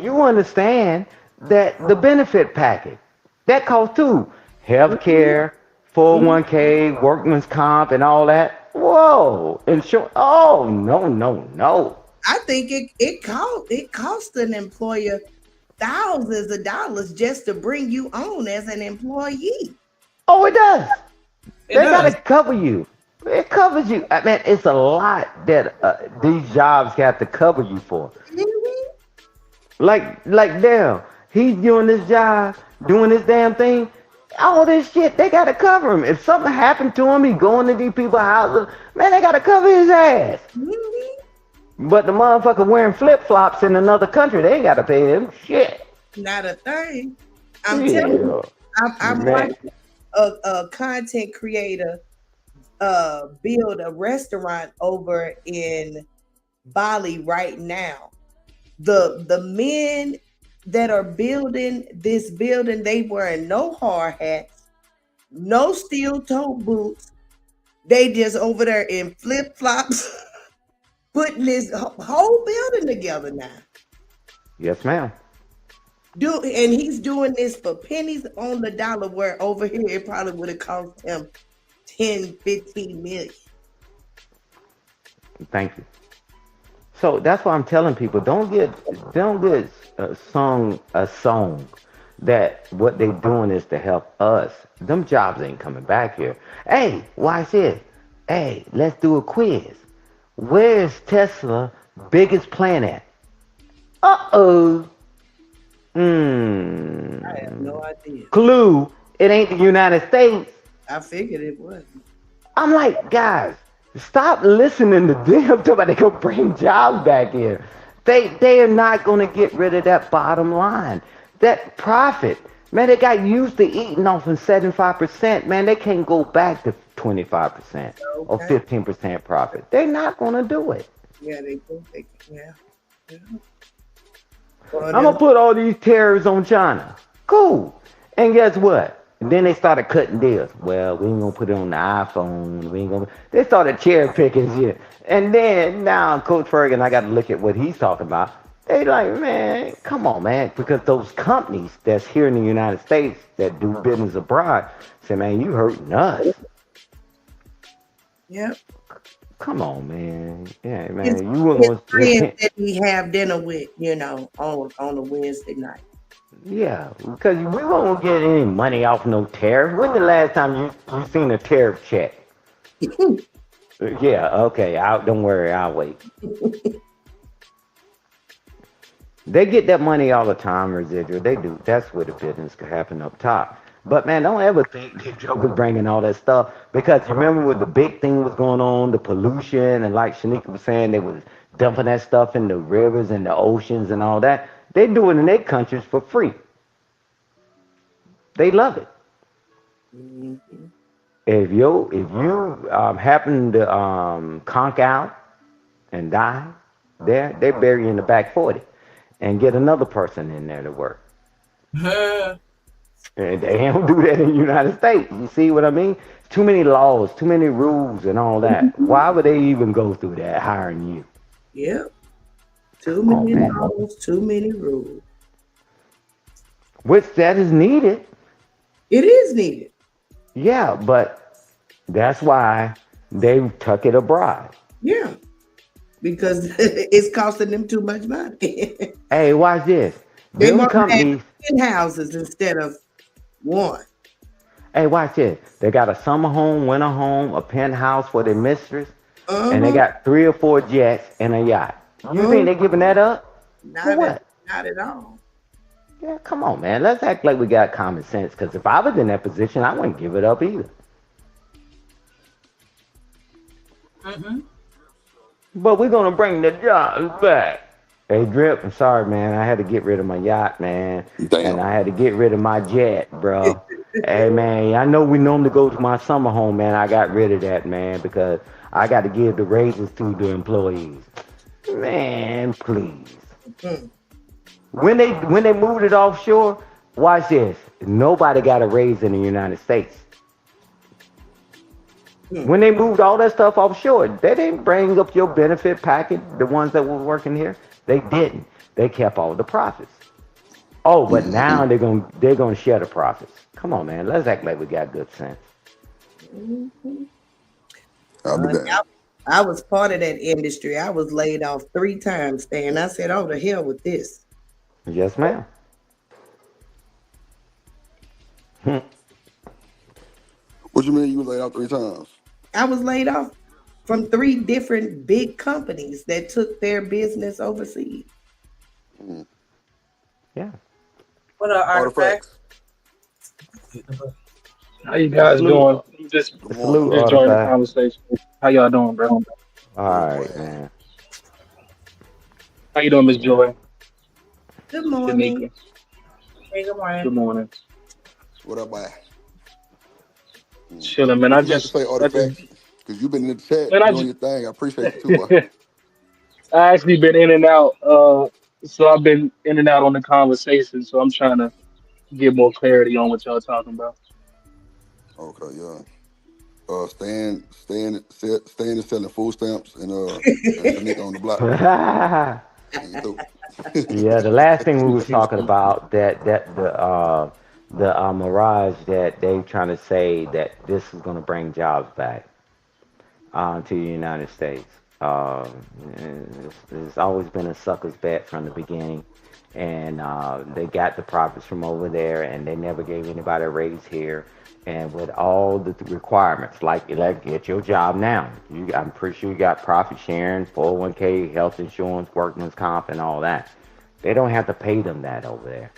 you understand that the benefit package that costs too. Healthcare, 401k, workman's comp, and all that. Whoa, insurance. Oh no. I think it cost an employer thousands of dollars just to bring you on as an employee. Oh, it does. They gotta cover you. It covers you. I mean, it's a lot that these jobs have to cover you for. Like damn, he's doing this job, doing this damn thing. All this shit, they gotta cover him. If something happened to him, he going to these people's houses, man, they gotta cover his ass. But the motherfucker wearing flip-flops in another country, they ain't gotta pay him shit. Not a thing. I'm telling you, I'm watching a content creator build a restaurant over in Bali right now. The men that are building this building, they wearing no hard hats, no steel toe boots. They just over there in flip-flops putting this whole building together now. Yes, ma'am. And he's doing this for pennies on the dollar, where over here it probably would have cost him 10, 15 million. Thank you. So that's why I'm telling people, don't get sung a song that what they doing is to help us. Them jobs ain't coming back here. Hey, watch this. Hey, let's do a quiz. Where's Tesla biggest plant at? Uh-oh. I have no idea. Clue, it ain't the United States. I figured it was. I'm like, guys, stop listening to them talk about they gonna bring jobs back here. They are not gonna get rid of that bottom line. That profit. Man, they got used to eating off of 75%. Man, they can't go back to 25% or 15% profit. They're not gonna do it. Yeah, they do. Yeah. I'm gonna put all these tariffs on China. Cool. And guess what? And then they started cutting deals. Well, we ain't gonna put it on the iPhone. We ain't gonna. They started cherry picking shit. And then now Coach Ferguson, I got to look at what he's talking about. They like, man, come on, man, because those companies that's here in the United States that do business abroad say, man, you hurting us. Yep. Come on, man. Yeah, man. His friends that we have dinner with, on a Wednesday night. Yeah, because we won't get any money off no tariff. When the last time you seen a tariff check? Yeah, okay. Don't worry, I'll wait. They get that money all the time, residual. They do. That's where the business could happen up top. But man, don't ever think these jokers bringing all that stuff, because remember when the big thing was going on, the pollution, and like Shanika was saying, they was dumping that stuff in the rivers and the oceans and all that. They do it in their countries for free. They love it. Mm-hmm. If you happen to conk out and die, they bury you in the back 40 and get another person in there to work. And they don't do that in the United States. You see what I mean? Too many laws, too many rules and all that. Why would they even go through that hiring you? Yeah. Too Come on, many man. laws, too many rules. Which that is needed. It is needed. Yeah, but that's why they tuck it abroad. Yeah, because it's costing them too much money. Hey, watch this. They Them want to have companies. 10 houses instead of one. Hey, watch this. They got a summer home, winter home, a penthouse for their mistress, and they Uh-huh. got 3 or 4 jets and a yacht. You think they giving that up for what? Not at all. Yeah, come on, man. Let's act like we got common sense. Because if I was in that position, I wouldn't give it up either. Mm-hmm. But we're gonna bring the jobs back. Hey, Drip, I'm sorry, man. I had to get rid of my yacht, man, and I had to get rid of my jet, bro. Hey, man, I know we normally go to my summer home, man. I got rid of that, man, because I got to give the raises to the employees. Man, please. When they moved it offshore, watch this. Nobody got a raise in the United States. When they moved all that stuff offshore, they didn't bring up your benefit package, the ones that were working here. They didn't. They kept all the profits. Oh, but now they're gonna share the profits. Come on, man. Let's act like we got good sense. I'll be damned. I was part of that industry. I was laid off 3 times, Stan. I said, "Oh, the hell with this." Yes, ma'am. What you mean you were laid out 3 times? I was laid off from 3 different big companies that took their business overseas. Yeah. What are artifacts? How you guys doing? Just Salute, just joining the Artifact. conversation. How y'all doing, bro? All right, man. How you doing, Miss Joy? Good morning. Shanika. Hey, good morning. Good morning. What up, boy? Chilling, man. What I you got to just, say, Artifact? Because you've been in the chat man, doing your thing. I appreciate you too, boy. I actually been in and out. So I've been in and out on the conversation. So I'm trying to get more clarity on what y'all talking about. Okay, yeah. Stan is selling food stamps and Shanika on the block. Yeah, the last thing we was talking about that the mirage that they trying to say that this is going to bring jobs back to the United States. It's always been a sucker's bet from the beginning, and they got the profits from over there, and they never gave anybody a raise here. And with all the requirements, like get your job now. I'm pretty sure you got profit sharing, 401k, health insurance, workman's comp, and all that. They don't have to pay them that over there.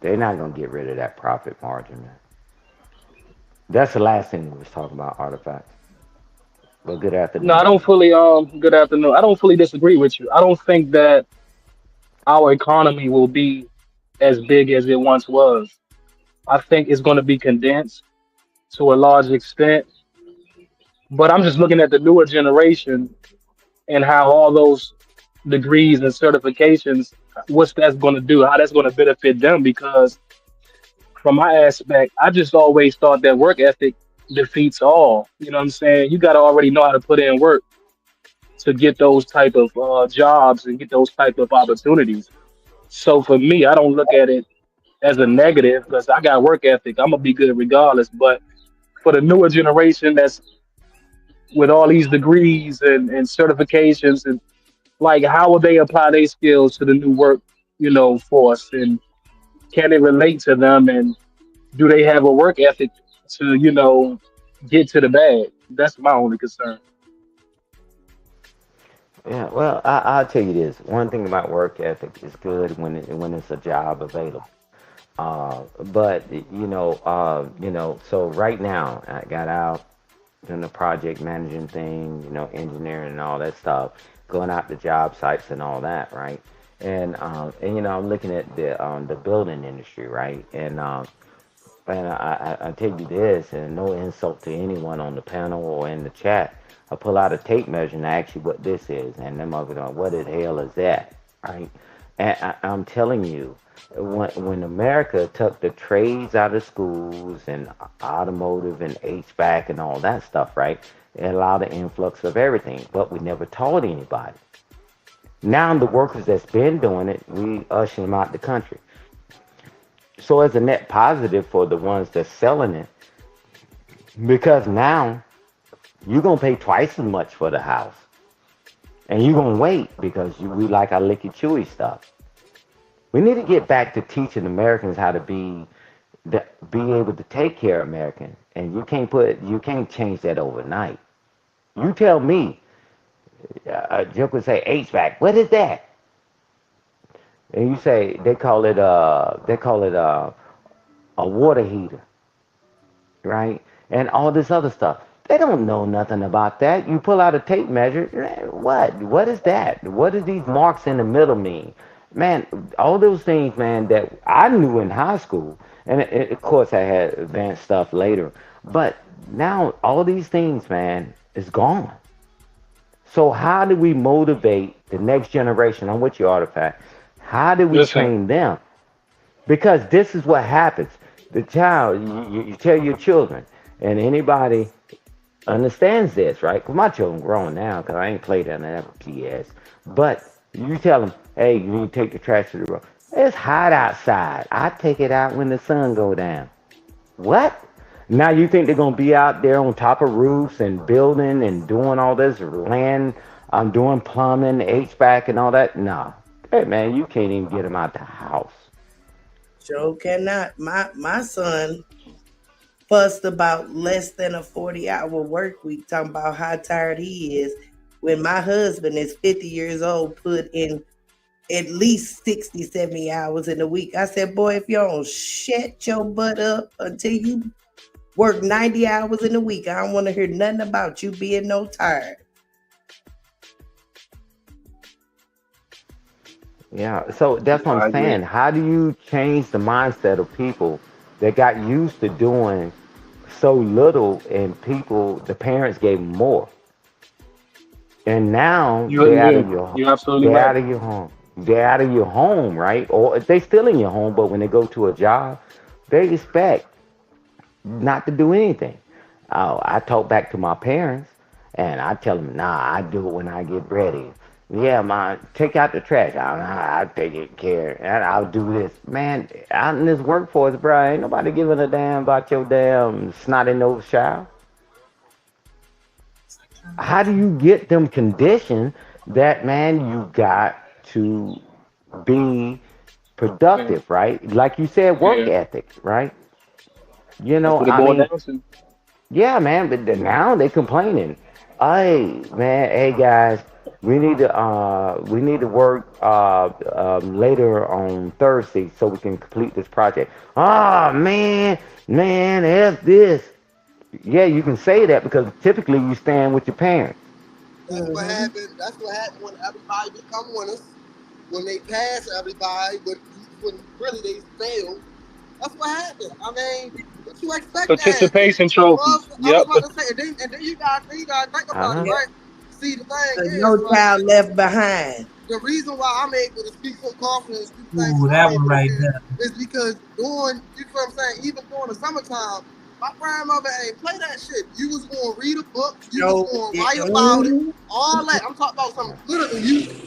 They're not gonna get rid of that profit margin, man. That's the last thing we was talking about, artifacts. Well, good afternoon. No, I don't fully. Good afternoon. I don't fully disagree with you. I don't think that our economy will be as big as it once was. I think it's going to be condensed to a large extent. But I'm just looking at the newer generation and how all those degrees and certifications, what's that's going to do, how that's going to benefit them. Because from my aspect, I just always thought that work ethic defeats all. You know what I'm saying? You got to already know how to put in work to get those type of jobs and get those type of opportunities. So for me, I don't look at it as a negative because I got work ethic. I'm gonna be good regardless. But for the newer generation that's with all these degrees and certifications and like how will they apply their skills to the new work, force, and can it relate to them, and do they have a work ethic to, get to the bag? That's my only concern. Yeah, well, I'll tell you this. One thing about work ethic is good when it's a job available. But so right now I got out doing the project managing thing, engineering and all that stuff, going out to job sites and all that, right? And I'm looking at the building industry, right? And I tell you this, and no insult to anyone on the panel or in the chat. I pull out a tape measure and ask you what this is, and them other going, what the hell is that, right? And I'm telling you, when America took the trades out of schools and automotive and HVAC and all that stuff, right? It allowed the influx of everything, but we never taught anybody. Now the workers that's been doing it, we usher them out the country. So it's a net positive for the ones that's selling it because now you're gonna pay twice as much for the house, and you're gonna wait because we like our licky chewy stuff. We need to get back to teaching Americans how to be able to take care of Americans, and you can't change that overnight. You tell me, Joke would say HVAC. What is that? And you say they call it a water heater, right? And all this other stuff. They don't know nothing about that. You pull out a tape measure. What? What is that? What do these marks in the middle mean? Man, all those things, man, that I knew in high school. And of course, I had advanced stuff later. But now all these things, man, is gone. So how do we motivate the next generation? I'm with you, Artifact. How do we train them? Because this is what happens. The child, you tell your children, and anybody understands this, right? Because my children grown now, because I ain't played that ever PS. But you tell them, hey, you need to take the trash to the road. It's hot outside. I take it out when the sun go down. What? Now you think they're going to be out there on top of roofs and building and doing all this land, doing plumbing, HVAC and all that? No. Hey, man, you can't even get them out the house. Joe cannot. My son fussed about less than a 40-hour work week, talking about how tired he is, when my husband is 50 years old, put in at least 60, 70 hours in a week. I said, boy, if you don't shut your butt up until you work 90 hours in a week, I don't want to hear nothing about you being no tired. Yeah, so that's what I'm saying. How do you change the mindset of people that got used to doing so little and the parents gave them more? And now they're out of your You're absolutely they're right. out of your home. They're out of your home, right? Or they still in your home, but when they go to a job, they expect not to do anything. Oh, I talk back to my parents and I tell them, nah, I do it when I get ready. Yeah, man, take out the trash. I'll take it care. And I'll do this. Man, out in this workforce, bro, ain't nobody giving a damn about your damn snotty nose child. How do you get them conditioned that, man, you got to be productive, right? Like you said, work ethic, right? You That's know, what it I boiled mean, down to. yeah, man, but now they complaining. Hey, man, hey guys, we need to work later on Thursday so we can complete this project. Oh man, F this. Yeah, you can say that because typically you stand with your parents. That's what happened. That's what happened when everybody become winners. When they pass everybody, when really they fail. That's what happened. I mean, what you expect to happen? Participation trophies. I Yep. was about to say, and then you gotta think about it, right? See, the thing is, No child left behind. the reason why I'm able to speak so confident, Ooh, that one right there. is because during, you know what I'm saying, even during the summertime, my grandmother ain't play that shit. You was gonna read a book, you was gonna write about it, all that. I'm talking about something literally.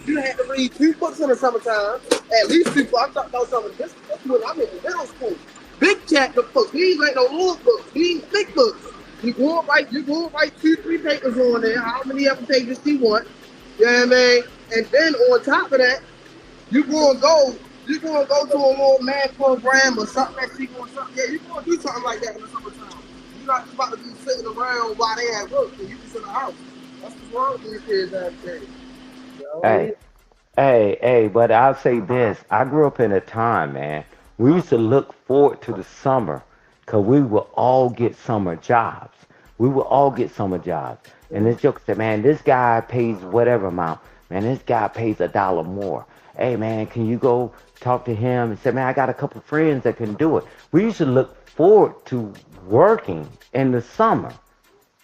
You had to read 2 books in the summertime, at least 2 books. I'm talking about something. This when I'm in middle school. Big chapter books. These ain't no little books. These big books. You go write 2, 3 papers on there. How many other pages you want? You know what I mean? And then on top of that, you're gonna go to a little math program or something that you gonna you're gonna do something like that in the summertime. You're not just about to be sitting around while they at work and you just in the house. That's what's wrong with these kids out there. Hey, but I'll say this. I grew up in a time, man. We used to look forward to the summer because we would all get summer jobs. And this joke said, man, this guy pays whatever amount. Man, this guy pays $1 more. Hey, man, can you go talk to him? And say, man, I got a couple friends that can do it. We used to look forward to working in the summer.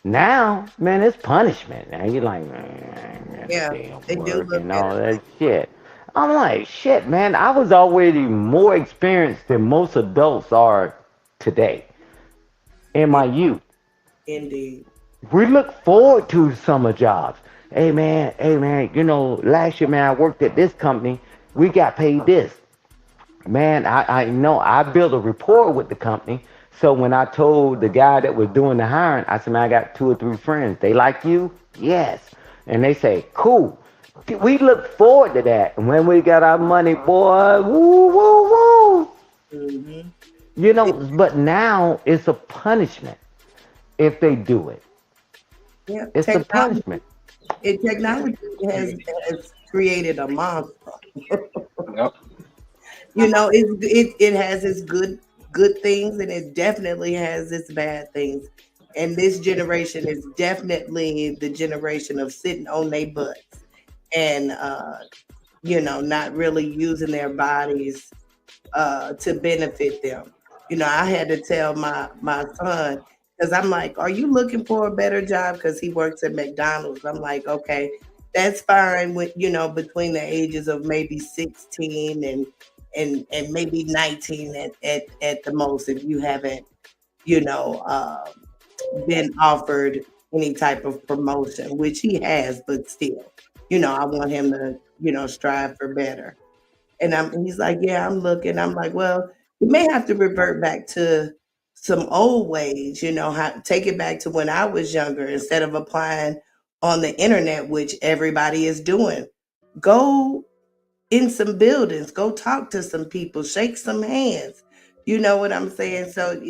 Now, man, it's punishment. Now you're like, man, they do look and all that shit. I'm like, shit, man, I was already more experienced than most adults are today in my youth. Indeed. We look forward to summer jobs. Hey man, last year, man, I worked at this company. We got paid this. Man, I know I built a rapport with the company. So when I told the guy that was doing the hiring, I said, man, I got 2 or 3 friends. They like you? Yes. And they say, cool. We look forward to that. And when we got our money, boy, woo, woo, woo. But now it's a punishment if they do it. Yeah, It's a punishment. technology has created a monster. Yep. It has its good things, and it definitely has its bad things. And this generation is definitely the generation of sitting on their butts and not really using their bodies to benefit them. I had to tell my son, because I'm like, are you looking for a better job? Because he works at McDonald's. I'm like, okay, that's fine with between the ages of maybe 16 and maybe 19 at the most, if you haven't been offered any type of promotion, which he has, but still, I want him to strive for better. And he's like, yeah, I'm looking. I'm like, well, you may have to revert back to some old ways, take it back to when I was younger instead of applying on the internet, which everybody is doing. Go in some buildings, go talk to some people, shake some hands. You know what I'm saying? So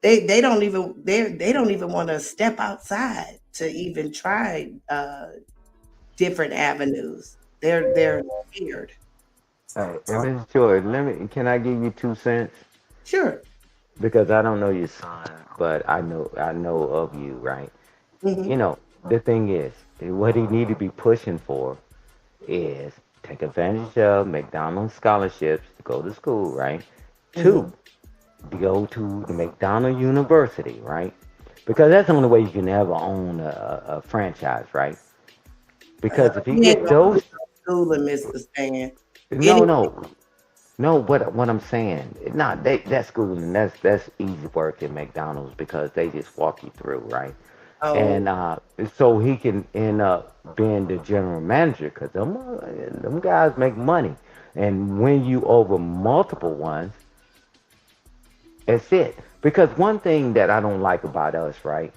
they don't even they don't even want to step outside to even try different avenues. They're scared. And Mrs. Jordan, can I give you 2 cents? Sure. Because I don't know your son, but I know of you, right? Mhm. The thing is, what he need to be pushing for is take advantage of McDonald's scholarships to go to school, right? Two, to go to the McDonald University, right? Because that's the only way you can ever own a franchise, right? Because if you He ain't get gonna go those, to school and Mr. Stan. no, no, no. What I'm saying, that schooling, that's easy work at McDonald's because they just walk you through, right? Oh, And so he can end up being the general manager because them guys make money, and when you over multiple ones, that's it. Because one thing that I don't like about us, right,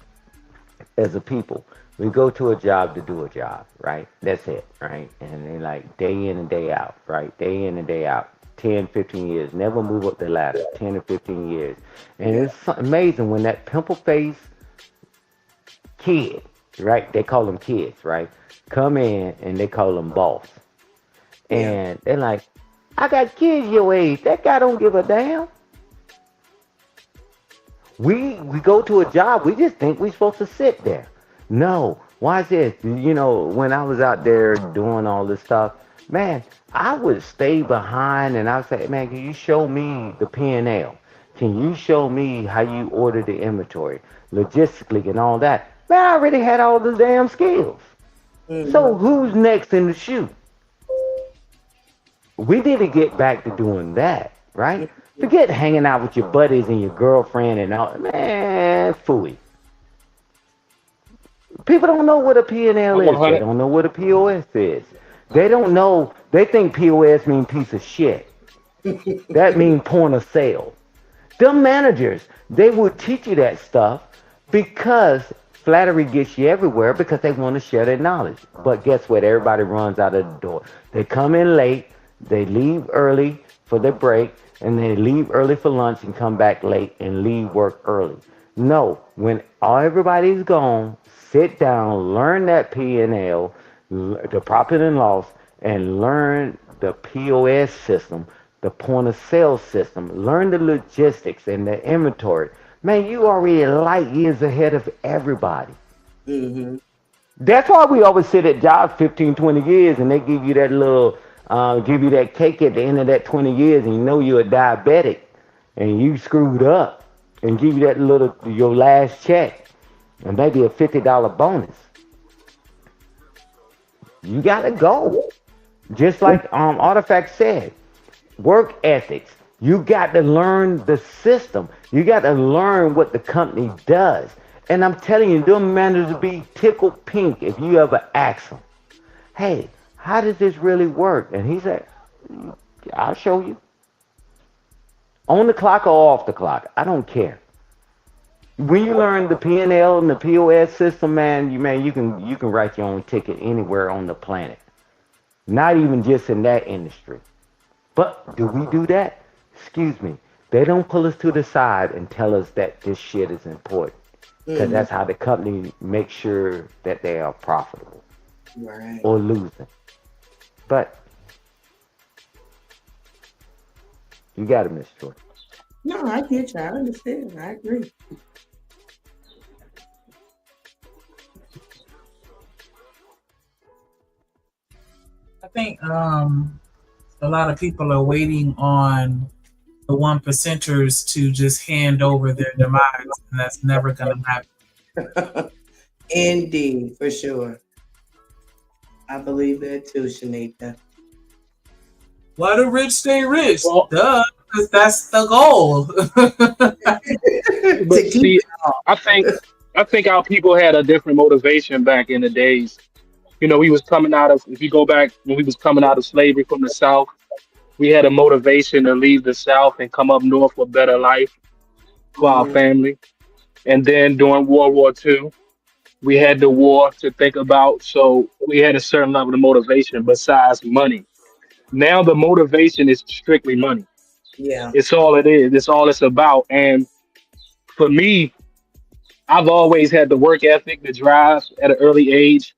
as a people, we go to a job to do a job, right? That's it, right? And they like day in and day out, right? Day in and day out. 10, 15 years, never move up the ladder, 10 or 15 years. And it's amazing when that pimple face kid, right? They call them kids, right? Come in and they call them boss. And they're like, I got kids your age. That guy don't give a damn. We go to a job, we just think we're supposed to sit there. No. Watch this. When I was out there doing all this stuff, man, I would stay behind and I'd say, man, can you show me the P&L? Can you show me how you order the inventory, logistically and all that? Man, I already had all the damn skills. So who's next in the shoe? We need to get back to doing that, right? Forget hanging out with your buddies and your girlfriend and all. Man, phooey. People don't know what a P&L is. They don't know what a POS is. They don't know. They think POS mean piece of shit. That means point of sale. Them managers, they will teach you that stuff because flattery gets you everywhere because they want to share their knowledge. But guess what? Everybody runs out of the door. They come in late. They leave early for their break. And they leave early for lunch and come back late and leave work early. No, when everybody's gone, sit down, learn that P&L, the profit and loss, and learn the POS system, the point of sale system, learn the logistics and the inventory. Man, you already light years ahead of everybody. That's why we always sit at jobs 15, 20 years and they give you that little give you that cake at the end of that 20 years and you know you're a diabetic and you screwed up and give you that your last check and maybe a $50 bonus. You gotta go. Just like Artifact said, work ethics. You got to learn the system. You got to learn what the company does. And I'm telling you, them managers will be tickled pink if you ever ask them, hey, how does this really work? And he said, I'll show you. On the clock or off the clock, I don't care. When you learn the P&L and the POS system, man, you can write your own ticket anywhere on the planet. Not even just in that industry. But do we do that? Excuse me. They don't pull us to the side and tell us that this shit is important. Because that's how the company makes sure that they are profitable. Right. Or losing. But you got it, Miss Jordan. No, I get you. I understand. I agree. I think a lot of people are waiting on the 1%ers to just hand over their demise, and that's never going to happen. Indeed, for sure. I believe that too, Shanika. Why the rich stay rich? Duh, because that's the goal. But see, I think our people had a different motivation back in the days. You know, we was coming out of, if you go back when we was coming out of slavery from the South, we had a motivation to leave the South and come up north for better life for our family. And then during World War II, we had the war to think about. So we had a certain level of motivation besides money. Now the motivation is strictly money. Yeah. It's all it is. It's all it's about. And for me, I've always had the work ethic, the drive at an early age,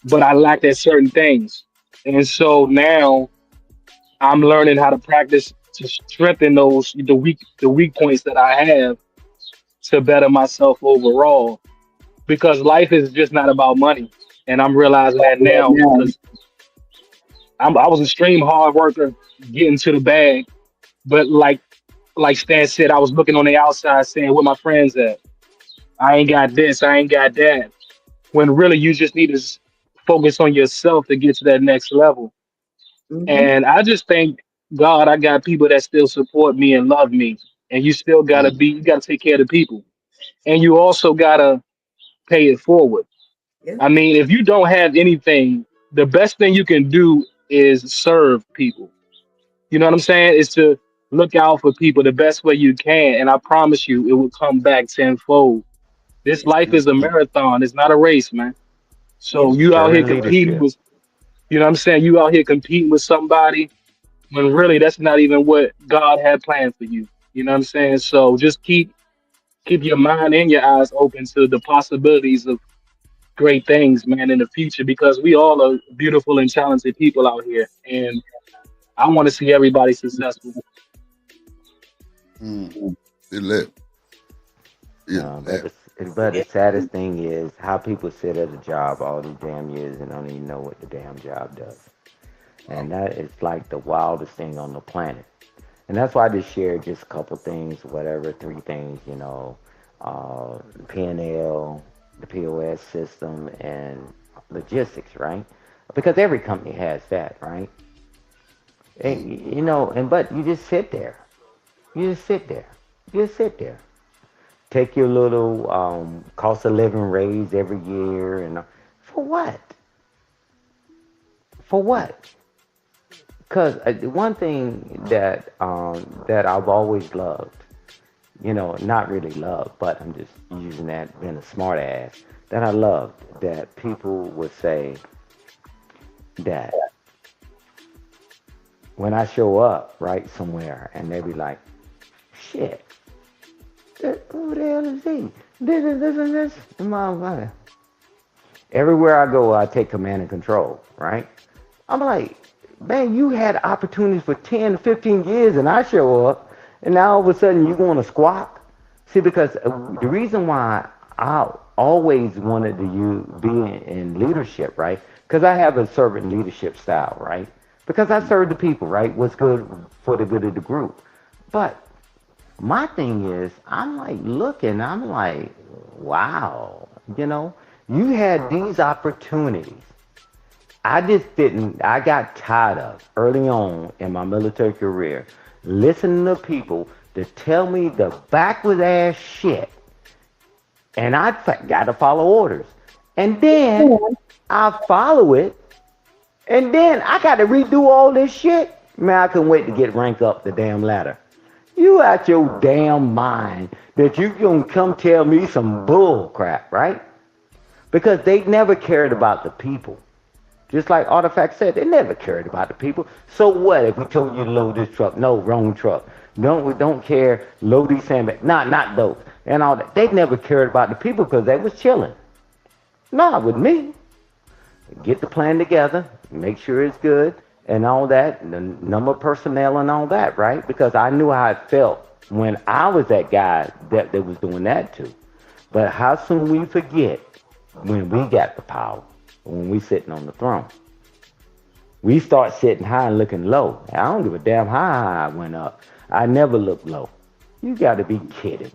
but I lacked at certain things. And so now I'm learning how to practice to strengthen the weak points that I have to better myself overall. Because life is just not about money. And I'm realizing that now because I was an extreme hard worker getting to the bag. But like Stan said, I was looking on the outside saying, where my friends at? I ain't got this, I ain't got that. When really you just need to focus on yourself to get to that next level. And I just thank God I got people that still support me and love me. And you still you gotta take care of the people. And you also gotta pay it forward. Yeah. I mean, if you don't have anything, the best thing you can do is serve people. You know what I'm saying? Is to look out for people the best way you can. And I promise you, it will come back tenfold. This life is a marathon. It's not a race, man. So you out here Servant competing leadership. with, you know what I'm saying? You out here competing with somebody when really that's not even what God had planned for you. You know what I'm saying? So just keep your mind and your eyes open to the possibilities of great things, man, in the future because we all are beautiful and talented people out here. And I want to see everybody successful. It lit. But the saddest thing is how people sit at a job all these damn years and don't even know what the damn job does. And that is like the wildest thing on the planet. And that's why I just shared just a couple things, whatever, 3 things, the P&L, the POS system, and logistics, right? Because every company has that, right? And, but you just sit there. You just sit there. You just sit there. Take your little cost of living raise every year, and for what? For what? Because one thing that I've always loved, not really loved, but I'm just using that being a smart ass, that I loved that people would say that when I show up, right, somewhere, and they be like, shit, who the hell is he? This, motherfucker. Everywhere I go, I take command and control, right? I'm like, man, you had opportunities for 10 to 15 years, and I show up, and now all of a sudden you want to squawk? See, because the reason why I always wanted to be in leadership, right? Because I have a servant leadership style, right? Because I serve the people, right? What's good for the good of the group. But my thing is, I'm like looking, I'm like, wow, you had these opportunities. I got tired of early on in my military career, listening to people to tell me the backward ass shit and got to follow orders, and then I follow it, and then I got to redo all this shit. Man, I couldn't wait to get ranked up the damn ladder. You out your damn mind that you gonna come tell me some bull crap, right? Because they never cared about the people. Just like Artifact said, they never cared about the people. So what if we told you to load this truck? No, wrong truck. We don't care. Load these sandbags. Not those. And all that. They never cared about the people because they was chilling. Not with me. Get the plan together, make sure it's good, and all that, the number of personnel and all that, right? Because I knew how it felt when I was that guy that was doing that too. But how soon we forget when we got the power, when we sitting on the throne. We start sitting high and looking low. I don't give a damn how high I went up. I never look low. You got to be kidding.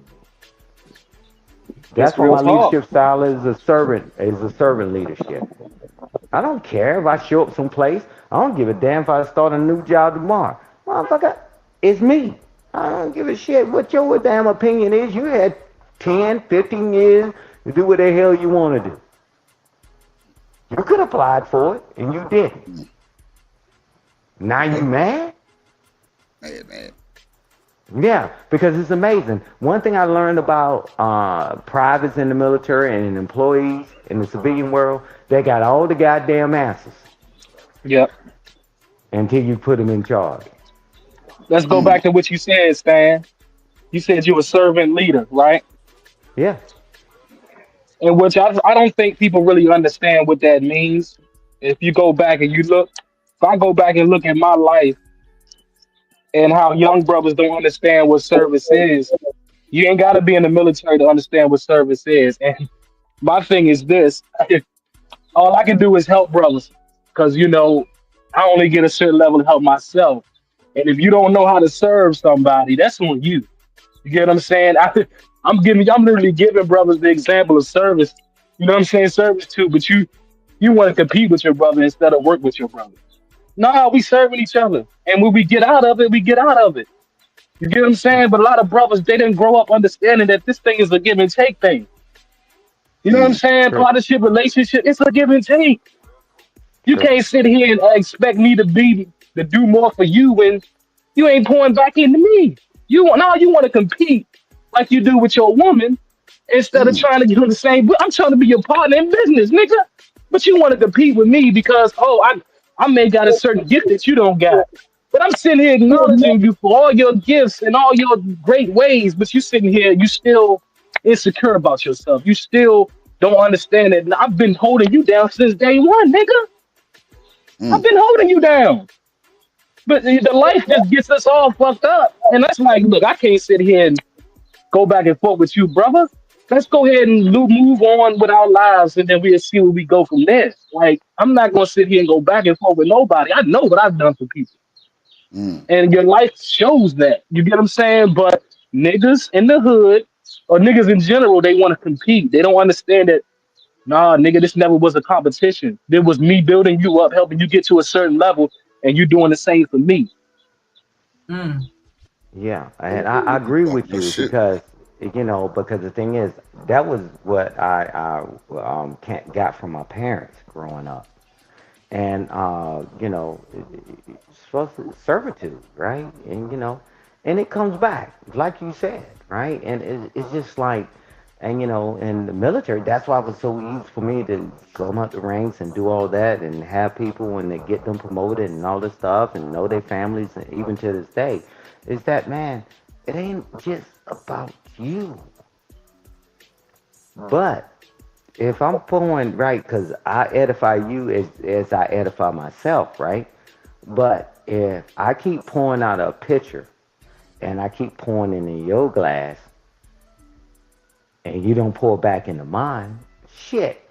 That's why my leadership style is a servant leadership. I don't care if I show up someplace. I don't give a damn if I start a new job tomorrow. Motherfucker, it's me. I don't give a shit what your damn opinion is. You had 10, 15 years to do what the hell you want to do. You could have applied for it, and you didn't. Now you mad? Man. Yeah, because it's amazing. One thing I learned about privates in the military and employees in the civilian world, they got all the goddamn answers. Yep. Until you put them in charge. Let's go back to what you said, Stan. You said you were a servant leader, right? Yeah. And which I don't think people really understand what that means. If you go back and you look, if I go back and look at my life and how young brothers don't understand what service is, you ain't got to be in the military to understand what service is. And my thing is this, all I can do is help brothers because, I only get a certain level to help myself. And if you don't know how to serve somebody, that's on you. You get what I'm saying? I'm literally giving brothers the example of service. You know what I'm saying? Service too, but you want to compete with your brother instead of work with your brother. Nah, we serving each other. And when we get out of it, we get out of it. You get what I'm saying? But a lot of brothers, they didn't grow up understanding that this thing is a give and take thing. You know what I'm saying? True. Partnership, relationship, it's a give and take. You can't sit here and expect me to do more for you when you ain't pouring back into me. You want to compete like you do with your woman instead of trying to get on the same. I'm trying to be your partner in business, nigga. But you want to compete with me because I may got a certain gift that you don't got. But I'm sitting here acknowledging you for all your gifts and all your great ways. But you sitting here, you still insecure about yourself. You still don't understand that I've been holding you down since day one, nigga. I've been holding you down. But the life just gets us all fucked up. And that's like, look, I can't sit here and go back and forth with you, brother. Let's go ahead and move on with our lives, and then we'll see where we go from there. Like, I'm not going to sit here and go back and forth with nobody. I know what I've done for people. And your life shows that. You get what I'm saying? But niggas in the hood, or niggas in general, they want to compete. They don't understand that, nah, nigga, this never was a competition. There was me building you up, helping you get to a certain level, and you doing the same for me. Yeah, and I agree with you because the thing is that was what I got from my parents growing up, and it's supposed to servitude, right? And it comes back like you said, right? And it's just like. And in the military, that's why it was so easy for me to come up the ranks and do all that and have people and they get them promoted and all this stuff and know their families, and even to this day, is that, man, it ain't just about you. But if I'm pouring, right, because I edify you as I edify myself, right? But if I keep pouring out a pitcher and I keep pouring it in your glass, and you don't pour back into mine, shit.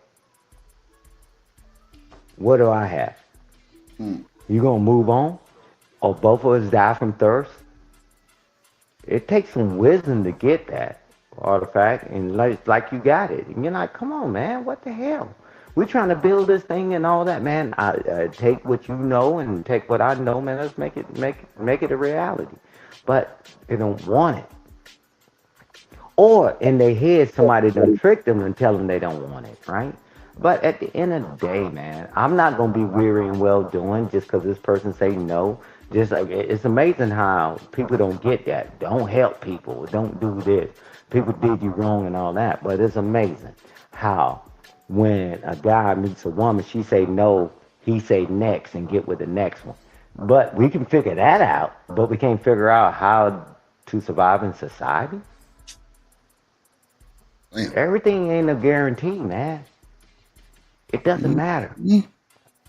What do I have? You gonna move on? Or both of us die from thirst? It takes some wisdom to get that artifact, and like you got it. And you're like, come on, man, what the hell? We're trying to build this thing and all that, man. I take what you know and take what I know, man. Let's make it a reality. But they don't want it. Or in their head, somebody done tricked them and tell them they don't want it, right? But at the end of the day, man, I'm not gonna be weary and well doing just because this person say no. Just like it's amazing how people don't get that. Don't help people. Don't do this. People did you wrong and all that. But it's amazing how when a guy meets a woman, she say no, he say next and get with the next one. But we can figure that out. But we can't figure out how to survive in society. Damn. Everything ain't a guarantee, man. It doesn't matter.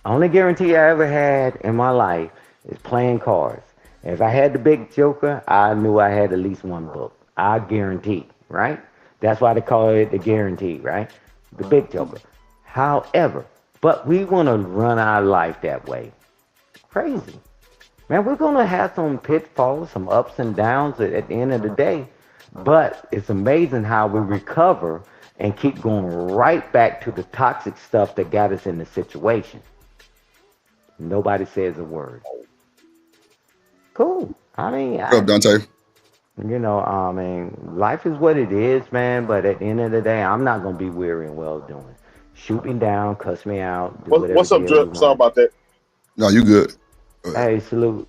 Only guarantee I ever had in my life is playing cards. If I had the big joker, I knew I had at least one book. I guarantee, right? That's why they call it the guarantee, right? The big joker. However, but we want to run our life that way. Crazy. Man, we're going to have some pitfalls, some ups and downs at the end of the day. But it's amazing how we recover and keep going right back to the toxic stuff that got us in the situation. Nobody says a word. Cool. I mean, What up, Dante? I mean, life is what it is, man. But at the end of the day, I'm not going to be weary and well doing. Shoot me down, cuss me out. Do whatever What's up, the hell you Drip? Sorry want. about that. No, you good. Hey, salute,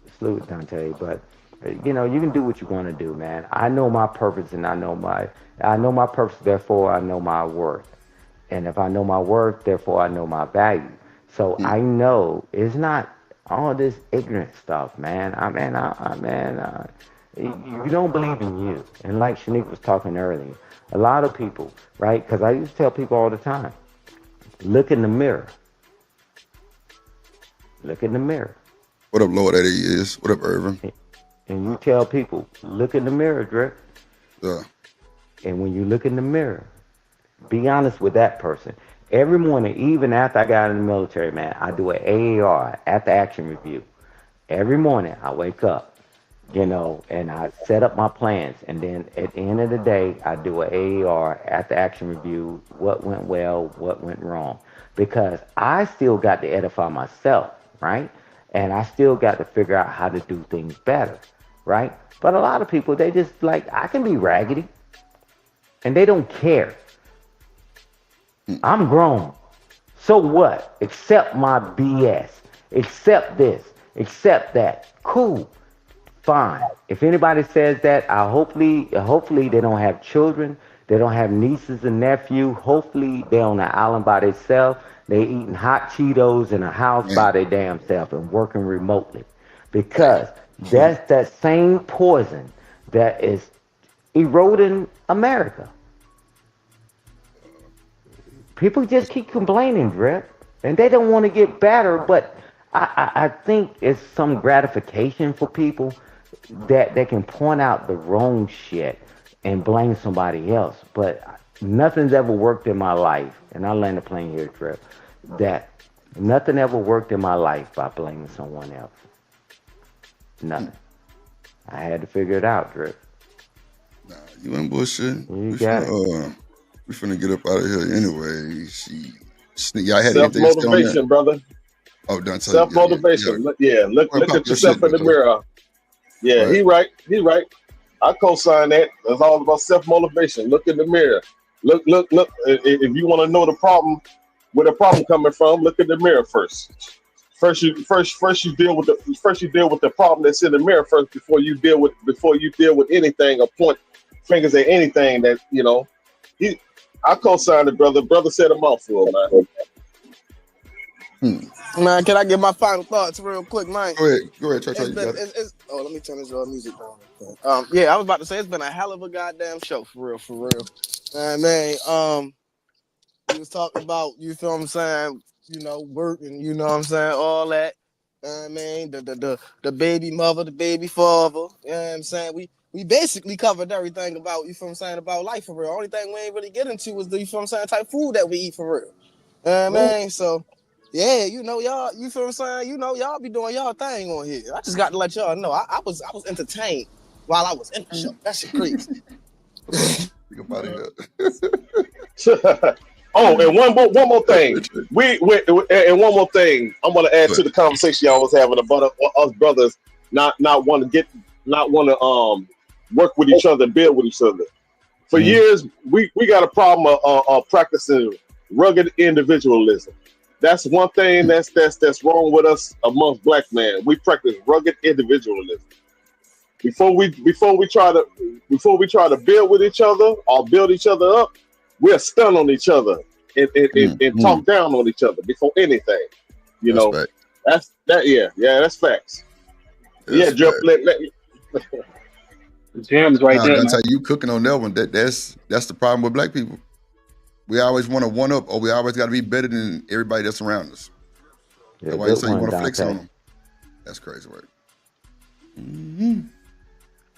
Dante. But you can do what you want to do, man. I know my purpose, and I know my purpose. Therefore, I know my worth. And if I know my worth, therefore I know my value. So I know it's not all this ignorant stuff, man. You don't believe in you. And like Shanique was talking earlier, a lot of people, right? Because I used to tell people all the time, look in the mirror. Look in the mirror. What up, Lord? That he is. What up, Irvin? And you tell people, look in the mirror, Drip. Yeah. And when you look in the mirror, be honest with that person. Every morning, even after I got in the military, man, I do an AAR, after action review. Every morning, I wake up, and I set up my plans. And then at the end of the day, I do an AAR, after action review, what went well, what went wrong. Because I still got to edify myself, right? And I still got to figure out how to do things better, right? But a lot of people, they just I can be raggedy. And they don't care. I'm grown. So what? Accept my BS. Accept this. Accept that. Cool. Fine. If anybody says that, hopefully they don't have children. They don't have nieces and nephews. Hopefully they're on an island by themselves. They eating hot Cheetos in a house by their damn self and working remotely. Because that's that same poison that is eroding America. People just keep complaining, Drip, and they don't want to get better, but I think it's some gratification for people that they can point out the wrong shit and blame somebody else. But nothing's ever worked in my life, and I land the plane here, Drip, that nothing ever worked in my life by blaming someone else. Nothing. I had to figure it out, Drip. You ain't bullshit. You got it. We finna get up out of here anyway. Y'all had Self anything to say on that? motivation, brother. Oh, Dante. Self motivation. Yeah. Look at yourself in the mirror. Yeah, he right. I co-sign that. It's all about self motivation. Look in the mirror. Look. If you want to know the problem, where the problem coming from, look in the mirror first. First you deal with the problem that's in the mirror first before you deal with anything or point fingers at anything that I co-signed it, brother. Brother said a mouthful, man. Man, can I get my final thoughts real quick, man? Go ahead. Try. Let me turn this music down. Yeah, I was about to say it's been a hell of a goddamn show, for real. Man, we was talking about, you feel what I'm saying, work and you know what I'm saying, all that. The baby mother, the baby father, you know what I'm saying? We basically covered everything about, you feel what I'm saying, about life for real. Only thing we ain't really get into was the, you feel what I'm saying, type food that we eat for real. So yeah, y'all, you feel what I'm saying? Y'all be doing y'all thing on here. I just got to let y'all know. I was entertained while I was in the show. That shit crazy. Think about it. Oh, and one more thing. And one more thing I'm gonna add to the conversation y'all was having about us brothers not want to work with each other, build with each other. For years, we got a problem of practicing rugged individualism. That's one thing that's wrong with us amongst black men. We practice rugged individualism. Before we try to build with each other or build each other up, we're stun on each other and talk down on each other before anything. You know, fact. that's that. Yeah, that's facts. That's Drip. Gems right Nah, there, Dante, man. you cooking on that one. That's the problem with black people. We always want to one up, or we always got to be better than everybody that's around us. Yeah, That's why you good say you one, want to flex Dante. on them. That's crazy work.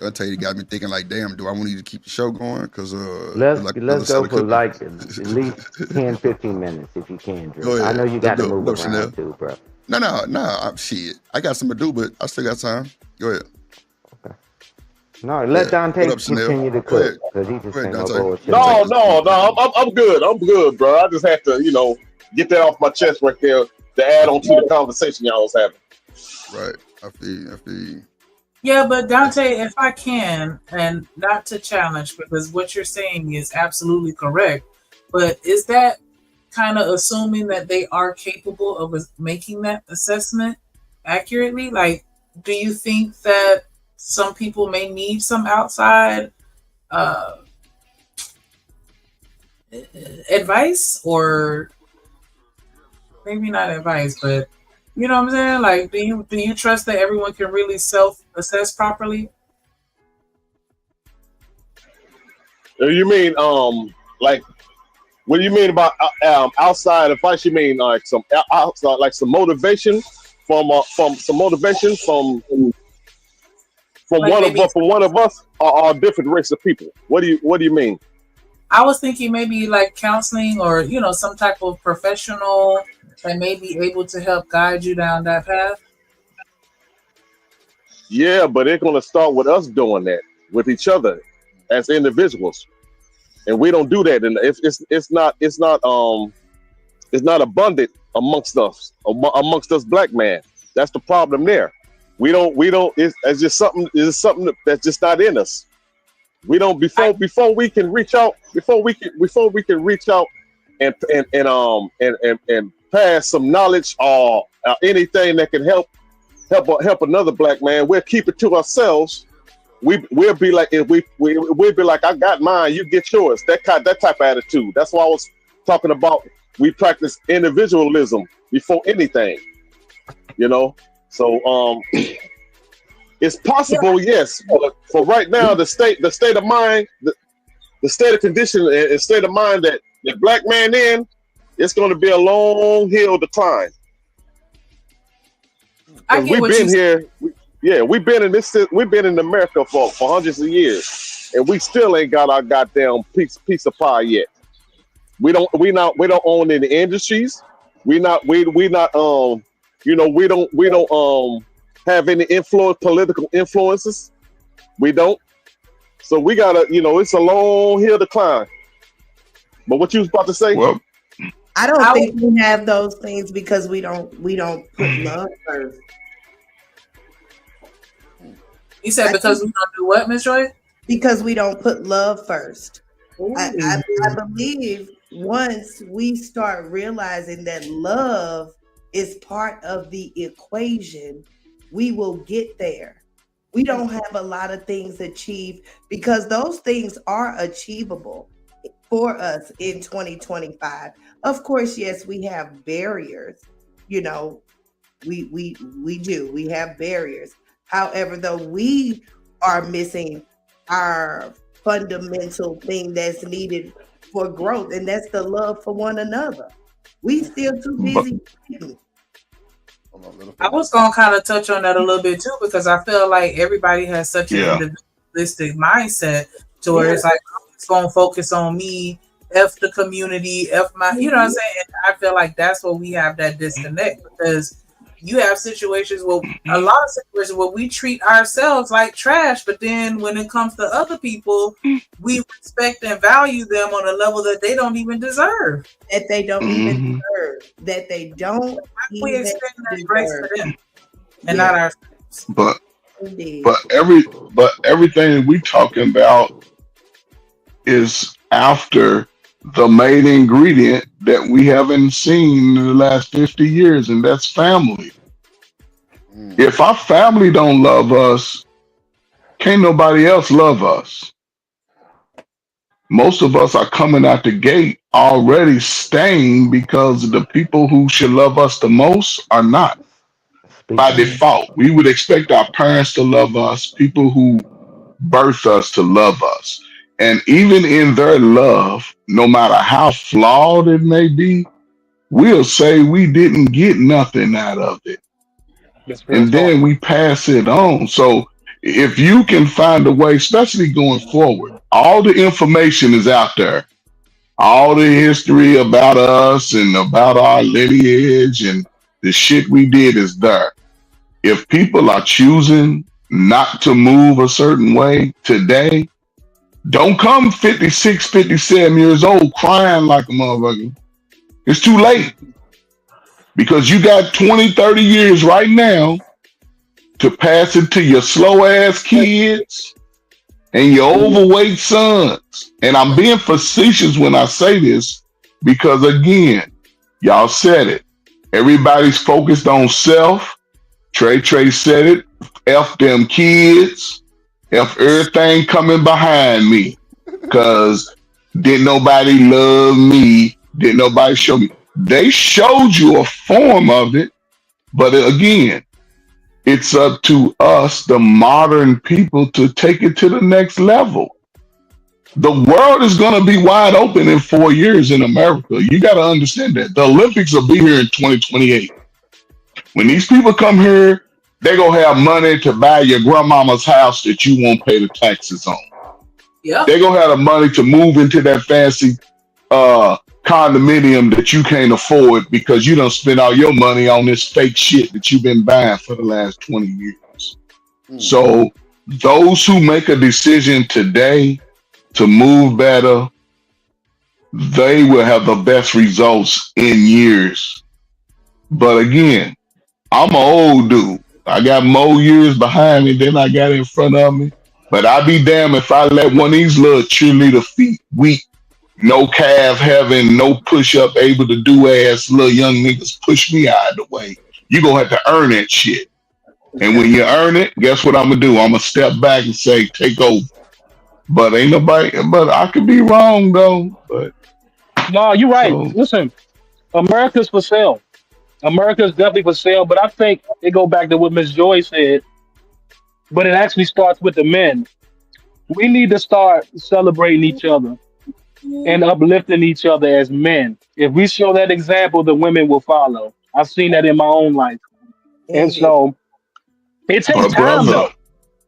Dante, you got me thinking like, damn, do I want you to keep the show going? Because Let's like another let's set go of for cooking. like at least 10, 15 minutes if you can, Drew. Go I ahead. know you Let's got to go. move What up, Chanel? around too, bro. No. Shit. I got something to do, but I still got time. Go ahead. No, let Dante What up, Chanel? continue to Go ahead. cook because he just Go ahead, came Dante. over with No. I'm good. I'm good, bro. I just had to, get that off my chest right there to add on to the conversation y'all was having. Right. I feel you. Yeah, but Dante, if I can, and not to challenge, because what you're saying is absolutely correct, but is that kind of assuming that they are capable of making that assessment accurately? Like, do you think that some people may need some outside advice, or maybe not advice, but you know what I'm saying? Like, do you trust that everyone can really self-assess properly? You mean like what do you mean about outside advice? You mean like some outside, like some motivation from some motivation from Like one of us or different race of people? What do you mean? I was thinking maybe like counseling or some type of professional that may be able to help guide you down that path. Yeah, but it's gonna start with us doing that with each other as individuals, and we don't do that, and it's not abundant amongst us black men. That's the problem there. We don't. It's just something. It's something that's just not in us. We don't before we can reach out. Before we can reach out and pass some knowledge or anything that can help another black man. We'll keep it to ourselves. We'll be like we'll be like, I got mine, you get yours. That type of attitude. That's why I was talking about. We practice individualism before anything. So it's possible, yes, but for right now, the state of mind, the state of condition and state of mind that the black man in, it's going to be a long hill decline. We've been here, we've been in America for hundreds of years, and we still ain't got our goddamn piece of pie yet. We don't own any industries. We don't have any political influences. We don't. So we gotta, it's a long hill to climb. But what you was about to say? Well, I don't think we have those things because we don't put love first. You said because we don't do what, Ms. Joy? Because we don't put love first. I believe once we start realizing that love is part of the equation, we will get there. We don't have a lot of things achieved because those things are achievable for us in 2025. Of course, yes, we have barriers. We do. We have barriers. However, though, we are missing our fundamental thing that's needed for growth, and that's the love for one another. We still too busy. I was gonna kind of touch on that a little bit too, because I feel like everybody has such an individualistic mindset to where it's like, I'm just gonna focus on me, F the community, F my, you know what I'm saying? And I feel like that's where we have that disconnect, because you have situations where a lot of situations where we treat ourselves like trash, but then when it comes to other people, we respect and value them on a level that they don't even deserve. That they don't even deserve. That they don't. We extend that grace to them and not ourselves. But everything we talking about is after the main ingredient that we haven't seen in the last 50 years, and that's family. If our family don't love us, can't nobody else love us. Most of us are coming out the gate already stained because the people who should love us the most are not. By default, we would expect our parents to love us, people who birth us to love us. And even in their love, no matter how flawed it may be, we'll say we didn't get nothing out of it. That's real And talk. then we pass it on. So if you can find a way, especially going forward, all the information is out there. All the history about us and about our lineage and the shit we did is there. If people are choosing not to move a certain way today, don't come 56, 57 years old crying like a motherfucker. It's too late because you got 20, 30 years right now to pass it to your slow ass kids and your overweight sons. And I'm being facetious when I say this because, again, y'all said it. Everybody's focused on self. Trey said it. F them kids. F everything coming behind me. Because didn't nobody love me. Didn't nobody show me. They showed you a form of it. But again, it's up to us, the modern people, to take it to the next level. The world is going to be wide open in 4 years in America. You got to understand that. The Olympics will be here in 2028. When these people come here, they're going to have money to buy your grandmama's house that you won't pay the taxes on. Yeah. They're going to have the money to move into that fancy condominium that you can't afford because you don't spend all your money on this fake shit that you've been buying for the last 20 years. So those who make a decision today to move better, they will have the best results in years. But again, I'm an old dude. I got more years behind me than I got in front of me. But I'd be damned if I let one of these little cheerleader feet, weak, no calf having, no push up, able to do ass little young niggas push me out of the way. You're going to have to earn that shit. And when you earn it, guess what I'm going to do? I'm going to step back and say, take over. But ain't nobody, but I could be wrong though. But No, you're right. so Listen, America's for sale. America's definitely for sale, but I think it go back to what Miss Joy said. But it actually starts with the men. We need to start celebrating each other and uplifting each other as men. If we show that example, the women will follow. I've seen that in my own life, and so it takes but time, brother, though.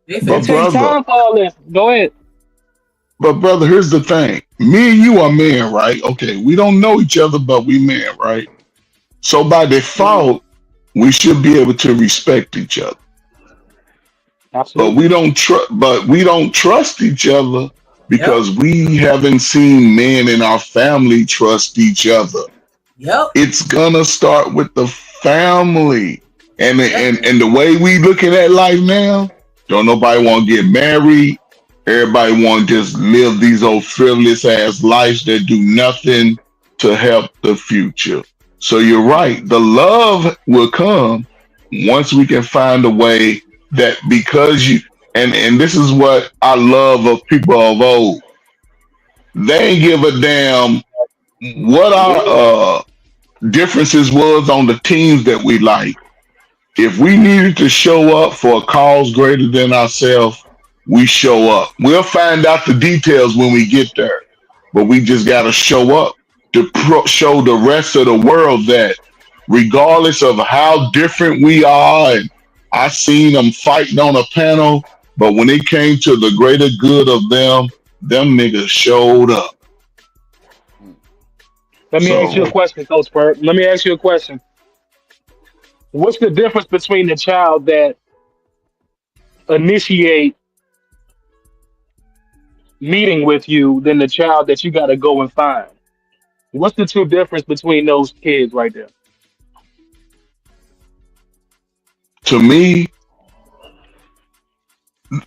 It takes time for all this. Go ahead. but brother, here's the thing. Me and you are men, right? Okay, we don't know each other, but we men, right? So by default, we should be able to respect each other. But Absolutely. we don't trust each other because we haven't seen men in our family trust each other. Yep. It's gonna start with the family. And the way we looking at life now, don't nobody want to get married. Everybody want to just live these old frivolous ass lives that do nothing to help the future. So you're right. The love will come once we can find a way that because you and this is what I love of people of old. They ain't give a damn what our differences was on the teams that we like. If we needed to show up for a cause greater than ourselves, we show up. We'll find out the details when we get there, but we just got to show up to show the rest of the world that regardless of how different we are, and I seen them fighting on a panel, but when it came to the greater good of them niggas showed up. Let me ask you a So question, Coach Burt. Let me ask you a question. What's the difference between the child that initiate meeting with you than the child that you got to go and find? What's the true difference between those kids right there? to me,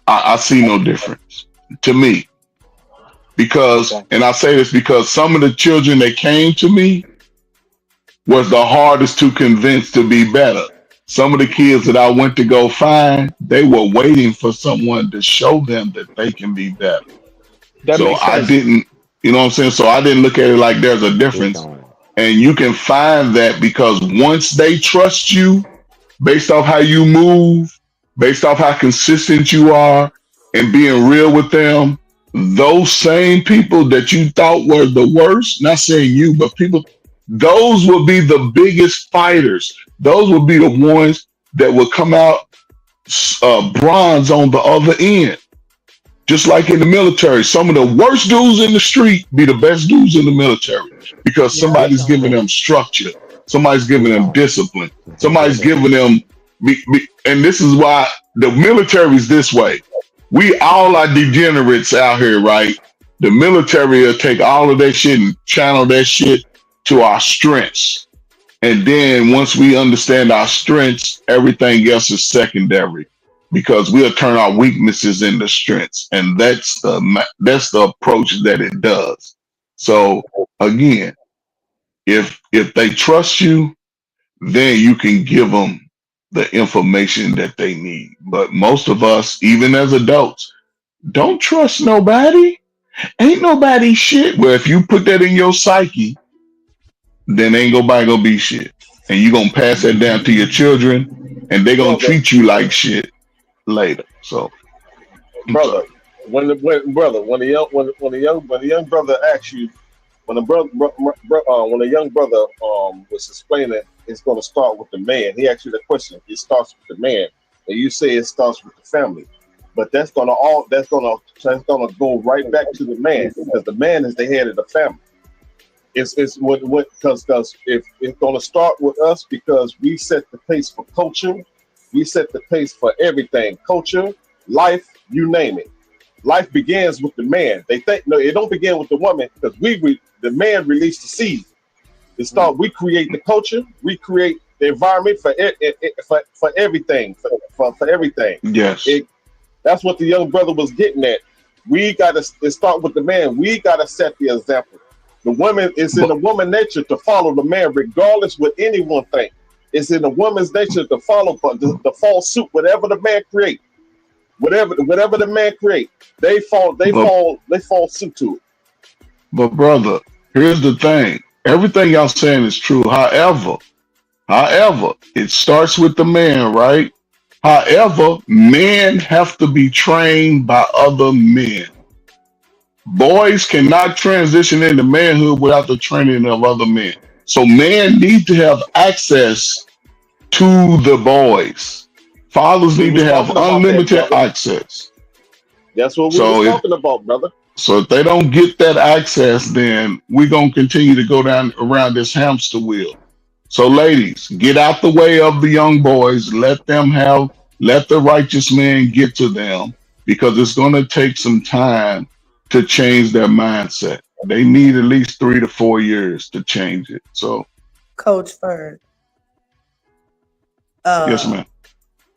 I see no difference. To me, because, and I say this because some of the children that came to me was the hardest to convince to be better. Some of the kids that I went to go find, they were waiting for someone to show them that they can be better. That So makes I sense. didn't, you know what I'm saying? So I didn't look at it like there's a difference. And you can find that because once they trust you, based off how you move, based off how consistent you are, and being real with them, those same people that you thought were the worst, not saying you, but people, those will be the biggest fighters. Those will be the ones that will come out bronze on the other end. Just like in the military, some of the worst dudes in the street be the best dudes in the military because somebody's giving them structure, somebody's giving them discipline, somebody's giving them. And this is why the military is this way. We all are degenerates out here, right? The military will take all of that shit and channel that shit to our strengths. And then once we understand our strengths, everything else is secondary because we'll turn our weaknesses into strengths. And that's the approach that it does. So again, if they trust you, then you can give them the information that they need. But most of us, even as adults, don't trust nobody. Ain't nobody shit. Well, if you put that in your psyche, then ain't nobody gonna be shit. And you gonna pass that down to your children, and they gonna treat you like shit later. So, brother, when a young brother asks you, when a young brother was explaining, it's going to start with the man. He asked you the question. It starts with the man, and you say it starts with the family. But that's gonna go right back to the man because the man is the head of the family. It's what because if it's gonna start with us because we set the pace for culture, we set the pace for everything, culture, life, you name it. Life begins with the man. They think no, it don't begin with the woman because the man released the seed. We create the culture, we create the environment for everything, for everything. Yes. That's what the young brother was getting at. We gotta start with the man. We gotta set the example. The woman, it's in the woman nature to follow the man, regardless what anyone think. It's in the woman's nature to follow, to fall suit whatever the man create. Whatever the man create, they fall suit to it. But brother, here's the thing. Everything y'all saying is true. However, it starts with the man, right? However, men have to be trained by other men. Boys cannot transition into manhood without the training of other men. So men need to have access to the boys. Fathers need to have unlimited access. That's what we were talking about, brother. So if they don't get that access, then we're going to continue to go down around this hamster wheel. So ladies, get out the way of the young boys. Let the righteous man get to them because it's going to take some time to change their mindset. They need at least 3 to 4 years to change it. So, Coach Fern, yes, ma'am.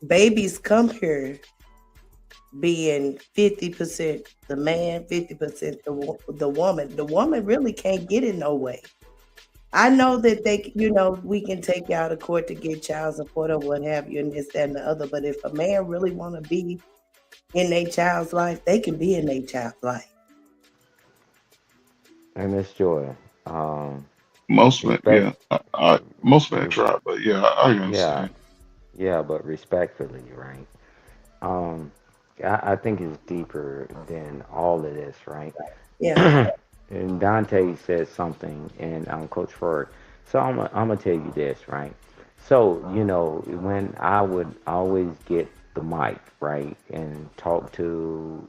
Babies come here being 50% the man, 50% the woman. The woman really can't get in no way. I know that we can take you out of court to get child support or what have you, and this, that, and the other. But if a man really want to be in their child's life, they can be in their child's life. And Miss Joy, most men, yeah, most men try, but yeah, I understand. Yeah, but respectfully, right? I think it's deeper than all of this, right? Yeah. And Dante said something, and Coach Ferg. So I'm gonna tell you this, right? So when I would always get the mic, right, and talk to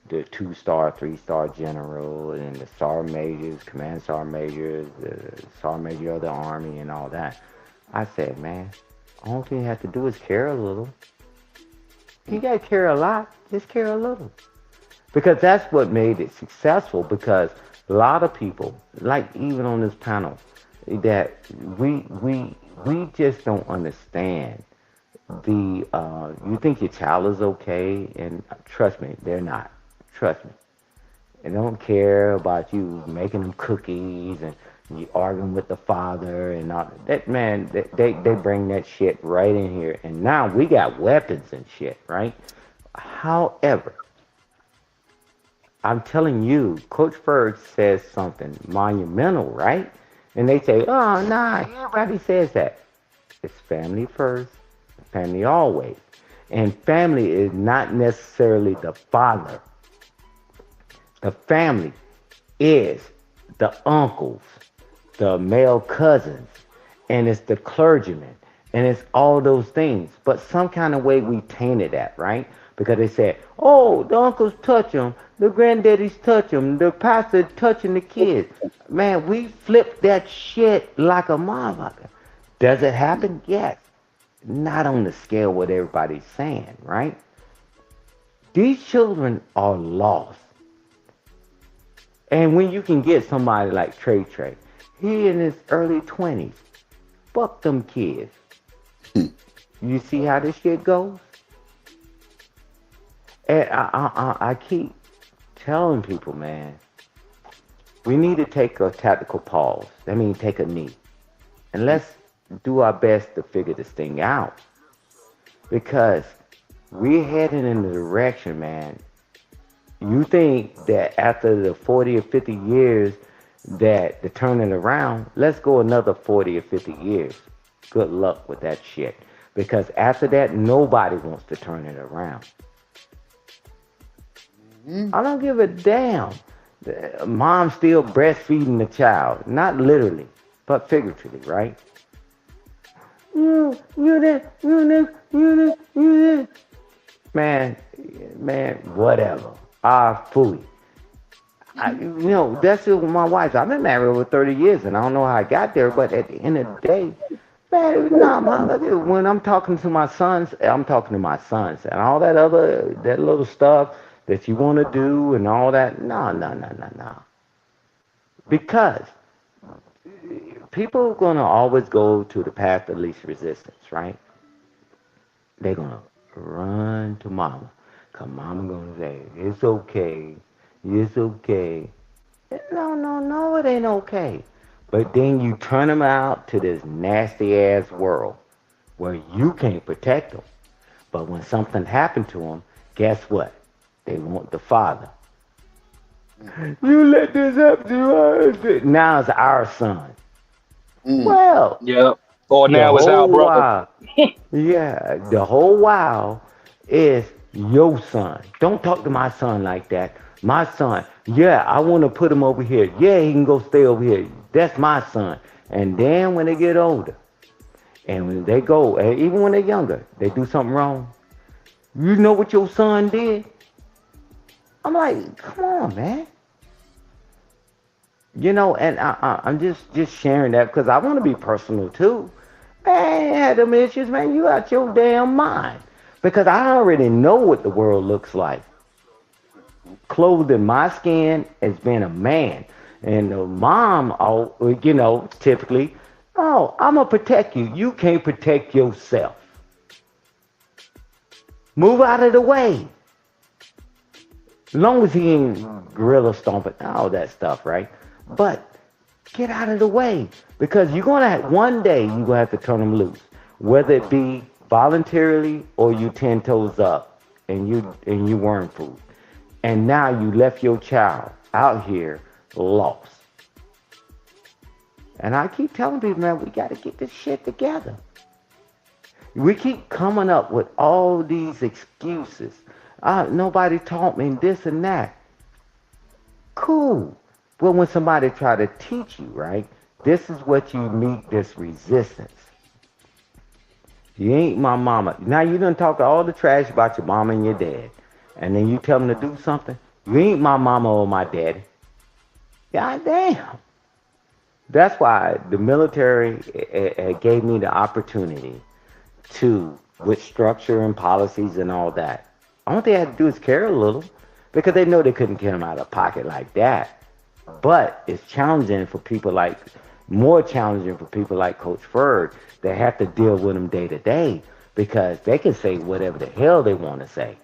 the 2-star, 3-star general, and the star majors, command star majors, the star major of the army, and all that, I said, man, all you have to do is care a little. You gotta care a lot, just care a little. Because that's what made it successful, because a lot of people, like even on this panel, that we just don't understand you think your child is okay, and trust me, they're not. Trust me. and don't care about you making them cookies and you arguing with the father and all that. Man, they bring that shit right in here, and now we got weapons and shit, right? However, I'm telling you, Coach Ferg says something monumental, right? And they say, oh, nah, everybody says that. It's family first, family always. And family is not necessarily the father. The family is the uncles, the male cousins, and it's the clergyman, and it's all those things. But some kind of way we tainted that, right? Because they said, oh, the uncles touch them, the granddaddies touch them, the pastor touching the kids. Man, we flipped that shit like a motherfucker. Does it happen? Yes. Not on the scale what everybody's saying, right? These children are lost. And when you can get somebody like Trey, he in his early 20s, fuck them kids. You see how this shit goes? And I keep telling people, man, we need to take a tactical pause. That means take a knee. And let's do our best to figure this thing out. Because we're heading in the direction, man. You think that after the 40 or 50 years that the turning around, let's go another 40 or 50 years. Good luck with that shit. Because after that, nobody wants to turn it around. I don't give a damn. Mom's still breastfeeding the child. Not literally, but figuratively, right? You did. Man, whatever. Fully. That's just my wife. I've been married over 30 years, and I don't know how I got there, but at the end of the day, man, when I'm talking to my sons, I'm talking to my sons, and all that little stuff that you want to do and all that, no. Because people are going to always go to the path of least resistance, right? They're going to run to mama. Because mama going to say, it's okay. It's okay. No, it ain't okay. But then you turn them out to this nasty-ass world where you can't protect them. But when something happened to them, guess what? They want the father. You let this happen to us. Now it's our son. Well, yeah. Or now it's our brother. The whole while is your son. Don't talk to my son like that. My son, I want to put him over here. Yeah, he can go stay over here. That's my son. And then when they get older, and when they go, and even when they're younger, they do something wrong. You know what your son did? I'm like, come on, man. And I'm just sharing that because I want to be personal too. Man, had them issues, man. You out your damn mind. Because I already know what the world looks like. Clothed in my skin as being a man. And the mom, typically, I'm going to protect you. You can't protect yourself. Move out of the way. As long as he ain't gorilla stomping, all that stuff, right? But get out of the way. Because you're going to have, one day, you're going to have to turn them loose. Whether it be voluntarily or you 10 toes up and you worm food. And now you left your child out here lost. And I keep telling people, man, we got to get this shit together. We keep coming up with all these excuses. Nobody taught me this and that. Cool. But when somebody try to teach you, right, this is what you meet this resistance. You ain't my mama. Now you done talk all the trash about your mama and your dad. And then you tell them to do something. You ain't my mama or my daddy. God damn. That's why the military gave me the opportunity to, with structure and policies and all that. All they had to do is care a little because they know they couldn't get them out of pocket like that. But it's challenging for people like, more challenging for people like Coach Ferg that have to deal with them day to day because they can say whatever the hell they want to say.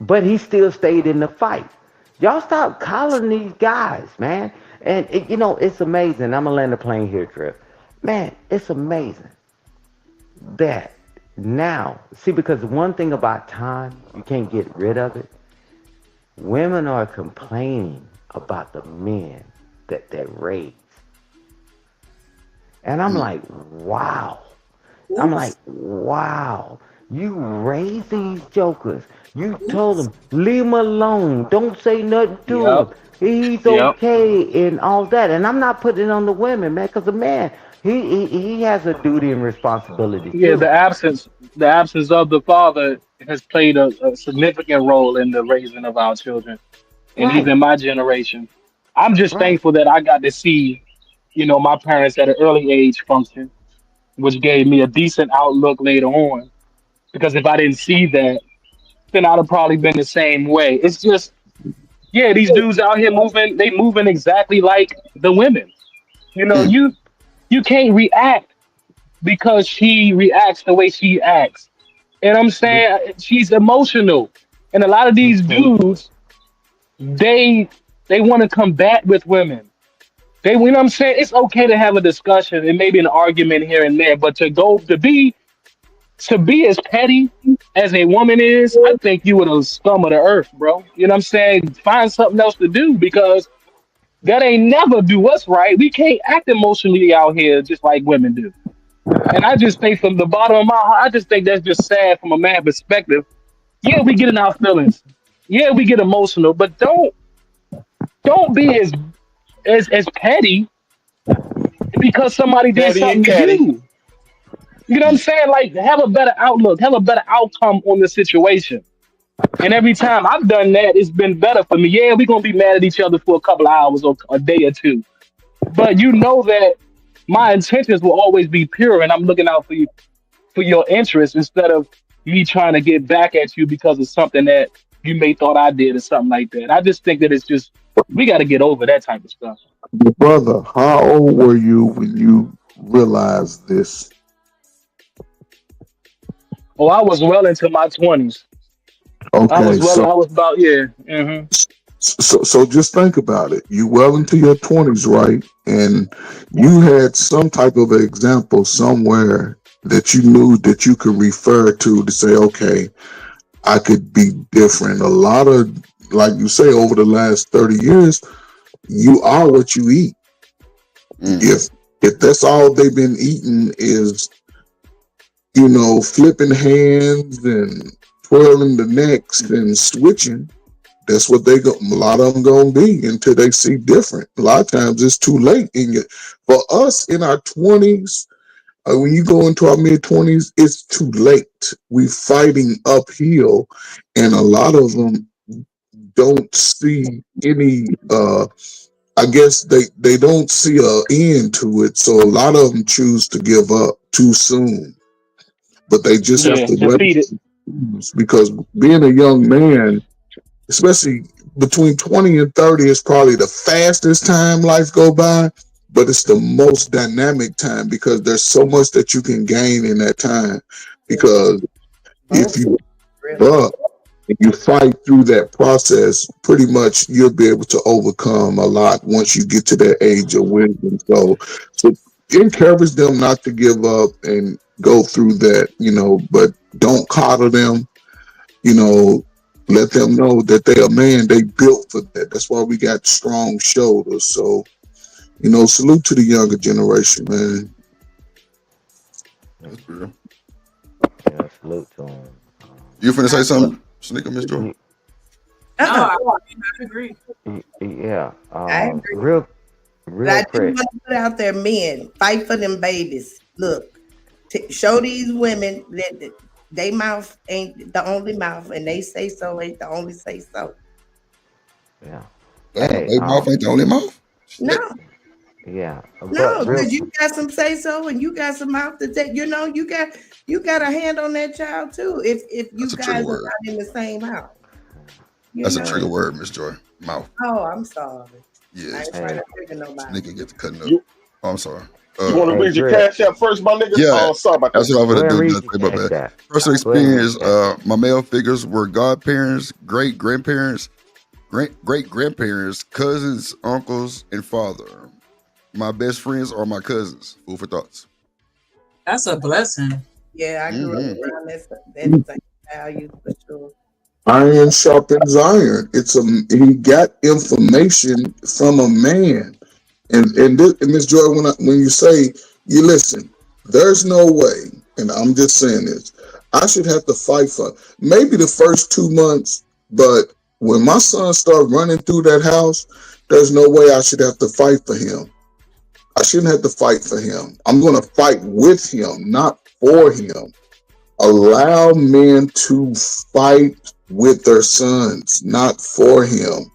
but he still stayed in the fight. Y'all stop calling these guys, man. And it's amazing. I'm gonna land the plane here, Trip. Man, it's amazing that now, see, because one thing about time, you can't get rid of it. Women are complaining about the men that they raise. And I'm like, wow. I'm like, wow. You raise these jokers. You told them, leave him alone. Don't say nothing to him. Yep. He's Yep. okay and all that. And I'm not putting it on the women, man, because the man, he has a duty and responsibility Yeah, too. the absence of the father has played a significant role in the raising of our children, and Right, even my generation. I'm just right. thankful that I got to see, my parents at an early age function, which gave me a decent outlook later on. Because if I didn't see that, then I'd have probably been the same way. It's just, yeah, these dudes out here moving, they moving exactly like the women. You know, Mm, you can't react because she reacts the way she acts. And I'm saying she's emotional. And a lot of these Okay. dudes, they want to combat with women. They, you know what I'm saying? It's okay to have a discussion and maybe an argument here and there, but to be as petty as a woman is, I think you were the scum of the earth, bro. You know what I'm saying? Find something else to do because that ain't never do us right. We can't act emotionally out here just like women do. And I just think from the bottom of my heart, I just think that's just sad from a man perspective. Yeah, we get in our feelings. Yeah, we get emotional, but don't be as petty because somebody did Daddy and something to Caddy. you. You know what I'm saying? Like have a better outlook, have a better outcome on the situation. And every time I've done that, it's been better for me. Yeah, we're gonna be mad at each other for a couple of hours or a day or two. But you know that my intentions will always be pure and I'm looking out for you for your interest instead of me trying to get back at you because of something that you may thought I did or something like that. I just think that it's just we gotta get over that type of stuff. Brother, how old were you when you realized this? Oh, I was well into my 20s. Okay, so I was about, yeah. Hmm. so just think about it. You well into your 20s, right? And you had some type of example somewhere that you knew that you could refer to say, okay, I could be different. A lot of, like you say, over the last 30 years, you are what you eat. mm. If that's all they've been eating is, flipping hands and twirling the necks and switching, that's what a lot of them gonna be until they see different. A lot of times it's too late. For us in our 20s, when you go into our mid 20s, it's too late. We fighting uphill, and a lot of them don't see any. I guess they don't see a end to it, so a lot of them choose to give up too soon. But they just have Yeah, to weather defeated. because being a young man, especially between 20 and 30, is probably the fastest time life go by, but it's the most dynamic time because there's so much that you can gain in that time. Because if you buck and you fight through that process, pretty much you'll be able to overcome a lot once you get to that age of wisdom. So encourage them not to give up and go through that, but don't coddle them, you know, let them know that they are man, they built for that. That's why we got strong shoulders. So, salute to the younger generation, man. Yeah, That's real. salute to him. You finna say But something, Sneaker, Miss Joy? No, Uh-uh. I agree. yeah, I agree. real But I real do quick. want to put out there, men, fight for them babies. Look, show these women that they mouth ain't the only mouth, and they say so ain't the only say so. Yeah. Damn, Hey, they mouth ain't the only mouth. Shit. No, yeah, no, but real. because you got some say so, and you got some mouth to take. You got a hand on that child too. If That's you a trigger guys are word. not in the same house, you That's a know. trigger word, Miss Joy. Mouth. Oh, I'm sorry. I Yes. ain't trying to trigger nobody. Sneaker get to cutting up. You Oh, I'm sorry. You want to Hey, read your Drip, cash app first, my nigga? Yeah, Oh, sorry about that. that's what I'm go gonna ahead and do. read Just your say my cash bad. app. Personal Go ahead and read experience. your cash app. My male figures were godparents, great grandparents, great grandparents, cousins, uncles, and father. My best friends are my cousins. Food for thoughts. That's a blessing. Yeah, I grew up Mm-hmm. around that same value for sure. Iron sharpens iron. He got information from a man. And Miss Joy, when you say you listen, there's no way, and I'm just saying this, I should have to fight for maybe the first 2 months, but when my son started running through that house, there's no way I should have to fight for him. I shouldn't have to fight for him. I'm going to fight with him, not for him. Allow men to fight with their sons, not for him.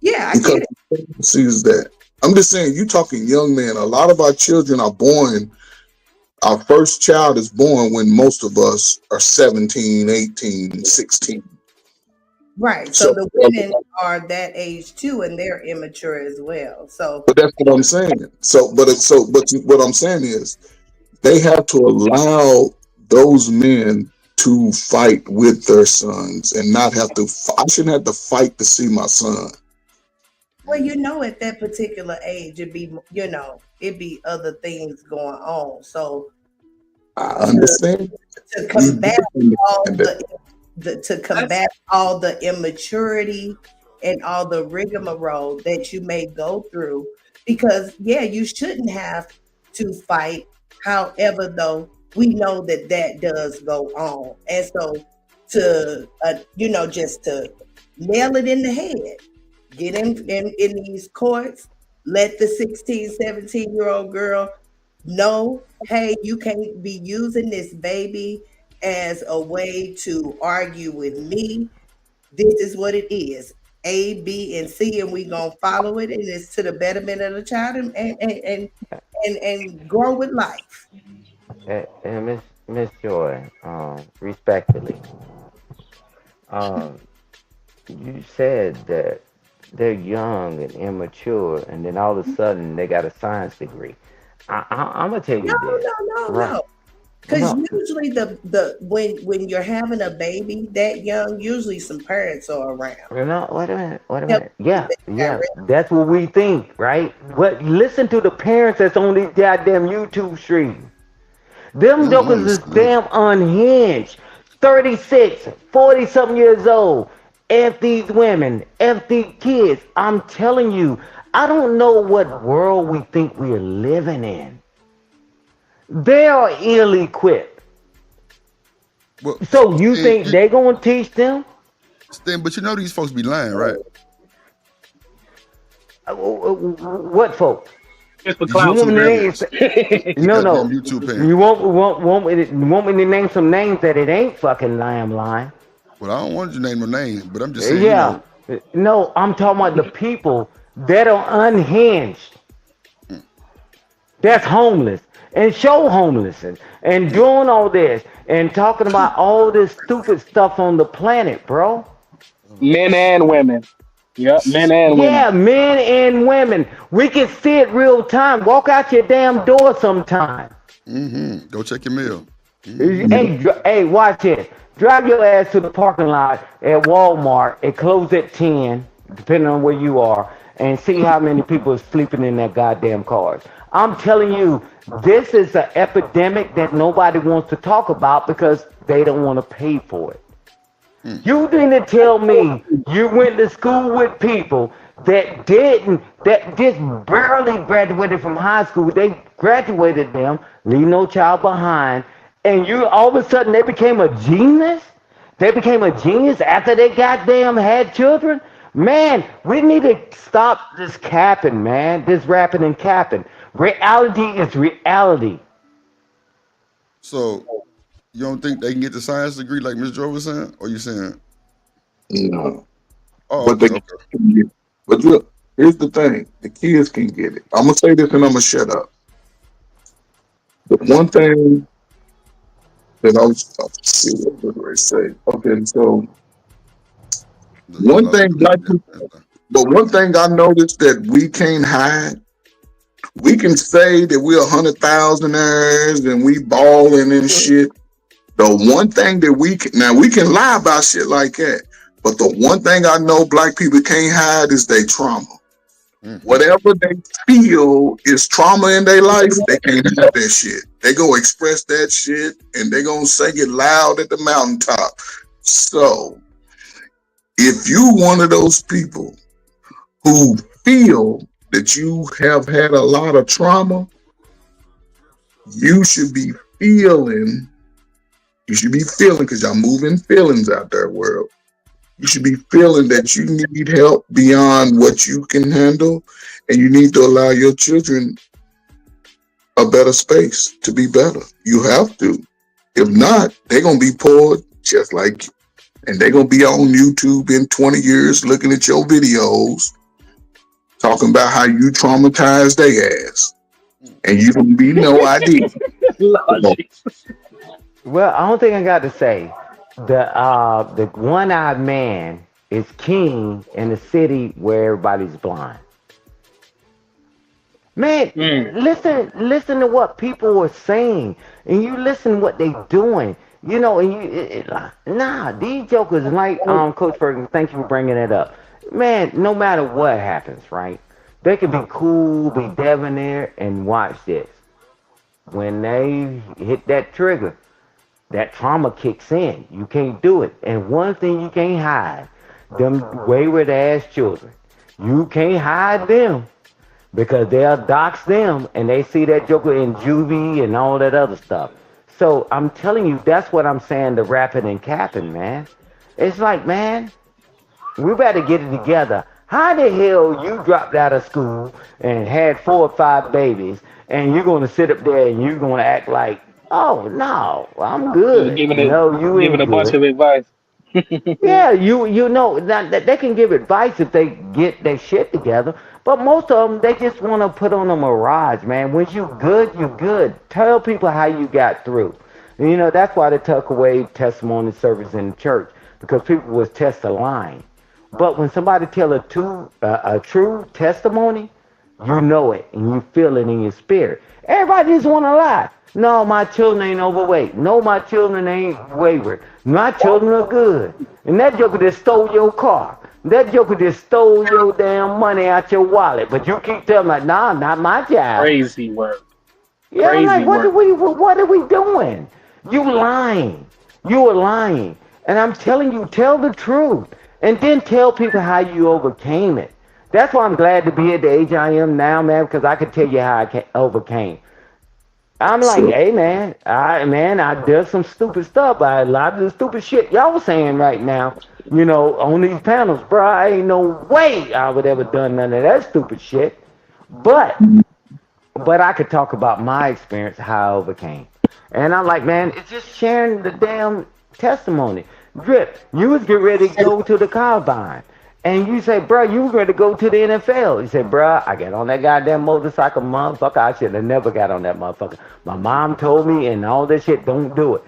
Yeah, I Because get it. he sees that. I'm just saying, you talking young men. A lot of our children are born, our first child is born when most of us are 17, 18, 16. Right. So So, the women are that age too, and they're immature as well. So but that's what I'm saying. But what I'm saying is they have to allow those men to fight with their sons and not have to. I shouldn't have to fight to see my son. well, at that particular age, it'd be other things going on. So I understand. to We combat do all understand that. to combat all the immaturity and all the rigmarole that you may go through, because you shouldn't have to fight. However, though, we know that does go on, and so to just to nail it in the head, get in these courts, let the 16, 17-year-old girl know, hey, you can't be using this baby as a way to argue with me. This is what it is. A, B, and C, and we gonna follow it, and it's to the betterment of the child and grow with life. And Miss Joy, respectfully, um, you said that they're young and immature, and then all of a sudden they got a science degree. I'm gonna tell you this, right? No. Because No, usually the when you're having a baby that young, usually some parents are around. no, wait a minute, wait a Help minute. you Yeah, with yeah, that. that's what we think, right? But listen to the parents that's on these goddamn YouTube streams. Them jokers is damn unhinged. 36, 40 something years old. F these women, F these kids. I'm telling you, I don't know what world we think we're living in. They are ill equipped. Well, So you Stan, think they're going to teach them? But you know these folks be lying, right? What folks? Just for These You clout want me to YouTube name? parents. These No, goddamn no. YouTube You parents. want me to name some names that it ain't fucking line? Well, I don't want you to name no names, but I'm just saying, Yeah. No, I'm talking about the people that are unhinged. That's homeless and show homeless and doing all this and talking about all this stupid stuff on the planet, bro. Men and women. Yep, men and women. Yeah, men and women. We can see it real time. Walk out your damn door sometime. Mm-hmm. Go check your mail. Hey, watch this. Drive your ass to the parking lot at Walmart. It closes at 10, depending on where you are, and see how many people are sleeping in that goddamn cars. I'm telling you, this is an epidemic that nobody wants to talk about because they don't want to pay for it. You didn't tell me you went to school with people that just barely graduated from high school. They graduated them, leave no child behind, and you all of a sudden they became a genius? They became a genius after they goddamn had children? Man, we need to stop this capping, man. This rapping and capping. Reality is reality. So you don't think they can get the science degree like Miss Joe was saying? Or you saying, No. oh, But okay, the okay. kids can get it. But look, here's the thing: the kids can get it. I'm gonna say this, and I'm gonna shut up. The one thing that I was see what was I say? Okay, so You one lost thing me. black people, but one thing I noticed that we can't hide, We can say that we're 100,000ers and we balling and shit. The one thing that we can lie about shit like that, but the one thing I know black people can't hide is their trauma. Whatever they feel is trauma in their life, they can't have that shit. They go express that shit and they gonna say it loud at the mountaintop. So if you one of those people who feel that you have had a lot of trauma, you should be feeling, because y'all moving feelings out there, world. You should be feeling that you need help beyond what you can handle, and you need to allow your children a better space to be better. You have to. If not, they're going to be poor just like you. And they're going to be on YouTube in 20 years looking at your videos, talking about how you traumatized their ass. And you don't be no idea. Well, I don't think I got to say the one-eyed man is king in a city where everybody's blind. Man, listen to what people are saying, and you listen to what they doing. You know, and these jokers like Coach Ferguson. Thank you for bringing it up. Man, no matter what happens, right? They can be cool, be debonair, and watch this. When they hit that trigger, that trauma kicks in. You can't do it. And one thing you can't hide, them wayward ass children. You can't hide them because they'll dox them and they see that joker in juvie and all that other stuff. So I'm telling you, that's what I'm saying to rapping and capping, man. It's like, man, we better get it together. How the hell you dropped out of school and had 4 or 5 babies and you're going to sit up there and you're going to act like, oh, no, I'm good. Giving a bunch of advice. Yeah, you know, that they can give advice if they get their shit together. But most of them, they just want to put on a mirage, man. When you good, you good. Tell people how you got through. And, you know, that's why they took away testimony service in the church, because people was test lying. But when somebody tell a true testimony, you know it and you feel it in your spirit. Everybody just want to lie. No, my children ain't overweight. No, my children ain't wayward. My children are good. And that joker just stole your car. That joker just stole your damn money out your wallet. But you keep telling like, nah, not my child. Crazy work. Yeah, I'm like, what are we doing? You lying. You are lying. And I'm telling you, tell the truth. And then tell people how you overcame it. That's why I'm glad to be at the age I am now, man, because I can tell you how I overcame. I'm like, hey, man, I did some stupid stuff. A lot of the stupid shit y'all saying right now, you know, on these panels, bro, I ain't no way I would ever done none of that stupid shit. But I could talk about my experience, how I overcame. And I'm like, man, it's just sharing the damn testimony. Drip, you was getting ready to go to the combine. And you say, bro, you were ready to go to the NFL. You said, bro, I got on that goddamn motorcycle, motherfucker. I should have never got on that motherfucker. My mom told me and all that shit, don't do it.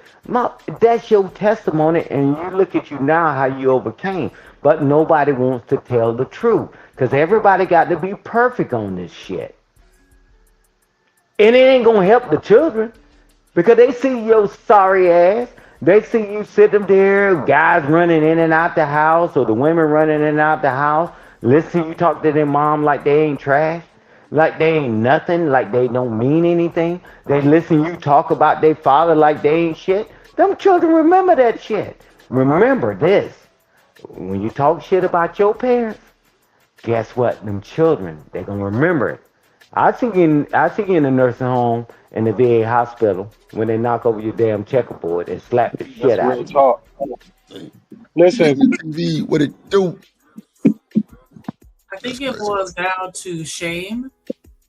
That's your testimony, and you look at you now, how you overcame. But nobody wants to tell the truth because everybody got to be perfect on this shit. And it ain't going to help the children because they see your sorry ass. They see you sitting there, guys running in and out the house, or the women running in and out the house. Listen, you talk to their mom like they ain't trash, like they ain't nothing, like they don't mean anything. They listen you talk about their father like they ain't shit. Them children remember that shit. Remember this. When you talk shit about your parents, guess what? Them children, they're going to remember it. I see you in the nursing home in the VA hospital when they knock over your damn checkerboard and slap the shit out of you. Talk. Listen, what it do? I think it boils down to shame,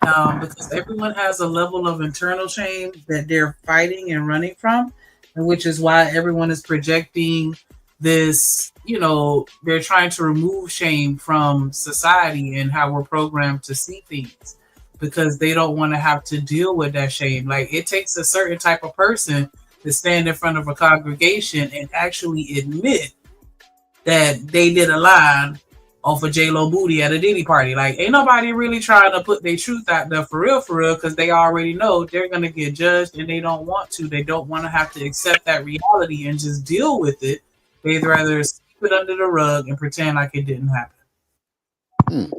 because everyone has a level of internal shame that they're fighting and running from, and which is why everyone is projecting this. You know, they're trying to remove shame from society and how we're programmed to see things, because they don't want to have to deal with that shame. Like, it takes a certain type of person to stand in front of a congregation and actually admit that they did a lie off of J-Lo booty at a Diddy party. Like, ain't nobody really trying to put their truth out there for real, because they already know they're going to get judged and they don't want to. They don't want to have to accept that reality and just deal with it. They'd rather sweep it under the rug and pretend like it didn't happen.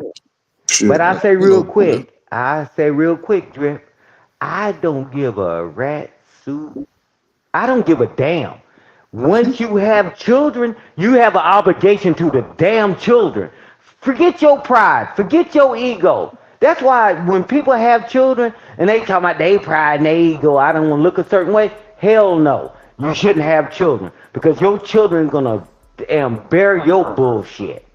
But I say real quick, Drip, I don't give a rat suit. I don't give a damn. Once you have children, you have an obligation to the damn children. Forget your pride. Forget your ego. That's why when people have children and they talk about their pride and their ego, I don't want to look a certain way. Hell no. You shouldn't have children because your children are going to bear your bullshit.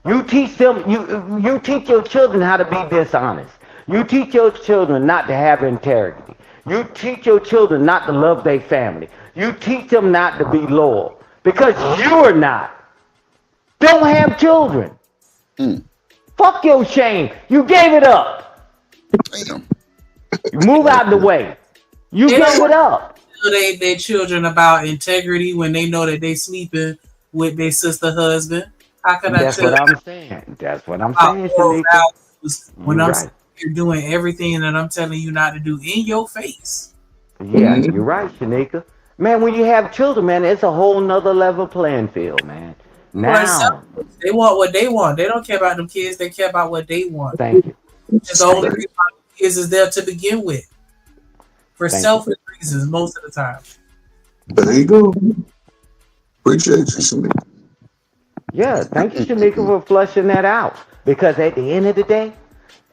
You teach them, you teach your children how to be dishonest. You teach your children not to have integrity. You teach your children not to love their family. You teach them not to be loyal because you're not. Don't have children. Fuck your shame. You gave it up. Damn. Move out the way. You gave it up. They children about integrity when they know that they sleeping with their sister husband. How can That's what I'm saying. That's what I'm saying, Shanika. When I'm you're doing everything that I'm telling you not to do in your face. Yeah, you're right, Shanika. Man, when you have children, man, it's a whole nother level playing field, man. Now they want what they want. They don't care about them kids. They care about what they want. Thank you. It's the only reason kids is there to begin with. For selfish reasons most of the time. There you go. Appreciate you, Shanika. Yeah, thank you, Shanika, for flushing that out. Because at the end of the day,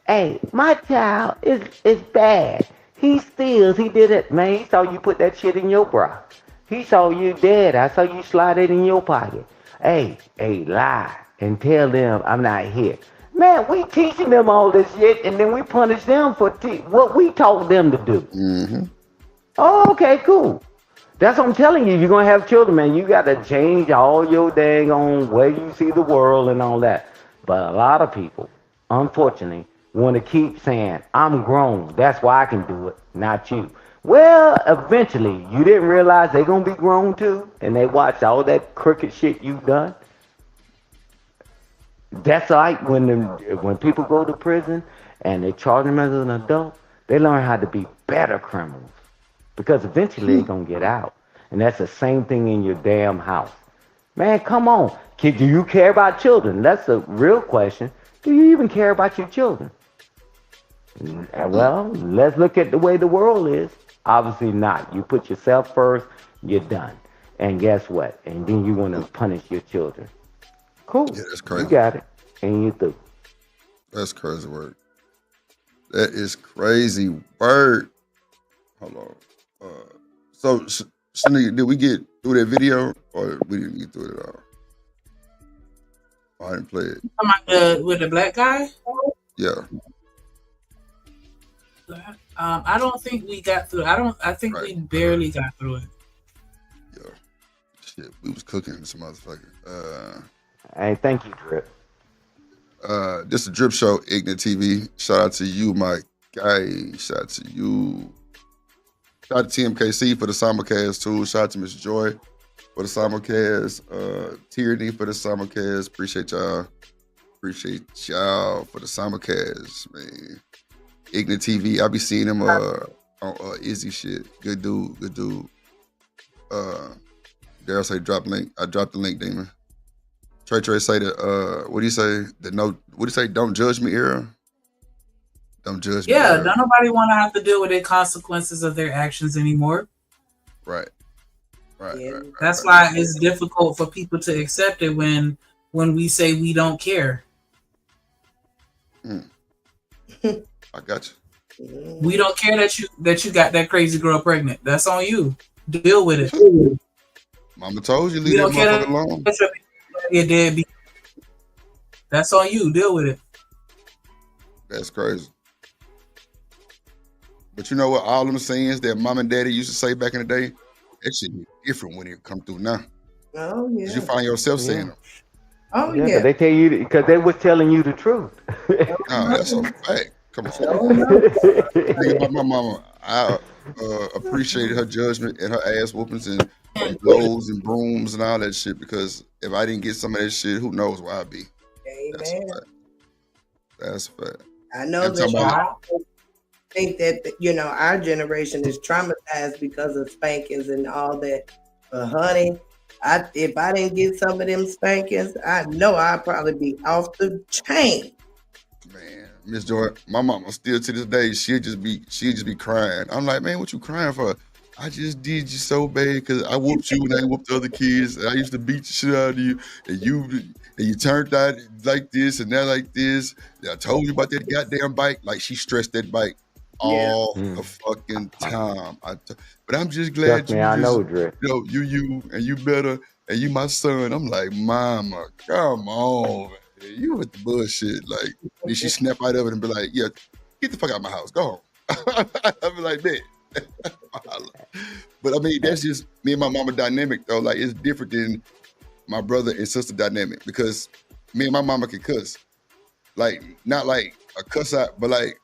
hey, my child is bad. He steals. He did it, man. He saw you put that shit in your bra. He saw you dead. I saw you slide it in your pocket. Hey, lie and tell them I'm not here. Man, we teaching them all this shit, and then we punish them for what we told them to do. Oh, okay, cool. That's what I'm telling you. You're going to have children, man. You got to change all your dang on way you see the world and all that. But a lot of people, unfortunately, want to keep saying, I'm grown. That's why I can do it, not you. Well, eventually, you didn't realize they're going to be grown too, and they watch all that crooked shit you've done. That's like when people go to prison and they charge them as an adult, they learn how to be better criminals. Because eventually they're going to get out. And that's the same thing in your damn house. Man, come on. Do you care about children? That's the real question. Do you even care about your children? Well, let's look at the way the world is. Obviously not. You put yourself first, you're done. And guess what? And then you want to punish your children. Cool. Yeah, that's crazy. You got it. And you through. That's crazy work. That is crazy work. Hold on. So, Shanika, did we get through that video or we didn't get through it at all? I didn't play it. With the black guy? Yeah. I don't think we got through. I think we barely got through it. Yeah. Shit, we was cooking some motherfucker. Hey, thank you, Drip. This is a Drip Show, Ignite TV. Shout out to you, my guy. Shout out to you. Shout out to TMKC for the simulcast too. Shout out to Miss Joy for the simulcast. Tierney for the simulcast. Appreciate y'all. Appreciate y'all for the simulcast, man. Ignite TV. I be seeing him on Izzy shit. Good dude. Good dude. Daryl say drop link. I dropped the link, Demon. Trey say that. What do you say? What do you say? Don't judge me, era. Don't judge me. Yeah, don't nobody want to have to deal with the consequences of their actions anymore. Right. Right. That's why it's difficult for people to accept it when we say we don't care. I got you. We don't care that you got that crazy girl pregnant. That's on you. Deal with it. Mama told you leave that motherfucker alone. You're deadbeat. That's on you. Deal with it. That's crazy. But you know what? All them sayings that mom and daddy used to say back in the day, that shit be different when it come through now. Oh yeah. You find yourself saying them. Oh Yeah, yeah. they tell you because they was telling you the truth. No, that's a fact. Come on. Think about my mama. I appreciated her judgment and her ass whoopings and blows and brooms and all that shit because if I didn't get some of that shit, who knows where I'd be. Amen. That's fact. I know I'm talking that about. I think that our generation is traumatized because of spankings and all that. But honey, if I didn't get some of them spankings, I know I'd probably be off the chain. Man, Miss Joy, my mama still to this day, she'll just be crying. I'm like, man, what you crying for? I just did you so bad because I whooped you and I whooped the other kids. And I used to beat the shit out of you, and you turned out like this and that like this. And I told you about that goddamn bike. Like she stressed that bike Yeah. all the fucking time. But I'm just glad Trust me, you I just know, Drip. you and you better and you my son. I'm like, mama, come on, man. You with the bullshit. Like, did she snap out of it and be like, yeah, get the fuck out of my house, go home. I'd be like, man. But I mean, that's just me and my mama dynamic though. Like, it's different than my brother and sister dynamic because me and my mama can cuss. Like, not like a cuss out, but like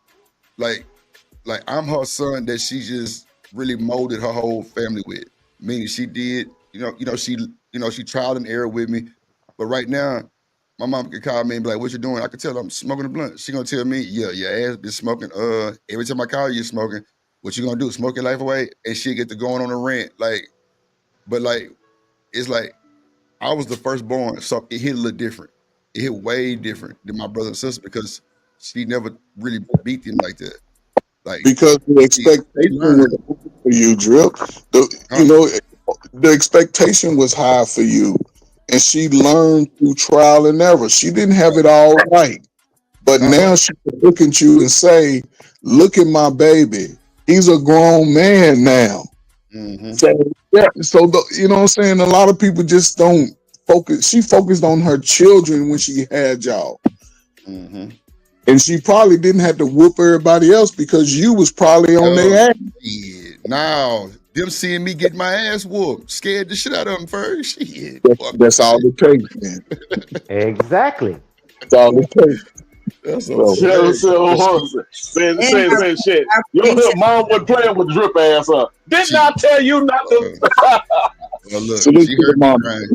I'm her son that she just really molded her whole family with. Meaning she did, she tried and error with me. But right now, my mom can call me and be like, what you doing? I can tell her I'm smoking a blunt. She gonna tell me, yeah, your ass been smoking. Every time I call you smoking, what you gonna do? Smoke your life away? And she get to going on a rant. But it's like I was the firstborn, so it hit a little different. It hit way different than my brother and sister because she never really beat them like that. Like Because the she expectation learned. was high for you, Drip. The expectation was high for you, and she learned through trial and error. She didn't have it all right, but now she can look at you and say, "Look at my baby. He's a grown man now." Mm-hmm. So yeah, you know what I'm saying. A lot of people just don't focus. She focused on her children when she had y'all. Mm-hmm. And she probably didn't have to whoop everybody else because you was probably on their ass. Yeah. Now, them seeing me get my ass whooped, scared the shit out of them first. Shit. That's all it takes, man. Exactly. That's all it takes. That's So, Say shit. Your mom was playing with Drip ass up. Didn't I tell you not to? Well, look, salute she to the heard me mama. crying.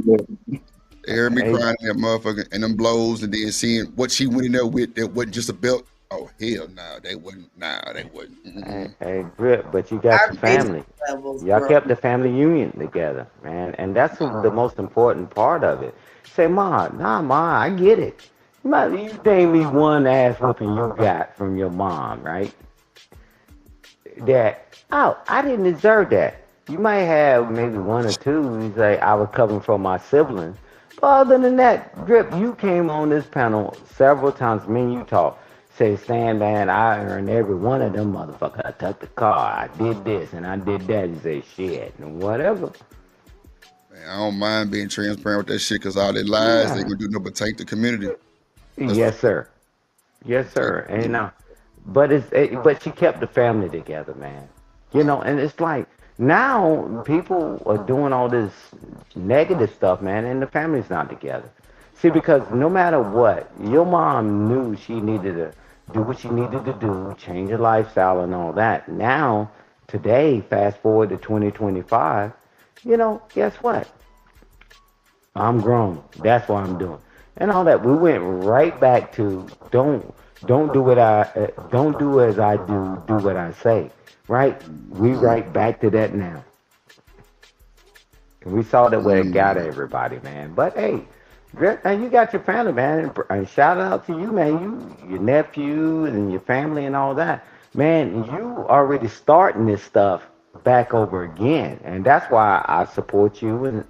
They heard me Hey. crying in that motherfucker and them blows, and then seeing what she went in there with that wasn't just a belt. Oh hell, no, they wasn't. Nah, they wasn't. Hey, Drip, but you got your family. Y'all kept the family union together, man, and that's the most important part of it. Say, Ma, I get it. Ma, you name me one ass whooping you got from your mom, right? I didn't deserve that. You might have maybe one or two. You say I was covering for my siblings. But other than that, Drip, you came on this panel several times. Me and you talk. Say, Stan, man, I earned every one of them motherfuckers. I took the car. I did this and I did that. You say, shit, and whatever. Man, I don't mind being transparent with that shit because all their lies, they gonna do nothing but tank the community. Yes, sir. Yes, sir. And but she kept the family together, man. And it's like now people are doing all this negative stuff, man, and the family's not together. See, because no matter what, your mom knew she needed to do what she needed to do, change her lifestyle and all that. Now, today, fast forward to 2025, guess what? I'm grown. That's what I'm doing. And all that. We went right back to don't do as I do what I say. Right? We right back to that now. And we saw that where it got everybody, man. But hey, and you got your family, man. And shout out to you, man. Your nephew and your family and all that. Man, you already starting this stuff back over again. And that's why I support you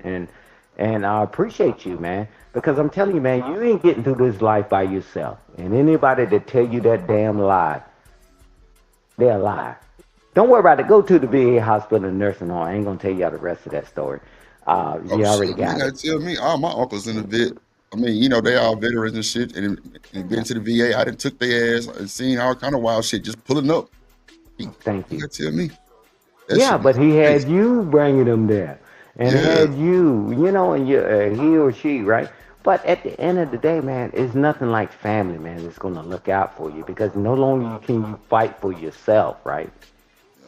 and I appreciate you, man. Because I'm telling you, man, you ain't getting through this life by yourself. And anybody that tell you that damn lie, they're a lie. Don't worry about it. Go to the VA hospital and nursing home. I ain't gonna tell you all the rest of that story. You already Shit, you got gotta it. tell me. All my uncles in the vet. I mean, they all veterans and shit, and been to the VA. I done took their ass and seen all kind of wild shit just pulling up. Thank You you. gotta tell me. That Yeah, shit but is he had crazy. you bringing them there, and Yeah. had you, and he or she, right? But at the end of the day, man, it's nothing like family, man. That's gonna look out for you because no longer can you fight for yourself, right?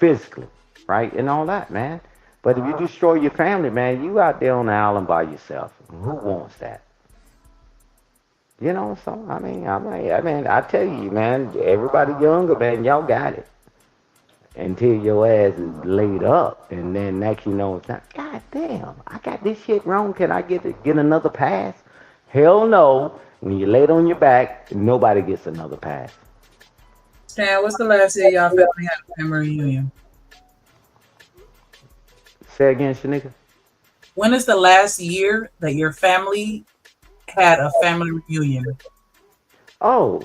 Physically, right, and all that, man. But if you destroy your family, man, you out there on the island by yourself. Who wants that? You know, so I tell you, man, everybody younger, man, y'all got it until your ass is laid up, and then next you know, it's not. God damn, I got this shit wrong. Can I get another pass? Hell no. When you're laid on your back, nobody gets another pass. Stan, what's the last year y'all family had a family reunion? Say again, Shanika. When is the last year that your family had a family reunion? Oh,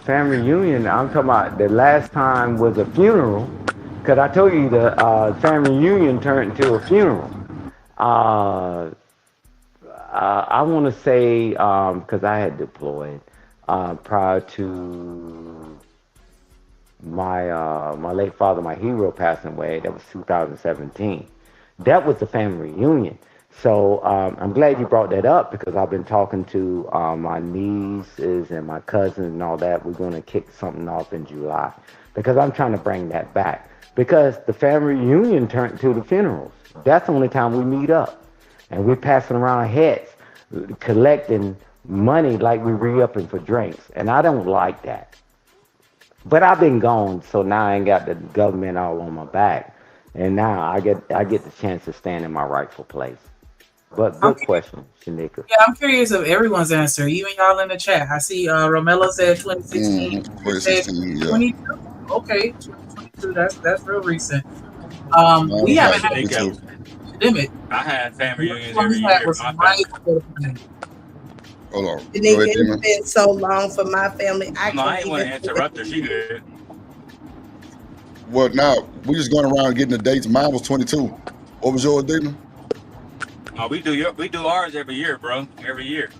family reunion. I'm talking about the last time was a funeral, cause I told you the family reunion turned into a funeral. Uh, I want to say, cause I had deployed prior to my late father, my hero, passing away. That was 2017. That was the family reunion. So I'm glad you brought that up because I've been talking to my nieces and my cousins and all that. We're going to kick something off in July because I'm trying to bring that back because the family reunion turned to the funerals. That's the only time we meet up, and we're passing around heads, collecting money like we're re-upping for drinks, and I don't like that. But I've been gone, so now I ain't got the government all on my back, and now I get the chance to stand in my rightful place. But good question, Shanika. Yeah, I'm curious of everyone's answer, even y'all in the chat. I see Romello said 2016. Mm-hmm. You said 2016, yeah. 22. Okay, 2022. That's real recent. Mine We was haven't like had 22. a pandemic. I had family reunions One every we had year. was My right family. before the pandemic. Hold on. And Go ahead, it's Tima. been so long for my family. I No, I can't ain't want even to think of interrupt her. She good. Well, now we just going around getting the dates. Mine was 22. What was yours, Dana? We do ours every year, bro. Every year.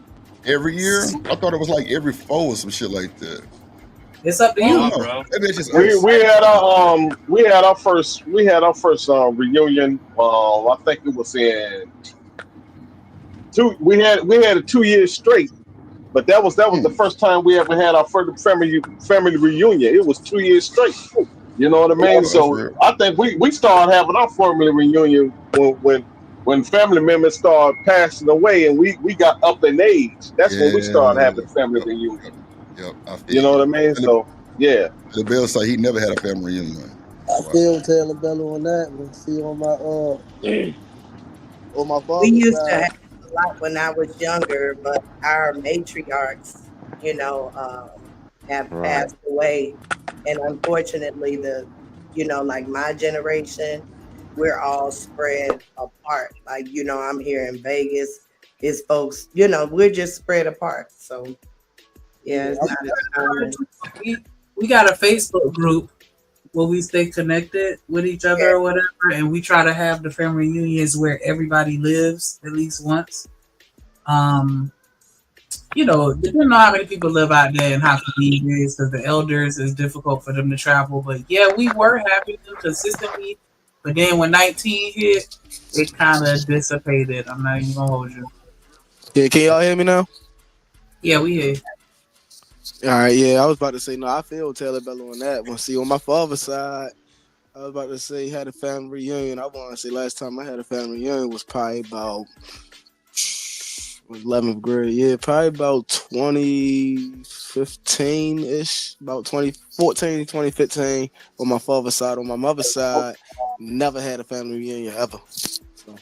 Every year? I thought it was like every 4 or some shit like that. It's up to I don't you. know. bro. Maybe it's just We us. we had our first reunion. I think it was in two. We had a 2 years straight, but that was the first time we ever had our first family reunion. It was 2 years straight. You know what I mean? Oh, that's So real. I think we started having our family reunion when family members started passing away and we got up in age. That's when we started Yeah. having family Yep. reunion. Yep. I You feel know you. what I mean? So yeah. The Bill say he never had a family reunion. I Wow. feel Taylor Bello on that one. See on my on my we father's used to have side. a lot when I was younger, but our matriarchs, have Right. passed away. And unfortunately, like my generation, we're all spread apart. Like, I'm here in Vegas. It's folks, we're just spread apart. So, yeah, it's not as common. We got a Facebook group where we stay connected with each other or whatever, and we try to have the family reunions where everybody lives at least once. Depending on how many people live out there and how convenient it is, because the elders is difficult for them to travel. But yeah, we were having them consistently. But then when 19 hit, it kind of dissipated. I'm not even gonna hold you. Yeah, can y'all hear me now? Yeah, we hear. All right, yeah, I was about to say no. I feel Taylor Bello on that one. See, on my father's side, I was about to say had a family reunion. I want to say last time I had a family reunion was probably about 11th grade. Yeah, probably about 2015 ish, about 2014, 2015 on my father's side. On my mother's side, never had a family reunion ever. So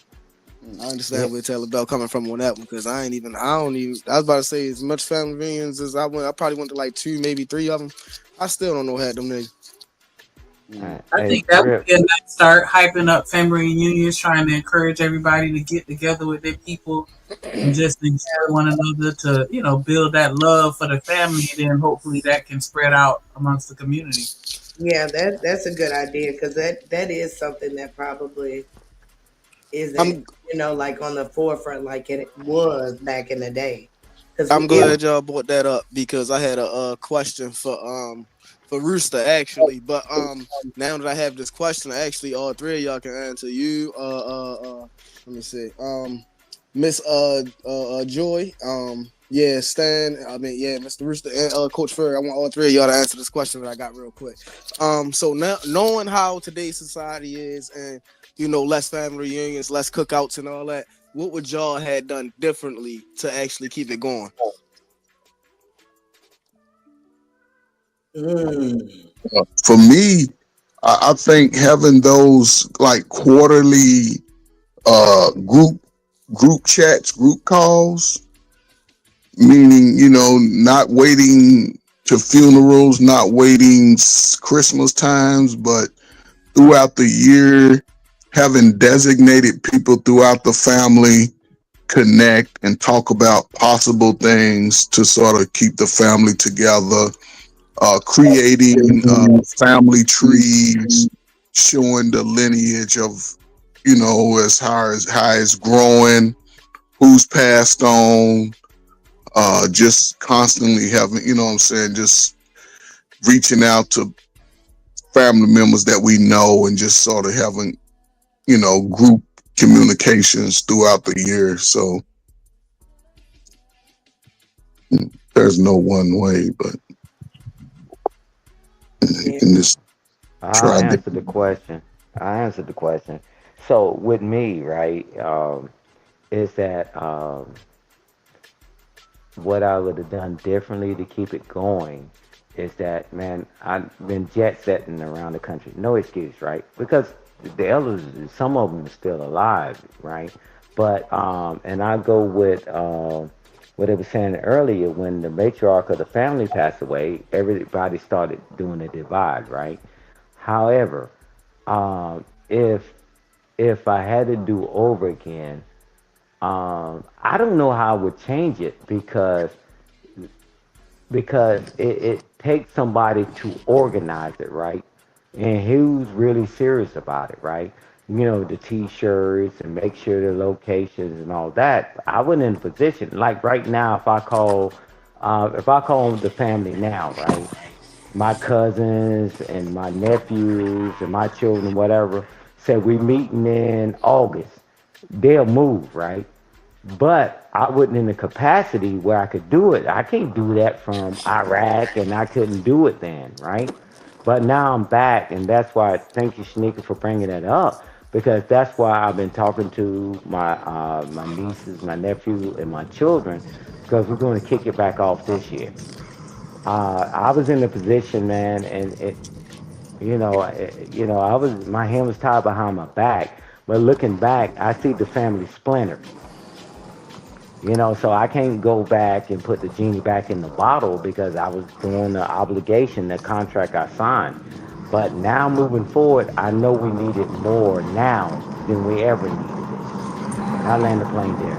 I understand where Taylor Bell coming from on that one because I was about to say as much family reunions as I went. I probably went to like 2, maybe 3 of them. I still don't know how them niggas. I think that would be a nice start, hyping up family reunions, trying to encourage everybody to get together with their people and just enjoy one another to, build that love for the family, and then hopefully that can spread out amongst the community. Yeah, that's a good idea because that is something that probably isn't, like on the forefront like it was back in the day. I'm glad y'all brought that up because I had a question for Rooster actually, but now that I have this question, actually all 3 of y'all can answer. You let me see, Miss Joy, yeah, Stan, Mr. Rooster and Coach Furry. I want all 3 of y'all to answer this question that I got real quick. So now knowing how today's society is and less family reunions, less cookouts and all that, what would y'all have done differently to actually keep it going? For me, I think having those like quarterly group chats, group calls, meaning, not waiting to funerals, not waiting Christmas times, but throughout the year, having designated people throughout the family connect and talk about possible things to sort of keep the family together, creating family trees, showing the lineage of, as far as how it's growing, who's passed on, just constantly having, what I'm saying, just reaching out to family members that we know and just sort of having, group communications throughout the year. So there's no one way, but in this I'll answer the question. So with me, right, is that what I would have done differently to keep it going is that, man, I've been jet setting around the country. No excuse, right? Because the elders, some of them are still alive, right? But and I go with what I was saying earlier. When the matriarch of the family passed away, everybody started doing a divide, right? However, if I had to do over again, I don't know how I would change it because it takes somebody to organize it, right? And who's really serious about it, right? The T-shirts and make sure the locations and all that. I wasn't in a position like right now. If I call the family now, right? My cousins and my nephews and my children, whatever, said we meeting in August. They'll move, right? But I wasn't in the capacity where I could do it. I can't do that from Iraq, and I couldn't do it then, right? But now I'm back, and that's why. Thank you, Shanika, for bringing that up, because that's why I've been talking to my nieces, my nephew, and my children, because we're going to kick it back off this year. I was in the position, man, and I was my hand was tied behind my back. But looking back, I see the family splintered. So I can't go back and put the genie back in the bottle because I was doing the obligation, the contract I signed. But now moving forward, I know we need it more now than we ever needed it. And I land the plane there.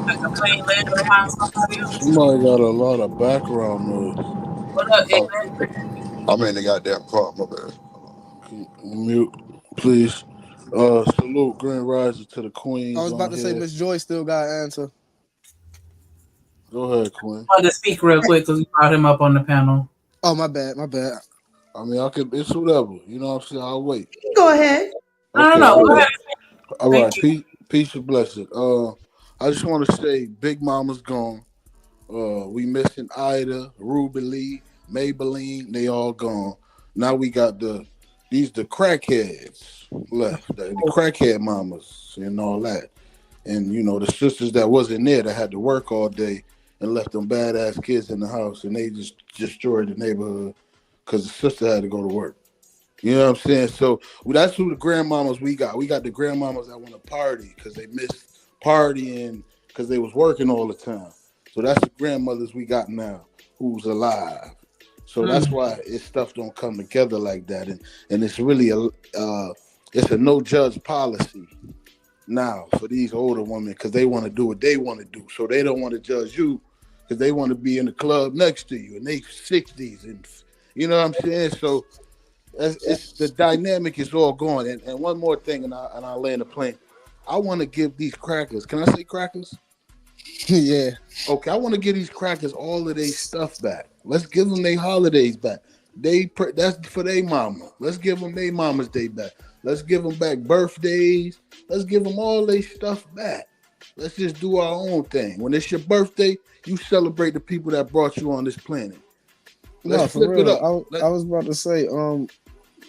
Like a plane landing behind somebody else. Somebody got a lot of background noise. What up, Oh, Ignorant? I'm in the goddamn car, my bad. Mute, please. Salute Grand Rising to the I queens was on about to say here. Miss Joy still got an answer. Go ahead, Queen. I wanted to speak real quick because we brought him up on the panel. Oh, my bad. I mean, it's whatever. You know what I'm saying? I'll wait. Go ahead. Okay, No. Go ahead. All Thank right. you. Peace and blessing. I just want to say Big Mama's gone. We missing Ida, Ruby Lee, Maybelline, they all gone. Now we got the crackheads left, the crackhead mamas and all that. And the sisters that wasn't there that had to work all day and left them badass kids in the house and they just destroyed the neighborhood because the sister had to go to work. You know what I'm saying? So that's who the grandmamas we got. We got the grandmamas that want to party because they missed partying because they was working all the time. So that's the grandmothers we got now who's alive. So that's why stuff don't come together like that. And it's really it's a no judge policy now for these older women because they want to do what they want to do. So they don't want to judge you because they want to be in the club next to you and they 60s and you know what I'm saying? So it's the dynamic is all gone. And one more thing, and I'll land the plane. I want to give these crackers. Can I say crackers? Yeah. Okay, I want to give these crackers all of their stuff back. Let's give them their holidays back. That's for their mama. Let's give them their mama's day back. Let's give them back birthdays. Let's give them all their stuff back. Let's just do our own thing. When it's your birthday, you celebrate the people that brought you on this planet. Let's For flip it real. up. I was about to say,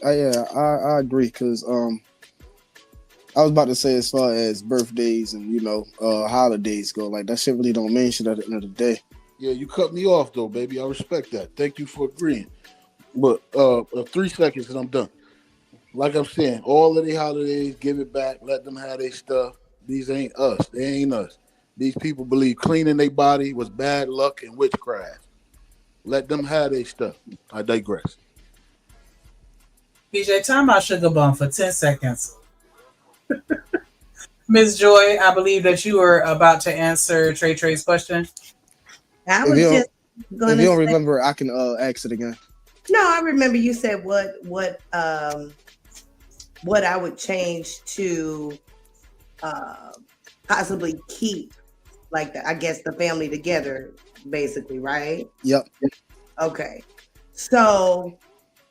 I agree because I was about to say as far as birthdays and holidays go, like that shit really don't mean shit at the end of the day. Yeah, you cut me off though, baby. I respect that. Thank you for agreeing. But 3 seconds and I'm done. Like I'm saying, all of the holidays, give it back. Let them have their stuff. These ain't us. They ain't us. These people believe cleaning their body was bad luck and witchcraft. Let them have their stuff. I digress. PJ, time out Sugar Bum for 10 seconds. Ms. Joy, I believe that you were about to answer Trey's question. I If was you don't, just if gonna you don't say, remember, I can ask it again. no, I remember you said what I would change to possibly keep like I guess the family together, basically, right? Yep. Okay. So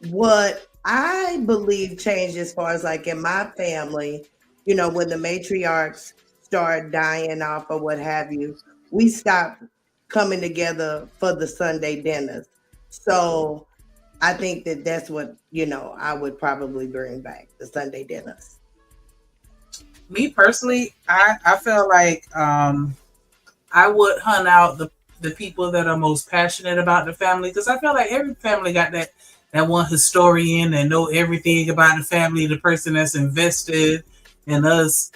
what I believe changed as far as like in my family, you know, when the matriarchs start dying off or what have you, we stopped coming together for the Sunday dinners. So I think that that's what, you know, I would probably bring back the Sunday dinners. Me personally, I feel like I would hunt out the people that are most passionate about the family, because I feel like every family got that one historian that know everything about the family, the person that's invested in us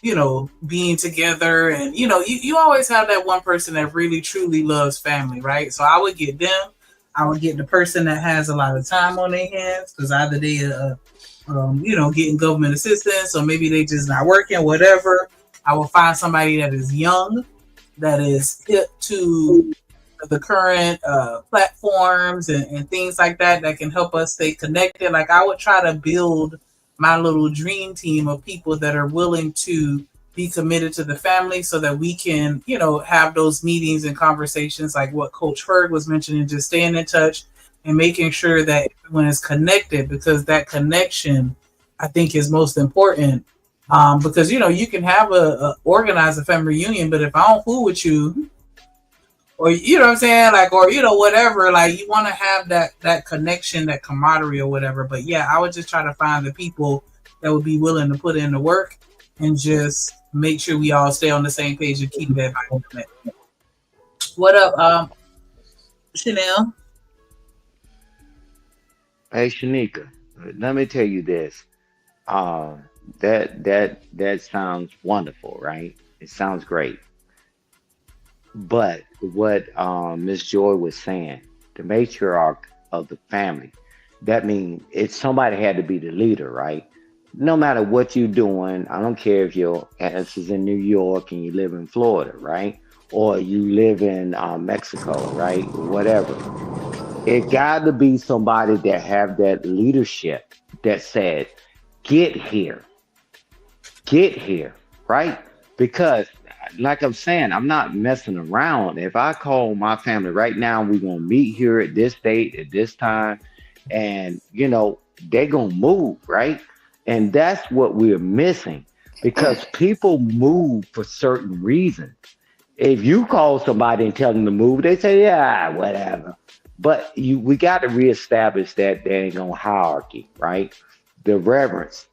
you know, being together. And you know, you always have that one person that really truly loves family, right? So I would get them. I would get the person that has a lot of time on their hands, because either they you know, getting government assistance, or maybe they just not working, whatever. I will find somebody that is young, that is hip to the current platforms and things like that can help us stay connected. Like I would try to build my little dream team of people that are willing to be committed to the family, so that we can, you know, have those meetings and conversations like what Coach Ferg was mentioning, just staying in touch and making sure that everyone is connected, because that connection I think is most important. Because you know, you can have a organize a family reunion, but if I don't fool with you, or you know what I'm saying, like, or you know, whatever, like you want to have that connection, that camaraderie or whatever. But yeah, I would just try to find the people that would be willing to put in the work and just make sure we all stay on the same page and keep everybody connected. What up, Chanel? Hey, Shanika, let me tell you this. That sounds wonderful, right? It sounds great. But what Miss Joy was saying, the matriarch of the family, that means it's somebody had to be the leader, right? No matter what you're doing, I don't care if your ass is in New York and you live in Florida, right? Or you live in Mexico, right? Whatever. It got to be somebody that have that leadership that said, get here, get here, right? Because, like I'm saying, I'm not messing around. If I call my family right now, we're going to meet here at this date, at this time, and, you know, they're going to move, right? And that's what we're missing, because people move for certain reasons. If you call somebody and tell them to move, they say, yeah, whatever. But we got to reestablish that dang on hierarchy, right? The reverence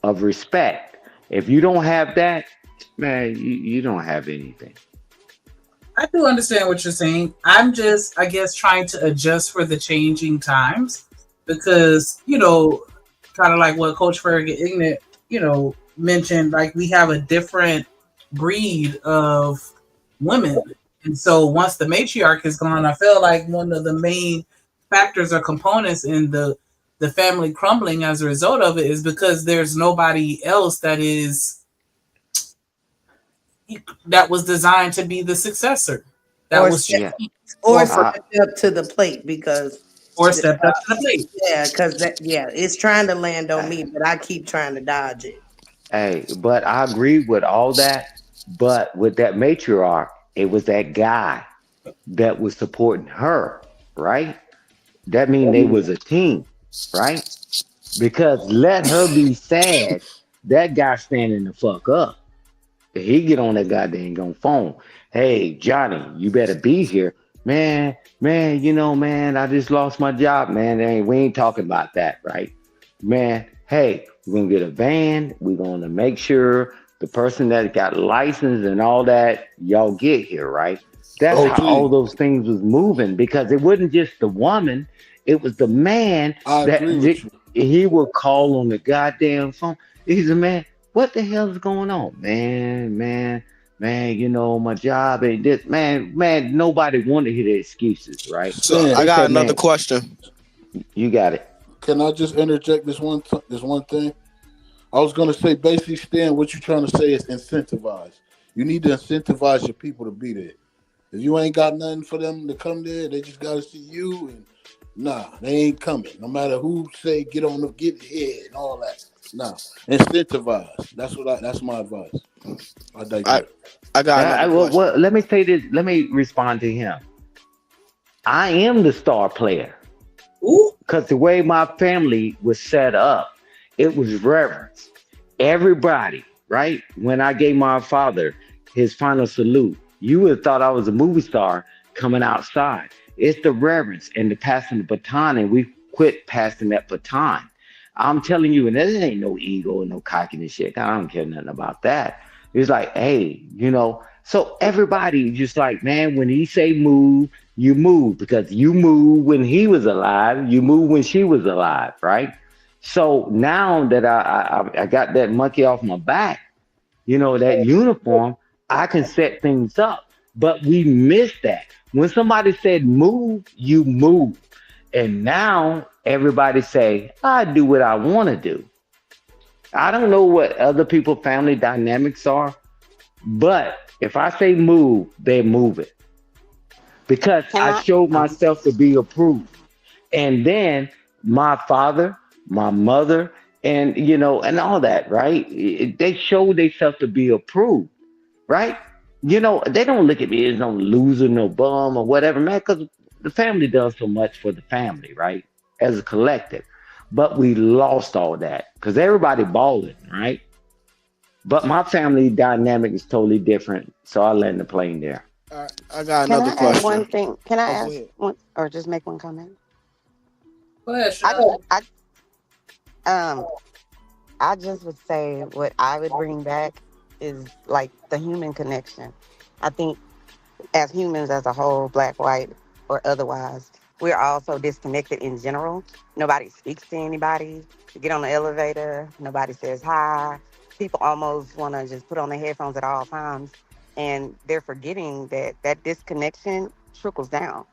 of respect. If you don't have that, man, you don't have anything. I do understand what you're saying. I'm just, I guess, trying to adjust for the changing times, because, you know, kind of like what Coach Ferg and Ignat, you know, mentioned, like we have a different breed of women. And so once the matriarch is gone, I feel like one of the main factors or components in the family crumbling as a result of it is because there's nobody else that was designed to be the successor. That Or was step, stepped up to the plate, because stepped up to the plate. Yeah, because it's trying to land on me, but I keep trying to dodge it. Hey, but I agree with all that. But with that matriarch, it was that guy that was supporting her, right? That means they was a team, right? Because let her be sad, that guy standing the fuck up. He get on that goddamn phone. Hey, Johnny, you better be here. Man, you know, man, I just lost my job, man. We ain't talking about that, right? Man, hey, we're gonna get a van. We're gonna make sure the person that got license and all that, y'all get here, right? That's how all OG, those things was moving because it wasn't just the woman, it was the man I that agree with you. he would call on the goddamn phone. He's a man. What the hell is going on, man? My job ain't this, man. Nobody wanted to hear the excuses, right? So I They got said, another man, question. you got it. Can I just interject this one thing? I was gonna say basically, Stan, what you're trying to say is incentivize. You need to incentivize your people to be there. If you ain't got nothing for them to come there, they just gotta see you and nah, they ain't coming. No matter who say get here and all that. Nah. Incentivize. That's my advice. I I digress. I got another Well, question. let me say this. Let me respond to him. I am the star player. Because the way my family was set up, it was reverence. Everybody, right? When I gave my father his final salute, you would have thought I was a movie star coming outside. It's the reverence and the passing the baton, and we quit passing that baton. I'm telling you, and there ain't no ego and no cockiness shit. I don't care nothing about that. It's like, hey, so everybody just like, man, when he say move, you move because you moved when he was alive, you moved when she was alive, right? So now that I got that monkey off my back, that uniform, I can set things up. But we missed that. When somebody said move, you move. And now everybody say, I do what I want to do. I don't know what other people's family dynamics are, but if I say move, they move it because Can I I? showed myself to be approved. And then my father, my mother, and all that, right? They show themselves to be approved, right? They don't look at me as no loser, no bum, or whatever, man, because the family does so much for the family, right? As a collective. But we lost all that because everybody balling, right? But my family dynamic is totally different. So I land the plane there. I got Can another I add question. one thing? Can I Oh, go ask ahead. one or just make one comment? Go ahead, I Shirley. um I just would say what I would bring back is like the human connection. I think as humans as a whole, black, white, or otherwise, we're all so disconnected in general. Nobody speaks to anybody. You get on the elevator, nobody says hi. People almost want to just put on their headphones at all times. And they're forgetting that that disconnection trickles down.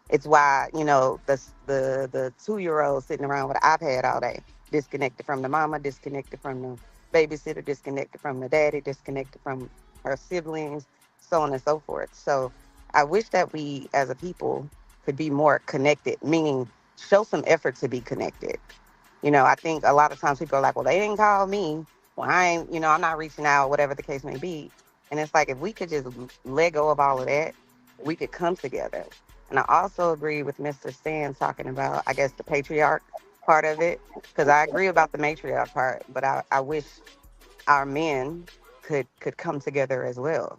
It's why, the 2-year old sitting around with an iPad all day, disconnected from the mama, disconnected from the babysitter, disconnected from the daddy, disconnected from her siblings, so on and so forth. So I wish that we as a people could be more connected, meaning show some effort to be connected. I think a lot of times people are like, well, they didn't call me. Well, I ain't, I'm not reaching out, whatever the case may be. And it's like, if we could just let go of all of that, we could come together. And I also agree with Mr. Stan talking about, I guess, the patriarch part of it, because I agree about the matriarch part, but I wish our men could come together as well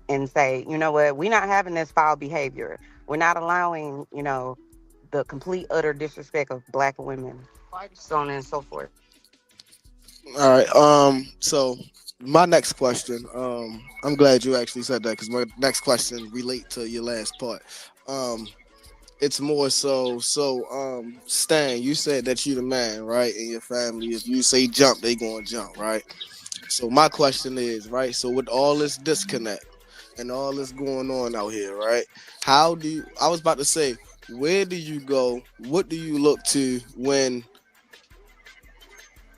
and say, you know what, we're not having this foul behavior. We're not allowing, the complete utter disrespect of black women, so on and so forth. All right. So my next question. I'm glad you actually said that because my next question relate to your last part. Um, it's more so. Stan, you said that you the man, right? In your family, if you say jump, they gonna jump, right? So my question is, right? So with all this disconnect and all this going on out here, right? How do you? I was about to say, where do you go? What do you look to when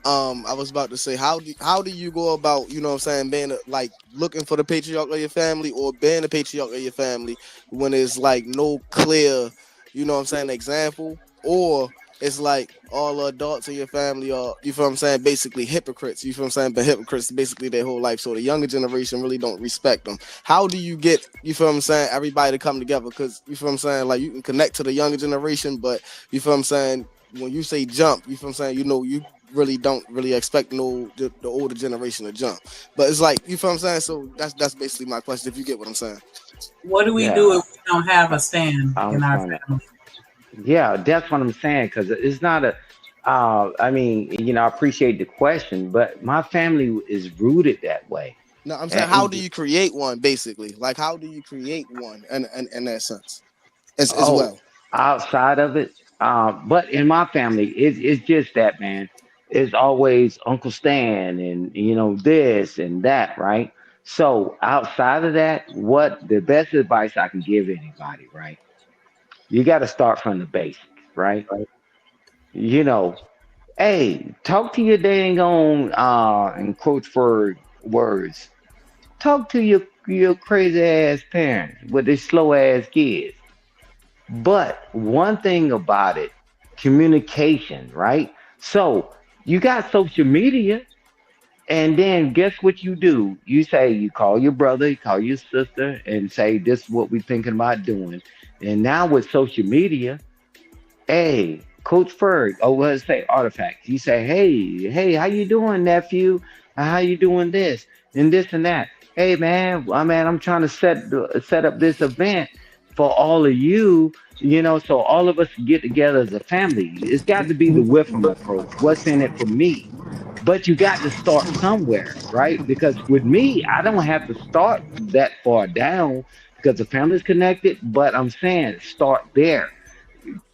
I was about to say, how do you go about, what I'm saying, being like looking for the patriarch of your family or being the patriarch of your family when it's like no clear, what I'm saying, example, or it's like all the adults in your family are, you feel what I'm saying, basically hypocrites, you feel what I'm saying, but hypocrites basically their whole life. So the younger generation really don't respect them. How do you get, you feel what I'm saying, everybody to come together? Because you feel what I'm saying, like you can connect to the younger generation, but you feel what I'm saying, when you say jump, you feel what I'm saying, you really don't really expect the older generation to jump. But it's like, you feel what I'm saying? So that's basically my question, if you get what I'm saying. What do we do Yeah, if we don't have a stand I in was our trying to. family? Yeah, that's what I'm saying. Because it's not a. I mean, I appreciate the question, but my family is rooted that way. No, I'm saying, how do you create one? Basically, like, how do you create one? In that sense, as well. Outside of it, but in my family, it's just that, man. It's always Uncle Stan and this and that, right? So outside of that, what the best advice I can give anybody, right? You got to start from the basics, right? You know, hey, talk to your dang on in quotes for words. Talk to your crazy ass parents with their slow ass kids. But one thing about it, communication, right? So you got social media, and then guess what you do? You say you call your brother, you call your sister, and say this is what we're thinking about doing. And now with social media, hey, Coach Ferg, or let's say Artifacts. You say, hey, how you doing, nephew? How you doing this and this and that? Hey, man, I'm trying to set up this event for all of you. So all of us can get together as a family. It's got to be the with 'em approach. What's in it for me? But you got to start somewhere, right? Because with me, I don't have to start that far down because the family's connected. But I'm saying start there,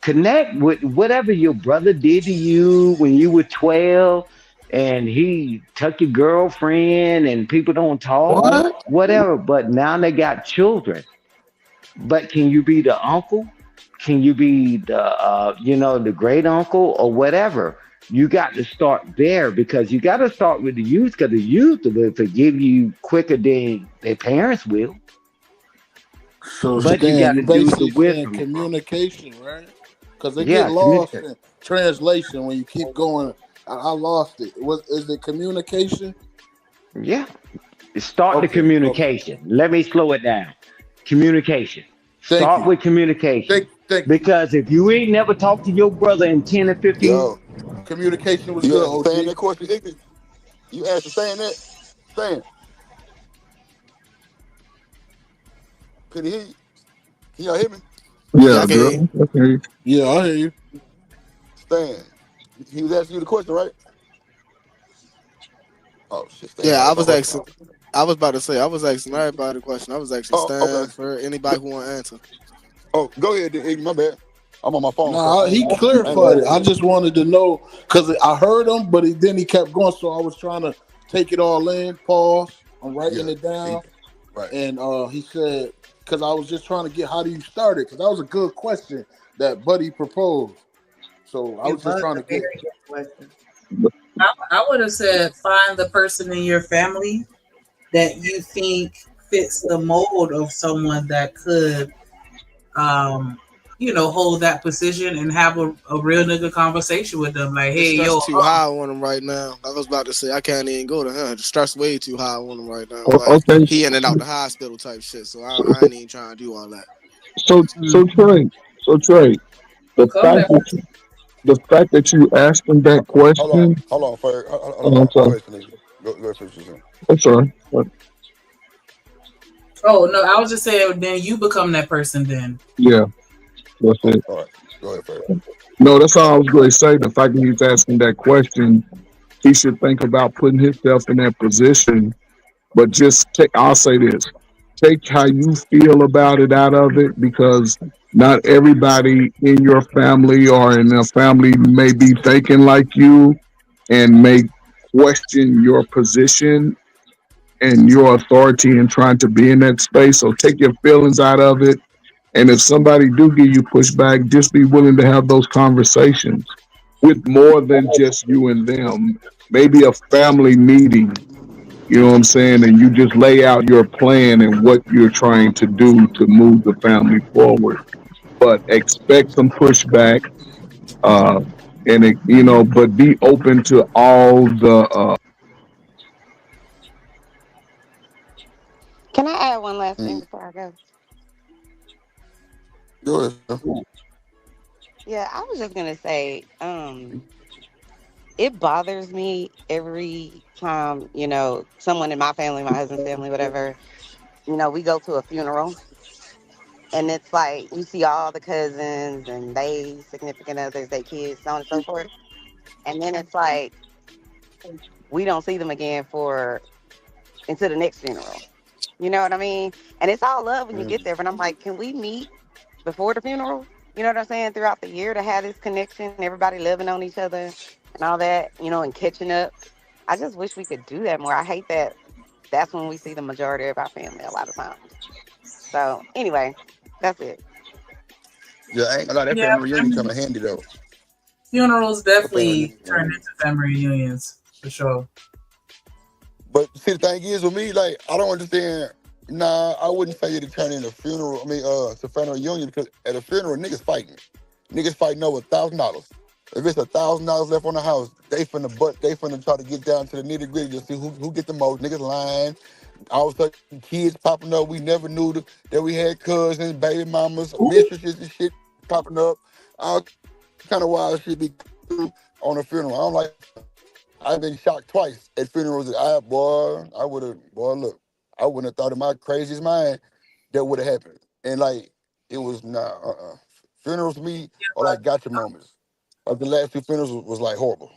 connect with whatever your brother did to you when you were 12 and he took your girlfriend and people don't talk, What? whatever. But now they got children. But can you be the uncle? Can you be the great uncle or whatever? You got to start there because you got to start with the youth because the youth will forgive you quicker than their parents will. So But you Stan, got you to do the basically saying wisdom approach. communication, right? Because they get Yeah, lost communicate. in translation when you keep going. I lost it. Is it communication? Yeah. Start the Okay. communication. Let me slow it down. Communication. Thank Start you. with communication. Thank you. Because if you ain't never talked to your brother in 10 or 15, Yo, Communication was you good, asked saying OG. that question, ignorant. You asked saying that, saying. Can you hear you? Can y'all hear me? Yeah, I Yeah, can hear you. girl. Okay. Yeah, I hear you. Stan. He was asking you the question, right? Oh shit, Stan Yeah, probably I at my was horse asking. now. I was about to say, I was asking everybody the question. I was asking Oh, Stan okay. for anybody who want to answer. Oh, go ahead, then, Iggy, my bad. I'm on my phone, so Nah, I ain't, he I ain't gonna clarified hold it. I you. just wanted to know because I heard him, but then he kept going. So I was trying to take it all in. Pause. I'm writing Yeah, it down, right. and he said because I was just trying to get how do you start it because that was a good question that Buddy proposed. So I It was just was trying a to very get. good question. I would have said find the person in your family that you think fits the mold of someone that could, um, hold that position and have a real nigga conversation with them. Like, The hey, stress yo, too high on him right now. I was about to say I can't even go to him. The stress way too high on him right now. Like Okay. he in and out the hospital type shit. So I ain't even trying to do all that. So Trey, the come fact there. that you asked him that question, Hold on, Ferg. Hold oh, I'm on. Go sorry. ahead, Sneaky. Go ahead, finish this. I'm sorry. But Oh no, I was just saying. Then you become that person. Then yeah, that's it. All right, go ahead, Ferg. No, that's all I was going to say. The fact that he's asking that question, he should think about putting himself in that position. But just take, I'll say this: take how you feel about it out of it, because not everybody in your family or in a family may be thinking like you and may question your position and your authority in trying to be in that space. So take your feelings out of it. And if somebody do give you pushback, just be willing to have those conversations with more than just you and them. Maybe a family meeting, you know what I'm saying? And you just lay out your plan and what you're trying to do to move the family forward. But expect some pushback, uh, but be open to all the Can I add one last thing Mm. before I go? Go ahead. Sir. Yeah, I was just gonna say, it bothers me every time, someone in my family, my husband's family, whatever, we go to a funeral and it's like you see all the cousins and they significant others, they kids, so on and so forth. And then it's like we don't see them again for into the next funeral. You know what I mean? And it's all love when you get there. But I'm like, can we meet before the funeral? You know what I'm saying? Throughout the year to have this connection, everybody loving on each other and all that, and catching up. I just wish we could do that more. I hate that that's when we see the majority of our family a lot of times. So anyway, that's it. Yeah, I ain't gonna lie, that Yeah, family reunion come in handy though. funerals That family definitely turn reunion. into family reunions for sure. But see, the thing is with me, like, I don't understand. Nah, I wouldn't say it'd turn into funeral. I mean, it's a family reunion because at a funeral, niggas fighting. Niggas fighting over $1,000. If it's $1,000 left on the house, they finna try to get down to the nitty gritty to see who get the most. Niggas lying. All of a sudden, kids popping up. We never knew that we had cousins, baby mamas, mistresses and shit popping up. All kind of wild shit be on a funeral. I don't like. I've been shocked twice at funerals. I look, I wouldn't have thought in my craziest mind that would have happened. And like, it was funerals to me are like gotcha moments. Like the last two funerals was like horrible.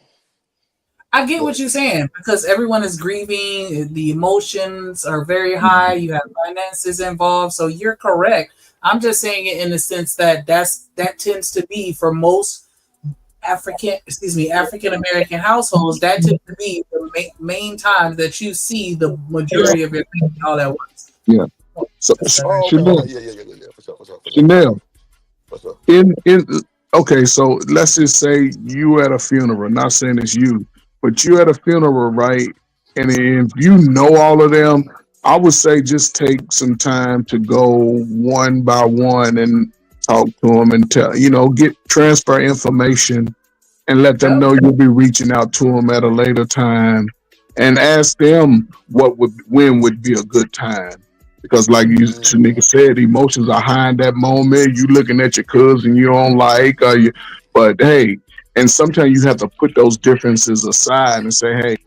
I get what But you're saying because everyone is grieving. The emotions are very high. You have finances involved, so you're correct. I'm just saying it in the sense that that tends to be for most African American households. That tends to be the main time that you see the majority of your family all at once. Yeah. So okay, Chanel, yeah. For sure. Chanel, What's up? in okay, so let's just say you at a funeral. Not saying it's you, but you at a funeral, right? And if you know all of them, I would say just take some time to go one by one and talk to them and get transfer information and let them know you'll be reaching out to them at a later time and ask them when would be a good time. Because like Shanika said, emotions are high in that moment. You looking at your cousin you don't like, but hey, and sometimes you have to put those differences aside and say, hey,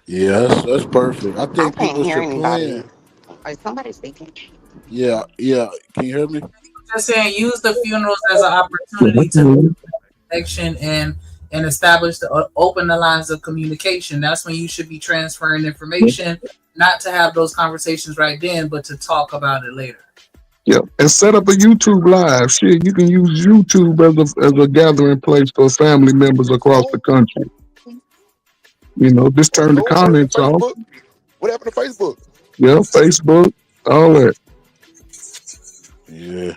Yeah, that's perfect. I I think can't people hear should anybody. plan. Is somebody speaking? Yeah. Can you hear me? Just saying, use the funerals as an opportunity to build connection and establish open the lines of communication. That's when you should be transferring information, not to have those conversations right then, but to talk about it later. yeah, and set up a YouTube live. Shit, you can use YouTube as a gathering place for family members across the country. Just turn the comments off. Facebook. What happened to Facebook? Yeah, Facebook, all that. Yeah.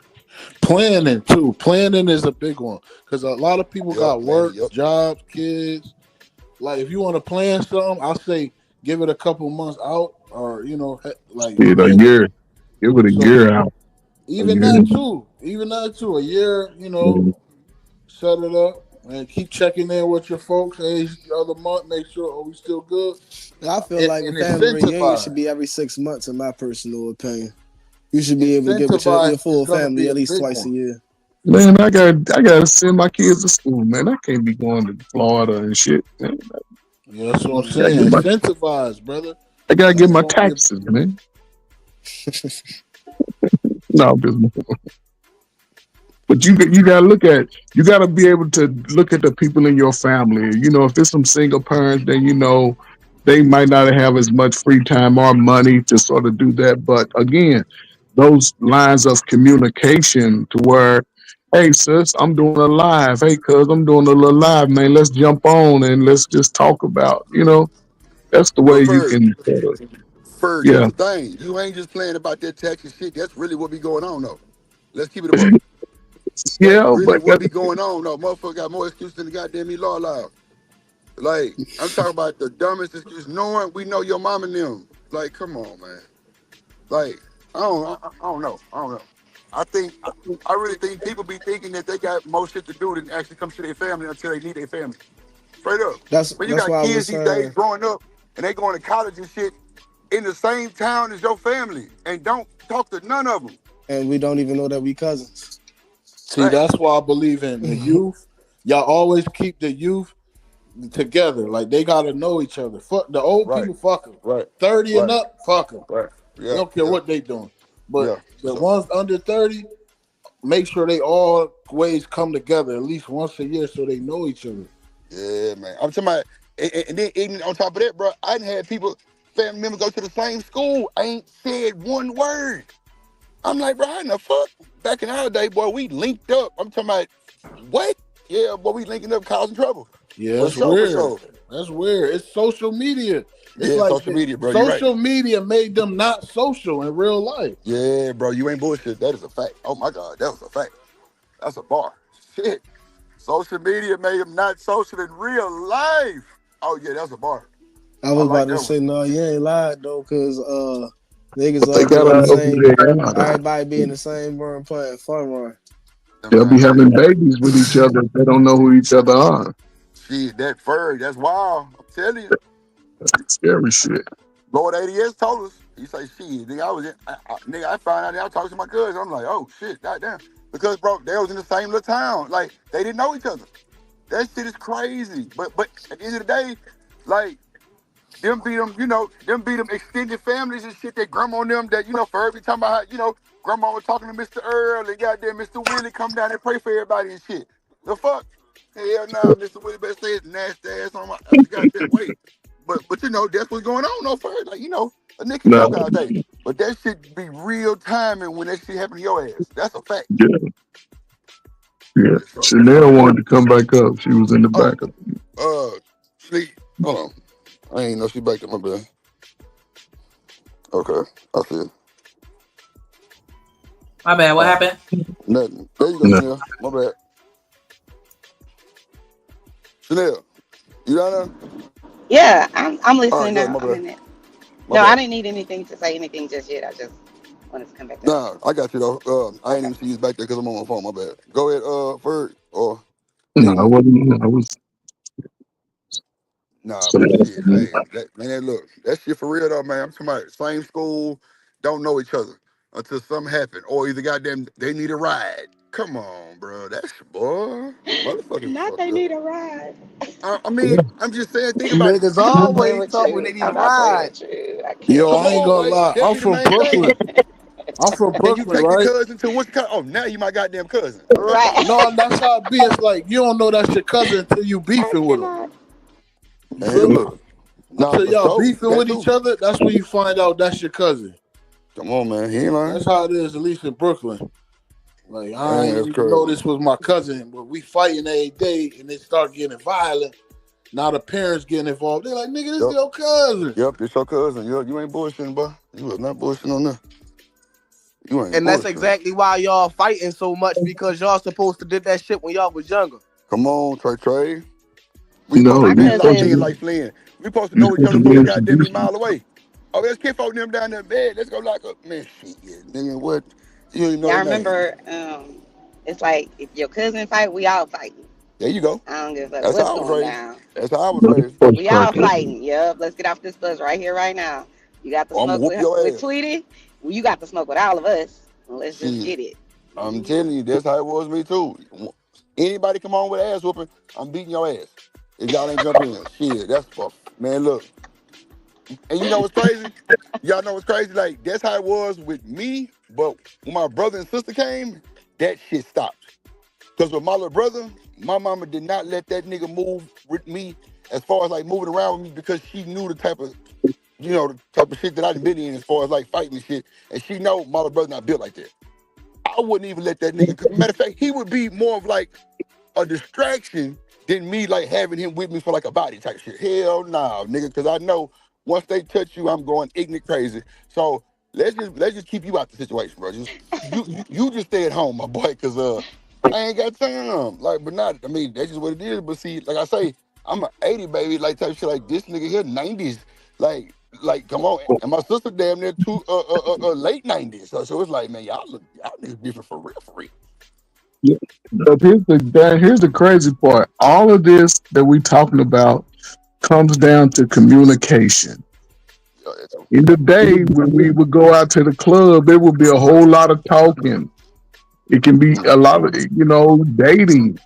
Planning too. Planning is a big one because a lot of people got work, jobs, kids. Like if you want to plan something, I say give it a couple months out, or like Give it a year. Give it a year out. Even that too. A year, set it up and keep checking in with your folks. Hey, the other month, make sure we still good. I feel like a family reunion should be every 6 months, in my personal opinion. You should be able to get with your full family at least twice a year. Man, I gotta send my kids to school, man. I can't be going to Florida and shit, man. Yeah, that's what I'm saying. Incentivize, brother. I gotta get my taxes, man. No, but you gotta be able to look at the people in your family. If there's some single parents, then they might not have as much free time or money to sort of do that. But again, those lines of communication to where, hey sis, I'm doing a live. Hey cuz, I'm doing a little live, man. Let's jump on and let's just talk about. That's the way But you Ferg, can. Here's Yeah. the thing. You ain't just playing about that taxi shit. That's really what be going on, though. Let's keep it a buck. That's really what be going on, though. Motherfucker got more excuse than the goddamn law allows. Like, I'm talking about the dumbest excuse. Knowing we know your mom and them. Like, come on, man. Like, I don't know. I really think people be thinking that they got more shit to do than actually come to their family until they need their family. Straight up. But you got why I kids was these days growing up and they going to college and shit in the same town as your family and don't talk to none of them. And we don't even know that we cousins. See, that's why I believe in the youth. Y'all always keep the youth together. Like they gotta know each other. Fuck the old people. Fuck them. Right. 30 and up. Fuck them. Right. Yeah. They don't care what they doing. But the ones under 30, make sure they always come together at least once a year so they know each other. Yeah, man. I'm talking about And then even on top of that, bro, I done had people, family members go to the same school. I ain't said one word. I'm like, bro, how in the fuck? Back in our day, boy, we linked up. I'm talking about, what? Yeah, boy, we linking up causing trouble. Yeah, For that's sure, for weird. sure. That's weird. It's social media. It's Yeah, like social media, bro. You right. social media made them not social in real life. Yeah, bro, you ain't bullshit. That is a fact. Oh my God, that was a fact. That's a bar. Shit. Social media made them not social in real life. Oh yeah, that's a bar. I was like about to that say, no, you ain't lied though, cause niggas But they all be got in the over same. there. Everybody be in the same room playing fun run. They'll be having babies with each other if they don't know who each other are. Shit, that fur, that's wild. I'm telling you. That's scary shit. Lord ADS told us. He say, shit, nigga, I found out I talked to my cousin. I'm like, oh shit, goddamn. Because bro, they was in the same little town. Like, they didn't know each other. That shit is crazy. But at the end of the day, like, them be them extended families and shit that grandma and them that, for every time about how, grandma was talking to Mr. Earl and goddamn Mr. Willie come down and pray for everybody and shit. The fuck? Hell nah, Mr. Willie better stay his nasty ass on my goddamn way. But that's what's going on though, first. Like, a nigga No. joke all day. But that shit be real timing when that shit happen to your ass. That's a fact. Yeah. Yeah. Chanel wanted to come back up. She was in the back of Sleep. Hold on. I ain't know she back to my bed. Okay, I see it. My bad. What happened? Nothing. There you go, Chanel. My bad. Chanel, you down there? Yeah, I'm listening All right, now. good, I'm in it. My No, bad. I didn't need anything to say anything just yet. I just wanted to come back up. Nah, I got you though. I ain't even see you back there because I'm on my phone. My bad. Go ahead, Ferg, or No, I wasn't. I was. nah, but shit, hey, look, that shit for real though, man. I'm talking about same school, don't know each other until something happen, or either goddamn they need a ride. Come on, bro, that's boy, motherfuckers Not fucked they up. need a ride. I mean, I'm just saying, think about it. Niggas See, I'm not playing always with talk when they you. need a I'm not playing ride. with you. I can't Yo, come I play ain't on, gonna like lie. that I'm be the from main Brooklyn. thing. I'm from Can you Brooklyn, take your right? cousin to what's oh now you my goddamn cousin. right. No, that's how it be. It's like you don't know that's your cousin until you I beefing with him. cannot. You Man, feel me? look, nah, Until for y'all sure, beefing that with too. each other, that's when you find out that's your cousin. Come on, man, he ain't lying. That's how it is, at least in Brooklyn. Like I Man, ain't that's even know crazy. this was my cousin, but we fighting every day, and they start getting violent. Now the parents getting involved. They're like, "Nigga, this is Yep, your cousin." yep, it's your cousin. You ain't bullshitting, boy. You was not bullshitting on that. You ain't And that's bullshitting. exactly why y'all fighting so much, because y'all supposed to did that shit when y'all was younger. Come on, Trey. We supposed to No, My been you supposed locked in cousin, like Flynn. We supposed to you know each supposed other to before be we got them a introduced. mile away. Oh, there's kid folk them down there in bed. Let's go lock up. Man, shit, yeah, nigga, what? You don't even know y'all their name. remember? It's like if your cousin fight, we all fighting. There you go. I don't give a fuck That's what's how I was going raised. down. That's how I was No, you raised. supposed to We crack all up. fighting. Yup. Let's get off this bus right here, right now. You got the I'm gonna smoke whoop with your ass. Tweety. Well, you got the smoke with all of us. Let's just Shit, get it. I'm telling you, that's how it was me too. Anybody come on with ass whooping, I'm beating your ass. If y'all ain't jump in, shit, that's man. Look, and you know what's crazy? Y'all know what's crazy? Like that's how it was with me. But when my brother and sister came, that shit stopped. Cause with my little brother, my mama did not let that nigga move with me as far as like moving around with me because she knew the type of the type of shit that I'd been in as far as like fighting and shit. And she know my little brother not built like that. I wouldn't even let that nigga. Matter of fact, he would be more of like a distraction than me like having him with me for like a body type shit. Hell nah, nigga, because I know once they touch you, I'm going ignorant crazy. So let's just keep you out the situation, bro. Just you just stay at home, my boy, because I ain't got time. Like, but not. I mean, that's just what it is. But see, like I say, I'm an 80 baby, like type shit. Like this nigga here, 90s. Like, come on. And my sister damn near late 90s. So it's like, man, y'all niggas different for real, for real. Yeah. But here's the crazy part. All of this that we talking about comes down to communication. In the day when we would go out to the club, there would be a whole lot of talking. It can be a lot of, dating.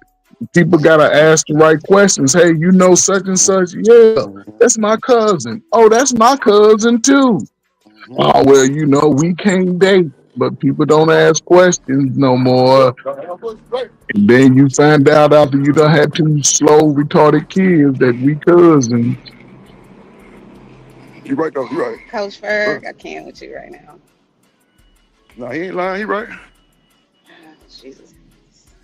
People gotta ask the right questions. Hey, you know such and such? Yeah, that's my cousin. Oh, that's my cousin too. Oh, well, we can't date. but people don't ask questions no more. And then you find out after you done had two slow, retarded kids that we cousins. You right though. You right. Coach Ferg, I can't with you right now. No, he ain't lying. He right. Jesus.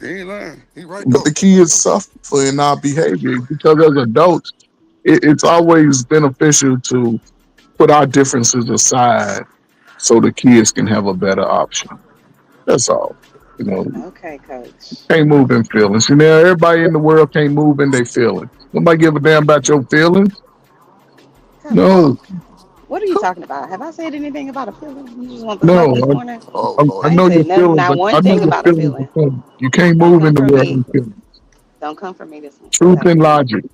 He ain't lying. He right But though. the kids suffer in our behavior because as adults, it's always beneficial to put our differences aside so the kids can have a better option. That's all. You know, Okay, Coach. can't move in feelings. You know, everybody in the world can't move in their feelings. Nobody give a damn about your feelings. Coach, No, what are you talking about? Have I said anything about a feeling? You just want the no. smoke this morning? Oh I I Lord. ain't know your said nothing, feelings, not but one I know thing your about a feelings. feeling. You can't Don't move come in the for world me. in feelings. Don't come for me this morning. Truth and Okay. logic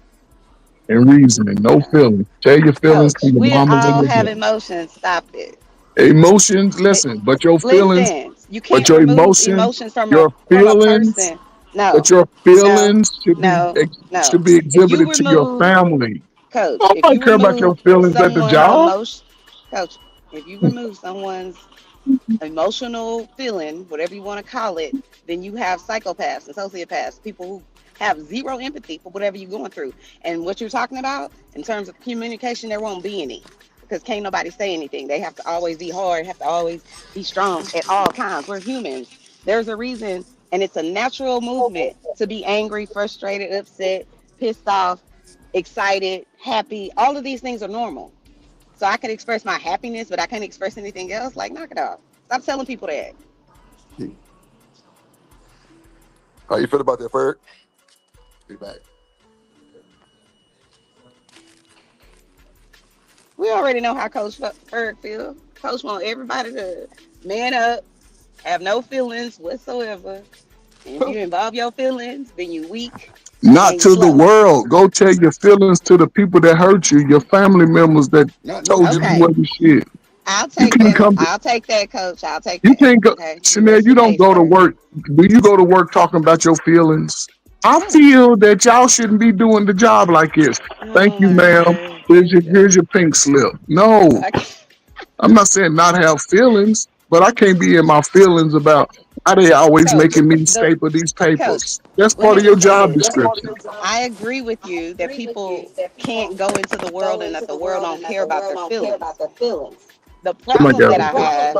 and reasoning. No feelings. Tell your feelings to Coach, your we mamas and all your have daddy. emotions. Stop it. Emotions, listen, but your feelings, Listen, you but can't your remove emotions, emotions from a your feelings, person. No, but your no, feelings no, no. should be If you exhibited to your remove, family. Coach, if Nobody you care about your remove feelings at the someone's job. emotion, Coach, if you remove someone's emotional feeling, whatever you want to call it, then you have psychopaths and sociopaths, people who have zero empathy for whatever you're going through. And what you're talking about in terms of communication, there won't be any because can't nobody say anything. They have to always be hard, have to always be strong at all times. We're humans. There's a reason, and it's a natural movement to be angry, frustrated, upset, pissed off, excited, happy. All of these things are normal. So I can express my happiness, but I can't express anything else. Like, knock it off. Stop telling people that. How you feel about that, Ferg? Be back. We already know how Coach Ferg feels. Coach want everybody to man up, have no feelings whatsoever. And if you involve your feelings, then you weak Not and you to the slow. world. Go tell your feelings to the people that hurt you, your family members that Not no told you you Okay, feelings. wasn't shit. I'll You take can't that. come. I'll take that, Coach. I'll take You that. can't go, Okay, you Chanel. rest You your don't case, go to sir. work. Do you go to work talking about your feelings? I No. feel that y'all shouldn't be doing the job like this. Thank Oh you, my ma'am. God. Here's Here your we here's go. your pink slip. No, Okay. I'm not saying not have feelings, but I can't be in my feelings about why they always Coach, making me the staple these Coach, papers. That's let part me of your just say job this. description. I agree with you that people can't go into the world and that the world don't care about their feelings. The Somebody problem got that I it. have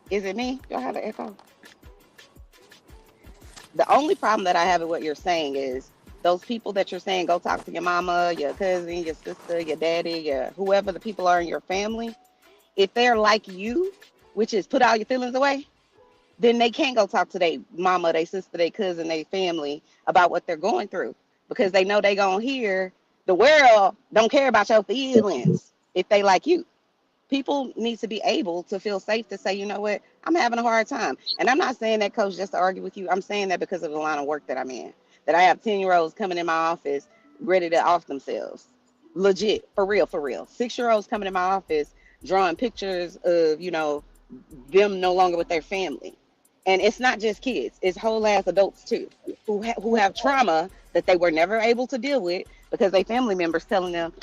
is it me? Do I have an echo? The only problem that I have with what you're saying is those people that you're saying go talk to your mama, your cousin, your sister, your daddy, your whoever the people are in your family. If they're like you, which is put all your feelings away, then they can't go talk to their mama, their sister, their cousin, their family about what they're going through because they know they gonna hear the world don't care about your feelings if they like you. People need to be able to feel safe to say, you know what, I'm having a hard time. And I'm not saying that, Coach, just to argue with you. I'm saying that because of the line of work that I'm in. That I have 10-year-olds coming in my office ready to off themselves. Legit, for real, for real. 6-year-olds coming in my office drawing pictures of, them no longer with their family. And it's not just kids, it's whole ass adults too, who have trauma that they were never able to deal with because they family members telling them,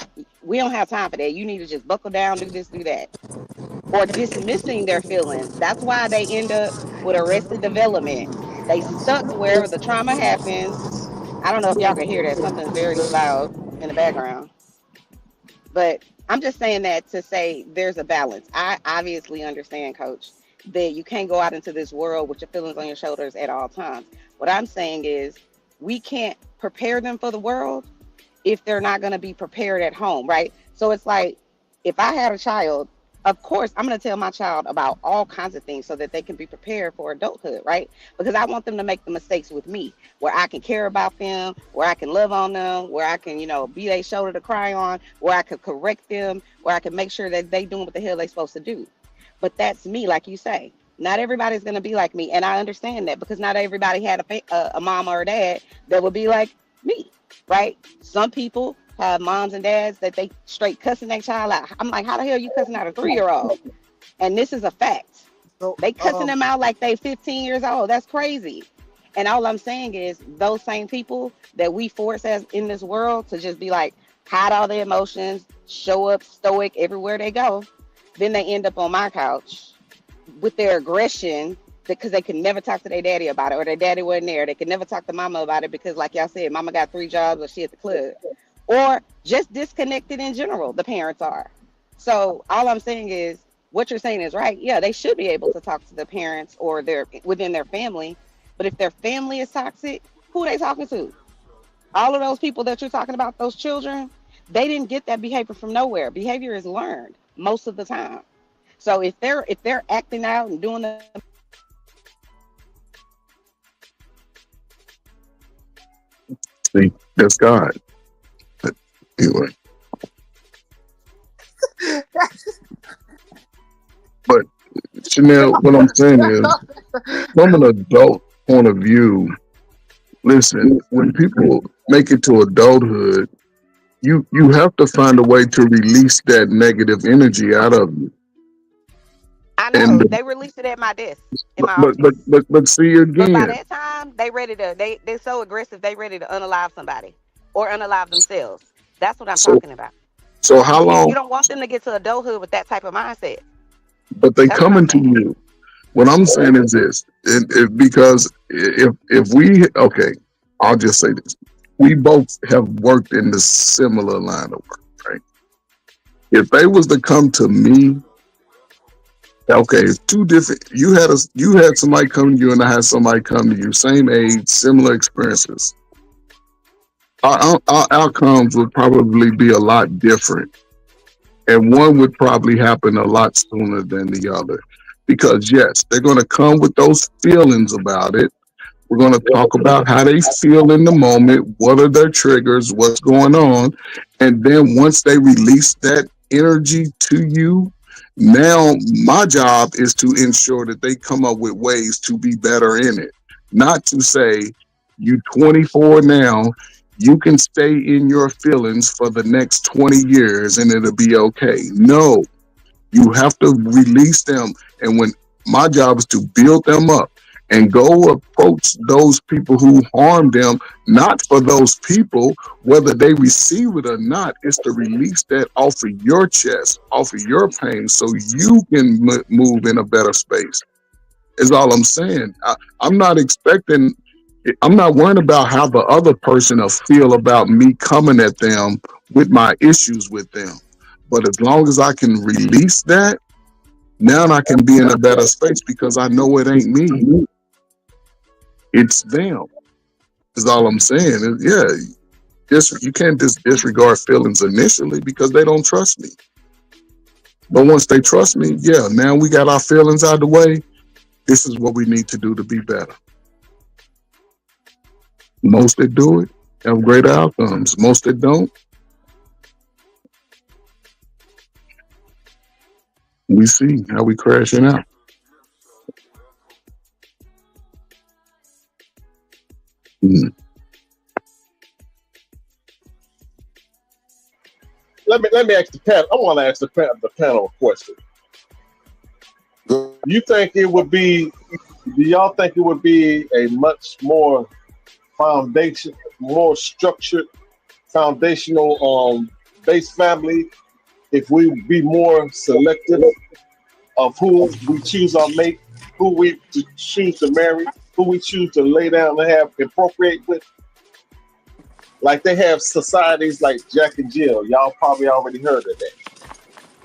we don't have time for that. You need to just buckle down, do this, do that, or dismissing their feelings. That's why they end up with arrested development. They stuck wherever the trauma happens. I don't know if y'all can hear that. Something's very loud in the background. But I'm just saying that to say there's a balance. I obviously understand, Coach, that you can't go out into this world with your feelings on your shoulders at all times. What I'm saying is we can't prepare them for the world if they're not going to be prepared at home, right? So it's like if I had a child, of course, I'm going to tell my child about all kinds of things so that they can be prepared for adulthood, right? Because I want them to make the mistakes with me where I can care about them, where I can love on them, where I can, be their shoulder to cry on, where I could correct them, where I can make sure that they doing what the hell they supposed to do. But that's me, like you say. Not everybody's going to be like me. And I understand that because not everybody had a mom or a dad that would be like me, right? Some people have moms and dads that they straight cussing their child out. I'm like, how the hell you cussing out a 3-year-old? And this is a fact. So, They cussing them out like they 15 years old. That's crazy. And all I'm saying is those same people that we force as in this world to just be like, hide all their emotions, show up stoic everywhere they go, then they end up on my couch with their aggression because they could never talk to their daddy about it, or their daddy wasn't there. They could never talk to mama about it because, like y'all said, mama got 3 jobs or she at the club, or just disconnected in general. The parents are. So all I'm saying is, what you're saying is right. Yeah, they should be able to talk to the parents or their within their family. But if their family is toxic, who are they talking to? All of those people that you're talking about, those children, they didn't get that behavior from nowhere. Behavior is learned most of the time. So if they're acting out and doing the See, that's God. But anyway, but Chanel, what I'm saying is, from an adult point of view, listen, when people make it to adulthood, you have to find a way to release that negative energy out of you. I And know they released it at my desk in my office. but see But by again. that time, they ready to they're so aggressive they ready to unalive somebody or unalive themselves. That's what I'm So talking about. so how You long? don't want them to get to adulthood with that type of mindset. But they That's what I'm coming to saying. you. What I'm saying is this, because if we okay, I'll just say this: we both have worked in the similar line of work, right? If they was to come to me, okay, it's two different. You had somebody come to you, and I had somebody come to you, same age, similar experiences. Our outcomes would probably be a lot different, and one would probably happen a lot sooner than the other. Because yes, they're going to come with those feelings about it. We're going to talk about how they feel in the moment, what are their triggers, what's going on. And then once they release that energy to you, now my job is to ensure that they come up with ways to be better in it. Not to say, you 24 now, you can stay in your feelings for the next 20 years and it'll be okay. No, you have to release them. And when my job is to build them up and go approach those people who harm them, not for those people, whether they receive it or not, is to release that off of your chest, off of your pain, so you can move in a better space. Is all I'm saying. I'm not expecting, I'm not worrying about how the other person will feel about me coming at them with my issues with them. But as long as I can release that, now I can be in a better space because I know it ain't me. It's them. Is all I'm saying. Yeah, you can't just disregard feelings initially because they don't trust me. But once they trust me, yeah, now we got our feelings out of the way. This is what we need to do to be better. Most that do it have greater outcomes. Most that don't, we see how we crashing out. Mm. Let me ask the panel. I want to ask the panel a question. You think it would be? Do y'all think it would be a much more more structured, foundational based family if we be more selective of who we choose our mate, who we choose to marry, who we choose to lay down and procreate with? Like they have societies like Jack and Jill. Y'all probably already heard of that,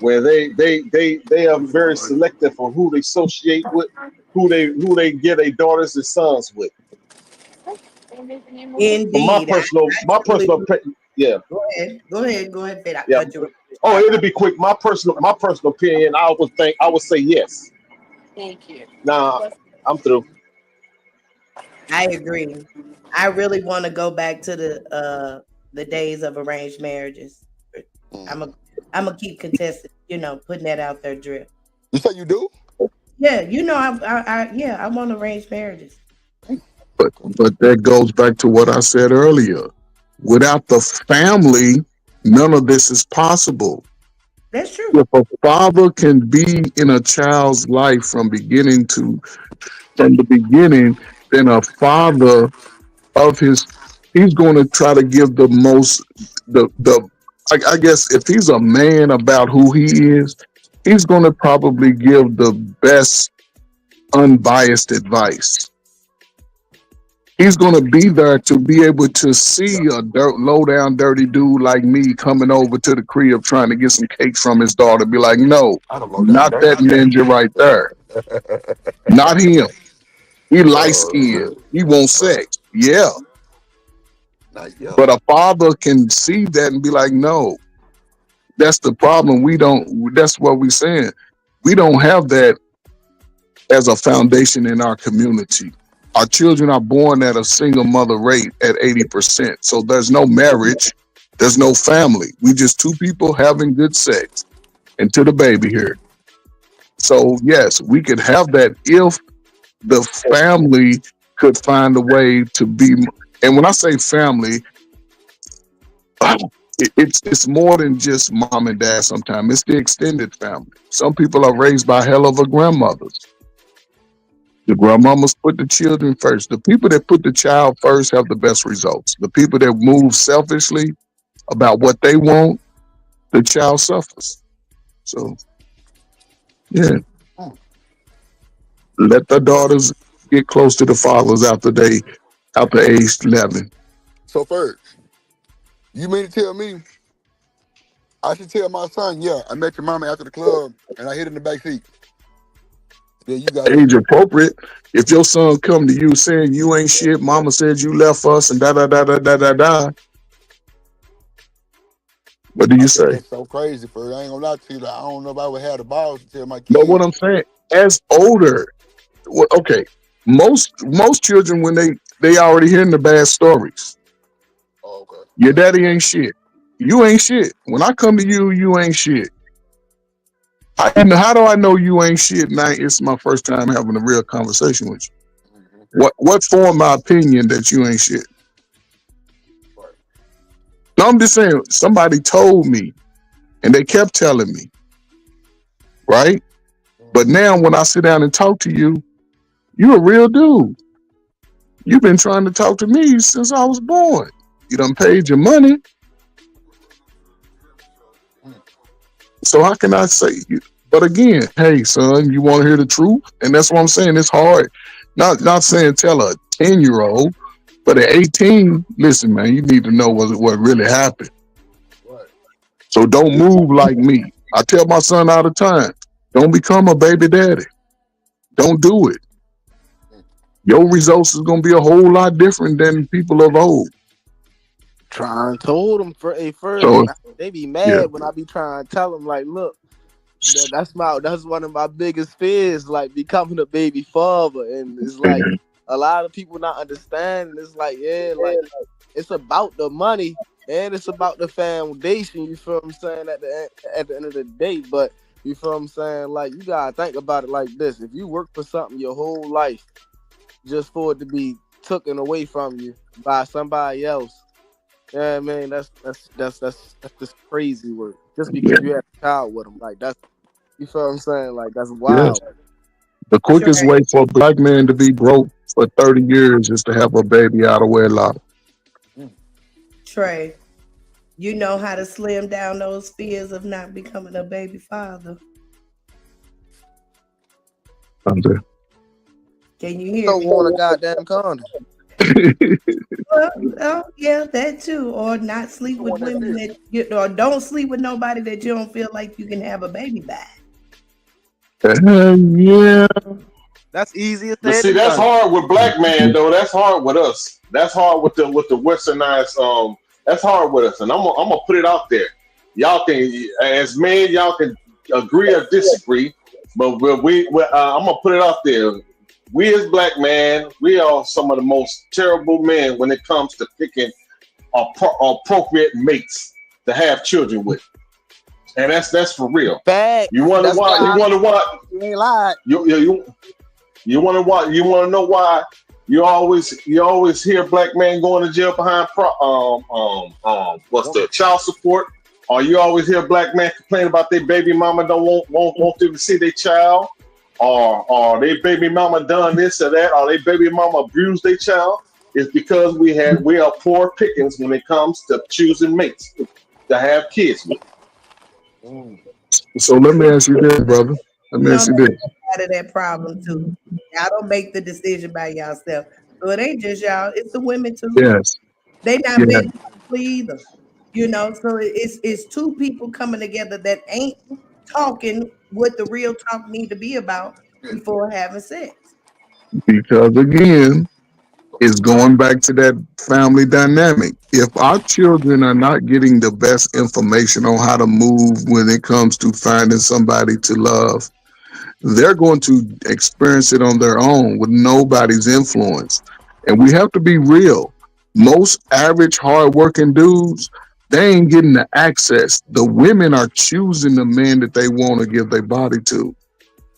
where they are very selective for who they associate with, who they get their daughters and sons with. But Indeed. my personal opinion, yeah. Go ahead, Fed. Yeah. Oh, it'll be quick. My personal opinion, I would say yes. Thank you. Nah, I'm through. I agree. I really want to go back to the days of arranged marriages. I'm a keep contesting, putting that out there, Drip. You say you do? Yeah, I want arranged marriages. But that goes back to what I said earlier. Without the family, none of this is possible. That's true. If a father can be in a child's life from the beginning, then a father he's going to try to give the most, I guess if he's a man about who he is, he's going to probably give the best unbiased advice. He's going to be there to be able to see a low down, dirty dude like me coming over to the crib trying to get some cakes from his daughter. Be like, no, not that ninja right there. Not him. He light skinned. He wants sex. Yeah. But a father can see that and be like, no. That's the problem. That's what we're saying. We don't have that as a foundation in our community. Our children are born at a single mother rate at 80%. So there's no marriage. There's no family. We just two people having good sex until the baby here. So yes, we could have that if the family could find a way to be. And when I say family, it's more than just mom and dad sometimes. It's the extended family. Some people are raised by hell of a grandmothers. The grandmamas put the children first. The people that put the child first have the best results. The people that move selfishly about what they want, the child suffers. So, yeah. Let the daughters get close to the fathers after age 11. So first, you mean to tell me I should tell my son, yeah, I met your mama after the club and I hit in the back seat. Yeah, you got Age appropriate. If your son come to you saying you ain't shit, mama said you left us and da da da da da da da. What do you say? That's so crazy, for I ain't gonna lie to you. Like, I don't know if I would have the balls to tell my kids. But what I'm saying, as older, okay, most children when they already hearing the bad stories. Oh, okay. Your daddy ain't shit. You ain't shit. When I come to you, you ain't shit. How do I know you ain't shit? Now it's my first time having a real conversation with you. Mm-hmm. What form my opinion that you ain't shit? Right. No, I'm just saying somebody told me, and they kept telling me, right? But now when I sit down and talk to you, you a real dude. You've been trying to talk to me since I was born. You done paid your money. So how can I say you? But again, hey son, you want to hear the truth? And that's what I'm saying. It's hard. Not saying tell a 10-year-old, but at 18, listen, man, you need to know what really happened. Right. So don't move like me. I tell my son all the time, don't become a baby daddy. Don't do it. Your results is gonna be a whole lot different than people of old. Trying told them first. So They be mad yeah. when I be trying to tell them, like, look, that's one of my biggest fears, like becoming a baby father. And it's like a lot of people not understanding. It's like, yeah, like it's about the money and it's about the foundation. You feel what I'm saying? At the end of the day, but you feel what I'm saying? Like, you gotta think about it like this: if you work for something your whole life just for it to be taken away from you by somebody else. Yeah, man, that's just crazy work. Just because you have a child with them, like that's, you feel what I'm saying? Like that's wild. Yes. The quickest way for a black man to be broke for 30 years is to have a baby out of wedlock. Trey, you know how to slim down those fears of not becoming a baby father. Can you hear Don't me? want a goddamn condom. Well, yeah, that too. Or not sleep with women that or don't sleep with nobody that you don't feel like you can have a baby by. Yeah. That's easier But said see, than that's done. hard with black man though. That's hard with us. That's hard with the westernized. That's hard with us. And I'm gonna put it out there. Y'all can, as men, y'all can agree or disagree. But I'm gonna put it out there. We as black men, we are some of the most terrible men when it comes to picking appropriate mates to have children with. And that's for real. Fact. You wonder That's why? You wonder why? You ain't lied. You wonder why? You want to know why? You always hear black men going to jail behind what's the child support? Or you always hear black men complain about their baby mama don't want them to see their child, or their baby mama done this or that, or their baby mama abused their child. It's because we are poor pickings when it comes to choosing mates to have kids with. So let me ask you this, brother. Let me ask you this. out of that problem too. Y'all don't make the decision by yourself. So it ain't just y'all, it's the women too. Yes. They not Yeah. been either. You know, so it's two people coming together that ain't talking what the real talk need to be about before having sex. Because again, it's going back to that family dynamic. If our children are not getting the best information on how to move when it comes to finding somebody to love, they're going to experience it on their own with nobody's influence. And we have to be real. Most average, hardworking dudes, they ain't getting the access. The women are choosing the man that they want to give their body to.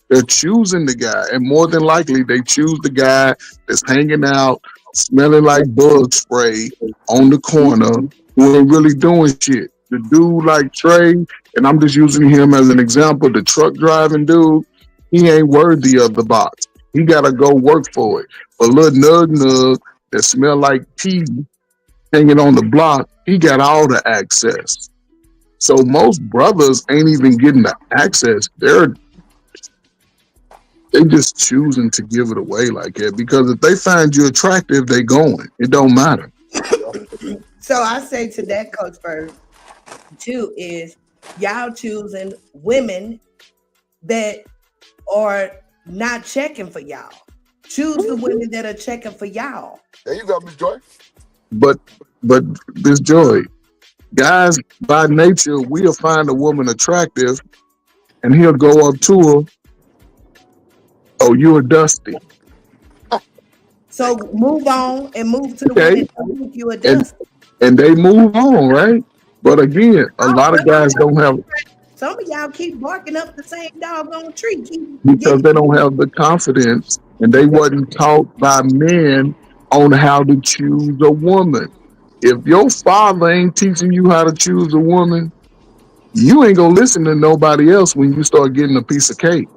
They're choosing the guy, and more than likely, they choose the guy that's hanging out, smelling like bug spray on the corner, who ain't really doing shit. The dude like Trey, and I'm just using him as an example, the truck driving dude, he ain't worthy of the box. He gotta go work for it. But little nug nug that smell like pee hanging on the block, he got all the access. So most brothers ain't even getting the access. They just choosing to give it away like that because if they find you attractive, they going. It don't matter. So I say to that, Coach first, too, is y'all choosing women that are not checking for y'all. Choose the women that are checking for y'all. There you go, Miss Joy. But this Joy, guys by nature, we'll find a woman attractive and he'll go up to her. Oh, you're Dusty. So move on and move to the one Okay. that don't think you a And dust. and they move on, right? But again, a lot of guys don't have Some of y'all keep barking up the same doggone tree. Keep because they don't have the confidence and they wasn't taught by men on how to choose a woman. If your father ain't teaching you how to choose a woman, you ain't gonna listen to nobody else when you start getting a piece of cake.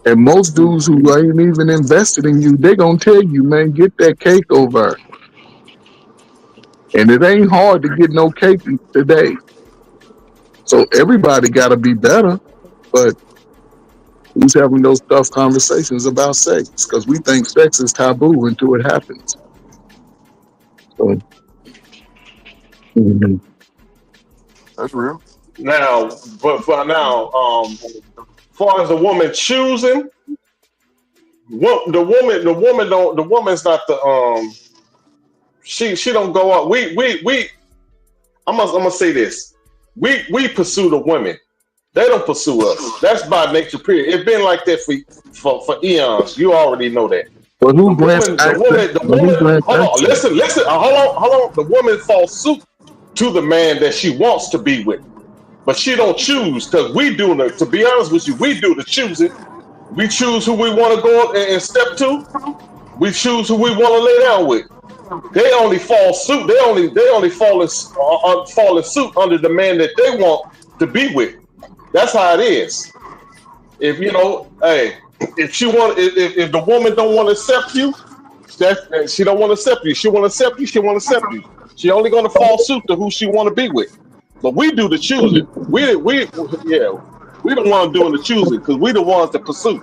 And most dudes who ain't even invested in you, they gonna tell you, man, get that cake over. And it ain't hard to get no cake today. So everybody gotta be better, but who's having those tough conversations about sex? Because we think sex is taboo until it happens. So, mhm. That's real. Now, but for now, far as the woman choosing, the woman's not the she don't go up. We I'm gonna say this. We pursue the women. They don't pursue us. That's by nature. Period. It's been like that for eons. You already know that. But The who grants woman, the access? woman, the But who woman. grants Hold on, access? listen. Hold on. The woman falls suit to the man that she wants to be with, but she don't choose because we do the. To be honest with you, we do the choosing. We choose who we want to go and step to. We choose who we want to lay down with. They only fall suit. They only fall in suit under the man that they want to be with. That's how it is. If you know, hey, if the woman don't want to accept you, she don't want to accept you. She want to accept you. She want to accept you. She only going to fall suit to who she want to be with. But we do the choosing. Yeah, we the ones doing the choosing because we the ones that pursue.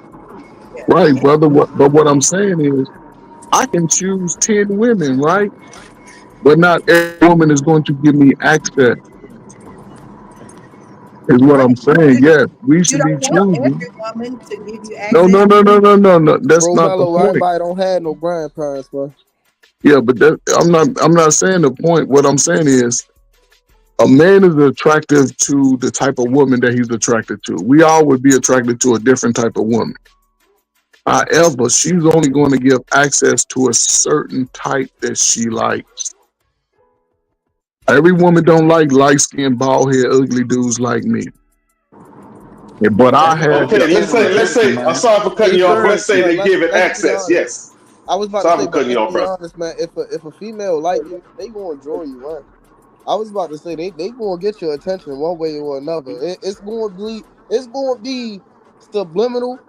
Right, brother. But what I'm saying is, I can choose 10 women, right? But not every woman is going to give me access, is what right. I'm saying. Yes, we You should be don't want choosing. every woman to give you No, access. no, no, no, no, no, no. That's Bro, not the Mello, point. everybody don't have no grandparents, bro. Yeah, but I'm not saying the point. What I'm saying is a man is attractive to the type of woman that he's attracted to. We all would be attracted to a different type of woman. However, she's only going to give access to a certain type that she likes. Every woman don't like light-skinned, bald-head, ugly dudes like me. But I had Okay, the let's say. I'm sorry for cutting Hey, you off. sir, Let's say but they give it let's be access. honest. Yes. I was about to Sorry say, for but cutting you let's off, be bro. honest, man. If a female like you, they gonna enjoy you, man. I was about to say they gonna get your attention one way or another. It's gonna be subliminal,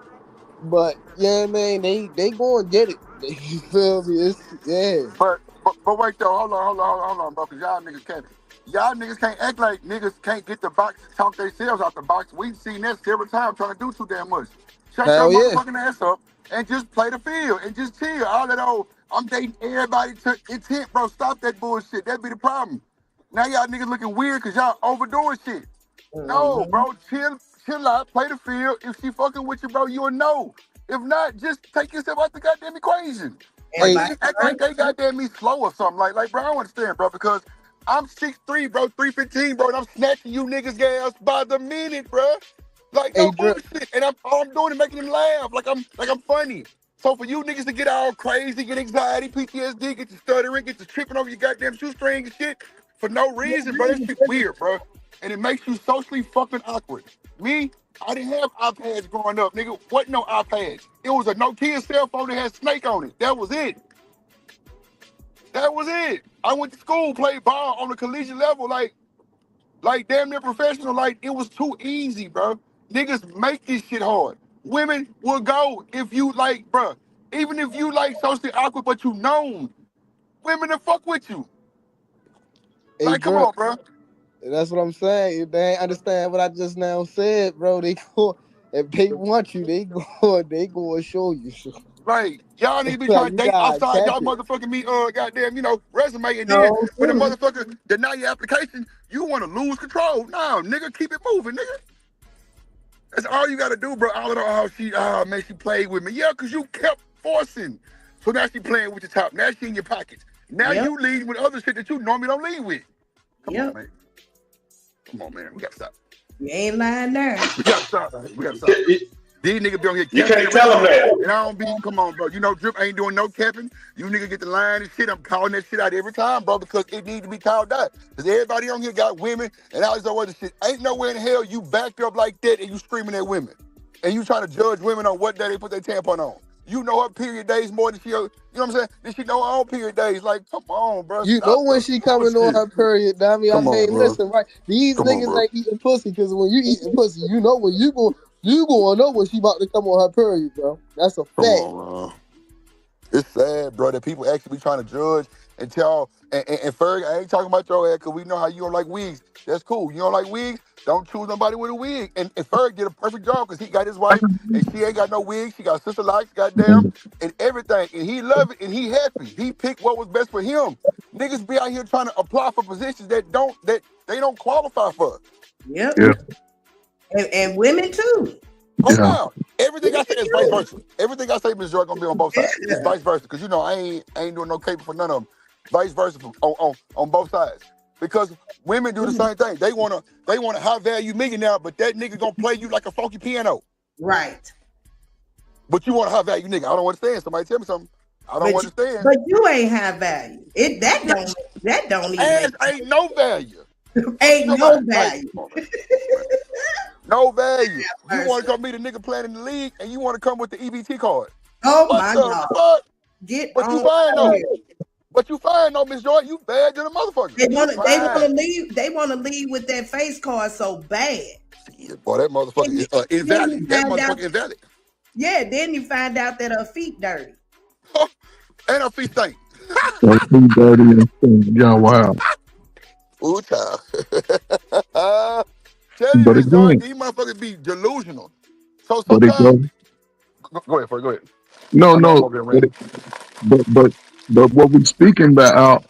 but yeah, man, they gonna get it. You feel me? Yeah. But wait though, hold on, bro, because y'all niggas can't. Y'all niggas can't act like niggas can't get the box to talk themselves out the box. We've seen that several times trying to do too damn much. Shut your Hell yeah. motherfucking ass up and just play the field and just chill. All that old, I'm dating everybody to intent, bro. Stop that bullshit. That'd be the problem. Now y'all niggas looking weird because y'all overdoing shit. No, bro, chill out, play the field. If she fucking with you, bro, you'll know. If not, just take yourself out the goddamn equation. Like, niggas act like they goddamn me slow or something. Like, bro, I don't understand, bro, because I'm 6'3", bro, 315, bro, and I'm snatching you niggas' gas by the minute, bro. Like, no bullshit. And all I'm doing is making them laugh. Like I'm funny. So for you niggas to get all crazy, get anxiety, PTSD, get to stuttering, get to tripping over your goddamn shoestring and shit for no reason, bro, that shit weird, bro. And it makes you socially fucking awkward. Me, I didn't have iPads growing up, nigga. Wasn't no iPads. It was a Nokia cell phone that had Snake on it. That was it. That was it. I went to school, played ball on a collegiate level, like damn near professional. Like, it was too easy, bro. Niggas make this shit hard. Women will go if you like, bro. Even if you like socially awkward, but you known, women will fuck with you. Like, come on, bro. That's what I'm saying. If they ain't understand what I just now said, bro, they go. If they want you, they go show you. Right. Y'all need to be trying to date outside y'all motherfucking me, goddamn, resume. And then when the motherfucker deny your application, you want to lose control. No, nigga, keep it moving, nigga. That's all you got to do, bro. I don't know how man, she played with me. Yeah, because you kept forcing. So now she playing with your top. Now she in your pockets. Now you lead with other shit that you normally don't lead with. Come on, man. Come on, man. We got to stop. You ain't lying there. We got to stop. We got to stop. These niggas be on here. You can't tell them that. And I don't be, come on, bro. Drip ain't doing no capping. You niggas get the line and shit. I'm calling that shit out every time, bro, because it needs to be called out. Because everybody on here got women and all this other shit. Ain't nowhere in hell you backed up like that and you screaming at women. And you trying to judge women on what day they put their tampon on. You know her period days more than she, you know what I'm saying? Then she know her own period days. Like, come on, bro. You know when she coming on her period, Dami. Listen, right? These niggas ain't eating pussy because when you eating pussy, you know when you gonna know when she about to come on her period, bro. That's a fact. Come on, man. It's sad, bro, that people actually be trying to judge and tell. And Ferg, I ain't talking about your ass because we know how you don't like wigs. That's cool. You don't like wigs? Don't choose nobody with a wig. And Ferg did a perfect job because he got his wife and she ain't got no wig. She got sister likes, goddamn, and everything. And he love it and he happy. He picked what was best for him. Niggas be out here trying to apply for positions that they don't qualify for. Yep. And women too. Oh, no. Everything I say is vice versa. Everything I say, Ms. Joy, gonna be on both sides. It's vice versa. Because I ain't doing no caper for none of them. Vice versa on both sides. Because women do the same thing. They want a high value millionaire, but that nigga gonna play you like a funky piano. Right. But you want a high value nigga. I don't understand. Somebody tell me something. I don't understand. But you ain't high value. That don't even ain't no value. Ain't no value. No value. You want to come meet a nigga playing in the league and you want to come with the EBT card. Oh my God. Fuck? But you fine though. But you fine though, Miss Joy. You bad than a motherfucker. They want to leave with that face card so bad. Yeah, boy, that motherfucker is invalid. That motherfucker invalid. Yeah, then you find out that her feet dirty. And her feet stink. Dirty and stink. Yeah, wow. Ooh, child. Tell you, Miss Joy, these motherfuckers be delusional. So sometimes. Go ahead, Fred. Go ahead. No. But what we're speaking about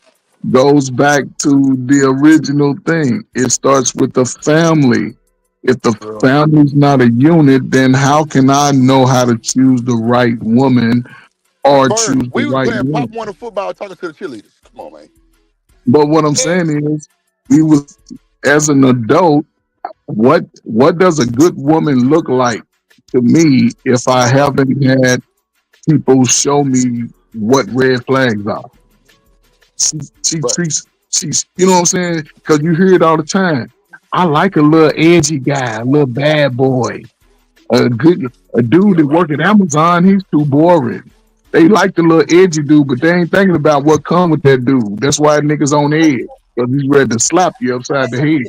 goes back to the original thing. It starts with the family. If the family's not a unit, then how can I know how to choose the right woman or choose We the was right playing woman? Pop Warner football talking to the cheerleaders. Come on, man. But what I'm saying is, we was as an adult. What does a good woman look like to me if I haven't had people show me what red flags are? She's you know what I'm saying? Because you hear it all the time. I like a little edgy guy, a little bad boy, a dude that work at Amazon. He's too boring. They like the little edgy dude, but they ain't thinking about what come with that dude. That's why niggas on edge, because he's ready to slap you upside the head.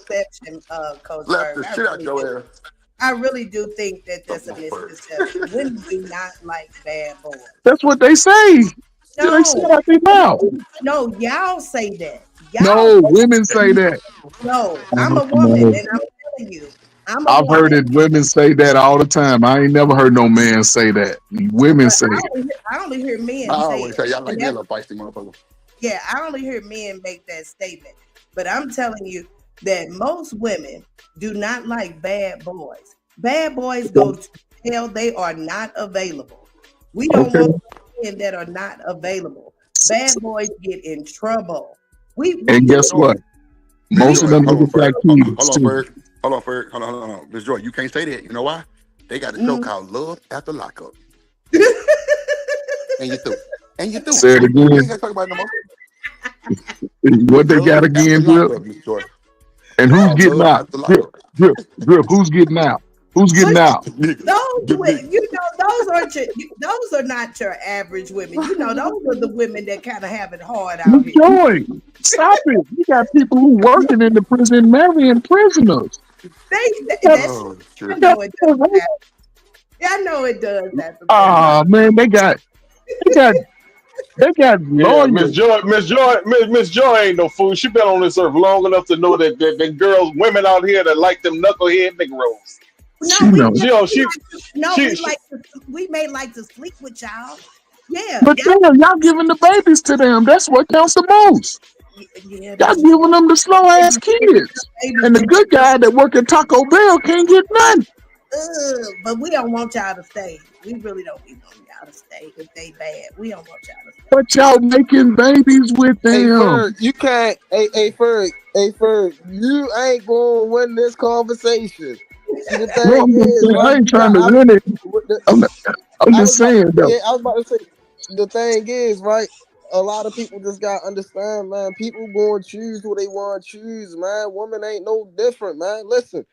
Misconception, Coach Slap the shit out your ass. I really do think that that's a misconception. Women do not like bad boys. That's what they say. They say out their mouth. No, y'all say that. No, women say that. No, I'm a woman, No. and I'm telling you, I'm a I've heard woman. it. Women say that all the time. I ain't never heard no man say that. Women But say it. I only hear I men say always it, say y'all and like me a that's little feisty motherfucker. yeah. I only hear men make that statement. But I'm telling you that most women do not like bad boys. Bad boys go to hell. They are not available. We don't Okay. want men that are not available. Bad boys get in trouble. We And do. guess what? Miss Most of Joy, them hold on, niggas got Ferg. kids Hold on, too. Ferg. Hold on, Ferg. Hold on. Miss Joy, you can't say that. You know why? They got a show called Love After Lockup. And you through. And you through. Say it You ain't again. gotta talk about it no more. What they got Love After again, Drip? Lockup, Miss Joy. And It's who's called getting Love out? After Drip, Lockup. drip. Who's getting out? Who's getting out? Niggas. Those Them niggas. those aren't those are not your average women. You know, those are the women that kind of have it hard Miss out here. Joy, stop it. You got people who working in the prison marrying prisoners. That's Oh, I shit. know it does happen. Yeah, I know it does happen. Ah man, they got Yeah, Miss lawyers. Joy, Miss Joy ain't no fool. She been on this earth long enough to know that girls, women out here that like them knucklehead Negroes. No, She we knows. we may like to sleep with y'all. Yeah, But damn, y'all giving the babies to them. That's what counts the most. yeah, Y'all that's giving true. them the slow ass kids. Babies And the to good guy that work at Taco Bell can't get none. but we don't want y'all to stay. We really don't want y'all to stay if they bad. We don't want y'all to stay. But y'all making babies with Hey them. Ferg, you can't. Hey Ferg, you ain't gonna win this conversation. See, the No, thing I'm just is, saying, I right? ain't You got. trying to win it. The, I'm I just was about. saying though. Yeah, I was about to say. The thing is, right? A lot of people just gotta understand, man. People gonna choose who they want to choose, man. Women ain't no different, man. Listen.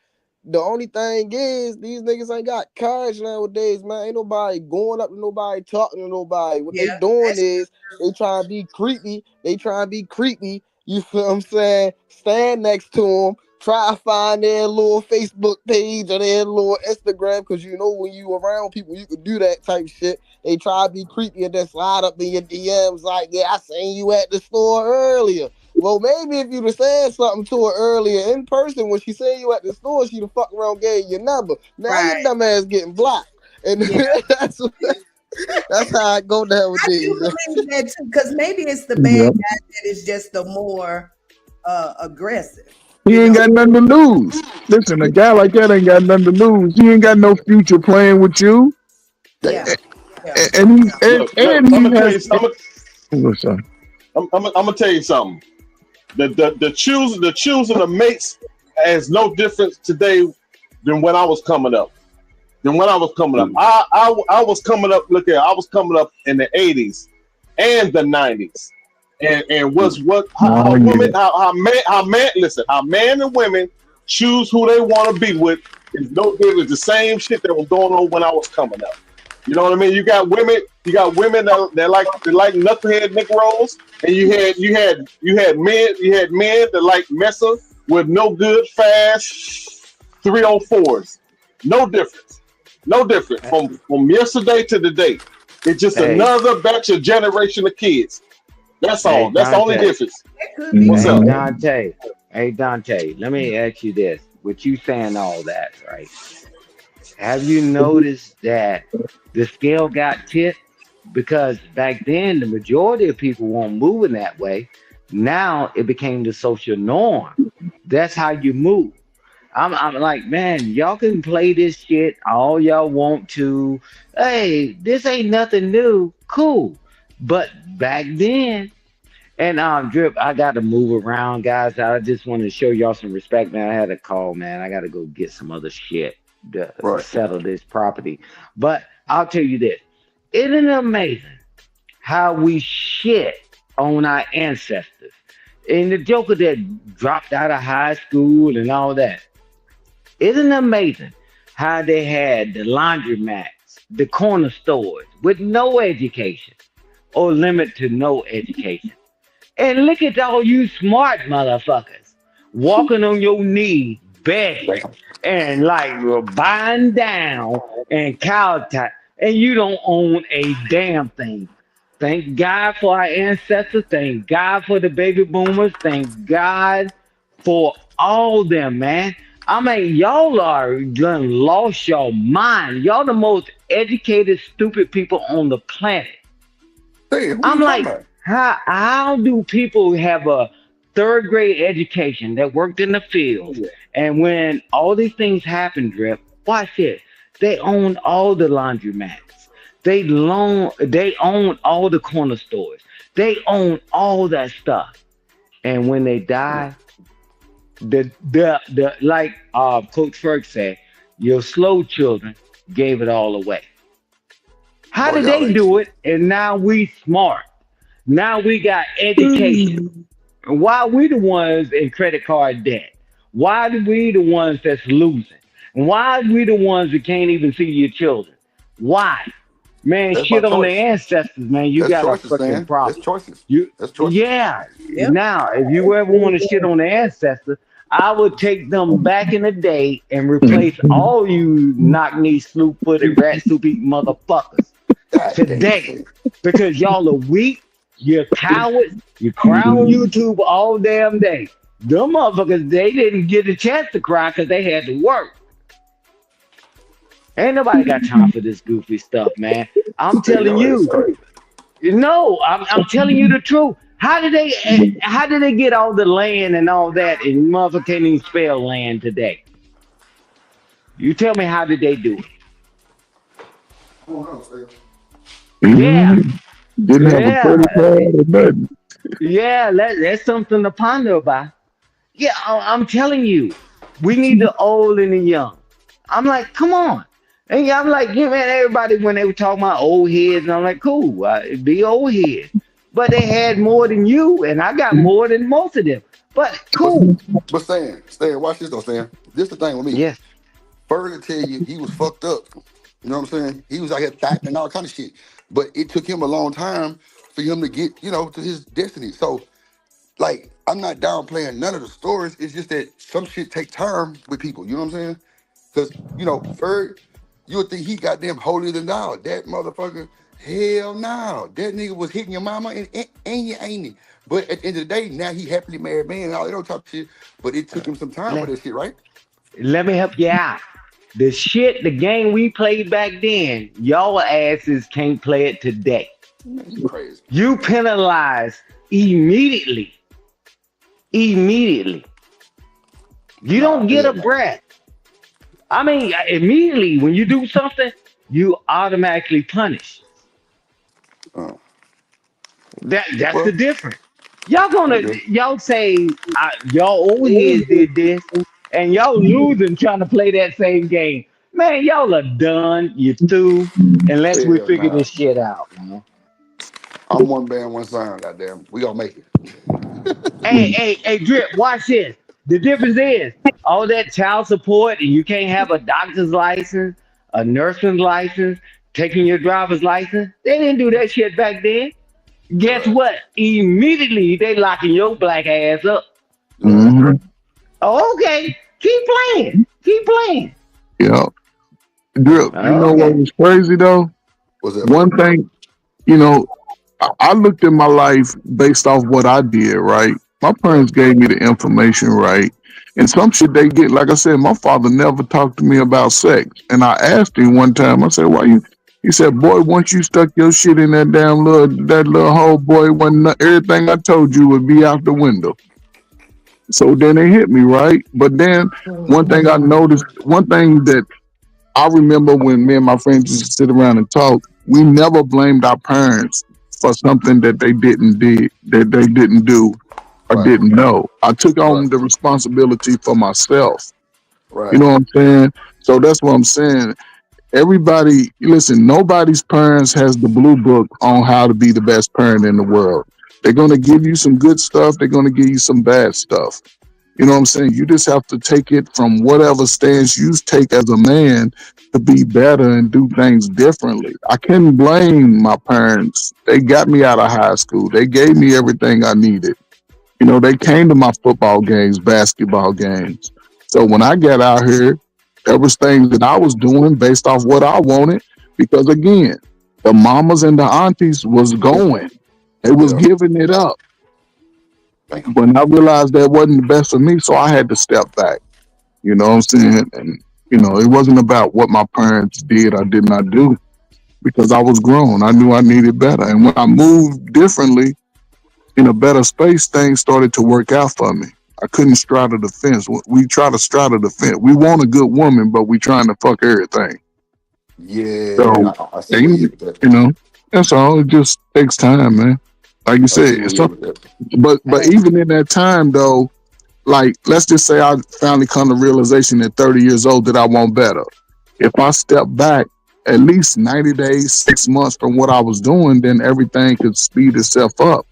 The only thing is, these niggas ain't got courage nowadays, man. Ain't nobody going up to nobody, talking to nobody. What Yeah, they doing that's is they trying to be creepy. They trying to be creepy. You feel what I'm saying? Stand next to them. Try to find their little Facebook page or their little Instagram, because you know when you around people, you can do that type shit. They try to be creepy and then slide up in your DMs like, yeah, I seen you at the store earlier. Well, maybe if you'd have said something to her earlier in person when she seen you at the store, she'd have fucked around, gave you your number. Now your right. dumb ass getting blocked, and Yeah, that's how I go I do nowadays. believe that too, because maybe it's the bad Yep. guy that is just the more aggressive. He You ain't know? got nothing to lose. Listen, a guy like that ain't got nothing to lose. He ain't got no future playing with you. Yeah, yeah. And I'm he gonna tell has. you. What's up? I'm gonna tell you something. The choosing of mates has no difference today than when I was coming up. I was coming up. Look at, I was coming up in the '80s and the '90s, and how Oh women, yeah. how man and women choose who they want to be with is no different. The same shit that was going on when I was coming up. You know what I mean? You got women that like knucklehead Negroes, and you had men that like messing with no good fast 304s. No difference. No different from yesterday to today. It's just Hey, another batch of generation of kids. That's hey, all. That's the only Dante. difference. That could be What's Hey, up? true. Dante. Hey, Dante. Let me ask you this. With you saying all that, right? Have you noticed that the scale got tipped? Because back then, the majority of people weren't moving that way. Now it became the social norm. That's how you move. I'm like, man, y'all can play this shit all y'all want to. Hey, this ain't nothing new. Cool. But back then, and Drip, I got to move around, guys. I just want to show y'all some respect, man. I had a call, man. I got to go get some other shit to Right. settle this property. But I'll tell you this: isn't it amazing how we shit on our ancestors? And the joker that dropped out of high school and all that. Isn't it amazing how they had the laundromats, the corner stores with no education or limit to no education? And look at all you smart motherfuckers walking on your knees, begging and like you're buying down and cow and you don't own a damn thing. Thank God for our ancestors. Thank God for the baby boomers. Thank God for all them, man. I mean, y'all are done lost your mind. Y'all the most educated, stupid people on the planet. Hey, who I'm you talking like, about? how do people have a third grade education that worked in the fields, and when all these things happen, Drip, watch this. They own all the laundromats. They own all the corner stores. They own all that stuff. And when they die, the like Coach Ferg said, your slow children gave it all away. How Boy, did y'all they ain't do shit. it? And now we smart. Now we got education. And why we the ones in credit card debt? Why are we the ones that's losing? And why are we the ones that can't even see your children? Why? Man, That's by shit on choice. their ancestors, man. You That's got a choices, fucking Sam. That's problem. choices. You That's choices. yeah. Yep. Now, if you ever want to shit on their ancestors, I would take them back in the day and replace all you knock knee sloop footed rat soup eating motherfuckers God damn, today Sam. because y'all are weak, you're cowards, you cry on YouTube all damn day. Them motherfuckers, they didn't get a chance to cry because they had to work. Ain't nobody got time for this goofy stuff, man. I'm Sam, telling your ass is you. crazy. No, I'm telling you the truth. How did they get all the land and all that and motherfucker can't even spell land today? You tell me how did they do it? I don't know, Sam. Yeah, Didn't have a yeah, credit card or nothing. yeah. That's something to ponder about. Yeah, I'm telling you, we need the old and the young. I'm like, come on. And yeah, I'm like, yeah, man, everybody when they were talking about old heads, and I'm like, cool, be old heads. But they had more than you, and I got more than most of them. But But cool. but Stan, watch this though, Stan. This the thing with me. Yes. Further tell you he was fucked up. You know what I'm saying? He was out here thotting and all kind of shit. But it took him a long time for him to get, to his destiny. So like I'm not downplaying none of the stories. It's just that some shit take time with people. You know what I'm saying? Because Ferg, you would think he goddamn holier than thou. That motherfucker, hell no. That nigga was hitting your mama and you ain't he? But at the end of the day, now he happily married man and all that old type of shit. But it took him some time for Let, that shit, right? let me help you out. The game we played back then, y'all asses can't play it today. Man, you crazy. You penalize immediately. Immediately. You Nah, don't get a hell no. breath. I mean, immediately when you do something, you automatically punish. Uh, That's the well, difference. Y'all say y'all old heads did this, and y'all losing trying to play that same game. Man, y'all are done. You through unless we hell figure nah. this shit out, man. I'm one band, one sound, goddamn. We gonna make it. Hey, Drip, watch this. The difference is all that child support, and you can't have a doctor's license, a nursing license, taking your driver's license. They didn't do that shit back then. Guess Right. what? Immediately they locking your black ass up. Right. hmm Oh, okay, keep playing. Keep playing. Yeah. Drip, you Oh, know what okay. was crazy though? What's that, One Ferg? thing, you know, I looked at my life based off what I did, right? My Right. parents gave me the information, right? And some shit they get, like I said, my father never talked to me about sex. And I asked him one time, I said, why you? He said, boy, once you stuck your shit in that little hole, boy, when everything I told you would be out the window. So then it hit me, right? But then one thing I noticed, one thing that I remember when me and my friends used to sit around and talk, we never blamed our parents for something that they didn't do or Right. didn't know. I took Right. on the responsibility for myself. You Right. know what I'm saying? So that's what I'm saying. Everybody, listen, nobody's parents has the blue book on how to be the best parent in the world. They're going to give you some good stuff. They're going to give you some bad stuff. You know what I'm saying? You just have to take it from whatever stance you take as a man to be better and do things differently. I can't blame my parents. They got me out of high school. They gave me everything I needed. You know, they came to my football games, basketball games. So when I got out here, there was things that I was doing based off what I wanted. Because again, The mamas and the aunties was going. They was Yeah. giving it up. When I realized that wasn't the best for me, so I had to step back. You know what I'm saying? And it wasn't about what my parents did or did not do because I was grown. I knew I needed better. And when I moved differently in a better space, things started to work out for me. I couldn't straddle the fence. We try to straddle the fence. We want a good woman, but we trying to fuck everything. So, Yeah, I see where you at with that. that's all. It just takes time, man. Like you I see said, where you at with that. but even in that time though, like let's just say I finally come to realization at 30 years old that I want better. If I step back at least 90 days, 6 months from what I was doing, then everything could speed itself up.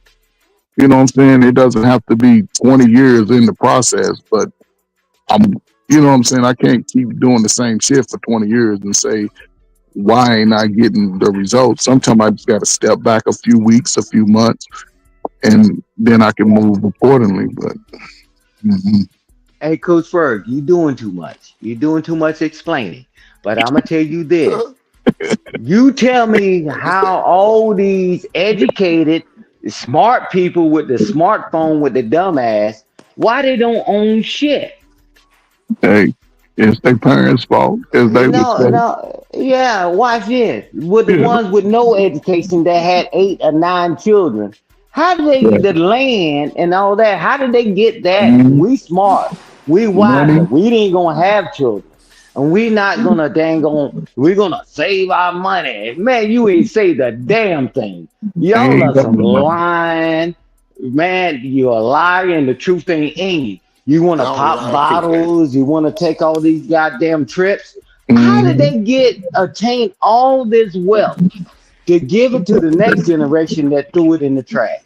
You know what I'm saying? It doesn't have to be 20 years in the process, but I'm, you know what I'm saying? I can't keep doing the same shit for 20 years and say, why ain't I getting the results? Sometimes I just got to step back a few weeks, a few months, and then I can move accordingly. But Hey, Coach Ferg, you doing too much. You doing too much explaining. But I'm gonna tell you this. You tell me how all these educated, smart people with the smartphone with the dumbass, why they don't own shit? hey, it's their parents' fault, as they would No, say. no, yeah, watch this. With the ones with no education that had 8 or 9 children, how do they Yeah. the land and all that? How did they get that? Mhm. We smart, we wiser. Money. We ain't gonna have children, and we not gonna dang on. We're gonna save our money, man. You ain't saved a damn thing. Y'all Ain't are got some no money. lying, man. You're a liar, and the truth ain't in you. You want I to don't pop lie too. bottles. You want to take all these goddamn trips. How did Mhm. they attain all this wealth to give it to the next generation that threw it in the trash?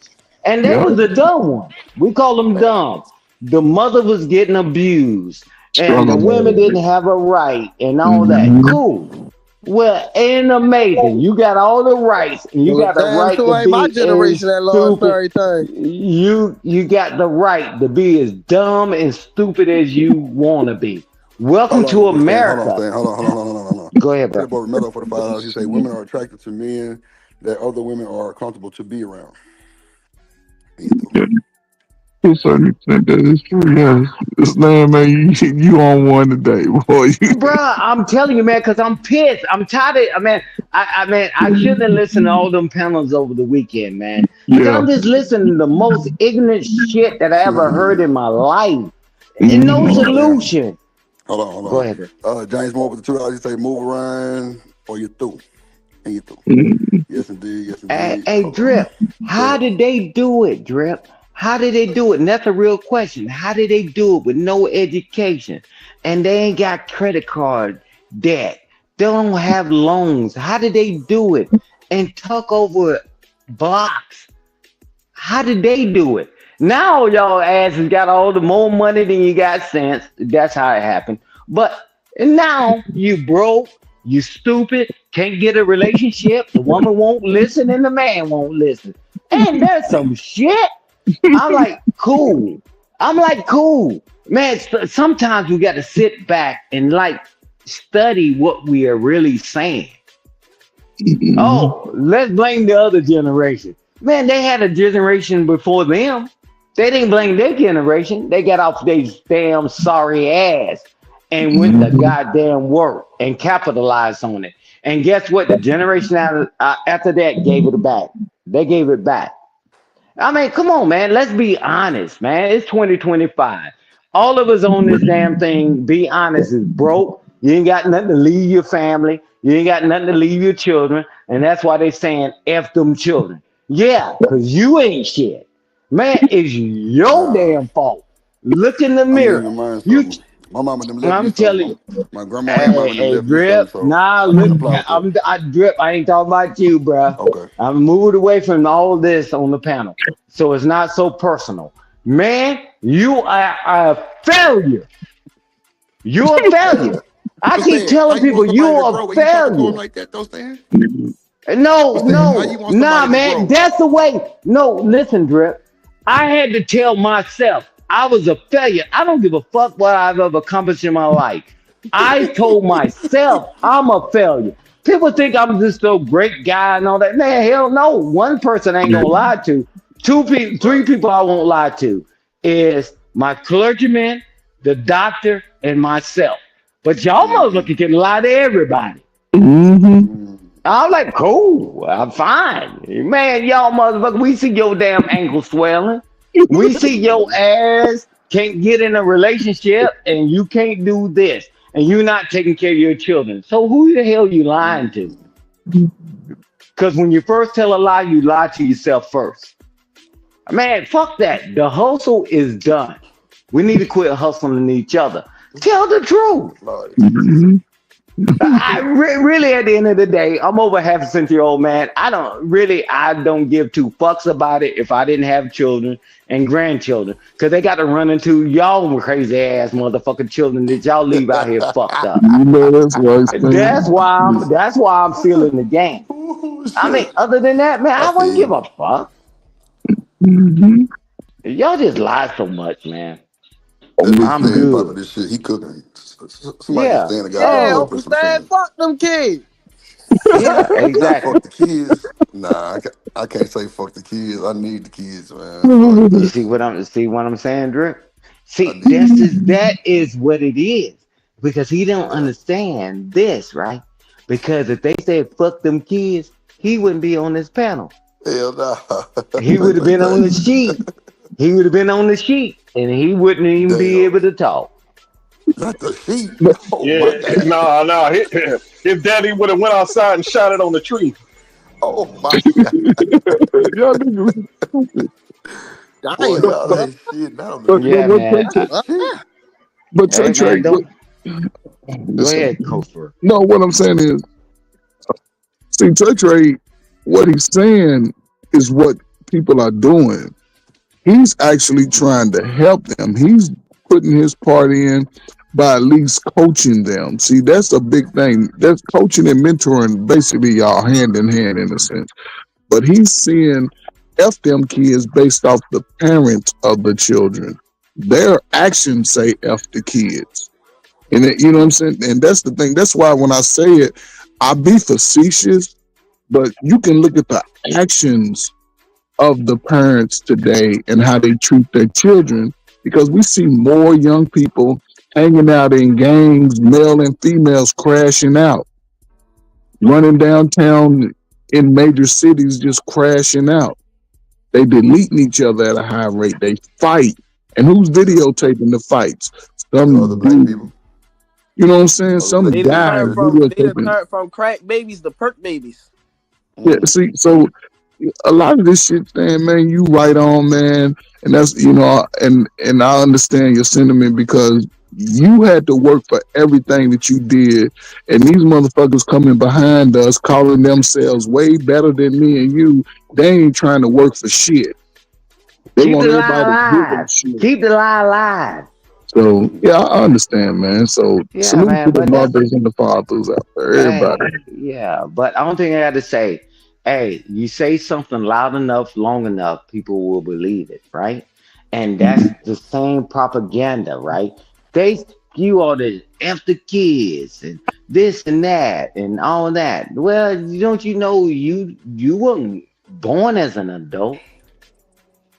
And they Yep. was the dumb ones. We call them dumb. The mother was getting abused, and the Struggle women mode. didn't have a right, and all that. Mhm. Cool. Well, ain't amazing. You got all the rights, and you Well, got the damn right to sure ain't my be as generation that lost stupid. everything. You got the right to be as dumb and stupid as you want to be. Welcome Hold to on, Stan. Hold on, America. Stan. Hold on. Go ahead, Say bro. the boy Meadow for the $5. You say women are attracted to men that other women are comfortable to be around. Me too. Yeah, to a certain extent, that is true. Yes, this man, you on one today, boy. Bruh, I'm telling you, man, because I'm pissed. I'm tired of, I shouldn't have listened to all them panels over the weekend, man. Because Yeah. I'm just listening to the most ignorant shit that I ever heard in my life. And no Mhm. Stan. solution. Hold Go on. ahead, bro. James Moore with the $2. You say move around or you through. And you through. Mhm. Yes indeed, yes Hey, indeed. hey, Hold on. Drip, Go how ahead. did they do it, Drip? How did they do it? And that's a real question. How did they do it with no education? And they ain't got credit card debt. They don't have loans. How did they do it? And tuck over blocks. How did they do it? Now y'all asses got all the more money than you got sense. That's how it happened. But now you broke, you stupid, can't get a relationship. The woman won't listen and the man won't listen. And there's some shit. I'm like, cool. I'm like, cool. Man, sometimes we got to sit back and like study what we are really saying. Mhm. Oh, let's blame the other generation. Man, they had a generation before them. They didn't blame their generation. They got off their damn sorry ass and went to Mhm. goddamn work and capitalized on it. And guess what? The generation after that gave it back. They gave it back. I mean, come on, man. Let's be honest, man. It's 2025. All of us on this damn thing, be honest, is broke. You ain't got nothing to leave your family. You ain't got nothing to leave your children. And that's why they saying F them children. Yeah, because you ain't shit. Man, it's your Nah, damn fault. Look in the I'm giving you mirror. mine You, something. My mama them left me I'm telling something. you. My grandma and Hey, mama them hey, left me something, Drip. so Nah, I can look, applaud that. I Drip. I ain't talking about you, bruh. Okay. I'm moved away from all this on the panel, so it's not so personal. Man, you are a failure. You're a failure. I But keep Stan, how telling you want people somebody to you're a grow when you talking to them failure. like that, though, Stan? No, But Stan, how you no, want nah, somebody to man. grow? That's the way. No, listen, Drip. I had to tell myself I was a failure. I don't give a fuck what I've ever accomplished in my life. I told myself I'm a failure. People think I'm just a great guy and all that. Man, hell no. One person I ain't gonna lie to. Two people, three Right. people I won't lie to is my clergyman, the doctor, and myself. But y'all motherfuckers can lie to everybody. Mm-hmm. I'm like, cool, I'm fine. Man, y'all motherfucker, we see your damn ankle swelling. We see your ass can't get in a relationship and you can't do this. And you're not taking care of your children. So who the hell you lying to? Because when you first tell a lie, you lie to yourself first. Man, fuck that. The hustle is done. We need to quit hustling each other. Tell the truth. Mm-hmm. Really, at the end of the day, I'm over half a century old man. I don't give two fucks about it if I didn't have children and grandchildren, because they got to run into y'all crazy ass motherfucking children that y'all leave out here fucked up. You know that's right, That's man. why I'm still in the game. Oh I mean, shit. other than that, man, I I wouldn't feel give you. a fuck. Mm-hmm. Y'all just lie so much, man. That big I'm fan good. popping this shit. He cooking. Somebody can Yeah. stand the goddamn Yeah, Oh, door, Uncle put some Stan, sense. fuck them kids. yeah, Now exactly. fuck the kids. Nah, I can't say fuck the kids. I need the kids, man. Fuck You that. see what I'm saying, Drip? I See, need them. that is what it is. Because he don't Yeah. understand this, right? Because if they said fuck them kids, he wouldn't be on this panel. Hell nah. He Tay would have Tay been on the Tay. sheet. He would have been on the sheet and he wouldn't even be Damn. able to talk. Not the sheep. But Oh Yeah, my god. no. His daddy would have went outside and shot it on the tree. Oh my god. y'all niggas stupid. Boy, Damn. But y'all but ain't shit now, but, nigga. but Yeah, what man. Tay, Ah, but Hey, Trey, man, what, don't go listen, ahead, Kofor. no, what I'm saying is, see, Trey, what he's saying is what people are doing. He's actually trying to help them. He's putting his part in by at least coaching them. See, that's a big thing. That's coaching and mentoring, basically, y'all hand in hand in a sense. But he's seeing F them kids based off the parents of the children. Their actions say F the kids. And you know what I'm saying? And that's the thing. That's why when I say it, I be facetious, but you can look at the actions of the parents today and how they treat their children, because we see more young people hanging out in gangs, male and females crashing out, running downtown in major cities, just crashing out. They deleting each other at a high rate. They fight. And who's Yeah. videotaping the fights? The other Some black dude, people. you know what I'm saying? Other Some black they done people. guy turned Yeah. from videotaping. crack babies to perk babies. Yeah, Mm. see, so a lot of this shit, man, you right on, man, and that's and I understand your sentiment, because you had to work for everything that you did, and these motherfuckers coming behind us, calling themselves way better than me and you, they ain't trying to work for shit. They Keep want the lie everybody to give them alive. shit. Keep the lie alive. So yeah, I understand, man. So Yeah, salute to man. the But that's mothers and the fathers out there, everybody. Hey, yeah, but I don't think I got to say, hey, you say something loud enough, long enough, people will believe it, right? And that's the same propaganda, right? They spew all this F the kids and this and that and all that. Well, don't you know you weren't born as an adult?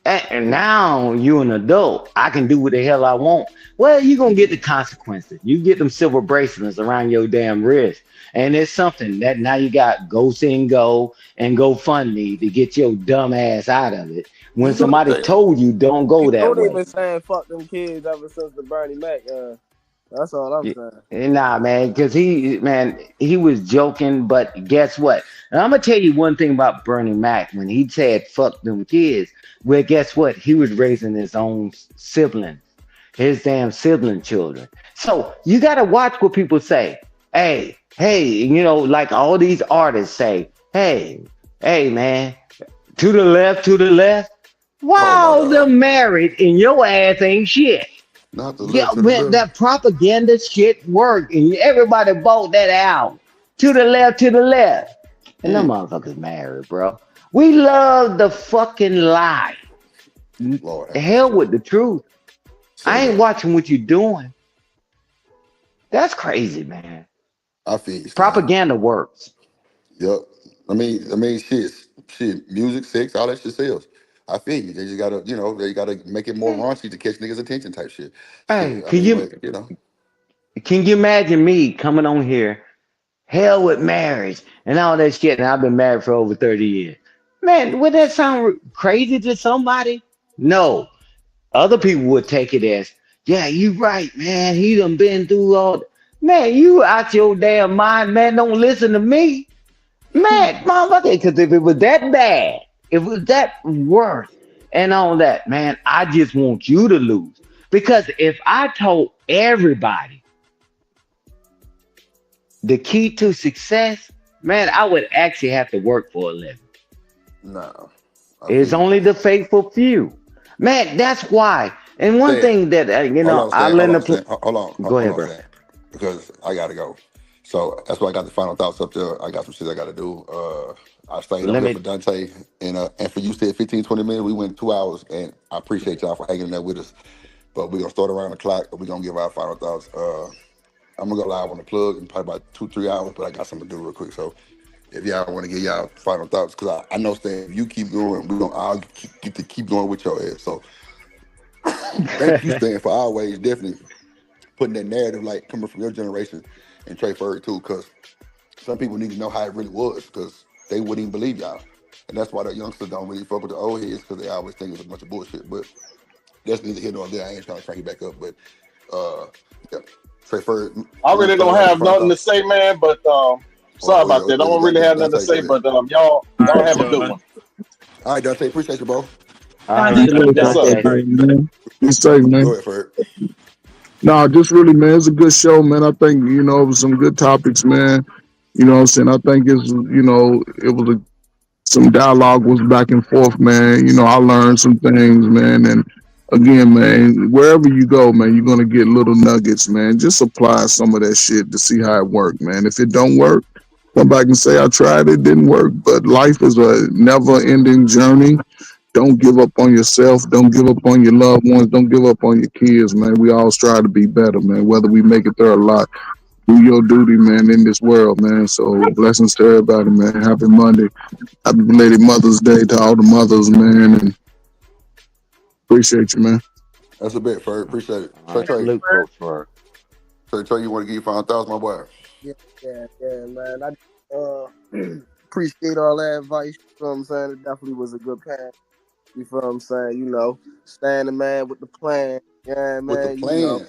And now you an adult. I can do what the hell I want. Well, you gonna get the consequences. You get them silver bracelets around your damn wrist. And it's something that now you got Go Sing Go and GoFundMe to get your dumb ass out of it. When somebody Damn. told you don't You go know that they way. been saying fuck them kids ever since the Bernie Mac. That's all I'm Yeah, saying. nah, man, because he was joking, but guess what? And I'm gonna tell you one thing about Bernie Mac. When he said "fuck them kids," well, guess what? He was raising his own siblings, his damn sibling children. So you gotta watch what people say. Hey, like all these artists say, hey, man, to the left, to the left. Oh my Wow, god. they're married, and your ass ain't shit. Not the Yeah, left to the man, left. that propaganda shit worked, and everybody bought that out. To the left, to the left. And them Mm. motherfuckers married, bro. We love the fucking lie. Lord have The hell mercy. with the truth. Say I ain't that. watching what you're doing. That's crazy, man. I feel you, Stan. Propaganda works. Yep. Shit, music, sex, all that shit sells. I feel you. They just gotta, they gotta make it more raunchy to catch niggas' attention type shit. Hey, Shit. But can you imagine me coming on here, hell with marriage and all that shit, and I've been married for over 30 years? Man, would that sound crazy to somebody? No. Other people would take it as, yeah, you right, man. He done been through all. Man, you out your damn mind, man. Don't listen to me. Man, motherfucker, because if it was that bad, if it was that worse and all that, man, I just want you to lose. Because if I told everybody the key to success, man, I would actually have to work for a living. no. It's only the faithful few. Man, that's why. And one Stan, thing that, I learned to play. Go ahead, bro. Stan, because I gotta go. So that's why I got the final thoughts up there. I got some shit I gotta do. I stayed up here for Dante, and for you said 15, 20 minutes. We went 2 hours, and I appreciate y'all for hanging in there with us. But we're gonna start around the clock. We're gonna give our final thoughts. I'm gonna go live on the plug in probably about 2-3 hours, but I got something to do real quick. So if y'all want to get y'all final thoughts, because I know, Stan, if you keep going, I'll get to keep going with your ass. So thank you, Stan, for always definitely putting that narrative, like coming from your generation and Trey Ferg too, because some people need to know how it really was, because they wouldn't even believe y'all. And that's why the youngsters don't really fuck with the old heads, because they always think it's a bunch of bullshit. But that's neither here nor there. I ain't trying to crank you back up, but yeah. Trey Ferg. I really don't have nothing to say, man, but sorry about that. I don't really have nothing to say, but y'all have a good one. All right, Dante, appreciate you, bro. All right, yes, sir. Man. Be safe, man. Go ahead, Ferg. No, just really, man, it's a good show, man. I think, it was some good topics, man. You know what I'm saying? I think it was some dialogue was back and forth, man. I learned some things, man. And again, man, wherever you go, man, you're going to get little nuggets, man. Just apply some of that shit to see how it works, man. If it don't work, come back and say, I tried, it didn't work. But life is a never-ending journey. Don't give up on yourself. Don't give up on your loved ones. Don't give up on your kids, man. We all strive to be better, man, whether we make it there or not. Do your duty, man, in this world, man. So blessings to everybody, man. Happy Monday. Happy belated Mother's Day to all the mothers, man. And appreciate you, man. That's a bit, Ferg. Appreciate it. Salute, Coach Ferg. Trey, you want to give you 5,000, my boy? Yeah, man. I appreciate all that advice. You know what I'm saying? It definitely was a good pass. You feel what I'm saying? Stand the man with the plan. Yeah, man. With the plan.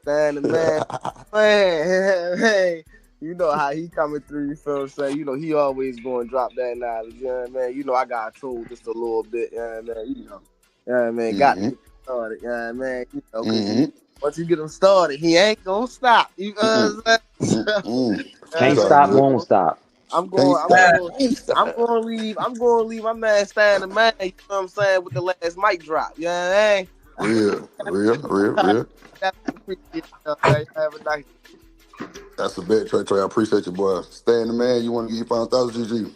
Stand the man with the plan. Hey, you know how he coming through. You feel what I'm saying? He always going to drop that knowledge. Yeah, man. I got told just a little bit. Yeah, man. Yeah, man. Got to get started. Yeah, man. Once you get him started, he ain't gonna stop. You know what I'm saying? Can't stop, won't stop. I'm going to leave my man Stan the man, you know what I'm saying, with the last mic drop. You know what I mean? Real. That's a bet, Trey. I appreciate you, boy. Stan the man, you want to give you 5,000, GG?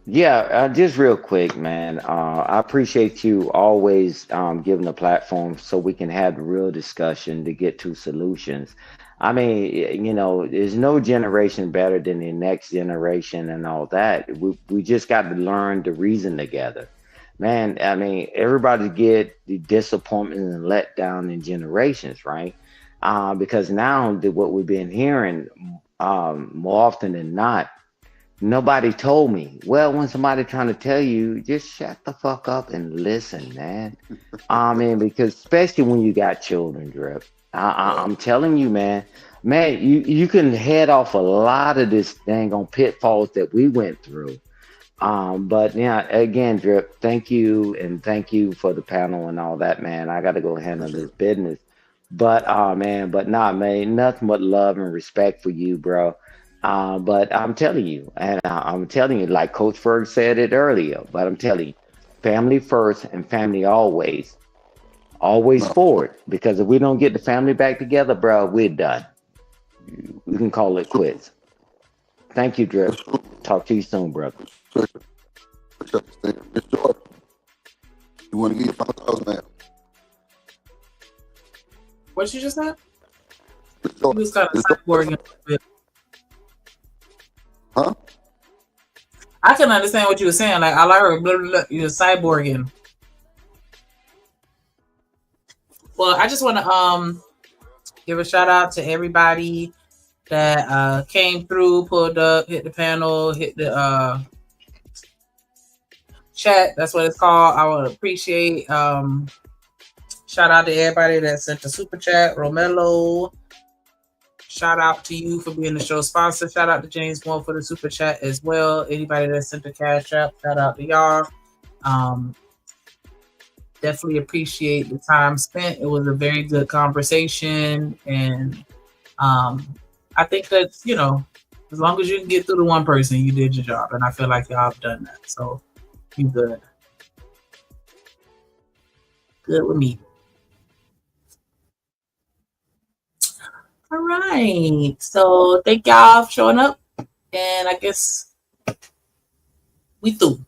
Yeah, just real quick, man. I appreciate you always giving a platform so we can have a real discussion to get to solutions. I mean, there's no generation better than the next generation and all that. We just got to learn to reason together. Man, I mean, everybody get the disappointment and letdown in generations, right? Because now what we've been hearing more often than not, nobody told me. Well, when somebody trying to tell you, just shut the fuck up and listen, man. I mean, because especially when you got children, Drip. I'm telling you, man, you can head off a lot of this dang on pitfalls that we went through. But yeah, again, Drip, thank you, and thank you for the panel and all that, man. I got to go handle this business. But man, nothing but love and respect for you, bro. But I'm telling you, and I'm telling you, like Coach Ferg said it earlier, but I'm telling you, family first and family always. Always forward, because if we don't get the family back together, bro, we're done. We can call it quits. Thank you, Drip. Talk to you soon, brother. You want to give you 5,000, man? What you just said? He was kind of cyborg a bit. Huh? I can understand what you were saying. Like all I heard, blah, blah, blah, you're cyborging. Well, I just want to give a shout out to everybody that came through, pulled up, hit the panel, hit the chat. That's what it's called. I would appreciate shout out to everybody that sent the super chat. Romelo, shout out to you for being the show sponsor. Shout out to James Moore for the super chat as well. Anybody that sent the cash app, shout out to y'all. Definitely appreciate the time spent. It was a very good conversation, and I think that, you know, as long as you can get through to one person, you did your job, and I feel like y'all have done that. So you good. Good with me. All right. So thank y'all for showing up, and I guess we through.